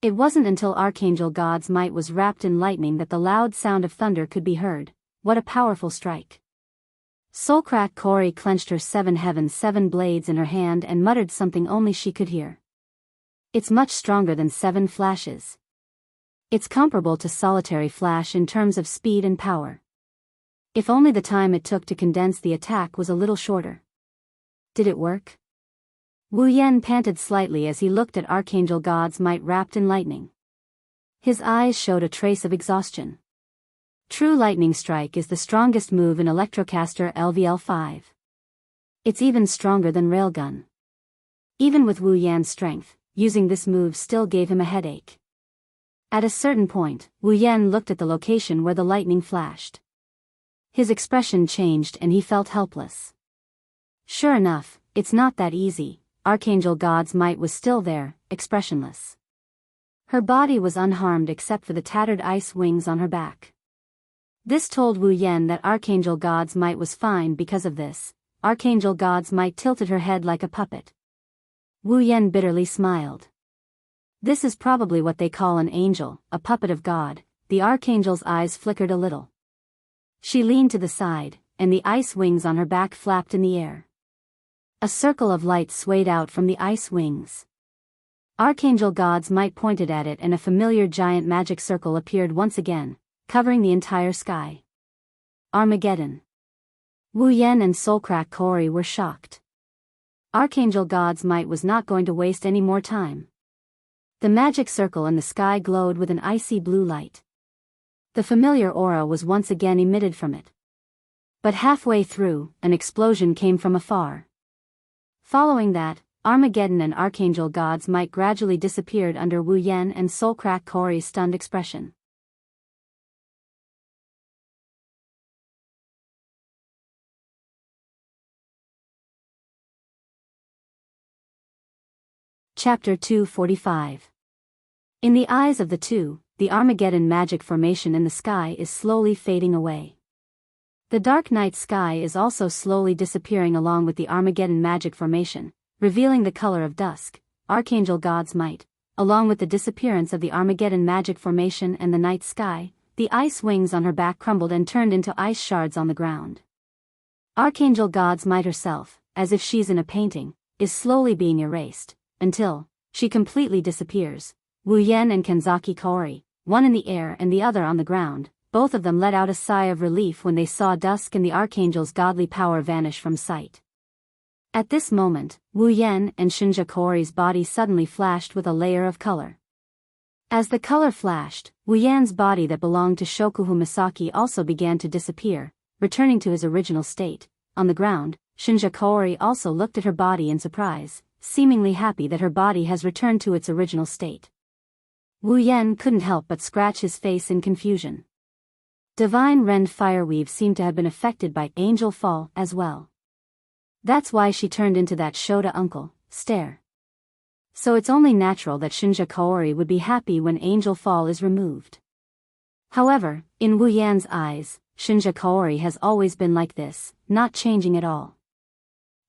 It wasn't until Archangel God's might was wrapped in lightning that the loud sound of thunder could be heard. What a powerful strike! Soulcrack Kori clenched her 7 heavens 7 blades in her hand and muttered something only she could hear. It's much stronger than 7 flashes. It's comparable to solitary flash in terms of speed and power. If only the time it took to condense the attack was a little shorter. Did it work? Wu Yan panted slightly as he looked at Archangel God's might wrapped in lightning. His eyes showed a trace of exhaustion. True lightning strike is the strongest move in Electrocaster LVL5. It's even stronger than railgun. Even with Wu Yan's strength, using this move still gave him a headache. At a certain point, Wu Yan looked at the location where the lightning flashed. His expression changed and he felt helpless. Sure enough, it's not that easy. Archangel God's might was still there, expressionless. Her body was unharmed except for the tattered ice wings on her back. This told Wu Yan that Archangel God's might was fine. Because of this, Archangel God's might tilted her head like a puppet. Wu Yan bitterly smiled. This is probably what they call an angel, a puppet of God. The archangel's eyes flickered a little. She leaned to the side, and the ice wings on her back flapped in the air. A circle of light swayed out from the ice wings. Archangel God's might pointed at it, and a familiar giant magic circle appeared once again, covering the entire sky. Armageddon. Wu Yan and Soulcrack Cory were shocked. Archangel God's might was not going to waste any more time. The magic circle in the sky glowed with an icy blue light. The familiar aura was once again emitted from it. But halfway through, an explosion came from afar. Following that, Armageddon and Archangel God's might gradually disappeared under Wu Yan and Soulcrack Cory's stunned expression. Chapter 245. In the eyes of the two, the Armageddon magic formation in the sky is slowly fading away. The dark night sky is also slowly disappearing along with the Armageddon magic formation, revealing the color of dusk, Archangel God's might. Along with the disappearance of the Armageddon magic formation and the night sky, the ice wings on her back crumbled and turned into ice shards on the ground. Archangel God's might herself, as if she's in a painting, is slowly being erased, until she completely disappears. Wu Yan and Kanzaki Cory, one in the air and the other on the ground, both of them let out a sigh of relief when they saw dusk and the Archangel's godly power vanish from sight. At this moment, Wu Yan and Shinja Cory's body suddenly flashed with a layer of color. As the color flashed, Wu Yan's body that belonged to Shokuhu Misaki also began to disappear, returning to his original state. On the ground, Shinja Cory also looked at her body in surprise, seemingly happy that her body has returned to its original state. Wu Yan couldn't help but scratch his face in confusion. Divine Rend Fireweave seemed to have been affected by Angel Fall as well. That's why she turned into that Shota uncle stare. So it's only natural that Shinja Cory would be happy when Angel Fall is removed. However, in Wu Yan's eyes, Shinja Cory has always been like this, not changing at all.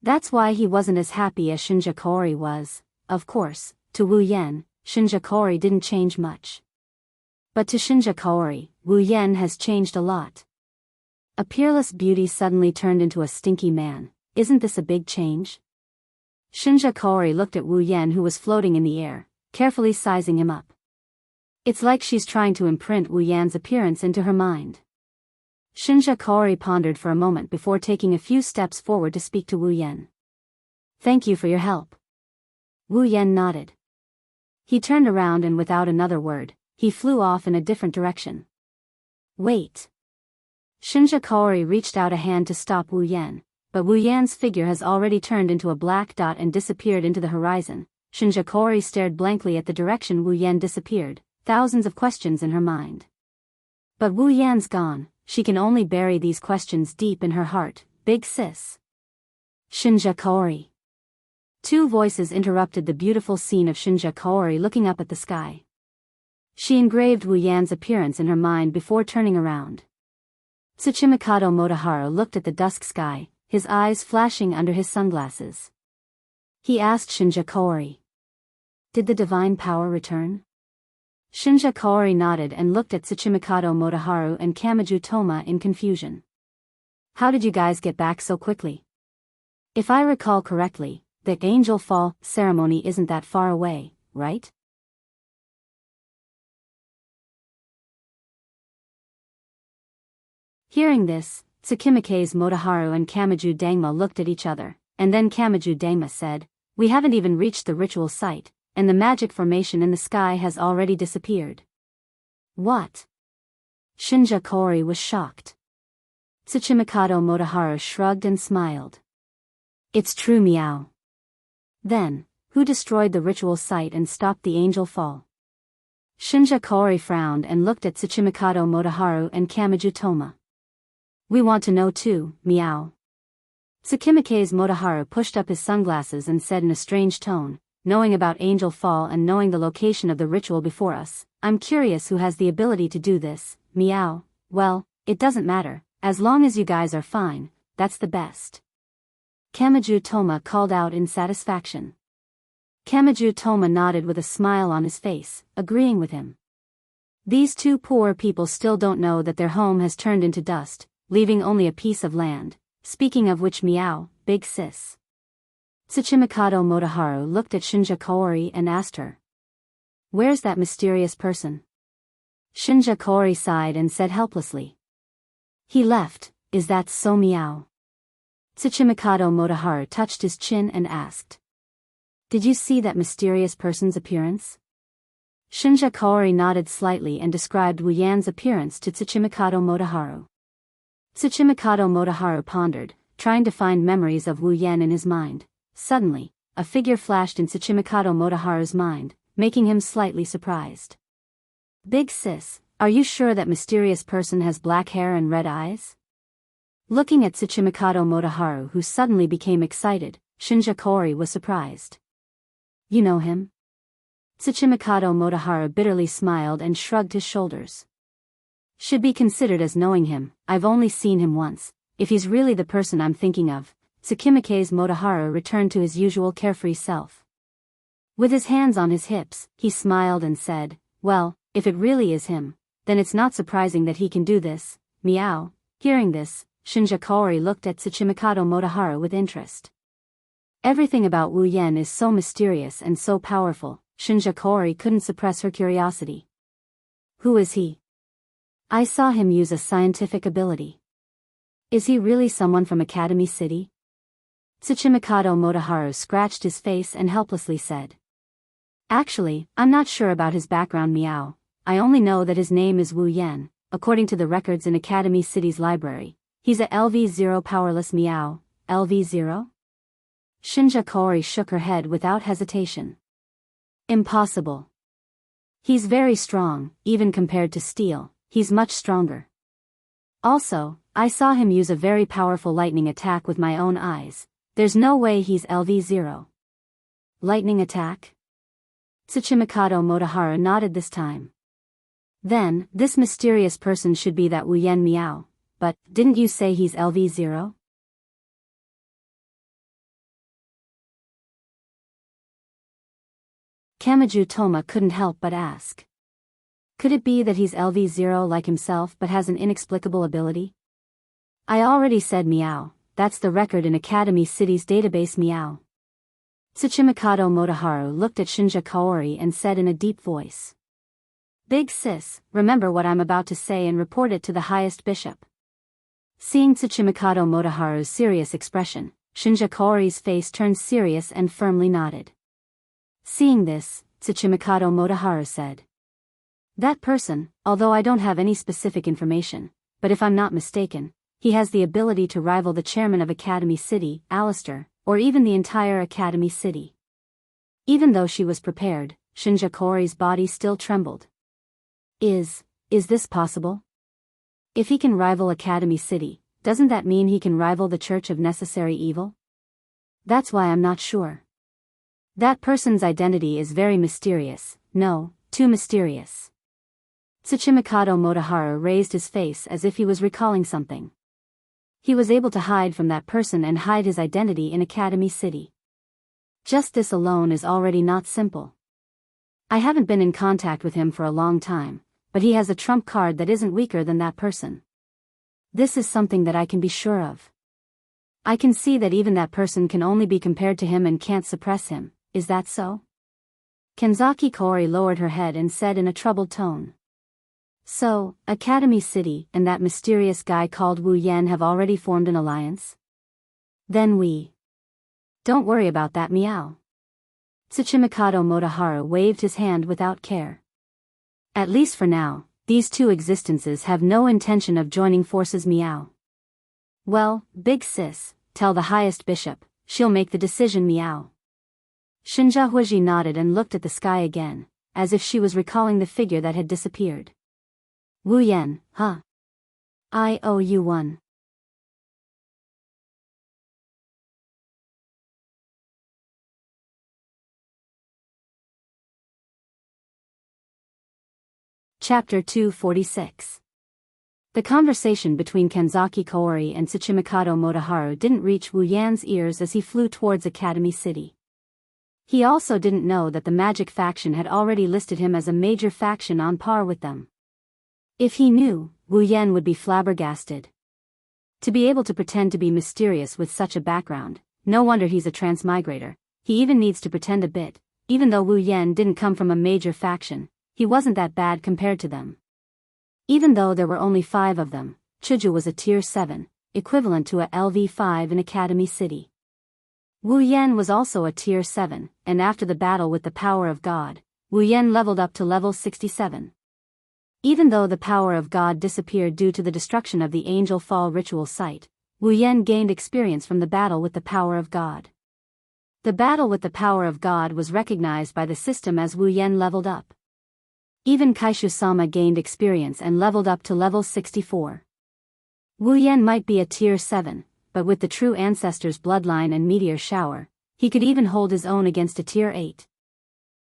That's why he wasn't as happy as Shinja Cory was. Of course, to Wu Yan, Shinja Cory didn't change much. But to Shinja Cory, Wu Yan has changed a lot. A peerless beauty suddenly turned into a stinky man. Isn't this a big change? Shinja Cory looked at Wu Yan, who was floating in the air, carefully sizing him up. It's like she's trying to imprint Wu Yan's appearance into her mind. Shinja Cory pondered for a moment before taking a few steps forward to speak to Wu Yan. Thank you for your help. Wu Yan nodded. He turned around and without another word, he flew off in a different direction. Wait. Shinja Cory reached out a hand to stop Wu Yan, but Wu Yan's figure has already turned into a black dot and disappeared into the horizon. Shinja Cory stared blankly at the direction Wu Yan disappeared, thousands of questions in her mind. But Wu Yan's gone, she can only bury these questions deep in her heart. Big sis. Shinja Cory. Two voices interrupted the beautiful scene of Shinja Cory looking up at the sky. She engraved Wu Yan's appearance in her mind before turning around. Tsuchimikado Motoharu looked at the dusk sky, his eyes flashing under his sunglasses. He asked Shinja Cory, "Did the divine power return?" Shinja Cory nodded and looked at Tsuchimikado Motoharu and Kamiju Toma in confusion. "How did you guys get back so quickly? If I recall correctly, the Angel Fall ceremony isn't that far away, right?" Hearing this, Tsukimike's Motoharu and Kamiju Dangma looked at each other, and then Kamiju Dangma said, "We haven't even reached the ritual site, and the magic formation in the sky has already disappeared." What? Shinja Cory was shocked. Tsuchimikado Motoharu shrugged and smiled. "It's true, meow." Then, who destroyed the ritual site and stopped the Angel Fall? Shinja Cory frowned and looked at Tsuchimikado Motoharu and Kamiju Toma. "We want to know too, meow." Tsukimike's Motoharu pushed up his sunglasses and said in a strange tone, "Knowing about Angel Fall and knowing the location of the ritual before us, I'm curious who has the ability to do this, meow." "Well, it doesn't matter, as long as you guys are fine, that's the best." Kamiju Toma called out in satisfaction. Kamiju Toma nodded with a smile on his face, agreeing with him. These two poor people still don't know that their home has turned into dust, leaving only a piece of land. Speaking of which, meow, big sis. Tsuchimikado Motoharu looked at Shinja Kaori and asked her. Where's that mysterious person? Shinja Kaori sighed and said helplessly. He left, is that so, meow? Tsuchimikado Motoharu touched his chin and asked. Did you see that mysterious person's appearance? Shinja Kaori nodded slightly and described Wu Yan's appearance to Tsuchimikado Motoharu. Tsuchimikado Motoharu pondered, trying to find memories of Wu Yan in his mind. Suddenly, a figure flashed in Tsuchimikado Motoharu's mind, making him slightly surprised. Big sis, are you sure that mysterious person has black hair and red eyes? Looking at Tsuchimikado Motoharu, who suddenly became excited, Shinja Kaori was surprised. You know him? Tsuchimikado Motoharu bitterly smiled and shrugged his shoulders. Should be considered as knowing him, I've only seen him once. If he's really the person I'm thinking of. Tsukimikaze Motoharu returned to his usual carefree self. With his hands on his hips, he smiled and said, well, if it really is him, then it's not surprising that he can do this, meow. Hearing this, Shinja Kaori looked at Tsuchimikado Motoharu with interest. Everything about Wu Yan is so mysterious and so powerful, Shinja Kaori couldn't suppress her curiosity. Who is he? I saw him use a scientific ability. Is he really someone from Academy City? Tsuchimikado Motoharu scratched his face and helplessly said. Actually, I'm not sure about his background, meow. I only know that his name is Wu Yan, according to the records in Academy City's library. He's a LV0 powerless, meow. LV0? Shinja Kaori shook her head without hesitation. Impossible. He's very strong, even compared to steel, he's much stronger. Also, I saw him use a very powerful lightning attack with my own eyes. There's no way he's LV0. Lightning attack? Tsuchimikado Motoharu nodded this time. Then, this mysterious person should be that Wu Yan, meow. But, didn't you say he's LV0? Kamiju Toma couldn't help but ask. Could it be that he's LV0 like himself but has an inexplicable ability? I already said, meow, that's the record in Academy City's database, meow. Tsuchimikado Motoharu looked at Shinja Kaori and said in a deep voice. Big sis, remember what I'm about to say and report it to the highest bishop. Seeing Tsuchimikado Motoharu's serious expression, Shinja Kaori's face turned serious and firmly nodded. Seeing this, Tsuchimikado Motoharu said. That person, although I don't have any specific information, but if I'm not mistaken, he has the ability to rival the chairman of Academy City, Alistair, or even the entire Academy City. Even though she was prepared, Shinja Kaori's body still trembled. Is this possible? If he can rival Academy City, doesn't that mean he can rival the Church of Necessary Evil? That's why I'm not sure. That person's identity is very mysterious, no, too mysterious. Tsuchimikado Motoharu raised his face as if he was recalling something. He was able to hide from that person and hide his identity in Academy City. Just this alone is already not simple. I haven't been in contact with him for a long time, but he has a trump card that isn't weaker than that person. This is something that I can be sure of. I can see that even that person can only be compared to him and can't suppress him, is that so? Kanzaki Kaori lowered her head and said in a troubled tone. So, Academy City and that mysterious guy called Wu Yan have already formed an alliance? Then we. Don't worry about that, meow. Tsuchimikado Motoharu waved his hand without care. At least for now, these two existences have no intention of joining forces, meow. Well, big sis, tell the highest bishop, she'll make the decision, meow. Shinja Huiji nodded and looked at the sky again, as if she was recalling the figure that had disappeared. Wu Yan, huh? I owe you one. Chapter 246. The conversation between Kanzaki Kaori and Tsuchimikado Motoharu didn't reach Wu Yan's ears as he flew towards Academy City. He also didn't know that the magic faction had already listed him as a major faction on par with them. If he knew, Wu Yan would be flabbergasted. To be able to pretend to be mysterious with such a background, no wonder he's a transmigrator. He even needs to pretend a bit. Even though Wu Yan didn't come from a major faction, he wasn't that bad compared to them. Even though there were only 5 of them, Chuju was a tier 7, equivalent to a LV5 in Academy City. Wu Yan was also a tier 7, and after the battle with the power of God, Wu Yan leveled up to level 67. Even though the power of God disappeared due to the destruction of the Angel Fall ritual site, Wu Yan gained experience from the battle with the power of God. The battle with the power of God was recognized by the system as Wu Yan leveled up. Even Kaishu-sama gained experience and leveled up to level 64. Wu Yan might be a tier 7, but with the true ancestor's bloodline and meteor shower, he could even hold his own against a tier 8.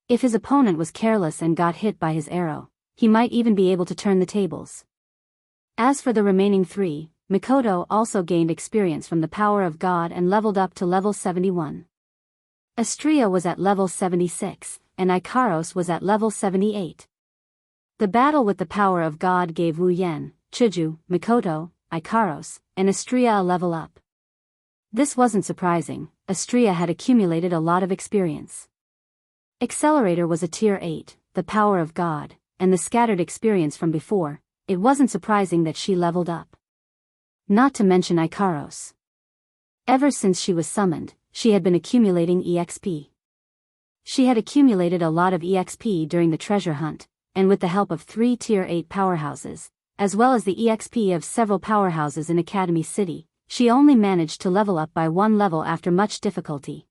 If his opponent was careless and got hit by his arrow, he might even be able to turn the tables. As for the remaining 3, Mikoto also gained experience from the power of God and leveled up to level 71. Astria was at level 76, and Ikaros was at level 78. The battle with the power of God gave Wu Yan, Chuju, Mikoto, Ikaros, and Astria a level up. This wasn't surprising, Astria had accumulated a lot of experience. Accelerator was a tier 8, the power of God, and the scattered experience from before, it wasn't surprising that she leveled up. Not to mention Ikaros. Ever since she was summoned, she had been accumulating EXP. She had accumulated a lot of EXP during the treasure hunt, and with the help of 3 tier 8 powerhouses, as well as the EXP of several powerhouses in Academy City, she only managed to level up by 1 level after much difficulty.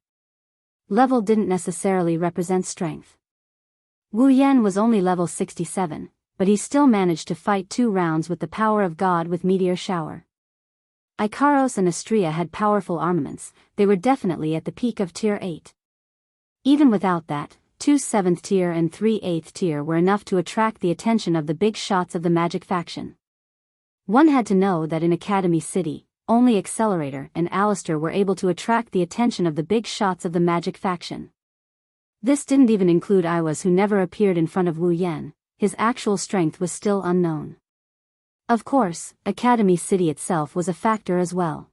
Level didn't necessarily represent strength. Wu Yan was only level 67, but he still managed to fight 2 rounds with the power of God with Meteor Shower. Ikaros and Astria had powerful armaments, they were definitely at the peak of tier 8. Even without that, 2 7th tier and 3 8th tier were enough to attract the attention of the big shots of the magic faction. One had to know that in Academy City, only Accelerator and Alistair were able to attract the attention of the big shots of the magic faction. This didn't even include Iwas, who never appeared in front of Wu Yan. His actual strength was still unknown. Of course, Academy City itself was a factor as well.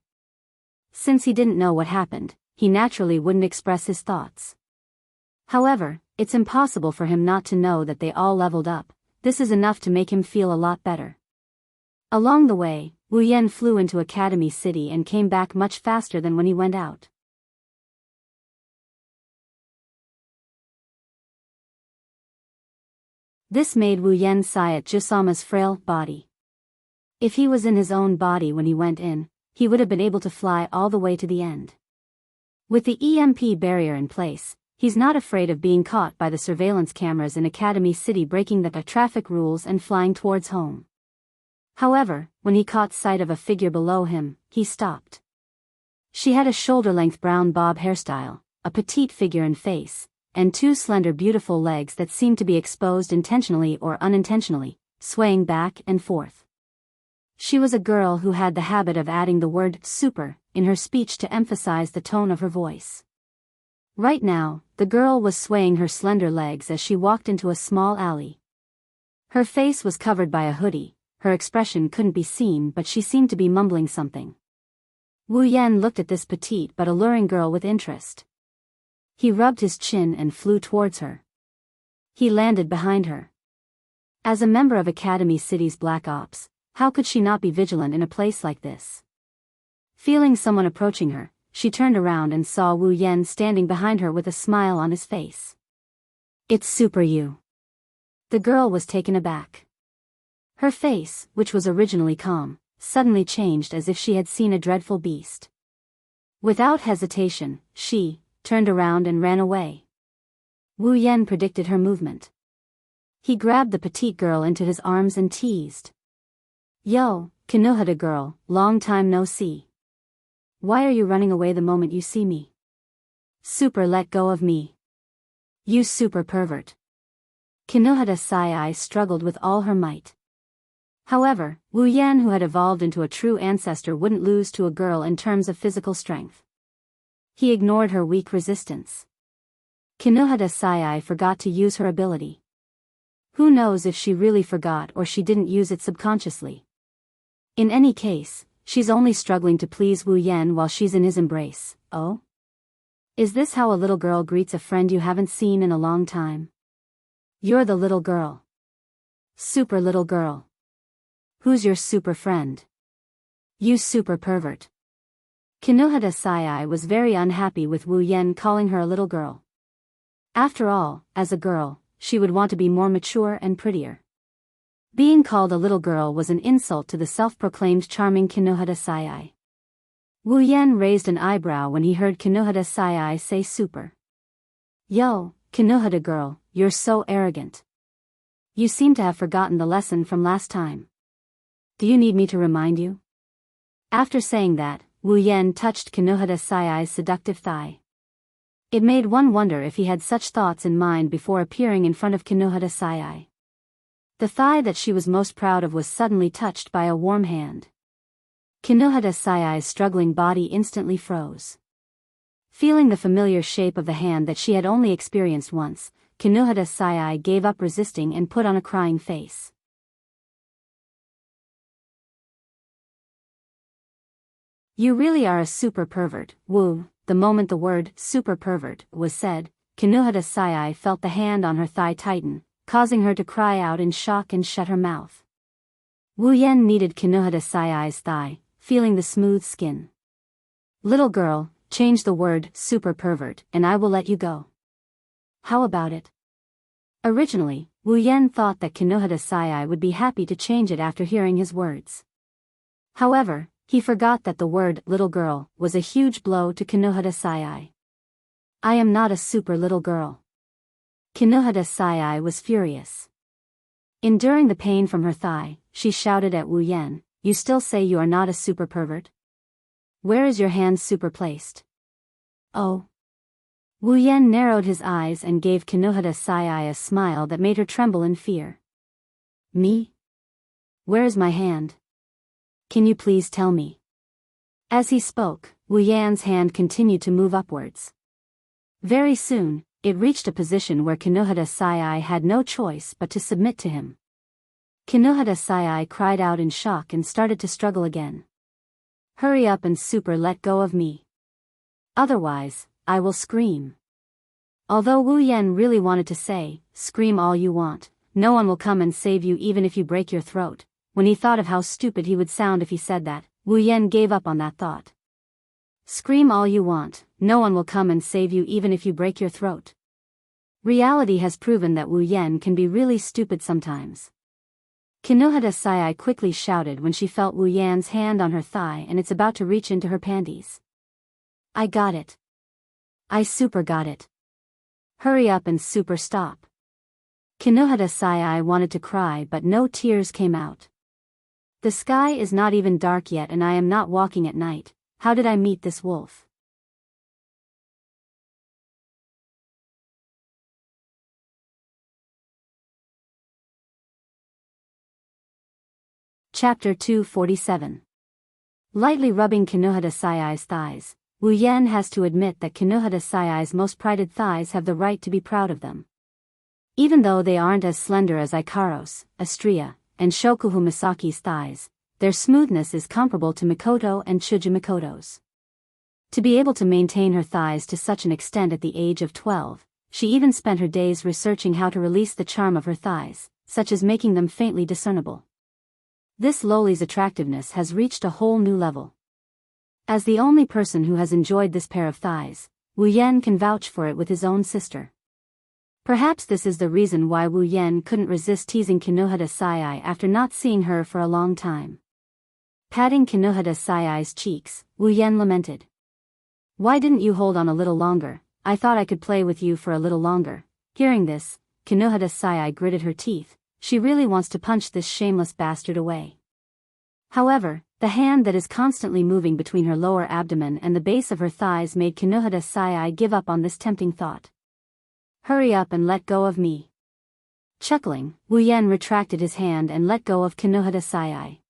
Since he didn't know what happened, he naturally wouldn't express his thoughts. However, it's impossible for him not to know that they all leveled up. This is enough to make him feel a lot better. Along the way, Wu Yan flew into Academy City and came back much faster than when he went out. This made Wu Yan sigh at Jusama's frail body. If he was in his own body when he went in, he would have been able to fly all the way to the end. With the EMP barrier in place, he's not afraid of being caught by the surveillance cameras in Academy City, breaking the traffic rules and flying towards home. However, when he caught sight of a figure below him, he stopped. She had a shoulder-length brown bob hairstyle, a petite figure and face, and 2 slender beautiful legs that seemed to be exposed intentionally or unintentionally, swaying back and forth. She was a girl who had the habit of adding the word super in her speech to emphasize the tone of her voice. Right now, the girl was swaying her slender legs as she walked into a small alley. Her face was covered by a hoodie, her expression couldn't be seen, but she seemed to be mumbling something. Wu Yan looked at this petite but alluring girl with interest. He rubbed his chin and flew towards her. He landed behind her. As a member of Academy City's Black Ops, how could she not be vigilant in a place like this? Feeling someone approaching her, she turned around and saw Wu Yan standing behind her with a smile on his face. "It's Super You." The girl was taken aback. Her face, which was originally calm, suddenly changed as if she had seen a dreadful beast. Without hesitation, she turned around and ran away. Wu Yan predicted her movement. He grabbed the petite girl into his arms and teased. "Yo, Kanohada girl, long time no see. Why are you running away the moment you see me? Super, let go of me. You super pervert." Kanohada Sai struggled with all her might. However, Wu Yan, who had evolved into a true ancestor, wouldn't lose to a girl in terms of physical strength. He ignored her weak resistance. Kinohada Sayai forgot to use her ability. Who knows if she really forgot or she didn't use it subconsciously. In any case, she's only struggling to please Wu Yan while she's in his embrace. Oh? Is this how a little girl greets a friend you haven't seen in a long time? You're the little girl. Super little girl. Who's your super friend? You super pervert. Kinohada Sayai was very unhappy with Wu Yan calling her a little girl. After all, as a girl, she would want to be more mature and prettier. Being called a little girl was an insult to the self-proclaimed charming Kinohada Sayai. Wu Yan raised an eyebrow when he heard Kinohada Sayai say super. Yo, Kinohada girl, you're so arrogant. You seem to have forgotten the lesson from last time. Do you need me to remind you? After saying that, Wu Yan touched Kinohada Sayai's seductive thigh. It made one wonder if he had such thoughts in mind before appearing in front of Kinohada Sayai. The thigh that she was most proud of was suddenly touched by a warm hand. Kinohada Sayai's struggling body instantly froze. Feeling the familiar shape of the hand that she had only experienced once, Kinohada Sayai gave up resisting and put on a crying face. You really are a super pervert, Wu. The moment the word super pervert was said, Kinohada Sayai felt the hand on her thigh tighten, causing her to cry out in shock and shut her mouth. Wu Yan kneaded Kinohada Sayai's thigh, feeling the smooth skin. Little girl, change the word super pervert and I will let you go. How about it? Originally, Wu Yan thought that Kinohada Sayai would be happy to change it after hearing his words. However, he forgot that the word little girl was a huge blow to Kinohada Sayai. I am not a super little girl. Kinohada Sayai was furious. Enduring the pain from her thigh, she shouted at Wu Yan, you still say you are not a super pervert? Where is your hand super placed? Oh. Wu Yan narrowed his eyes and gave Kinohada Sayai a smile that made her tremble in fear. Me? Where is my hand? Can you please tell me? As he spoke, Wu Yan's hand continued to move upwards. Very soon, it reached a position where Kinohada Sayai had no choice but to submit to him. Kinohada Sayai cried out in shock and started to struggle again. Hurry up and super let go of me. Otherwise, I will scream. Although Wu Yan really wanted to say, scream all you want, no one will come and save you even if you break your throat. When he thought of how stupid he would sound if he said that, Wu Yan gave up on that thought. Scream all you want, no one will come and save you even if you break your throat. Reality has proven that Wu Yan can be really stupid sometimes. Kinohada Sayai quickly shouted when she felt Wu Yan's hand on her thigh and it's about to reach into her panties. I got it. I super got it. Hurry up and super stop. Kinohada Sayai wanted to cry but no tears came out. The sky is not even dark yet and I am not walking at night. How did I meet this wolf? Chapter 247. Lightly rubbing Kinohada Sayai's thighs, Wu Yan has to admit that Kinohada Sayai's most prided thighs have the right to be proud of them. Even though they aren't as slender as Ikaros, Astria, and Shokuhu Misaki's thighs, their smoothness is comparable to Mikoto and Chuji Mikoto's. To be able to maintain her thighs to such an extent at the age of 12, she even spent her days researching how to release the charm of her thighs, such as making them faintly discernible. This lowly's attractiveness has reached a whole new level. As the only person who has enjoyed this pair of thighs, Wu Yan can vouch for it with his own sister. Perhaps this is the reason why Wu Yan couldn't resist teasing Kinohada Sayai after not seeing her for a long time. Patting Kinohada Sayai's cheeks, Wu Yan lamented. Why didn't you hold on a little longer? I thought I could play with you for a little longer. Hearing this, Kinohada Sayai gritted her teeth. She really wants to punch this shameless bastard away. However, the hand that is constantly moving between her lower abdomen and the base of her thighs made Kinohada Sayai give up on this tempting thought. Hurry up and let go of me. Chuckling, Wu Yan retracted his hand and let go of Kinohada Sayai.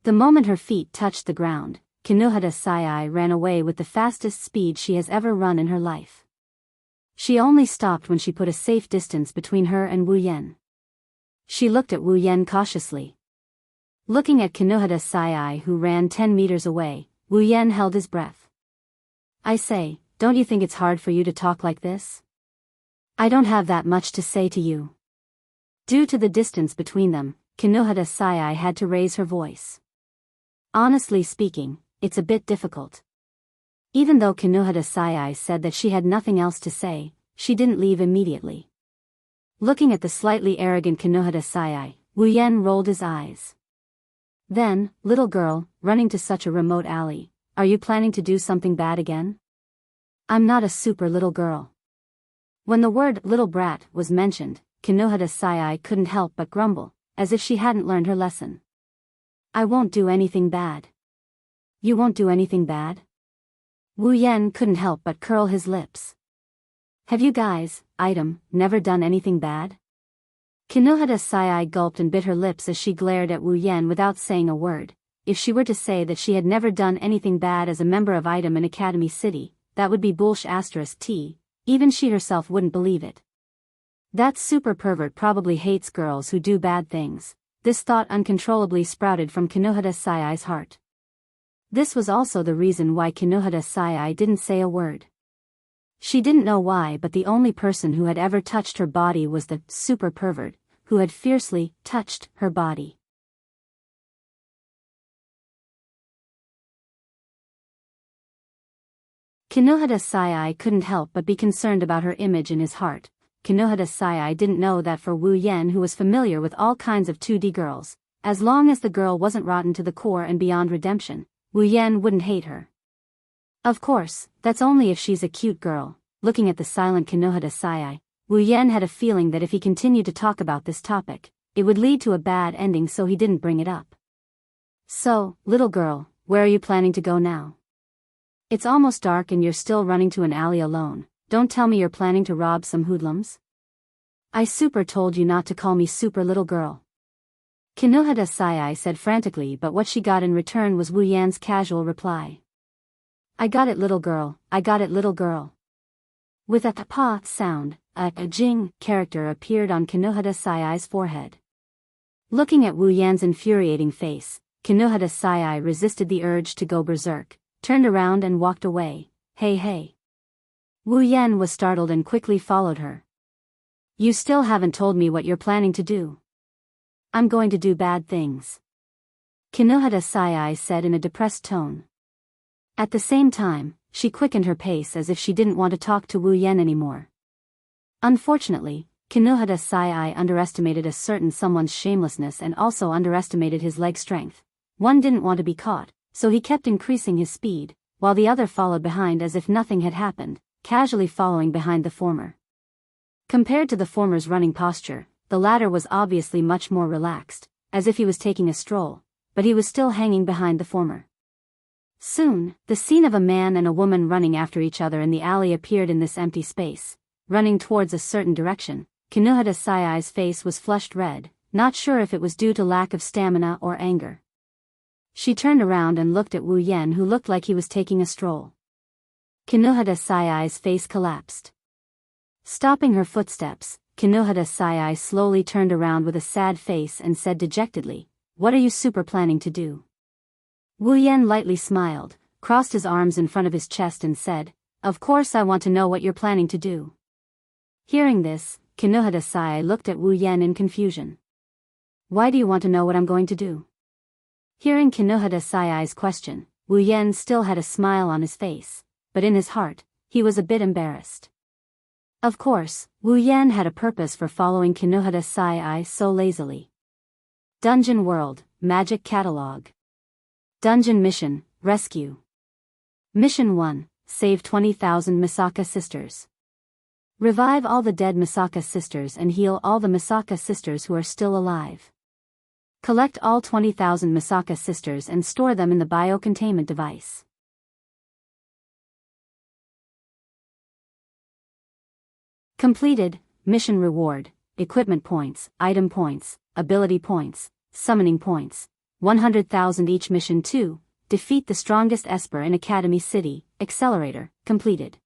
The moment her feet touched the ground, Kinohada Sayai ran away with the fastest speed she has ever run in her life. She only stopped when she put a safe distance between her and Wu Yan. She looked at Wu Yan cautiously. Looking at Kinohara Sai, who ran 10 meters away, Wu Yan held his breath. I say, don't you think it's hard for you to talk like this? I don't have that much to say to you. Due to the distance between them, Kinohara Sai had to raise her voice. Honestly speaking, it's a bit difficult. Even though Kinohara Sai said that she had nothing else to say, she didn't leave immediately. Looking at the slightly arrogant Kinohara Sai, Wu Yan rolled his eyes. Then, little girl, running to such a remote alley, are you planning to do something bad again? I'm not a super little girl. When the word little brat was mentioned, Kinohara Sai couldn't help but grumble, as if she hadn't learned her lesson. I won't do anything bad. You won't do anything bad? Wu Yan couldn't help but curl his lips. Have you guys, never done anything bad? Kinohara Sai gulped and bit her lips as she glared at Wu Yan without saying a word. If she were to say that she had never done anything bad as a member of in Academy City, that would be bullsh*t, even she herself wouldn't believe it. That super pervert probably hates girls who do bad things. This thought uncontrollably sprouted from Kinohara Sai's heart. This was also the reason why Kinohara Sai didn't say a word. She didn't know why, but the only person who had ever touched her body was the super pervert, who had fiercely touched her body. Kinohara Sai couldn't help but be concerned about her image in his heart. Kinohara Sai didn't know that for Wu Yan, who was familiar with all kinds of 2D girls, as long as the girl wasn't rotten to the core and beyond redemption, Wu Yan wouldn't hate her. Of course, that's only if she's a cute girl. Looking at the silent Kinohara Sai, Wu Yan had a feeling that if he continued to talk about this topic, it would lead to a bad ending, so he didn't bring it up. So, little girl, where are you planning to go now? It's almost dark and you're still running to an alley alone. Don't tell me you're planning to rob some hoodlums? I super told you not to call me super little girl. Kinohara Sai said frantically, but what she got in return was Wu Yan's casual reply. I got it, little girl, I got it, little girl. With a pa sound, a jing character appeared on Kinohara Sai's forehead. Looking at Wu Yan's infuriating face, Kinohara Sai resisted the urge to go berserk, turned around and walked away. Hey. Wu Yan was startled and quickly followed her. You still haven't told me what you're planning to do. I'm going to do bad things. Kinohara Sai said in a depressed tone. At the same time, she quickened her pace as if she didn't want to talk to Wu Yan anymore. Unfortunately, Kinohara Sai underestimated a certain someone's shamelessness and also underestimated his leg strength. One didn't want to be caught, so he kept increasing his speed, while the other followed behind as if nothing had happened, casually following behind the former. Compared to the former's running posture, the latter was obviously much more relaxed, as if he was taking a stroll, but he was still hanging behind the former. Soon, the scene of a man and a woman running after each other in the alley appeared in this empty space, running towards a certain direction. Kinohara Sai's face was flushed red, not sure if it was due to lack of stamina or anger. She turned around and looked at Wu Yan, who looked like he was taking a stroll. Kinohara Sai's face collapsed. Stopping her footsteps, Kinohara Sai slowly turned around with a sad face and said dejectedly, What are you super planning to do? Wu Yan lightly smiled, crossed his arms in front of his chest and said, Of course I want to know what you're planning to do. Hearing this, Kinohara Sai looked at Wu Yan in confusion. Why do you want to know what I'm going to do? Hearing Kinohara Sai's question, Wu Yan still had a smile on his face, but in his heart, he was a bit embarrassed. Of course, Wu Yan had a purpose for following Kinohara Sai so lazily. Dungeon World, Magic Catalog. Dungeon Mission, Rescue. Mission 1, Save 20,000 Misaka Sisters. Revive all the dead Misaka sisters and heal all the Misaka sisters who are still alive. Collect all 20,000 Misaka sisters and store them in the biocontainment device. Completed. Mission reward, equipment points, item points, ability points, summoning points, 100,000 each. Mission 2, defeat the strongest Esper in Academy City, accelerator, completed.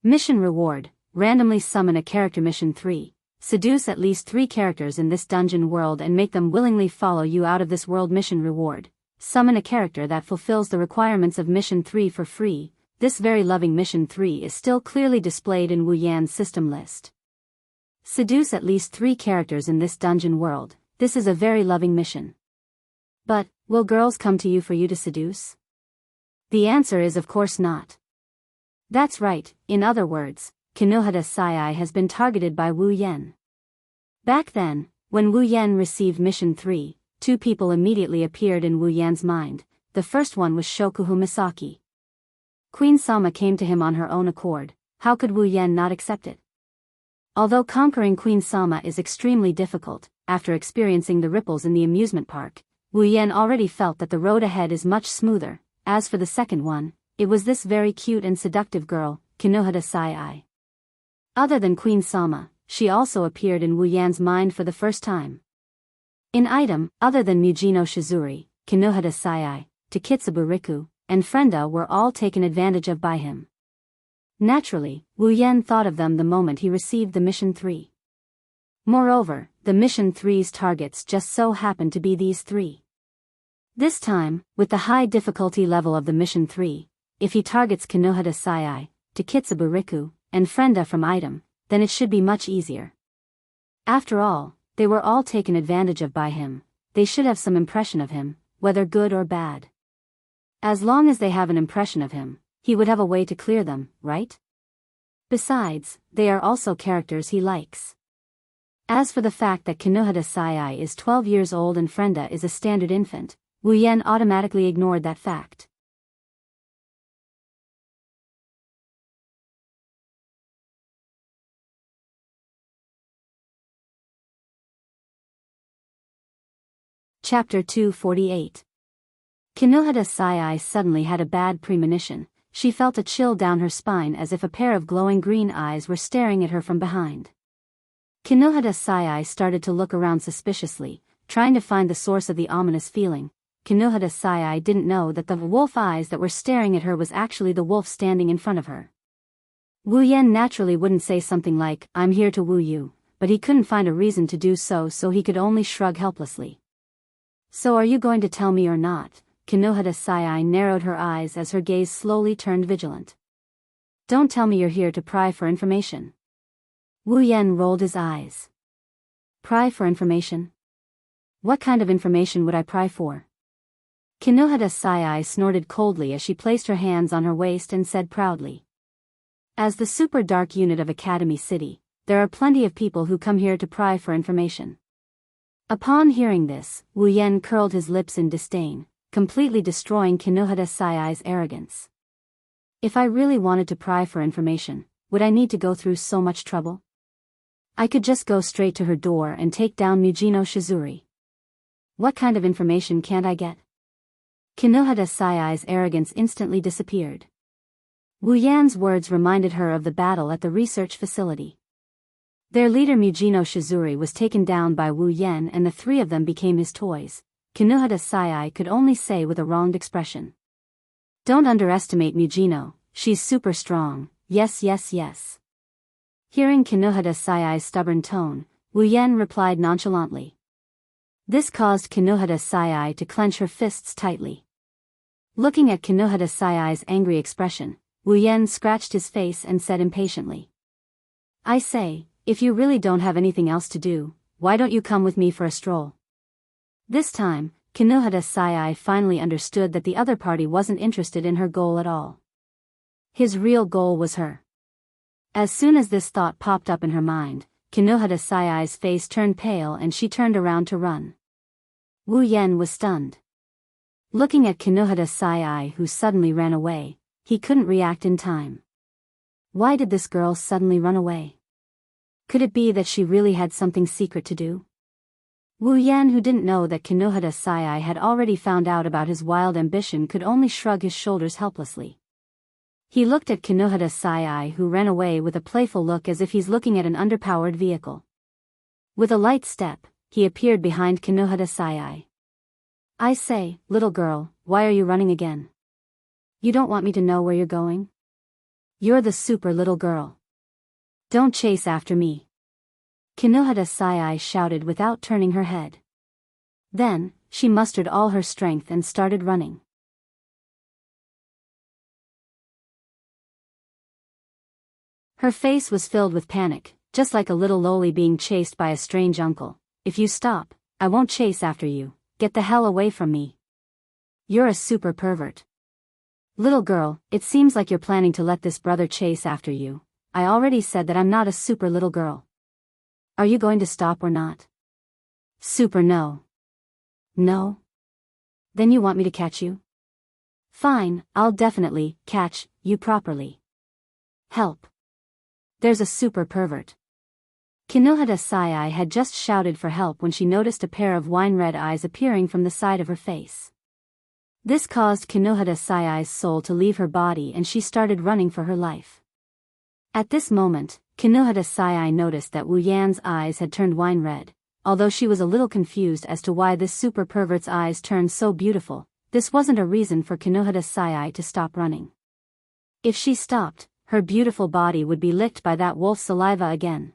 Mission reward, randomly summon a character. Mission 3. Seduce at least 3 characters in this dungeon world and make them willingly follow you out of this world. Mission reward. Summon a character that fulfills the requirements of Mission 3 for free. This very loving Mission 3 is still clearly displayed in Wu Yan's system list. Seduce at least 3 characters in this dungeon world. This is a very loving mission. But, will girls come to you for you to seduce? The answer is of course not. That's right, in other words, Kinohada Sai has been targeted by Wu Yan. Back then, when Wu Yan received Mission 3, 2 people immediately appeared in Wu Yan's mind. The first one was Shokuhu Misaki. Queen Sama came to him on her own accord. How could Wu Yan not accept it? Although conquering Queen Sama is extremely difficult, after experiencing the ripples in the amusement park, Wu Yan already felt that the road ahead is much smoother. As for the second one, it was this very cute and seductive girl, Kinohada Sai. Other than Queen Sama, she also appeared in Wu Yan's mind for the first time. In item, other than Mujino Shizuri, Kinohada Sai, Takitsubu Riku, and Frenda were all taken advantage of by him. Naturally, Wu Yan thought of them the moment he received the Mission 3. Moreover, the Mission 3's targets just so happened to be these 3. This time, with the high difficulty level of the Mission 3, if he targets Kinohada Sai, Takitsubu Riku, and Frenda from item, then it should be much easier. After all, they were all taken advantage of by him. They should have some impression of him, whether good or bad. As long as they have an impression of him, he would have a way to clear them, right? Besides, they are also characters he likes. As for the fact that Kinohada Sai is 12 years old and Frenda is a standard infant, Wu Yan automatically ignored that fact. Chapter 248. Kinohada Sai suddenly had a bad premonition. She felt a chill down her spine as if a pair of glowing green eyes were staring at her from behind. Kinohada Sai started to look around suspiciously, trying to find the source of the ominous feeling. Kinohada Sai didn't know that the wolf eyes that were staring at her was actually the wolf standing in front of her. Wu Yan naturally wouldn't say something like, "I'm here to woo you," but he couldn't find a reason to do so, so he could only shrug helplessly. "So are you going to tell me or not?" Kinohada Sai narrowed her eyes as her gaze slowly turned vigilant. "Don't tell me you're here to pry for information." Wu Yan rolled his eyes. "Pry for information? What kind of information would I pry for?" Kinohada Sai snorted coldly as she placed her hands on her waist and said proudly. "As the super dark unit of Academy City, there are plenty of people who come here to pry for information." Upon hearing this, Wu Yan curled his lips in disdain, completely destroying Kinohada Sai's arrogance. "If I really wanted to pry for information, would I need to go through so much trouble? I could just go straight to her door and take down Mujino Shizuri. What kind of information can't I get?" Kinohada Sai's arrogance instantly disappeared. Wu Yan's words reminded her of the battle at the research facility. Their leader Mujino Shizuri was taken down by Wu Yan and the 3 of them became his toys. Kinohada Sai could only say with a wronged expression. "Don't underestimate Mujino, she's super strong, yes yes yes." Hearing Kinohada Sai's stubborn tone, Wu Yan replied nonchalantly. This caused Kinohada Sai to clench her fists tightly. Looking at Kinohada Sai's angry expression, Wu Yan scratched his face and said impatiently. "I say, if you really don't have anything else to do, why don't you come with me for a stroll?" This time, Kinohada Sai finally understood that the other party wasn't interested in her goal at all. His real goal was her. As soon as this thought popped up in her mind, Kinohada Sai's face turned pale and she turned around to run. Wu Yan was stunned. Looking at Kinohada Sai who suddenly ran away, he couldn't react in time. Why did this girl suddenly run away? Could it be that she really had something secret to do? Wu Yan, who didn't know that Kinohada Sai had already found out about his wild ambition, could only shrug his shoulders helplessly. He looked at Kinohada Sai who ran away with a playful look as if he's looking at an underpowered vehicle. With a light step, he appeared behind Kinohada Sai. "I say, little girl, why are you running again? You don't want me to know where you're going? You're the super little girl." Don't chase after me. Kinohara Sai shouted without turning her head. Then, she mustered all her strength and started running. Her face was filled with panic, just like a little loli being chased by a strange uncle. If you stop, I won't chase after you. Get the hell away from me. You're a super pervert. Little girl, it seems like you're planning to let this brother chase after you. I already said that I'm not a super little girl. Are you going to stop or not? Super no. No? Then you want me to catch you? Fine, I'll definitely catch you properly. Help. There's a super pervert. Kinohara Sai had just shouted for help when she noticed a pair of wine-red eyes appearing from the side of her face. This caused Kinohara Sai's soul to leave her body and she started running for her life. At this moment, Kinohara Sai noticed that Wu Yan's eyes had turned wine-red. Although she was a little confused as to why this super pervert's eyes turned so beautiful, this wasn't a reason for Kinohara Sai to stop running. If she stopped, her beautiful body would be licked by that wolf's saliva again.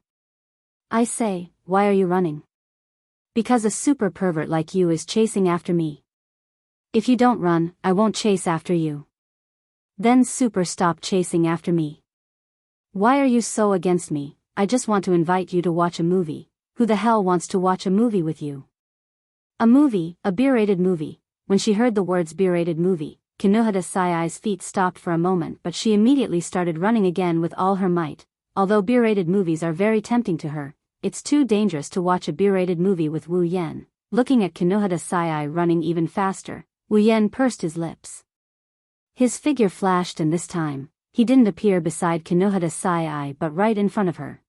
I say, why are you running? Because a super pervert like you is chasing after me. If you don't run, I won't chase after you. Then super stop chasing after me. Why are you so against me? I just want to invite you to watch a movie. Who the hell wants to watch a movie with you? A movie, a B-rated movie. When she heard the words B-rated movie, Kinohara Sai's feet stopped for a moment but she immediately started running again with all her might. Although B-rated movies are very tempting to her, it's too dangerous to watch a B-rated movie with Wu Yan. Looking at Kinohara Sai running even faster, Wu Yan pursed his lips. His figure flashed and this time, he didn't appear beside Kinohara Sai but right in front of her.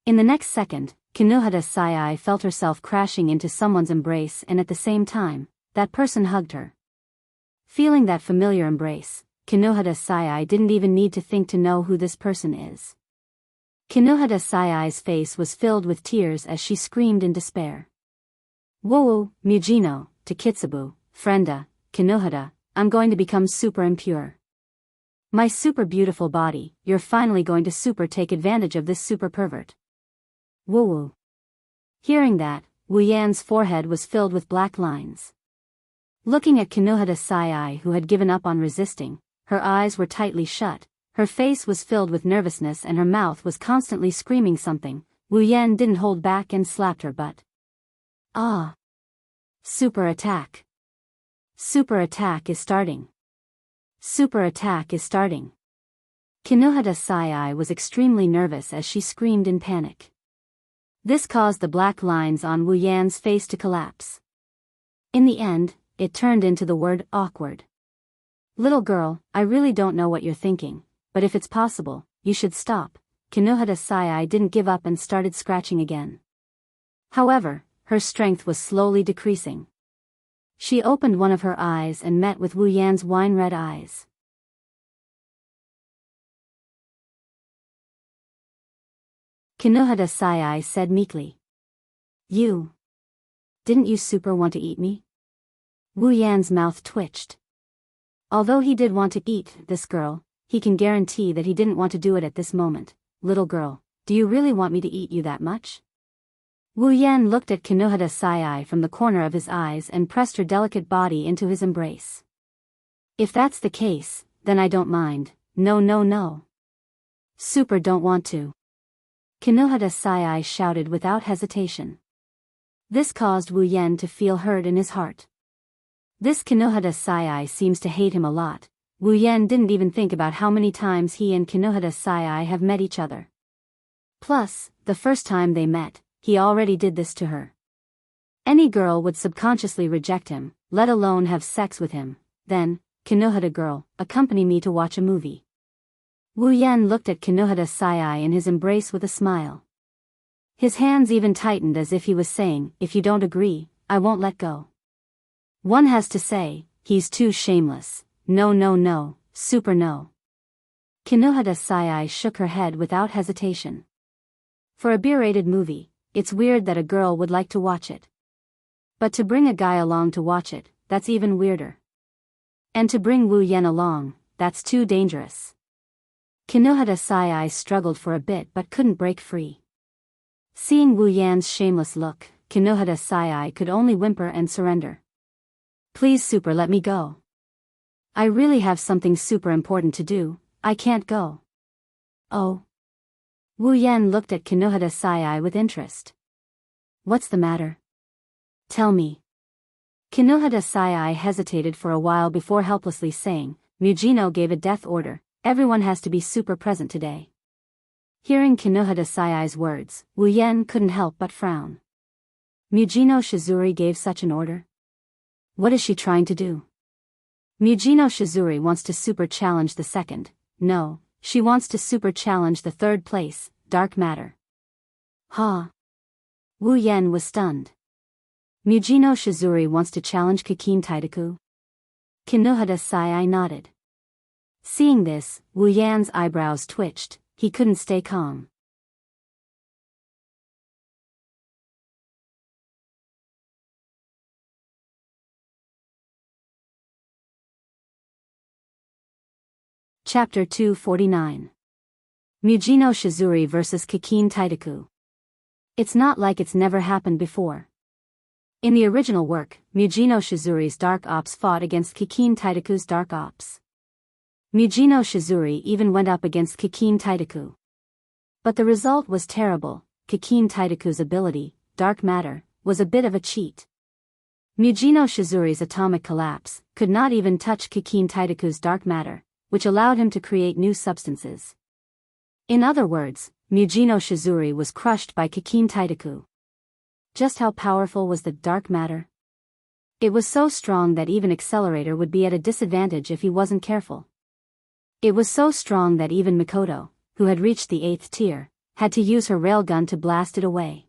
In the next second, Kinohara Sai felt herself crashing into someone's embrace and at the same time, that person hugged her. Feeling that familiar embrace, Kinohara Sai didn't even need to think to know who this person is. Kinohara Sai's face was filled with tears as she screamed in despair. Whoa, Mujino, to Kitsubu, Frienda, Kinohara, I'm going to become super impure. My super beautiful body, you're finally going to super take advantage of this super pervert. Woo-woo. Hearing that, Wu Yan's forehead was filled with black lines. Looking at Kinohara Sai who had given up on resisting, her eyes were tightly shut, her face was filled with nervousness and her mouth was constantly screaming something. Wu Yan didn't hold back and slapped her butt. Ah! Super attack! Super attack is starting! Super attack is starting! Kinohara Sai was extremely nervous as she screamed in panic. This caused the black lines on Wu Yan's face to collapse. In the end, it turned into the word awkward. Little girl, I really don't know what you're thinking, but if it's possible, you should stop. Kinohara Sai didn't give up and started scratching again. However, her strength was slowly decreasing. She opened one of her eyes and met with Wu Yan's wine-red eyes. Kinohara Sai said meekly. You. Didn't you super want to eat me? Wu Yan's mouth twitched. Although he did want to eat this girl, he can guarantee that he didn't want to do it at this moment. Little girl, do you really want me to eat you that much? Wu Yan looked at Kinohara Sai from the corner of his eyes and pressed her delicate body into his embrace. If that's the case, then I don't mind. No no no. Super don't want to. Kinohara Sai shouted without hesitation. This caused Wu Yan to feel hurt in his heart. This Kinohara Sai seems to hate him a lot. Wu Yan didn't even think about how many times he and Kinohara Sai have met each other. Plus, the first time they met, he already did this to her. Any girl would subconsciously reject him, let alone have sex with him. Then, Kinohara girl, accompany me to watch a movie. Wu Yan looked at Kinohara Sai in his embrace with a smile. His hands even tightened as if he was saying, if you don't agree, I won't let go. One has to say, he's too shameless. No no no, super no. Kinohara Sai shook her head without hesitation. For a B-rated movie, it's weird that a girl would like to watch it. But to bring a guy along to watch it, that's even weirder. And to bring Wu Yan along, that's too dangerous. Kinohara Sai struggled for a bit but couldn't break free. Seeing Wu Yan's shameless look, Kinohara Sai could only whimper and surrender. Please super, let me go. I really have something super important to do, I can't go. Oh. Wu Yan looked at Kinohara Sai with interest. What's the matter? Tell me. Kinohara Sai hesitated for a while before helplessly saying, Mujino gave a death order, everyone has to be super present today. Hearing Kinohara Sai's words, Wu Yan couldn't help but frown. Mujino Shizuri gave such an order? What is she trying to do? Mujino Shizuri wants to super challenge the second, no, she wants to super challenge the third place, dark matter. Huh? Wu Yan was stunned. Mujino Shizuri wants to challenge Kikin Taitaku? Kinohara Sai nodded. Seeing this, Wu Yan's eyebrows twitched, he couldn't stay calm. Chapter 249. Mujino Shizuri vs. Kikin Taitaku. It's not like it's never happened before. In the original work, Mujino Shizuri's Dark Ops fought against Kikin Taitaku's Dark Ops. Mujino Shizuri even went up against Kikin Taitaku. But the result was terrible. Kikin Taitaku's ability, Dark Matter, was a bit of a cheat. Mujino Shizuri's atomic collapse could not even touch Kikin Taitaku's Dark Matter, which allowed him to create new substances. In other words, Mujino Shizuri was crushed by Kikin Taitaku. Just how powerful was the Dark Matter? It was so strong that even Accelerator would be at a disadvantage if he wasn't careful. It was so strong that even Mikoto, who had reached the 8th tier, had to use her railgun to blast it away.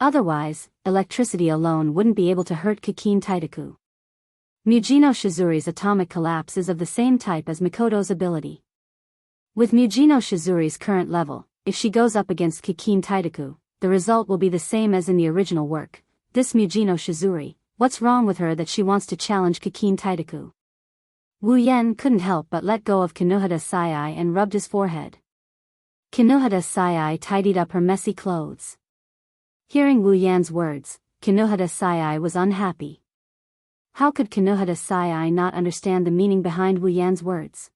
Otherwise, electricity alone wouldn't be able to hurt Kikin Taitaku. Mujino Shizuri's atomic collapse is of the same type as Mikoto's ability. With Mujino Shizuri's current level, if she goes up against Kikin Taitaku, the result will be the same as in the original work. This Mujino Shizuri, what's wrong with her that she wants to challenge Kikin Taitaku? Wu Yan couldn't help but let go of Kinohara Sai and rubbed his forehead. Kinohara Sai tidied up her messy clothes. Hearing Wu Yan's words, Kinohara Sai was unhappy. How could Kinohara Sai not understand the meaning behind Wu Yan's words?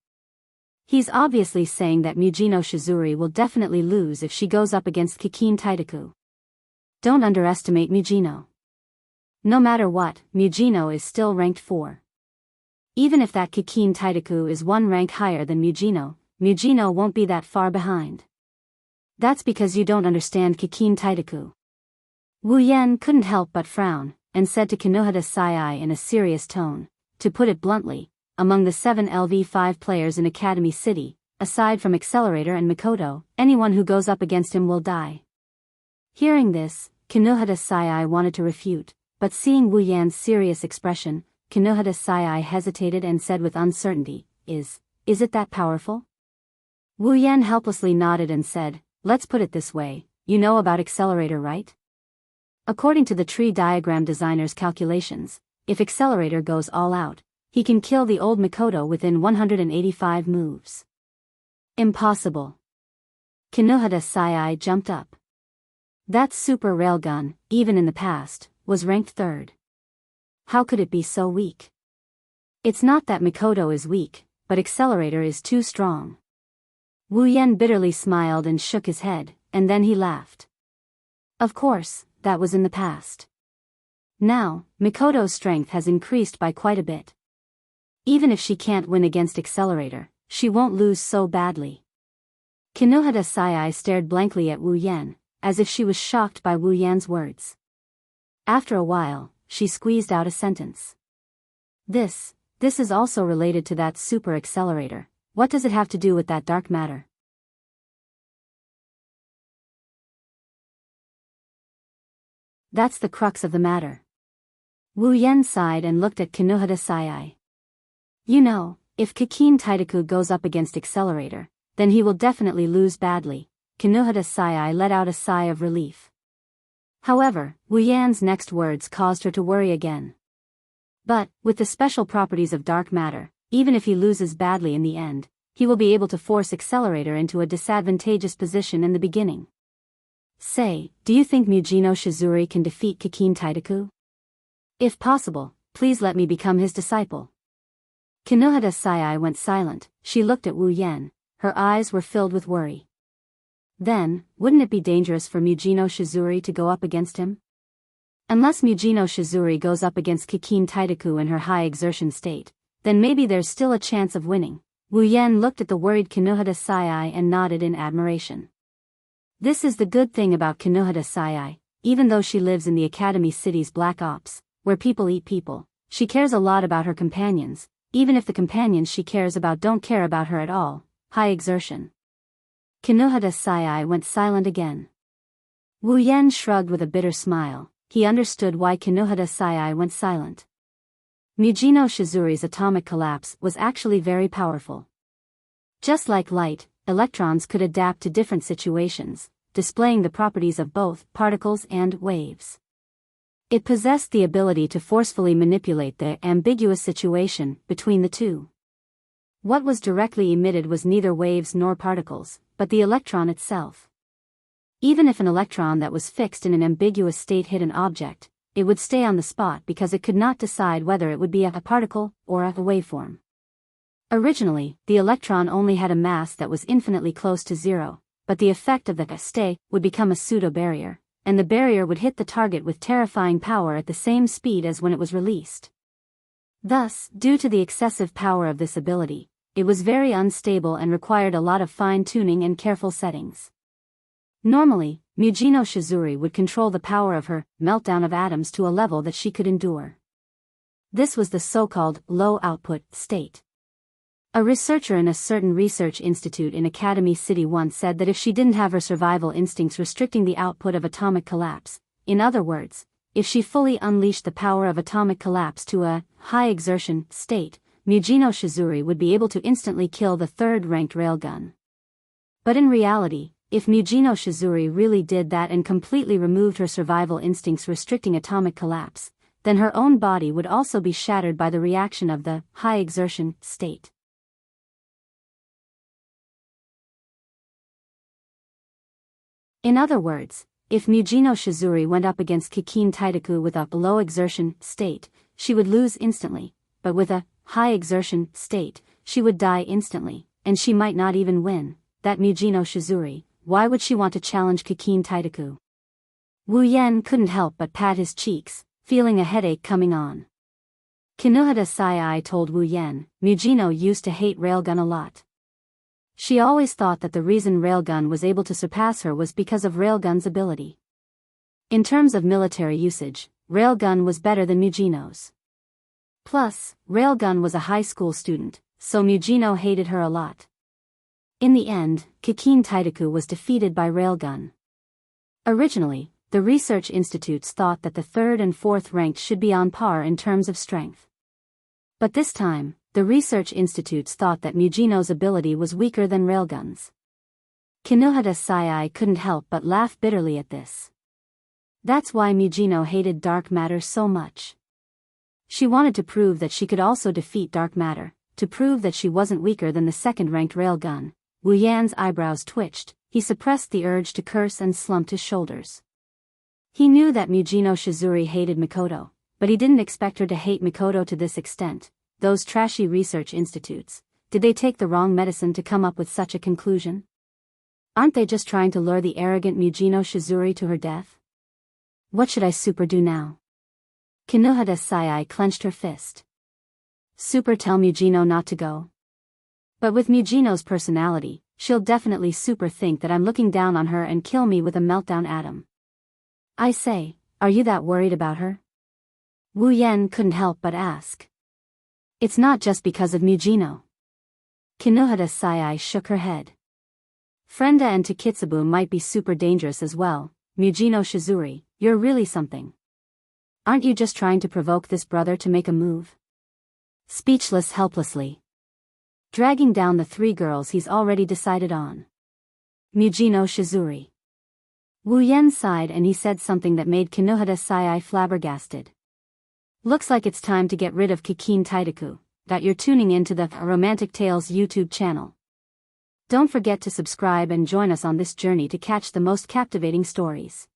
He's obviously saying that Mujino Shizuri will definitely lose if she goes up against Kikin Taitaku. Don't underestimate Mujino. No matter what, Mujino is still ranked 4. Even if that Kikin Taitaku is 1 rank higher than Mujino, Mujino won't be that far behind. That's because you don't understand Kikin Taitaku. Wu Yan couldn't help but frown, and said to Kinohara Sai in a serious tone, to put it bluntly, among the 7 LV5 players in Academy City, aside from Accelerator and Mikoto, anyone who goes up against him will die. Hearing this, Kinohara Sai wanted to refute, but seeing Wu Yan's serious expression, Kinohara Sai hesitated and said with uncertainty, Is it that powerful? Wu Yan helplessly nodded and said, let's put it this way, you know about Accelerator, right? According to the tree diagram designer's calculations, if Accelerator goes all out, he can kill the old Mikoto within 185 moves. Impossible. Kinohara Sai jumped up. That super railgun, even in the past, was ranked 3rd. How could it be so weak? It's not that Mikoto is weak, but Accelerator is too strong. Wu Yan bitterly smiled and shook his head, and then he laughed. Of course, that was in the past. Now, Mikoto's strength has increased by quite a bit. Even if she can't win against Accelerator, she won't lose so badly. Kinohara Sai stared blankly at Wu Yan, as if she was shocked by Wu Yan's words. After a while, she squeezed out a sentence. This is also related to that super Accelerator. What does it have to do with that dark matter? That's the crux of the matter. Wu Yan sighed and looked at Kinohara Sai. You know, if Kikin Taitaku goes up against Accelerator, then he will definitely lose badly. Kinohara Sai let out a sigh of relief. However, Wu Yan's next words caused her to worry again. But, with the special properties of dark matter, even if he loses badly in the end, he will be able to force Accelerator into a disadvantageous position in the beginning. Say, do you think Mujino Shizuri can defeat Kikin Taidaku? If possible, please let me become his disciple. Kinohada Sai went silent. She looked at Wu Yen. Her eyes were filled with worry. Then, wouldn't it be dangerous for Mujino Shizuri to go up against him? Unless Mujino Shizuri goes up against Kikin Taidaku in her high exertion state, then maybe there's still a chance of winning. Wu Yen looked at the worried Kinohada Sai and nodded in admiration. This is the good thing about Kinohada Sai. Even though she lives in the Academy City's Black Ops, where people eat people, she cares a lot about her companions, even if the companions she cares about don't care about her at all. High exertion. Kinohada Sai went silent again. Wu Yen shrugged with a bitter smile. He understood why Kinohada Sai went silent. Mujino Shizuri's atomic collapse was actually very powerful. Just like light, electrons could adapt to different situations, displaying the properties of both particles and waves. It possessed the ability to forcefully manipulate the ambiguous situation between the two. What was directly emitted was neither waves nor particles, but the electron itself. Even if an electron that was fixed in an ambiguous state hit an object, it would stay on the spot because it could not decide whether it would be a particle or a waveform. Originally, the electron only had a mass that was infinitely close to zero, but the effect of the stay would become a pseudo-barrier, and the barrier would hit the target with terrifying power at the same speed as when it was released. Thus, due to the excessive power of this ability, it was very unstable and required a lot of fine-tuning and careful settings. Normally, Mujino Shizuri would control the power of her meltdown of atoms to a level that she could endure. This was the so-called low-output state. A researcher in a certain research institute in Academy City once said that if she didn't have her survival instincts restricting the output of atomic collapse, in other words, if she fully unleashed the power of atomic collapse to a high-exertion state, Mujino Shizuri would be able to instantly kill the third-ranked railgun. But in reality, if Mujino Shizuri really did that and completely removed her survival instincts restricting atomic collapse, then her own body would also be shattered by the reaction of the high-exertion state. In other words, if Mujino Shizuri went up against Kikin Taidaku with a low-exertion state, she would lose instantly, but with a high-exertion state, she would die instantly, and she might not even win. That Mujino Shizuri, why would she want to challenge Kikin Taidaku? Wu Yen couldn't help but pat his cheeks, feeling a headache coming on. Kinohada Sai told Wu Yen, Mujino used to hate Railgun a lot. She always thought that the reason Railgun was able to surpass her was because of Railgun's ability. In terms of military usage, Railgun was better than Mujino's. Plus, Railgun was a high school student, so Mujino hated her a lot. In the end, Kikin Taidaku was defeated by Railgun. Originally, the research institutes thought that the third and fourth ranked should be on par in terms of strength. But this time, the research institutes thought that Mujino's ability was weaker than Railgun's. Kinohada Sai couldn't help but laugh bitterly at this. That's why Mujino hated dark matter so much. She wanted to prove that she could also defeat dark matter, to prove that she wasn't weaker than the second-ranked Railgun. Wu Yan's eyebrows twitched, he suppressed the urge to curse and slumped his shoulders. He knew that Mujino Shizuri hated Mikoto, but he didn't expect her to hate Mikoto to this extent. Those trashy research institutes, did they take the wrong medicine to come up with such a conclusion? Aren't they just trying to lure the arrogant Mujino Shizuri to her death? What should I super do now? Kinohada Sai clenched her fist. Super tell Mujino not to go? But with Mujino's personality, she'll definitely super think that I'm looking down on her and kill me with a meltdown atom. I say, are you that worried about her? Wu Yen couldn't help but ask. It's not just because of Mujino. Kinohada Sai shook her head. Frenda and Takitsubu might be super dangerous as well. Mujino Shizuri, you're really something. Aren't you just trying to provoke this brother to make a move? Speechless helplessly. Dragging down the three girls he's already decided on. Mujino Shizuri. Wu Yen sighed and he said something that made Kinohada Sai flabbergasted. Looks like it's time to get rid of Kikin Taidaku. That you're tuning into the Romantic Tales YouTube channel. Don't forget to subscribe and join us on this journey to catch the most captivating stories.